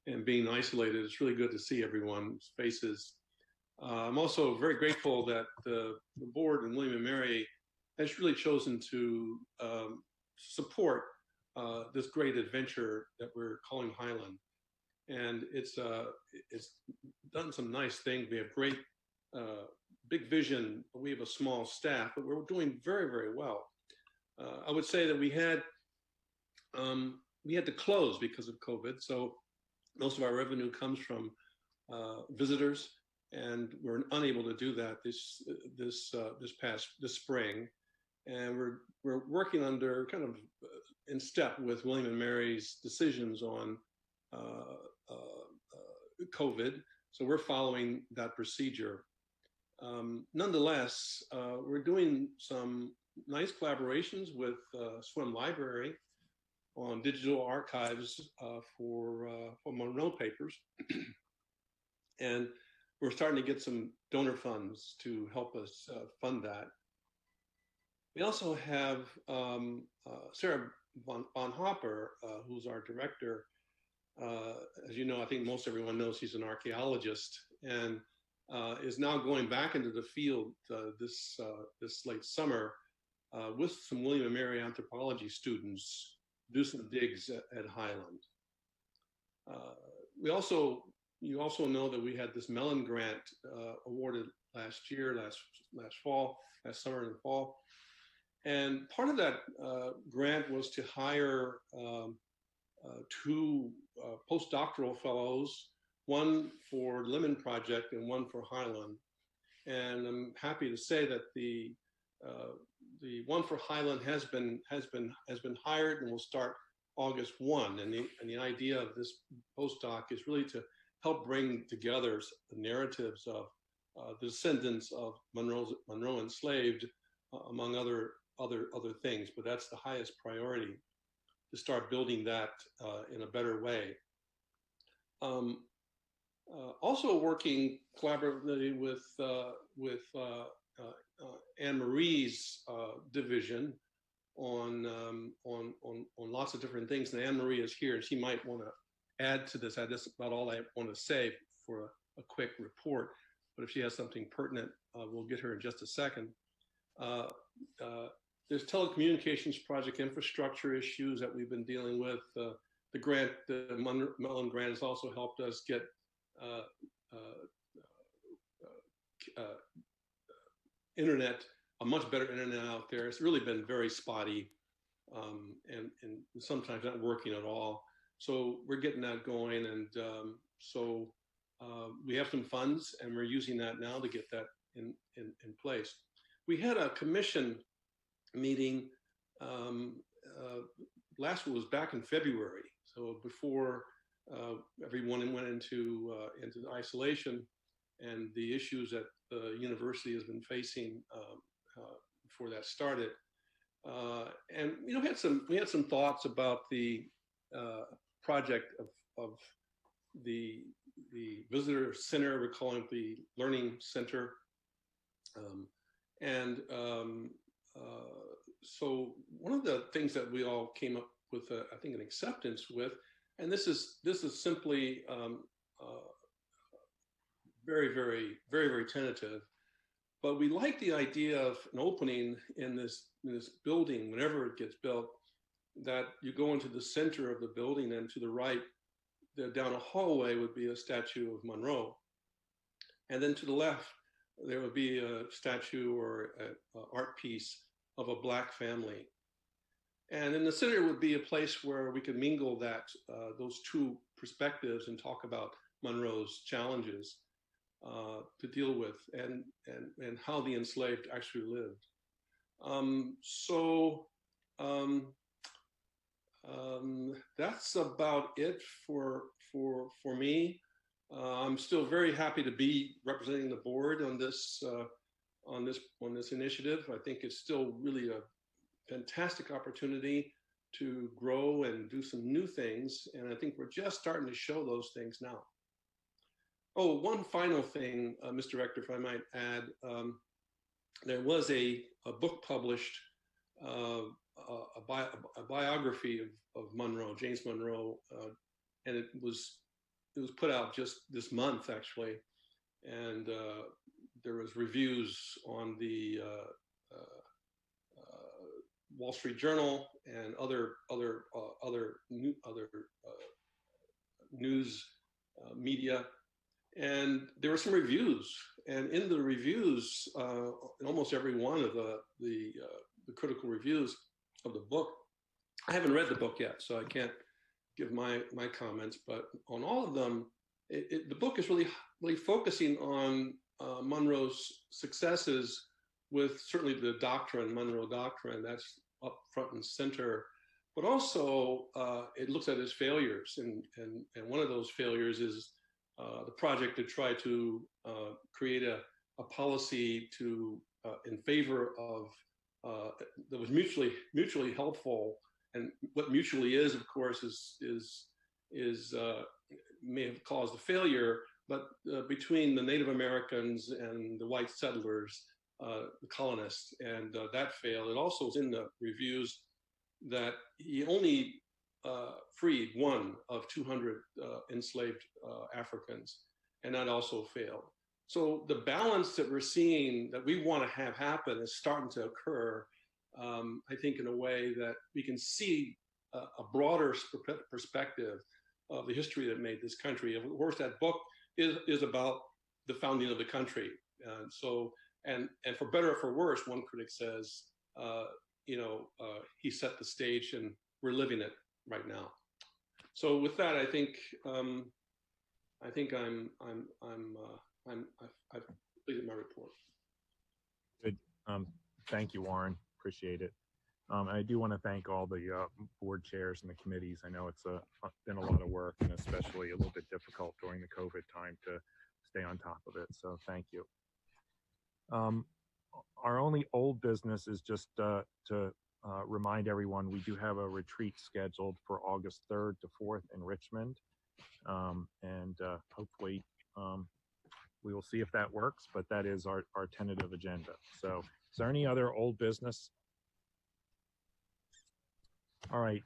and being isolated. It's really good to see everyone's faces. I'm also very grateful that the board and William & Mary has really chosen to support this great adventure that we're calling Highland. And it's done some nice things. We have great big vision. We have a small staff, but we're doing very, very well. I would say that we had to close because of COVID. So most of our revenue comes from visitors, and we're unable to do that this spring. And we're working under kind of in step with William & Mary's decisions on COVID. So we're following that procedure. Nonetheless, we're doing some nice collaborations with Swim Library on digital archives for Monroe papers. And we're starting to get some donor funds to help us fund that. We also have Sarah Bonhopper, who's our director. As you know, I think most everyone knows he's an archaeologist, and is now going back into the field this late summer with some William & Mary anthropology students, do some digs at Highland. You also know that we had this Mellon grant awarded last summer and fall. And part of that grant was to hire two postdoctoral fellows, one for the Lemon Project and one for Highland. And I'm happy to say that the one for Highland has been hired and will start August 1. And the idea of this postdoc is really to help bring together the narratives of the descendants of Monroe enslaved, among other things. But that's the highest priority, to start building that in a better way. Also working collaboratively with Anne Marie's division on lots of different things. And Anne Marie is here, and she might want to add to this. That's about all I want to say for a quick report. But if she has something pertinent, we'll get her in just a second. There's telecommunications project infrastructure issues that we've been dealing with. The grant, the Mellon grant, has also helped us get internet, a much better internet out there. It's really been very spotty and sometimes not working at all. So we're getting that going, and so we have some funds, and we're using that now to get that in place. We had a commission meeting last one was back in February, so before everyone went into isolation and the issues that the university has been facing before that started. And we had some thoughts about the project of the visitor center. We're calling it the learning center. So one of the things that we all came up with, I think, an acceptance with, and this is simply very, very, very, very tentative, but we like the idea of an opening in this building whenever it gets built, that you go into the center of the building, and to the right, down a hallway would be a statue of Monroe, and then to the left there would be a statue or an art piece of a Black family. And in the center would be a place where we could mingle those two perspectives and talk about Monroe's challenges to deal with, and how the enslaved actually lived. That's about it for me. I'm still very happy to be representing the board on this initiative. I think it's still really a fantastic opportunity to grow and do some new things, and I think we're just starting to show those things now. Oh, one final thing, Mr. Rector, if I might add, there was a book published, a biography of Monroe, James Monroe, and it was put out just this month, actually, and there was reviews on the Wall Street Journal and other news media, and there were some reviews. And in the reviews, in almost every one of the critical reviews of the book, I haven't read the book yet, so I can't give my comments. But on all of them, the book is really focusing on Monroe's successes with certainly the doctrine, Monroe Doctrine, that's up front and center. But also, it looks at his failures, and one of those failures is the project to try to create a policy in favor of that was mutually helpful. And what mutually is, of course, may have caused a failure, but between the Native Americans and the white settlers, the colonists, and that failed. It also was in the reviews that he only freed one of 200 enslaved Africans, and that also failed. So the balance that we're seeing that we want to have happen is starting to occur, I think, in a way that we can see a broader perspective of the history that made this country. Of course, that book is about the founding of the country. And for better or for worse, one critic says, he set the stage, and we're living it right now. So with that, I think I've completed my report. Good. Thank you, Warren. Appreciate it. I do want to thank all the board chairs and the committees. I know it's been a lot of work, and especially a little bit difficult during the COVID time to stay on top of it. So thank you. Our only old business is just to remind everyone we do have a retreat scheduled for August 3rd to 4th in Richmond. And hopefully we will see if that works, but that is our tentative agenda. So is there any other old business? All right.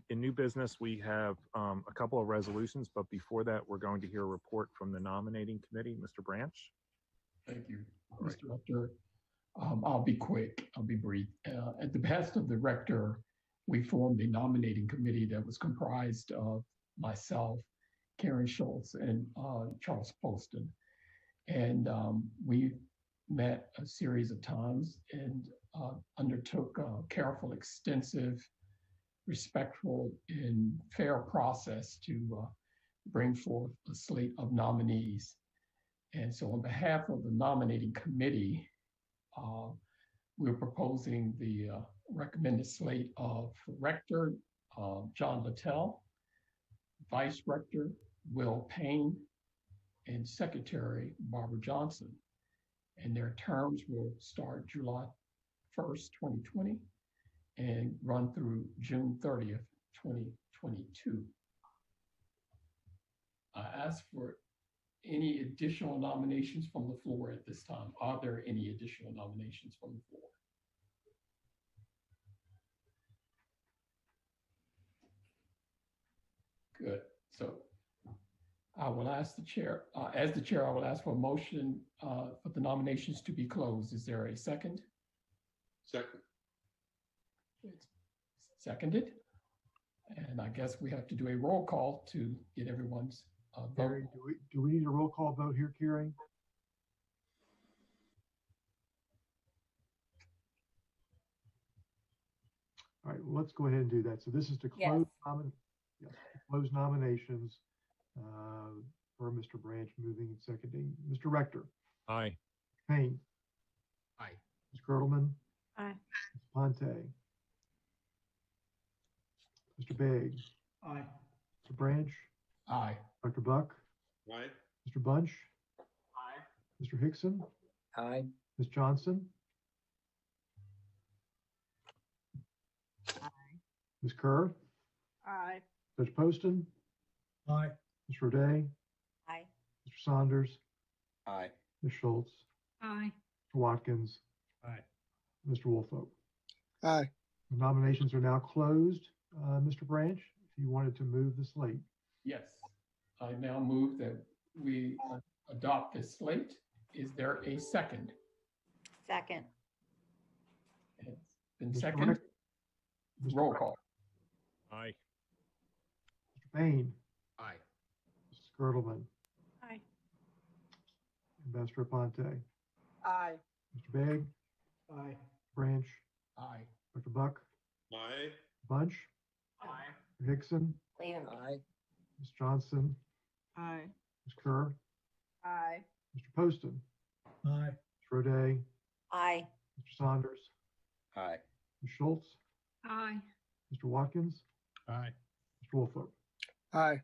In new business, we have a couple of resolutions, but before that, we're going to hear a report from the nominating committee. Mr. Branch. Thank you, Mr. Rector. I'll be quick. I'll be brief. At the behest of the rector, we formed a nominating committee that was comprised of myself, Karen Schultz, and Charles Poston. And we met a series of times and undertook a careful, extensive, respectful, and fair process to bring forth a slate of nominees. And so on behalf of the nominating committee, we're proposing the recommended slate of Rector John Littell, Vice Rector Will Payne, and Secretary Barbara Johnson. And their terms will start July 1st, 2020, and run through June 30th, 2022. I ask for any additional nominations from the floor at this time. Are there any additional nominations from the floor? Good. So I will ask the chair, as the chair, I will ask for a motion for the nominations to be closed. Is there a second? Second. It's seconded. And I guess we have to do a roll call to get everyone's vote. Carrie, do we need a roll call vote here, Carrie? All right, well, let's go ahead and do that. So this is to close, close nominations for Mr. Branch moving and seconding. Mr. Rector. Aye. Payne. Aye. Ms. Girdleman. Aye. Ms. Ponte. Mr. Begg. Aye. Mr. Branch. Aye. Dr. Buck. Aye. Mr. Bunch. Aye. Mr. Hickson. Aye. Ms. Johnson. Aye. Ms. Kerr. Aye. Judge Poston. Aye. Ms. Roday. Aye. Mr. Saunders. Aye. Ms. Schultz. Aye. Mr. Watkins. Aye. Mr. Woolfolk. Aye. The nominations are now closed. Mr. Branch, if you wanted to move the slate. Yes. I now move that we adopt this slate. Is there a second? Second. It's been Mr. seconded. Roll call. Aye. Mr. Payne. Aye. Mrs. Girdleman. Aye. Ambassador Ponte. Aye. Mr. Begg. Aye. Branch. Aye. Dr. Buck. Aye. Bunch. Aye. Mr. Hickson. Aye. Ms. Johnson. Aye. Ms. Kerr. Aye. Mr. Poston. Aye. Ms. Roday. Aye. Mr. Saunders. Aye. Ms. Schultz. Aye. Mr. Watkins. Aye. Mr. Woolfolk. Aye.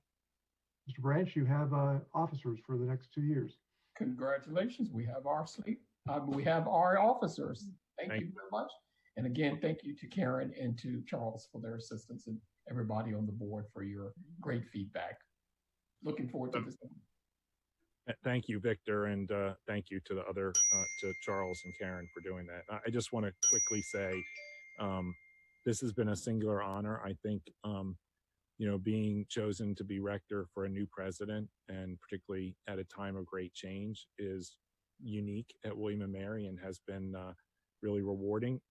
Mr. Branch, you have officers for the next 2 years. Congratulations. We have our slate. We have our officers. Thank you very much. And again, thank you to Karen and to Charles for their assistance and everybody on the board for your great feedback. Looking forward to this. Thank you, Victor, and thank you to the other, to Charles and Karen for doing that. I just want to quickly say, this has been a singular honor. I think, being chosen to be rector for a new president, and particularly at a time of great change, is unique at William & Mary and has been really rewarding.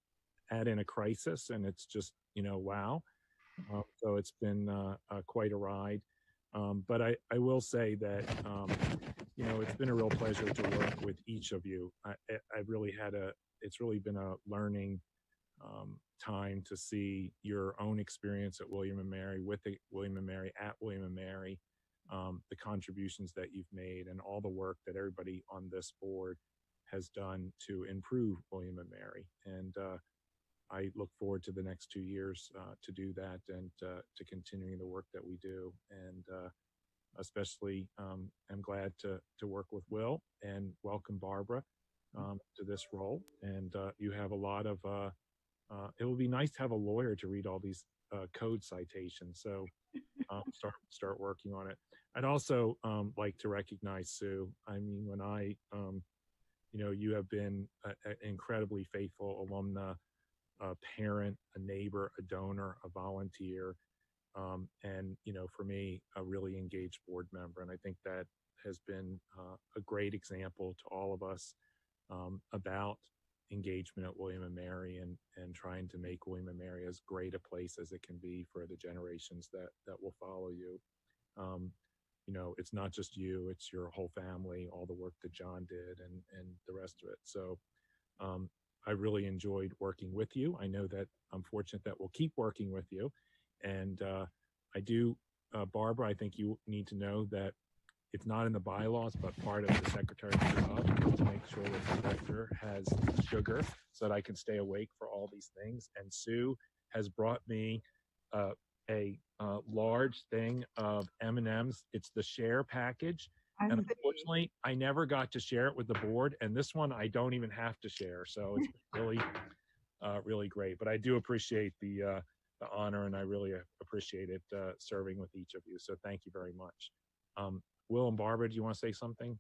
Add in a crisis, and it's just, wow. So it's been quite a ride. But I will say that, it's been a real pleasure to work with each of you. It's really been a learning time to see your own experience at William & Mary, with William & Mary, at William & Mary, the contributions that you've made, and all the work that everybody on this board has done to improve William & Mary. And I look forward to the next 2 years to do that, and to continuing the work that we do. And especially I'm glad to work with Will and welcome Barbara to this role. And you have a lot of, it would be nice to have a lawyer to read all these code citations. So start working on it. I'd also like to recognize Sue. I mean, when you have been an incredibly faithful alumna a parent, a neighbor, a donor, a volunteer, and, for me, a really engaged board member. And I think that has been a great example to all of us about engagement at William & Mary and trying to make William & Mary as great a place as it can be for the generations that will follow you. It's not just you, it's your whole family, all the work that John did and the rest of it. So I really enjoyed working with you. I know that I'm fortunate that we'll keep working with you. And I do, Barbara, I think you need to know that it's not in the bylaws, but part of the secretary's job is to make sure that the director has sugar so that I can stay awake for all these things. And Sue has brought me a large thing of M&Ms. It's the share package. And unfortunately, I never got to share it with the board. And this one, I don't even have to share. So it's really, really great. But I do appreciate the honor, and I really appreciate it serving with each of you. So thank you very much. Will and Barbara, do you want to say something?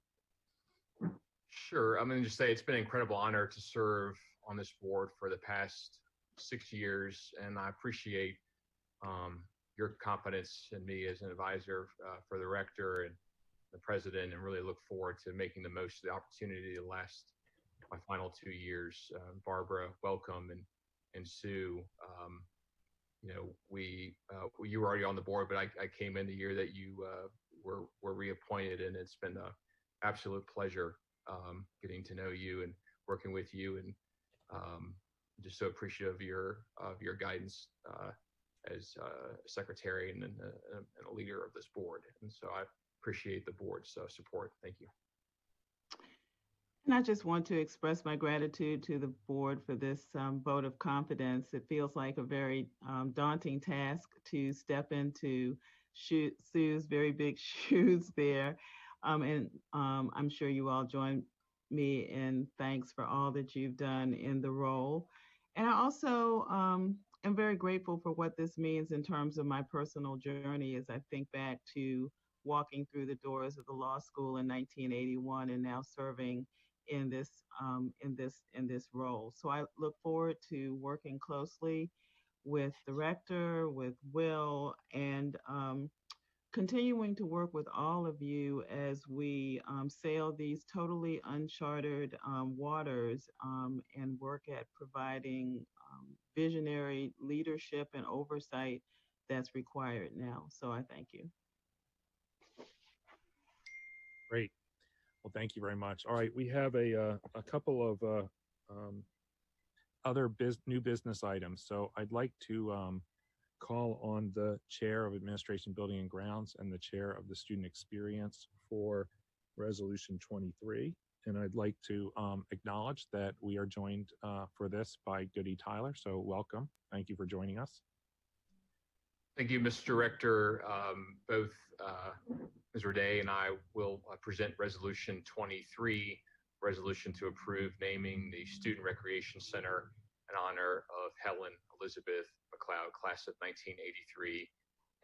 Sure. I'm going to just say it's been an incredible honor to serve on this board for the past 6 years, and I appreciate your confidence in me as an advisor for the rector and the president, and really look forward to making the most of the opportunity to last my final 2 years. Barbara, welcome, and Sue. You were already on the board, but I came in the year that you were reappointed, and it's been an absolute pleasure getting to know you and working with you, and just so appreciative of your guidance as secretary and a leader of this board. And so I appreciate the board's support. Thank you. And I just want to express my gratitude to the board for this vote of confidence. It feels like a very daunting task to step into Sue's very big shoes there. And I'm sure you all join me in thanks for all that you've done in the role. And I also am very grateful for what this means in terms of my personal journey as I think back to walking through the doors of the law school in 1981 and now serving in this role. So I look forward to working closely with the rector, with Will, and continuing to work with all of you as we sail these totally uncharted waters and work at providing visionary leadership and oversight that's required now. So I thank you. Great. Well, thank you very much. All right, we have a couple of other new business items. So I'd like to call on the Chair of Administration, Building and Grounds and the Chair of the Student Experience for Resolution 23. And I'd like to acknowledge that we are joined for this by Goody Tyler. So welcome. Thank you for joining us. Thank you, Mr. Director. Both Ms. Raday and I will present Resolution 23, resolution to approve naming the Student Recreation Center in honor of Helen Elizabeth McLeod, class of 1983,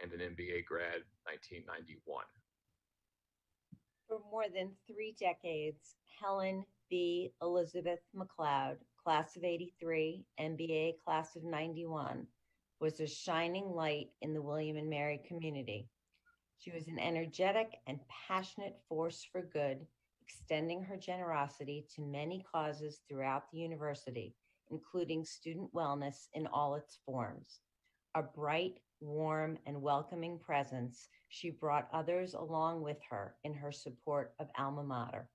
and an MBA grad, 1991. For more than 3 decades, Helen B. Elizabeth McLeod, class of 83, MBA class of 91, was a shining light in the William and Mary community. She was an energetic and passionate force for good, extending her generosity to many causes throughout the university, including student wellness in all its forms. A bright, warm, and welcoming presence, she brought others along with her in her support of Alma Mater.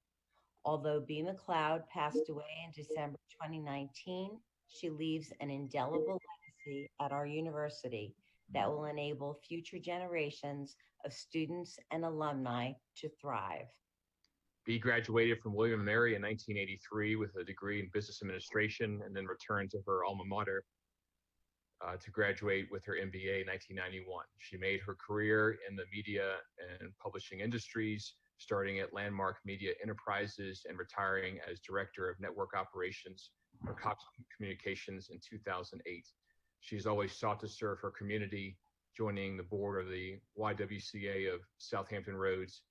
Although B. McLeod passed away in December 2019, she leaves an indelible legacy at our university that will enable future generations of students and alumni to thrive. B graduated from William & Mary in 1983 with a degree in business administration, and then returned to her alma mater to graduate with her MBA in 1991. She made her career in the media and publishing industries, starting at Landmark Media Enterprises and retiring as Director of Network Operations for Cox Communications in 2008. She's always sought to serve her community, joining the board of the YWCA of Southampton Roads,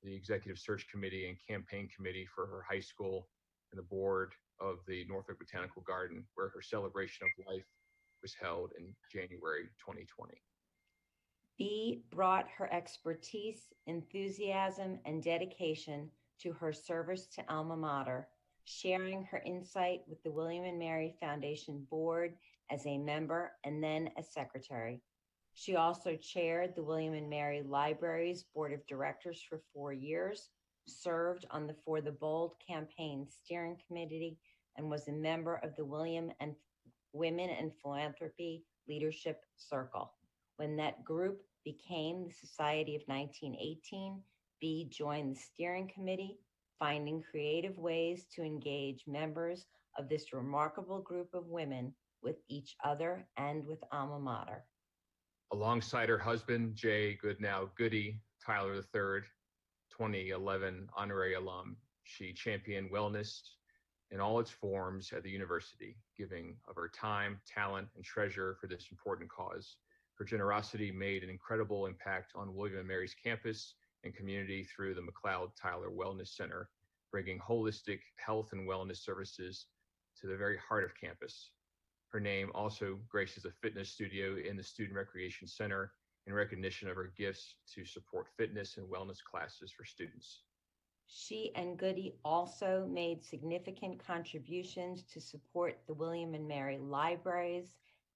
the Executive Search Committee and Campaign Committee for her high school, and the board of the Norfolk Botanical Garden, where her celebration of life was held in January 2020. B brought her expertise, enthusiasm, and dedication to her service to alma mater, sharing her insight with the William and Mary Foundation Board as a member and then as secretary. She also chaired the William and Mary Library's Board of Directors for 4 years, served on the For the Bold campaign steering committee, and was a member of the William and Women and Philanthropy Leadership Circle. When that group became the Society of 1918, B joined the steering committee, finding creative ways to engage members of this remarkable group of women with each other and with alma mater. Alongside her husband, Jay Goodnow Goody, Tyler III, 2011 honorary alum, she championed wellness in all its forms at the university, giving of her time, talent, and treasure for this important cause. Her generosity made an incredible impact on William and Mary's campus and community through the McLeod-Tyler Wellness Center, bringing holistic health and wellness services to the very heart of campus. Her name also graces a fitness studio in the Student Recreation Center in recognition of her gifts to support fitness and wellness classes for students. She and Goody also made significant contributions to support the William and Mary Libraries,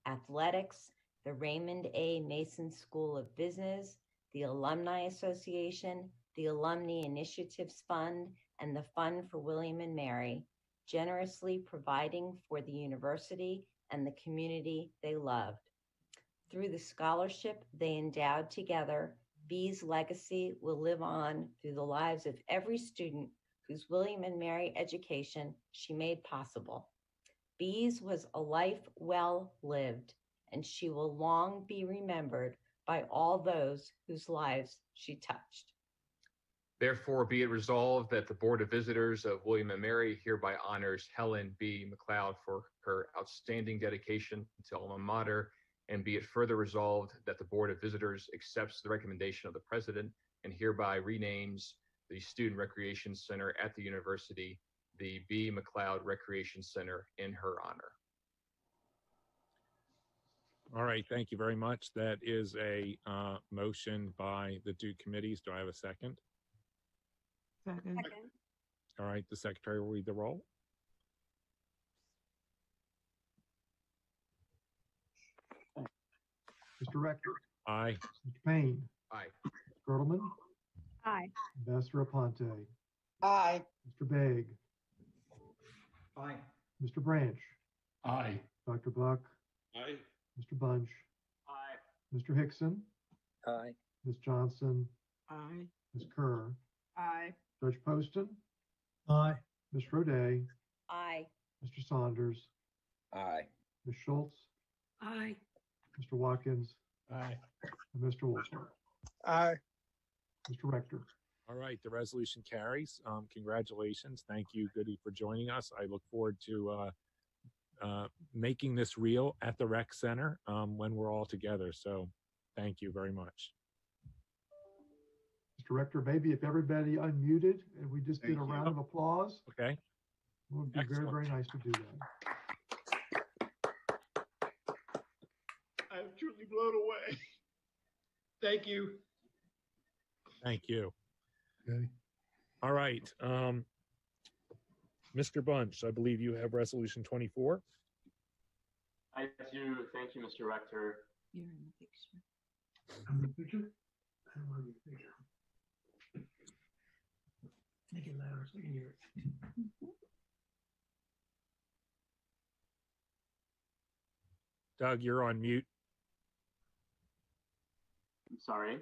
athletics, the Raymond A. Mason School of Business, the Alumni Association, the Alumni Initiatives Fund, and the Fund for William and Mary, generously providing for the university and the community they loved. Through the scholarship they endowed together, B's legacy will live on through the lives of every student whose William and Mary education she made possible. B's was a life well lived, and she will long be remembered by all those whose lives she touched. Therefore, be it resolved that the Board of Visitors of William and Mary hereby honors Helen B. McLeod for her outstanding dedication to alma mater, and be it further resolved that the Board of Visitors accepts the recommendation of the President and hereby renames the Student Recreation Center at the university the B. McLeod Recreation Center in her honor. All right, thank you very much. That is a motion by the two committees. Do I have a second? Second. All right, the secretary will read the roll. Mr. Rector. Aye. Mr. Payne. Aye. Mr. Girdleman. Aye. Ambassador Aponte. Aye. Mr. Begg. Aye. Mr. Branch. Aye. Dr. Buck. Aye. Mr. Bunch. Aye. Mr. Hickson. Aye. Ms. Johnson. Aye. Ms. Kerr. Aye. Judge Poston. Aye. Ms. Roday. Aye. Mr. Saunders. Aye. Ms. Schultz. Aye. Mr. Watkins. Aye. And Mr. Wolfson. Aye. Mr. Rector. All right, the resolution carries. Congratulations. Thank you, Goody, for joining us. I look forward to making this real at the rec center when we're all together. So thank you very much. Mr. Rector, maybe if everybody unmuted and we just did a Thank you. round of applause, Okay. it would be very, Excellent. very nice to do that. I'm truly blown away. Thank you. Thank you. Okay. All right. Mr. Bunch, I believe you have resolution 24. I do. Thank you, Mr. Rector. You're in the picture. In the picture? I don't want to get picture. Make it louder so I can hear it. Doug, you're on mute. I'm sorry.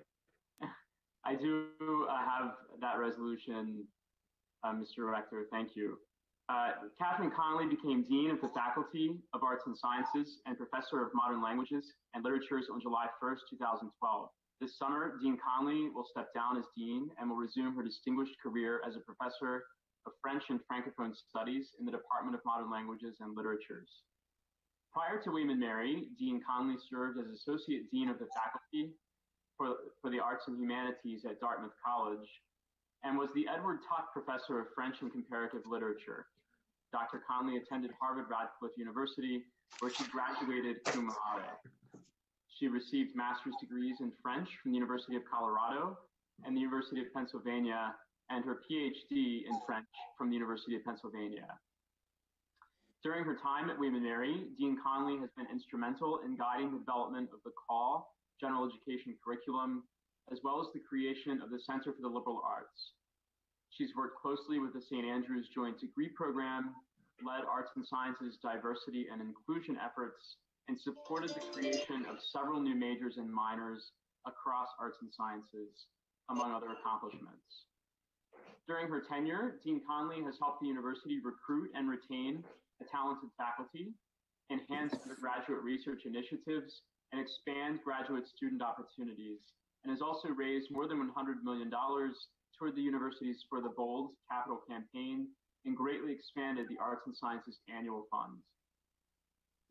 I do have that resolution, Mr. Rector. Thank you. Catherine Connolly became Dean of the Faculty of Arts and Sciences and Professor of Modern Languages and Literatures on July 1st, 2012. This summer, Dean Connolly will step down as Dean and will resume her distinguished career as a Professor of French and Francophone Studies in the Department of Modern Languages and Literatures. Prior to William and Mary, Dean Connolly served as Associate Dean of the Faculty for the Arts and Humanities at Dartmouth College and was the Edward Tuck Professor of French and Comparative Literature. Dr. Conley attended Harvard Radcliffe University, where she graduated cum laude. She received master's degrees in French from the University of Colorado and the University of Pennsylvania, and her PhD in French from the University of Pennsylvania. During her time at William & Mary, Dean Conley has been instrumental in guiding the development of the CALL general education curriculum, as well as the creation of the Center for the Liberal Arts. She's worked closely with the St. Andrews Joint Degree Program, led Arts and Sciences diversity and inclusion efforts, and supported the creation of several new majors and minors across arts and sciences, among other accomplishments. During her tenure, Dean Conley has helped the university recruit and retain a talented faculty, enhance undergraduate research initiatives, and expand graduate student opportunities, and has also raised more than $100 million toward the university's For the Bold capital campaign and greatly expanded the Arts and Sciences Annual Fund.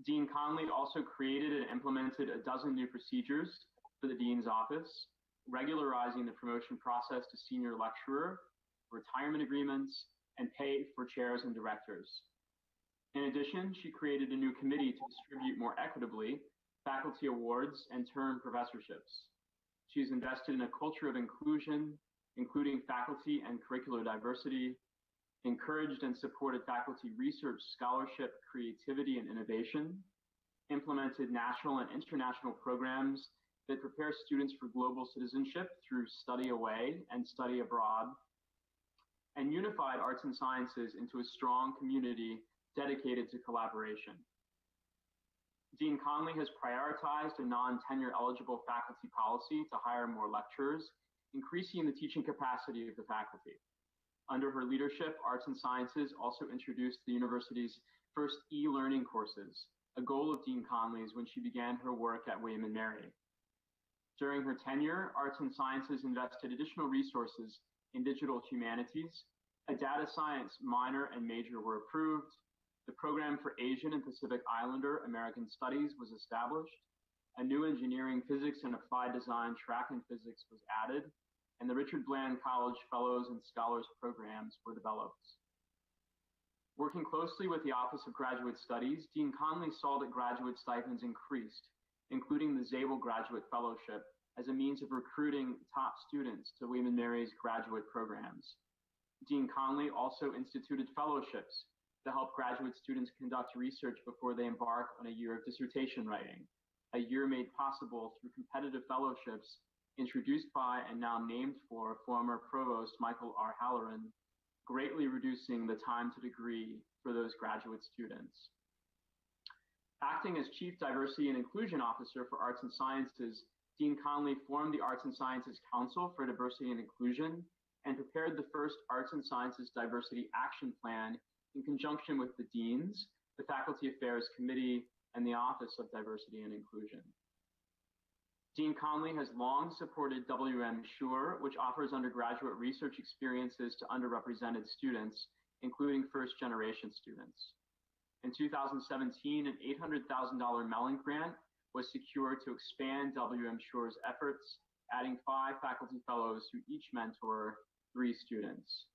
Dean Conley also created and implemented a dozen new procedures for the Dean's Office, regularizing the promotion process to senior lecturer, retirement agreements, and pay for chairs and directors. In addition, she created a new committee to distribute more equitably faculty awards and term professorships. She's invested in a culture of inclusion, including faculty and curricular diversity, encouraged and supported faculty research, scholarship, creativity, and innovation, implemented national and international programs that prepare students for global citizenship through study away and study abroad, and unified arts and sciences into a strong community dedicated to collaboration. Dean Conley has prioritized a non-tenure eligible faculty policy to hire more lecturers, increasing the teaching capacity of the faculty. Under her leadership, Arts and Sciences also introduced the university's first e-learning courses, a goal of Dean Conley's when she began her work at William & Mary. During her tenure, Arts and Sciences invested additional resources in digital humanities. A data science minor and major were approved. The program for Asian and Pacific Islander American Studies was established. A new engineering, physics, and applied design track in physics was added, and the Richard Bland College Fellows and Scholars programs were developed. Working closely with the Office of Graduate Studies, Dean Conley saw that graduate stipends increased, including the Zabel Graduate Fellowship, as a means of recruiting top students to William & Mary's graduate programs. Dean Conley also instituted fellowships to help graduate students conduct research before they embark on a year of dissertation writing, a year made possible through competitive fellowships introduced by and now named for former Provost Michael R. Halloran, greatly reducing the time to degree for those graduate students. Acting as Chief Diversity and Inclusion Officer for Arts and Sciences, Dean Conley formed the Arts and Sciences Council for Diversity and Inclusion and prepared the first Arts and Sciences Diversity Action Plan in conjunction with the Deans, the Faculty Affairs Committee, and the Office of Diversity and Inclusion. Dean Conley has long supported W&M SURE, which offers undergraduate research experiences to underrepresented students, including first-generation students. In 2017, an $800,000 Mellon grant was secured to expand W&M SURE's efforts, adding 5 faculty fellows who each mentor 3 students.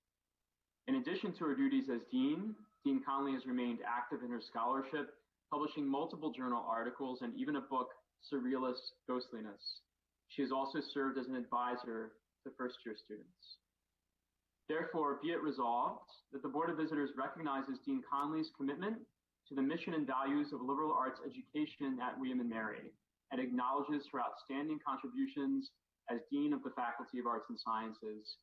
In addition to her duties as Dean, Dean Conley has remained active in her scholarship, publishing multiple journal articles and even a book, Surrealist Ghostliness. She has also served as an advisor to first-year students. Therefore, be it resolved that the Board of Visitors recognizes Dean Conley's commitment to the mission and values of liberal arts education at William & Mary and acknowledges her outstanding contributions as Dean of the Faculty of Arts and Sciences.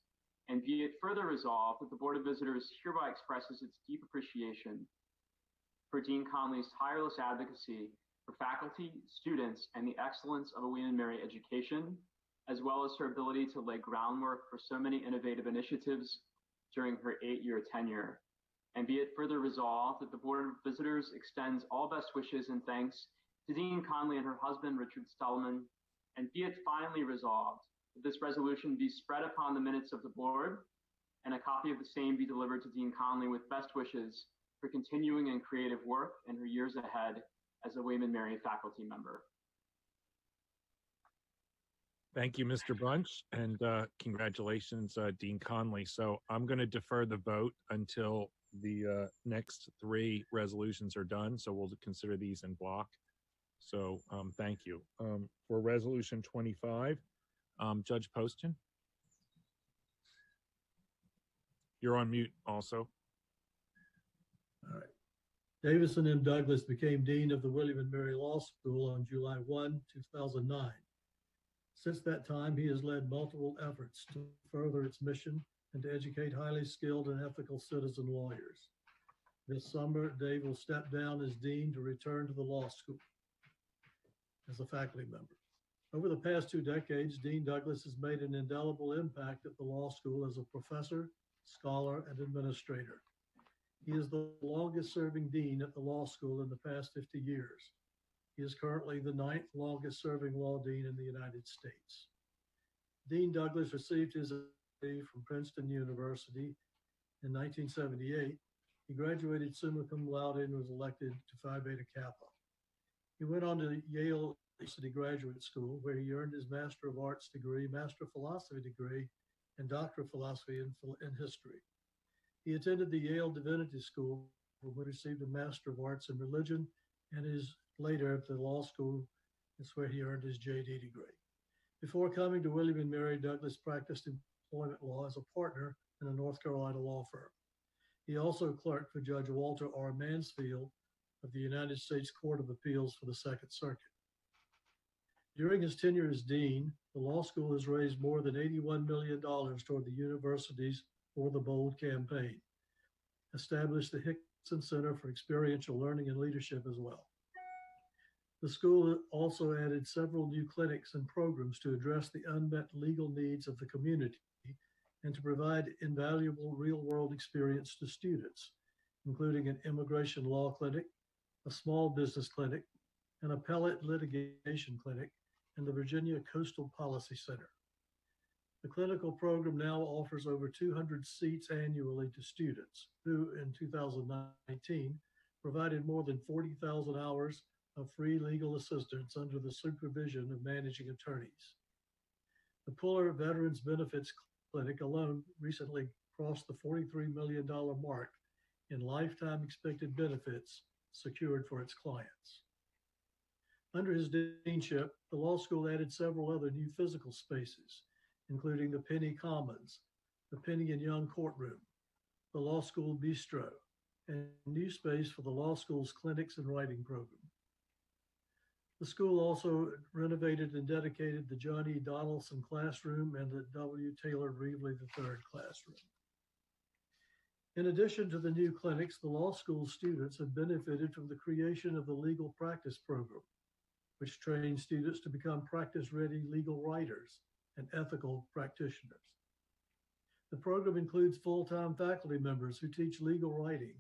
And be it further resolved that the Board of Visitors hereby expresses its deep appreciation for Dean Conley's tireless advocacy for faculty, students, and the excellence of a William & Mary education, as well as her ability to lay groundwork for so many innovative initiatives during her 8-year tenure. And be it further resolved that the Board of Visitors extends all best wishes and thanks to Dean Conley and her husband, Richard Stellman. And be it finally resolved that this resolution be spread upon the minutes of the board and a copy of the same be delivered to Dean Conley with best wishes for continuing and creative work in her years ahead as a William & Mary faculty member. Thank you, Mr. Bunch, and congratulations, Dean Conley. So I'm going to defer the vote until the next three resolutions are done, so we'll consider these in block. So thank you. For resolution 25, Judge Poston. You're on mute also. All right. Davison M. Douglas became Dean of the William and Mary Law School on July 1, 2009. Since that time, he has led multiple efforts to further its mission and to educate highly skilled and ethical citizen lawyers. This summer, Dave will step down as Dean to return to the law school as a faculty member. Over the past 2 decades, Dean Douglas has made an indelible impact at the law school as a professor, scholar, and administrator. He is the longest serving dean at the law school in the past 50 years. He is currently the 9th longest serving law dean in the United States. Dean Douglas received his MBA from Princeton University in 1978. He graduated summa cum laude and was elected to Phi Beta Kappa. He went on to Yale University Graduate School, where he earned his Master of Arts degree, Master of Philosophy degree, and Doctor of Philosophy in History. He attended the Yale Divinity School, where he received a Master of Arts in Religion, and is later at the law school. That's where he earned his JD degree. Before coming to William and Mary, Douglas practiced employment law as a partner in a North Carolina law firm. He also clerked for Judge Walter R. Mansfield of the United States Court of Appeals for the Second Circuit. During his tenure as dean, the law school has raised more than $81 million toward the university's For the Bold campaign, established the Hickson Center for Experiential Learning and Leadership as well. The school also added several new clinics and programs to address the unmet legal needs of the community and to provide invaluable real-world experience to students, including an immigration law clinic, a small business clinic, an appellate litigation clinic, and the Virginia Coastal Policy Center. The clinical program now offers over 200 seats annually to students who, in 2019, provided more than 40,000 hours of free legal assistance under the supervision of managing attorneys. The Puller Veterans Benefits Clinic alone recently crossed the $43 million mark in lifetime expected benefits secured for its clients. Under his deanship, the law school added several other new physical spaces, including the Penny Commons, the Penny and Young Courtroom, the Law School Bistro, and new space for the law school's clinics and writing program. The school also renovated and dedicated the John E. Donaldson classroom and the W. Taylor Reevely III classroom. In addition to the new clinics, the law school students have benefited from the creation of the legal practice program, which trains students to become practice-ready legal writers and ethical practitioners. The program includes full-time faculty members who teach legal writing,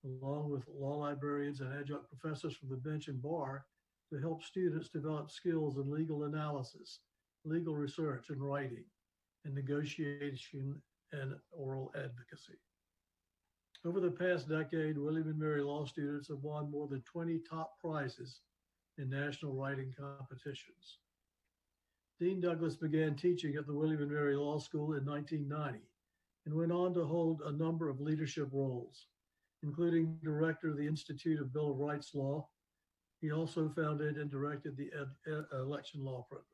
along with law librarians and adjunct professors from the bench and bar to help students develop skills in legal analysis, legal research and writing, and negotiation and oral advocacy. Over the past decade, William and Mary law students have won more than 20 top prizes in national writing competitions. Dean Douglas began teaching at the William and Mary Law School in 1990 and went on to hold a number of leadership roles, including director of the Institute of Bill of Rights Law. He also founded and directed the election law program.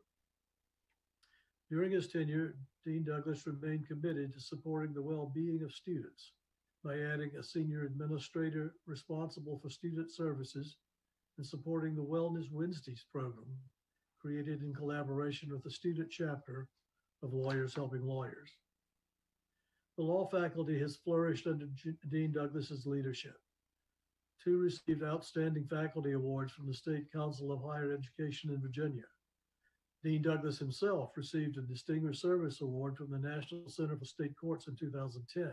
During his tenure, Dean Douglas remained committed to supporting the well-being of students by adding a senior administrator responsible for student services and supporting the Wellness Wednesdays program, created in collaboration with the student chapter of Lawyers Helping Lawyers. The law faculty has flourished under Dean Douglas's leadership. 2 received outstanding faculty awards from the State Council of Higher Education in Virginia. Dean Douglas himself received a Distinguished Service Award from the National Center for State Courts in 2010.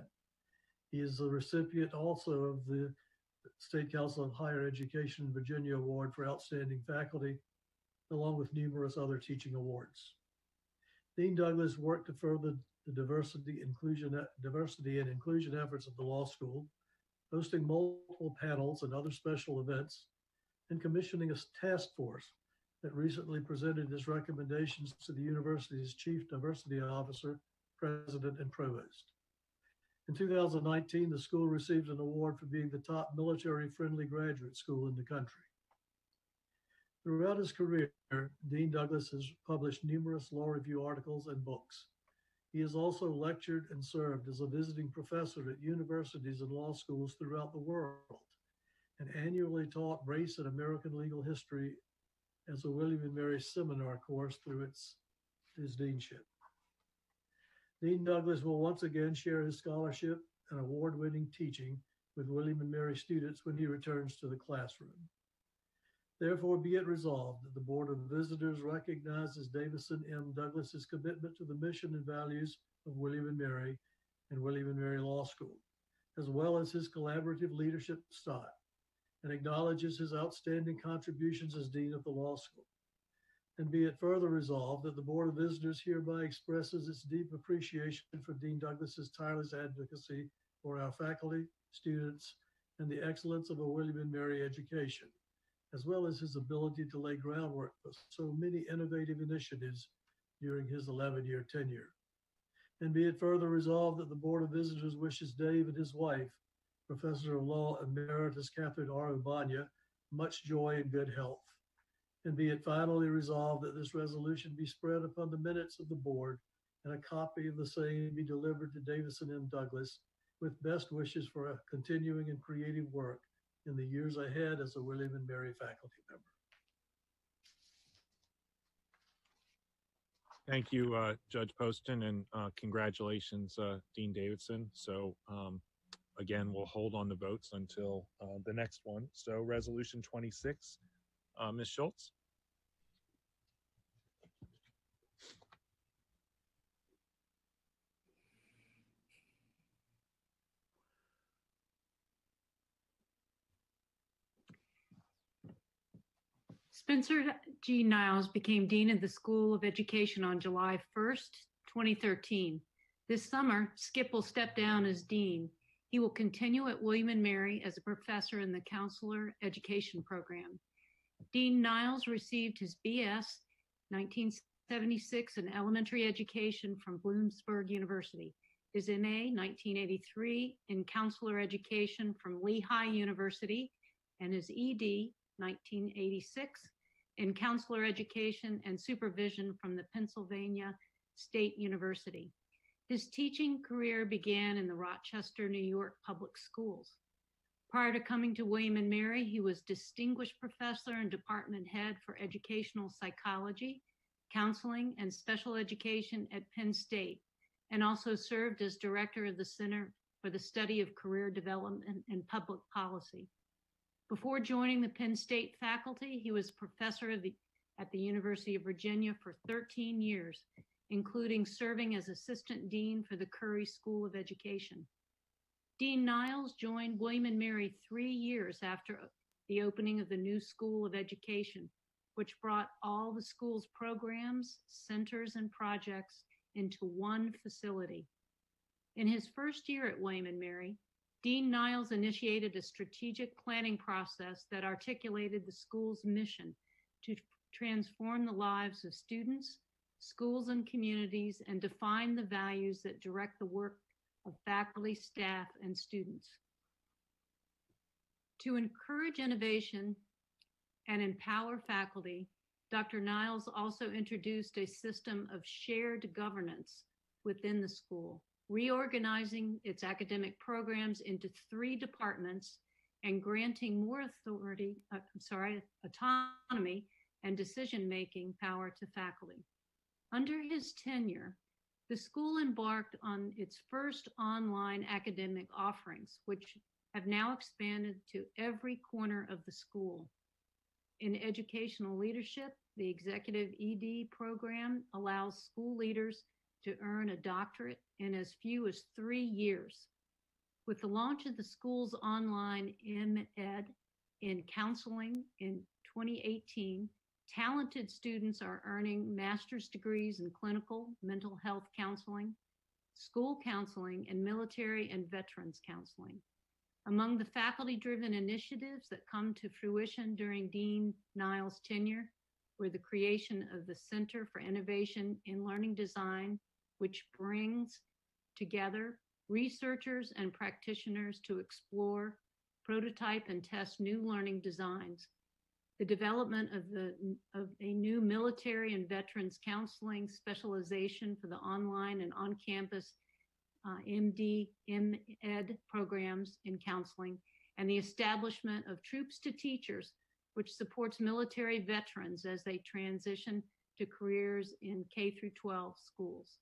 He is the recipient also of the State Council of Higher Education in Virginia Award for Outstanding Faculty, along with numerous other teaching awards. Dean Douglas worked to further the diversity and inclusion efforts of the law school, hosting multiple panels and other special events, and commissioning a task force that recently presented its recommendations to the university's Chief Diversity Officer, President, and Provost. In 2019, the school received an award for being the top military-friendly graduate school in the country. Throughout his career, Dean Douglas has published numerous law review articles and books. He has also lectured and served as a visiting professor at universities and law schools throughout the world, and annually taught race and American legal history as a William and Mary seminar course through his deanship. Dean Douglas will once again share his scholarship and award-winning teaching with William and Mary students when he returns to the classroom. Therefore, be it resolved that the Board of Visitors recognizes Davison M. Douglas's commitment to the mission and values of William and Mary and William and Mary Law School, as well as his collaborative leadership style, and acknowledges his outstanding contributions as Dean of the Law School. And be it further resolved that the Board of Visitors hereby expresses its deep appreciation for Dean Douglas's tireless advocacy for our faculty, students, and the excellence of a William and Mary education, as well as his ability to lay groundwork for so many innovative initiatives during his 11-year tenure. And be it further resolved that the Board of Visitors wishes Dave and his wife, Professor of Law Emeritus Catherine R. Ubanya, much joy and good health. And be it finally resolved that this resolution be spread upon the minutes of the board and a copy of the same be delivered to Davison M. Douglas with best wishes for a continuing and creative work in the years ahead as a William and Mary faculty member. Thank you, Judge Poston, and congratulations, Dean Davidson. So again, we'll hold on the votes until the next one. So Resolution 26, Ms. Schultz. Spencer G. Niles became Dean of the School of Education on July 1st, 2013. This summer, Skip will step down as Dean. He will continue at William and Mary as a professor in the Counselor Education Program. Dean Niles received his BS 1976 in elementary education from Bloomsburg University, his MA 1983 in Counselor Education from Lehigh University, and his ED 1986 in Counselor Education and Supervision from the Pennsylvania State University. His teaching career began in the Rochester, New York public schools. Prior to coming to William and Mary, he was Distinguished Professor and Department Head for Educational Psychology, Counseling, and Special Education at Penn State, and also served as Director of the Center for the Study of Career Development and Public Policy. Before joining the Penn State faculty, he was professor at the University of Virginia for 13 years, including serving as Assistant Dean for the Curry School of Education. Dean Niles joined William and Mary 3 years after the opening of the new School of Education, which brought all the school's programs, centers, and projects into one facility. In his first year at William and Mary, Dean Niles initiated a strategic planning process that articulated the school's mission to transform the lives of students, schools, and communities, and define the values that direct the work of faculty, staff, and students. To encourage innovation and empower faculty, Dr. Niles also introduced a system of shared governance within the school, reorganizing its academic programs into 3 departments and granting more autonomy and decision-making power to faculty. Under his tenure, the school embarked on its first online academic offerings, which have now expanded to every corner of the school. In educational leadership, the Executive ED program allows school leaders to earn a doctorate in as few as 3 years. With the launch of the school's online MEd in counseling in 2018, talented students are earning master's degrees in clinical mental health counseling, school counseling, and military and veterans counseling. Among the faculty-driven initiatives that come to fruition during Dean Niles' tenure were the creation of the Center for Innovation in Learning Design, which brings together researchers and practitioners to explore, prototype, and test new learning designs, the development of a new military and veterans counseling specialization for the online and on-campus MD, MEd programs in counseling, and the establishment of Troops to Teachers, which supports military veterans as they transition to careers in K through 12 schools.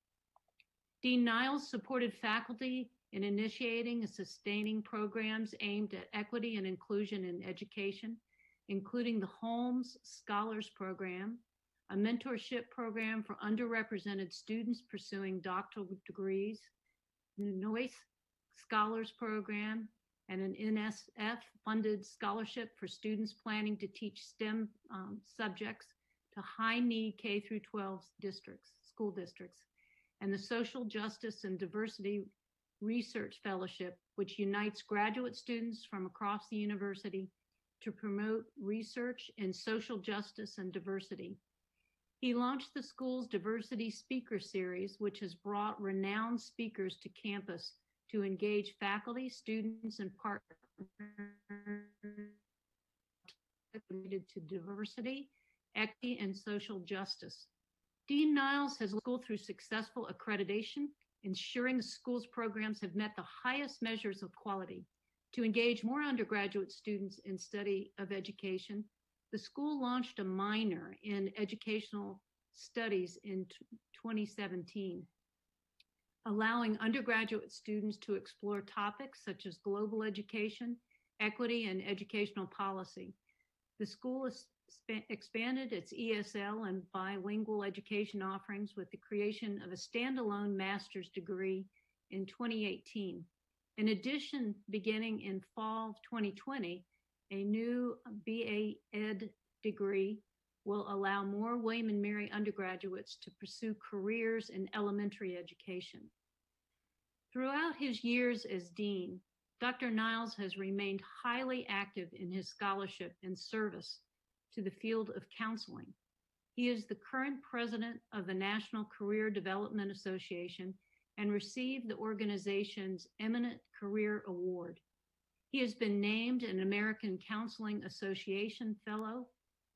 Dean Niles supported faculty in initiating and sustaining programs aimed at equity and inclusion in education, including the Holmes Scholars Program, a mentorship program for underrepresented students pursuing doctoral degrees, the Noyce Scholars Program, and an NSF-funded scholarship for students planning to teach STEM subjects to high-need K through 12 districts, school districts, and the Social Justice and Diversity Research Fellowship, which unites graduate students from across the university to promote research in social justice and diversity. He launched the school's Diversity Speaker Series, which has brought renowned speakers to campus to engage faculty, students, and partners related to diversity, equity, and social justice. Dean Niles has led the school through successful accreditation, ensuring the school's programs have met the highest measures of quality. To engage more undergraduate students in study of education, the school launched a minor in educational studies in 2017, allowing undergraduate students to explore topics such as global education, equity, and educational policy. The school has expanded its ESL and bilingual education offerings with the creation of a standalone master's degree in 2018. In addition, beginning in fall of 2020, a new BA Ed degree will allow more William and Mary undergraduates to pursue careers in elementary education. Throughout his years as dean, Dr. Niles has remained highly active in his scholarship and service to the field of counseling. He is the current president of the National Career Development Association and received the organization's Eminent Career Award. He has been named an American Counseling Association Fellow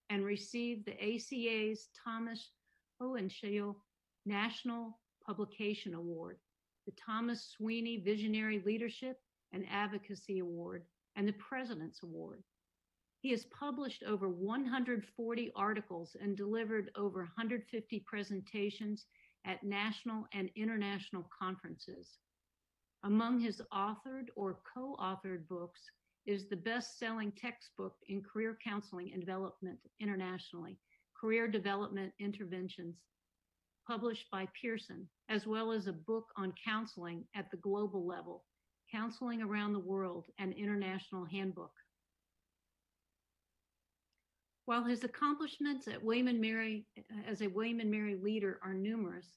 and received the ACA's Thomas Hohenschel National Publication Award, the Thomas Sweeney Visionary Leadership and Advocacy Award, and the President's Award. He has published over 140 articles and delivered over 150 presentations at national and international conferences. Among his authored or co-authored books is the best-selling textbook in career counseling and development internationally, Career Development Interventions, published by Pearson, as well as a book on counseling at the global level, Counseling Around the World, an International Handbook. While his accomplishments at William and Mary as a William and Mary leader are numerous,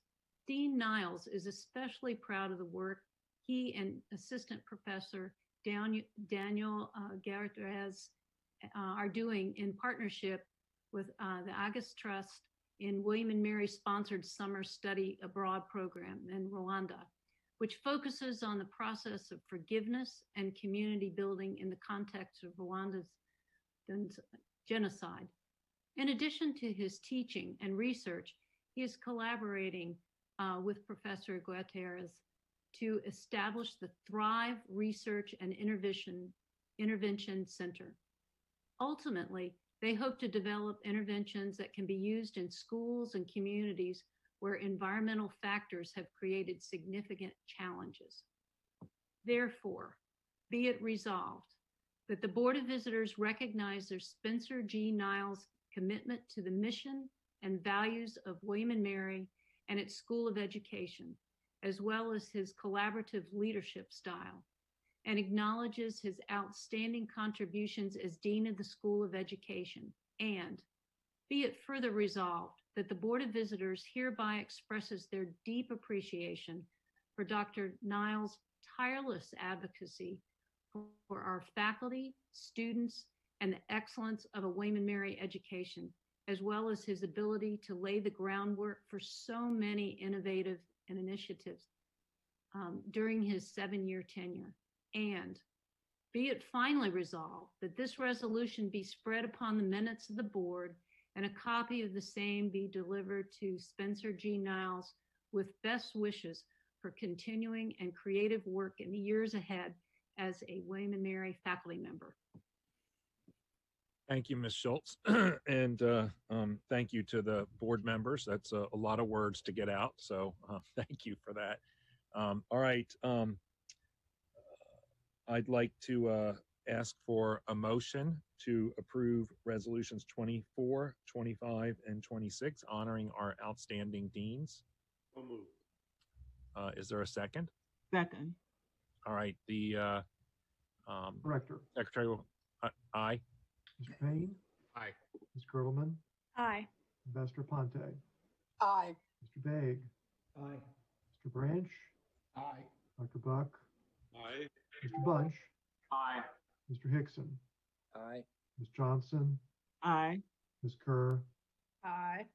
Dean Niles is especially proud of the work he and Assistant Professor Daniel Garretez are doing in partnership with the August Trust in William and Mary sponsored summer study abroad program in Rwanda, which focuses on the process of forgiveness and community building in the context of Rwanda's genocide. In addition to his teaching and research, he is collaborating with Professor Guterres to establish the Thrive Research and Intervention Center. Ultimately, they hope to develop interventions that can be used in schools and communities where environmental factors have created significant challenges. Therefore, be it resolved that the Board of Visitors recognize their Spencer G. Niles' commitment to the mission and values of William and Mary and its School of Education, as well as his collaborative leadership style, and acknowledges his outstanding contributions as Dean of the School of Education. And be it further resolved that the Board of Visitors hereby expresses their deep appreciation for Dr. Niles' tireless advocacy for our faculty, students, and the excellence of a William and Mary education, as well as his ability to lay the groundwork for so many innovative initiatives during his 7-year tenure. And be it finally resolved that this resolution be spread upon the minutes of the board and a copy of the same be delivered to Spencer G. Niles with best wishes for continuing and creative work in the years ahead as a William & Mary faculty member. Thank you, Ms. Schultz. And thank you to the board members. That's a lot of words to get out. So thank you for that. All right. I'd like to ask for a motion to approve resolutions 24, 25, and 26, honoring our outstanding deans. So moved. Is there a second? Second. All right. The Director. Secretary will, aye. Mr. Payne. Aye. Ms. Girdleman. Aye. Ambassador Ponte. Aye. Mr. Baig. Aye. Mr. Branch. Aye. Dr. Buck. Aye. Mr. Bunch. Aye. Mr. Hickson. Aye. Ms. Johnson. Aye. Ms. Kerr. Aye.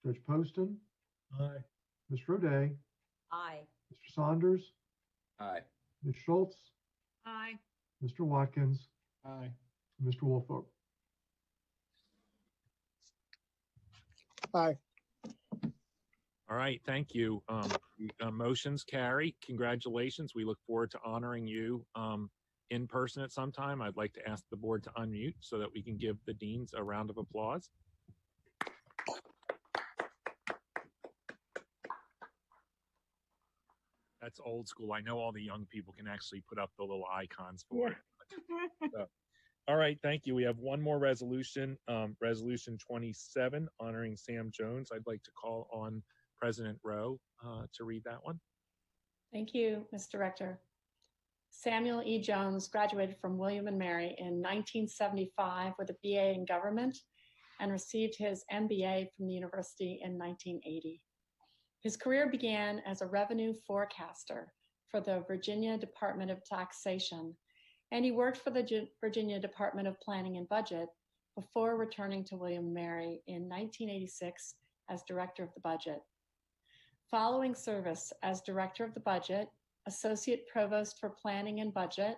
Judge Poston. Aye. Ms. Roday. Aye. Mr. Saunders. Aye. Ms. Schultz. Aye. Mr. Watkins. Aye. Mr. Woolfolk. Aye. All right. Thank you. Motions carry. Congratulations. We look forward to honoring you in person at some time. I'd like to ask the board to unmute so that we can give the deans a round of applause. That's old school. I know all the young people can actually put up the little icons for it. So, all right, thank you. We have one more resolution, resolution 27, honoring Sam Jones. I'd like to call on President Rowe to read that one. Thank you, Mr. Director. Samuel E. Jones graduated from William & Mary in 1975 with a BA in government and received his MBA from the university in 1980. His career began as a revenue forecaster for the Virginia Department of Taxation, and he worked for the Virginia Department of Planning and Budget before returning to William & Mary in 1986 as Director of the Budget. Following service as Director of the Budget, Associate Provost for Planning and Budget,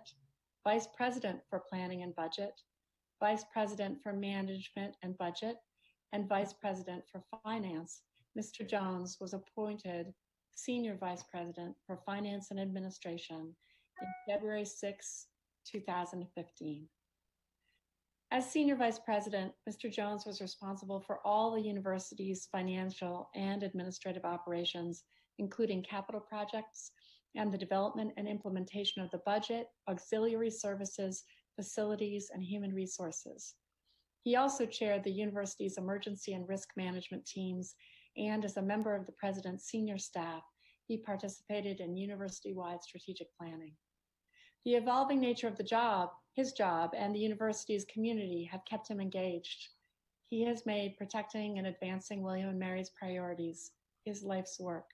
Vice President for Planning and Budget, Vice President for Management and Budget, and Vice President for Finance, Mr. Jones was appointed Senior Vice President for Finance and Administration in February 6, 2015. As Senior Vice President, Mr. Jones was responsible for all the university's financial and administrative operations, including capital projects and the development and implementation of the budget, auxiliary services, facilities, and human resources. He also chaired the university's emergency and risk management teams, and as a member of the president's senior staff, he participated in university-wide strategic planning. The evolving nature of the job, his job, and the university's community have kept him engaged. He has made protecting and advancing William & Mary's priorities his life's work.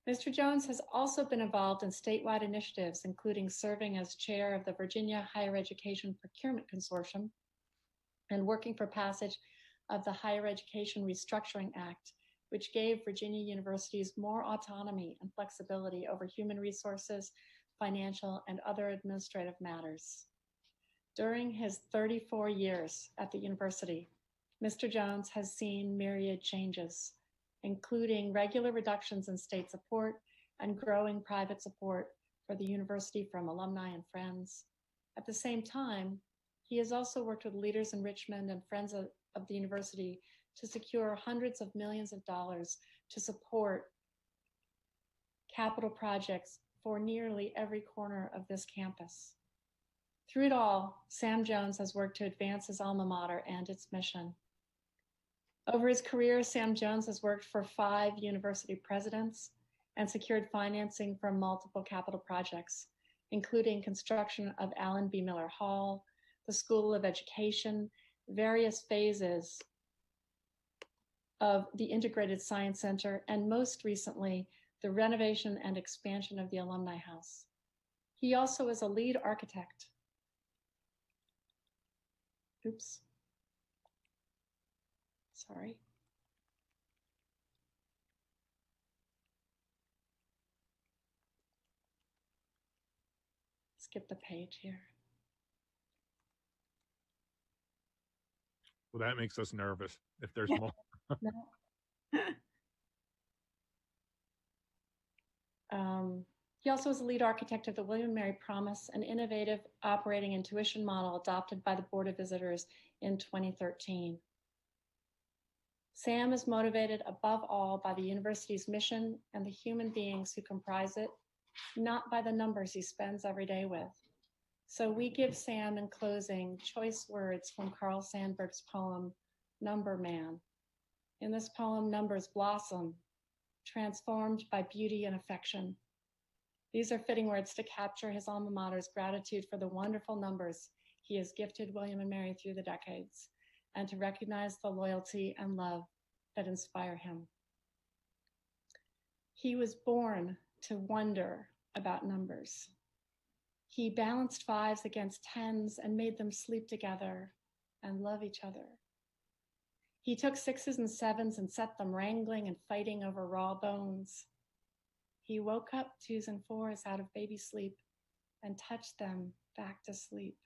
Mr. Jones has also been involved in statewide initiatives, including serving as chair of the Virginia Higher Education Procurement Consortium and working for passage of the Higher Education Restructuring Act, which gave Virginia universities more autonomy and flexibility over human resources, financial, and other administrative matters. During his 34 years at the university, Mr. Jones has seen myriad changes, including regular reductions in state support and growing private support for the university from alumni and friends. At the same time, he has also worked with leaders in Richmond and friends of the university to secure hundreds of millions of dollars to support capital projects for nearly every corner of this campus. Through it all, Sam Jones has worked to advance his alma mater and its mission. Over his career, Sam Jones has worked for 5 university presidents and secured financing for multiple capital projects, including construction of Allen B. Miller Hall, the School of Education, various phases of the Integrated Science Center, and most recently, the renovation and expansion of the Alumni House. He also is a lead architect. Oops. Sorry. skip the page here. Well, that makes us nervous if there's more. No. He also is the lead architect of the William and Mary Promise, an innovative operating and tuition model adopted by the Board of Visitors in 2013. Sam is motivated above all by the university's mission and the human beings who comprise it, not by the numbers he spends every day with. So we give Sam, in closing, choice words from Carl Sandburg's poem, Number Man. In this poem, numbers blossom, transformed by beauty and affection. These are fitting words to capture his alma mater's gratitude for the wonderful numbers he has gifted William and Mary through the decades, and to recognize the loyalty and love that inspire him. He was born to wonder about numbers. He balanced fives against tens and made them sleep together and love each other. He took sixes and sevens and set them wrangling and fighting over raw bones. He woke up twos and fours out of baby sleep and touched them back to sleep.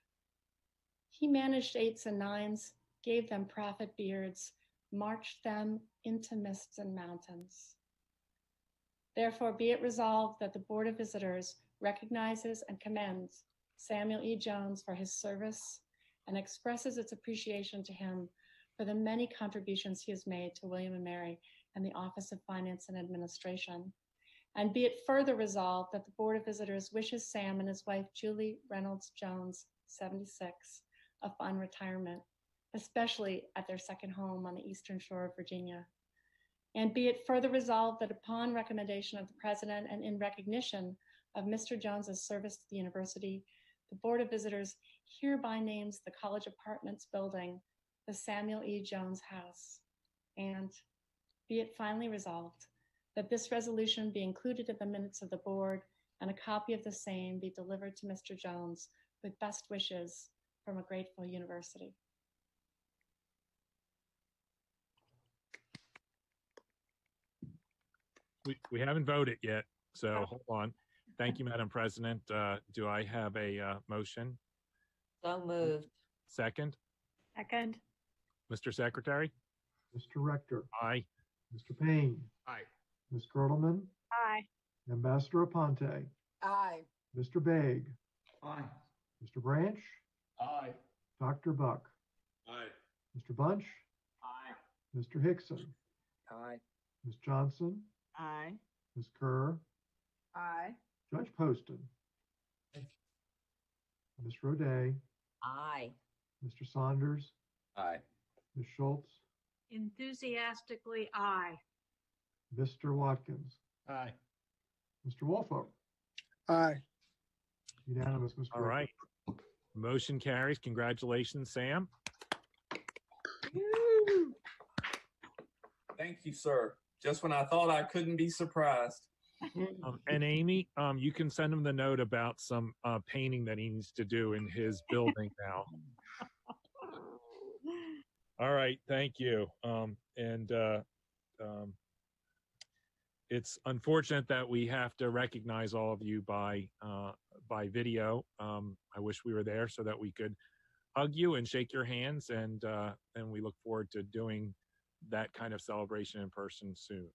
He managed eights and nines, gave them prophet beards, marched them into mists and mountains. Therefore, be it resolved that the Board of Visitors recognizes and commends Samuel E. Jones for his service and expresses its appreciation to him for the many contributions he has made to William and Mary and the Office of Finance and Administration. And be it further resolved that the Board of Visitors wishes Sam and his wife, Julie Reynolds Jones, 76, a fun retirement, especially at their second home on the Eastern Shore of Virginia. And be it further resolved that upon recommendation of the President and in recognition of Mr. Jones's service to the university, the Board of Visitors hereby names the College Apartments building the Samuel E. Jones House. And be it finally resolved that this resolution be included in the minutes of the board and a copy of the same be delivered to Mr. Jones with best wishes from a grateful university. We haven't voted yet, so hold on. Thank you, Madam President. Do I have a motion? So moved. Second? Second. Mr. Secretary? Mr. Rector. Aye. Mr. Payne. Aye. Ms. Girdleman. Aye. Ambassador Aponte. Aye. Mr. Begg. Aye. Mr. Branch. Aye. Dr. Buck. Aye. Mr. Bunch. Aye. Mr. Hickson. Aye. Ms. Johnson. Aye. Ms. Kerr. Aye. Judge Poston. Ms. Roday. Aye. Mr. Saunders. Aye. Ms. Schultz. Enthusiastically, aye. Mr. Watkins. Aye. Mr. Wolfover. Aye. Unanimous, Mr. All right. Motion carries. Congratulations, Sam. Thank you, sir. Just when I thought I couldn't be surprised. And Amy, you can send him the note about some painting that he needs to do in his building now. All right, thank you. It's unfortunate that we have to recognize all of you by video. I wish we were there so that we could hug you and shake your hands, and we look forward to doing that kind of celebration in person soon.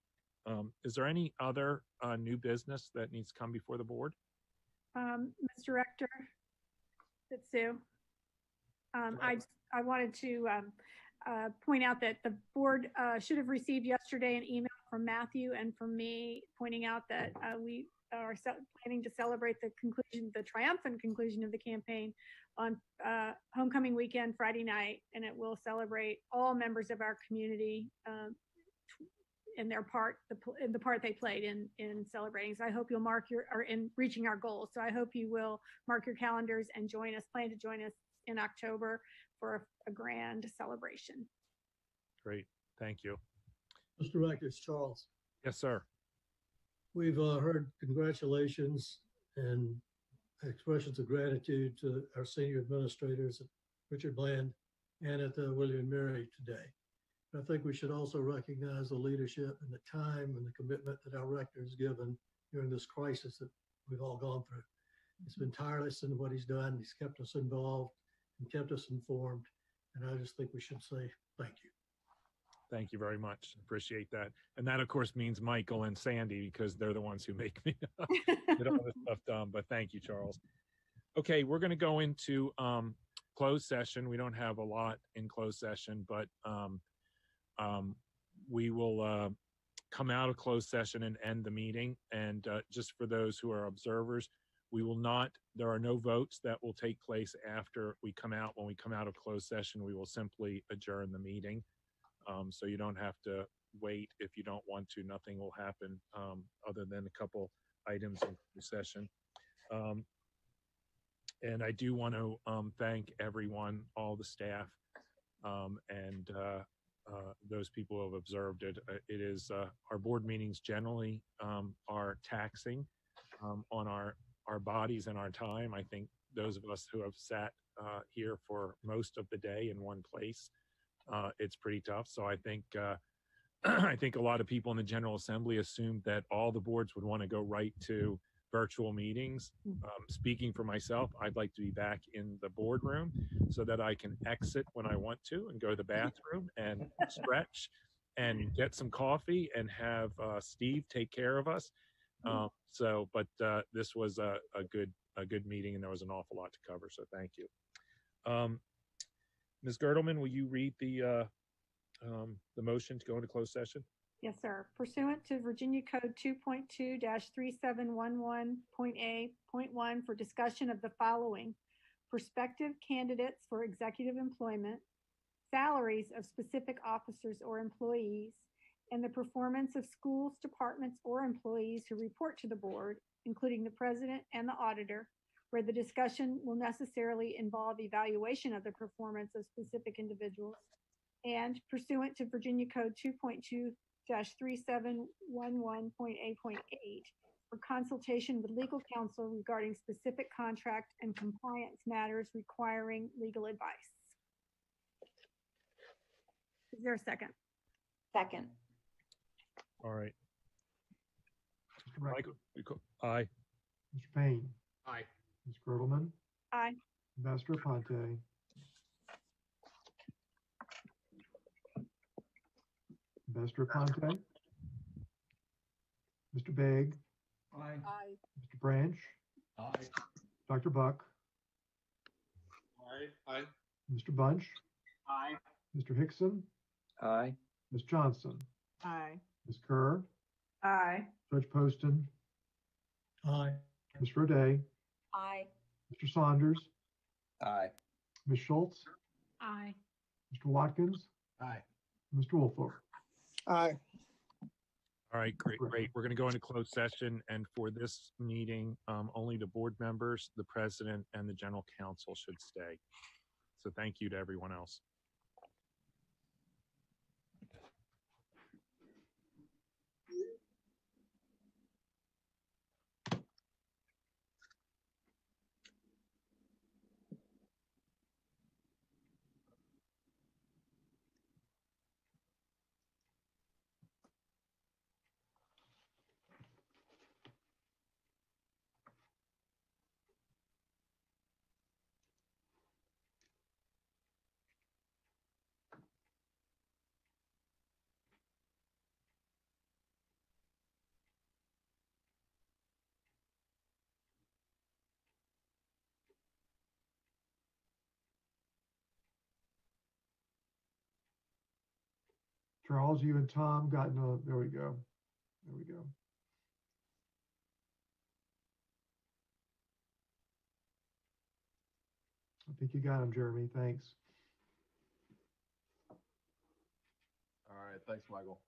Is there any other new business that needs to come before the board? Mr. Rector, it's Sue. I wanted to point out that the board should have received yesterday an email from Matthew and from me pointing out that we are planning to celebrate the triumphant conclusion of the campaign on homecoming weekend, Friday night, and it will celebrate all members of our community in their part, the part they played in celebrating. So I hope you'll in reaching our goals. So I hope you will mark your calendars and plan to join us in October for a grand celebration. Great, thank you. Mr. Rector, it's Charles. Yes, sir. We've heard congratulations and expressions of gratitude to our senior administrators at Richard Bland and at the William and Mary today. I think we should also recognize the leadership and the time and the commitment that our rector has given during this crisis that we've all gone through. He's been tireless in what he's done. He's kept us involved and kept us informed. And I just think we should say thank you. Thank you very much. Appreciate that. And that, of course, means Michael and Sandy, because they're the ones who make me get all this stuff done. But thank you, Charles. Okay, we're going to go into closed session. We don't have a lot in closed session, but we will come out of closed session and end the meeting. And just for those who are observers, we will not, there are no votes that will take place after we come out. When we come out of closed session, we will simply adjourn the meeting. So you don't have to wait if you don't want to. Nothing will happen other than a couple items in the session. And I do want to thank everyone, all the staff, and those people who have observed it. It is our board meetings generally are taxing on our bodies and our time. I think those of us who have sat here for most of the day in one place, it's pretty tough. So I think I think a lot of people in the General Assembly assumed that all the boards would want to go right to virtual meetings. Speaking for myself, I'd like to be back in the boardroom so that I can exit when I want to and go to the bathroom and stretch and get some coffee and have Steve take care of us. But this was a good meeting, and there was an awful lot to cover. So thank you. Ms. Gertelman, will you read the motion to go into closed session? Yes, sir. Pursuant to Virginia Code 2.2-3711.A.1 for discussion of the following: prospective candidates for executive employment, salaries of specific officers or employees, and the performance of schools, departments, or employees who report to the board, including the president and the auditor, where the discussion will necessarily involve evaluation of the performance of specific individuals, and pursuant to Virginia Code 2.2-3711.A.8 for consultation with legal counsel regarding specific contract and compliance matters requiring legal advice. Is there a second? Second. All right. Mr. Rector. Michael, aye. Mr. Payne. Aye. Ms. Gertelman. Aye. Ambassador Ponte. Ambassador Ponte. Mr. Begg. Aye. Aye. Mr. Branch. Aye. Dr. Buck. Aye. Mr. Bunch. Aye. Mr. Hickson. Aye. Ms. Johnson. Aye. Ms. Kerr. Aye. Judge Poston. Aye. Ms. Roday. Aye. Mr. Saunders. Aye. Ms. Schultz. Aye. Mr. Watkins. Aye. Mr. Wolford. Aye. All right, great. We're going to go into closed session, and for this meeting, only the board members, the president, and the general counsel should stay. So thank you to everyone else. Charles, you and Tom got in a, there we go. There we go. I think you got him, Jeremy. Thanks. All right. Thanks, Michael.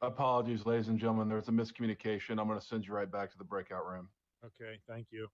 Apologies, ladies and gentlemen. There's a miscommunication. I'm going to send you right back to the breakout room. Okay, thank you.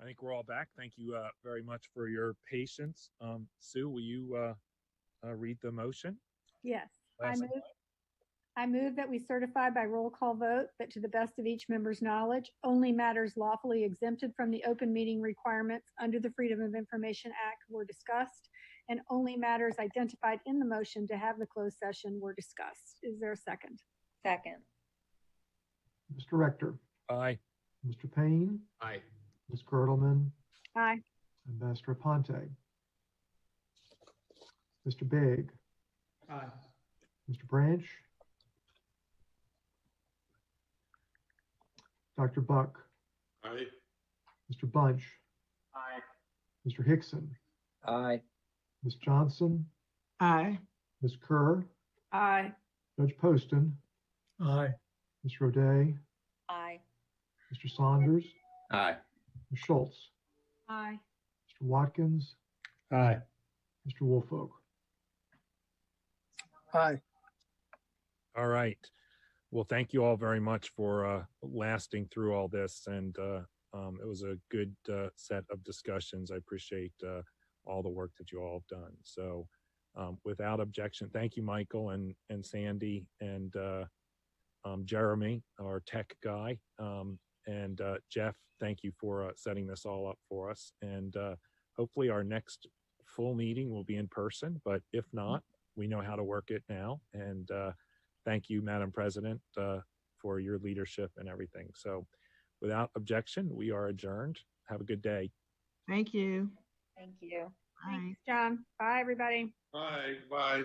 I think we're all back. Thank you very much for your patience. Sue, will you read the motion? Yes, Last I move that we certify by roll call vote that to the best of each member's knowledge, only matters lawfully exempted from the open meeting requirements under the Freedom of Information Act were discussed, and only matters identified in the motion to have the closed session were discussed. Is there a second? Second. Mr. Rector. Aye. Mr. Payne. Aye. Ms. Girdleman. Aye. Ambassador Ponte. Mr. Big. Aye. Mr. Branch. Dr. Buck. Aye. Mr. Bunch. Aye. Mr. Hickson. Aye. Ms. Johnson. Aye. Ms. Kerr. Aye. Judge Poston. Aye. Ms. Roday. Aye. Mr. Saunders. Aye. Ms. Schultz. Aye. Mr. Watkins. Aye. Mr. Woolfolk. Aye. All right. Well, thank you all very much for lasting through all this. And it was a good set of discussions. I appreciate all the work that you all have done. So without objection, thank you, Michael and Sandy and Jeremy, our tech guy. And Jeff, thank you for setting this all up for us. And hopefully our next full meeting will be in person, but if not, we know how to work it now. And thank you, Madam President, for your leadership and everything. So without objection, we are adjourned. Have a good day. Thank you. Thank you. Bye. Thanks, John. Bye, everybody. Bye. Bye.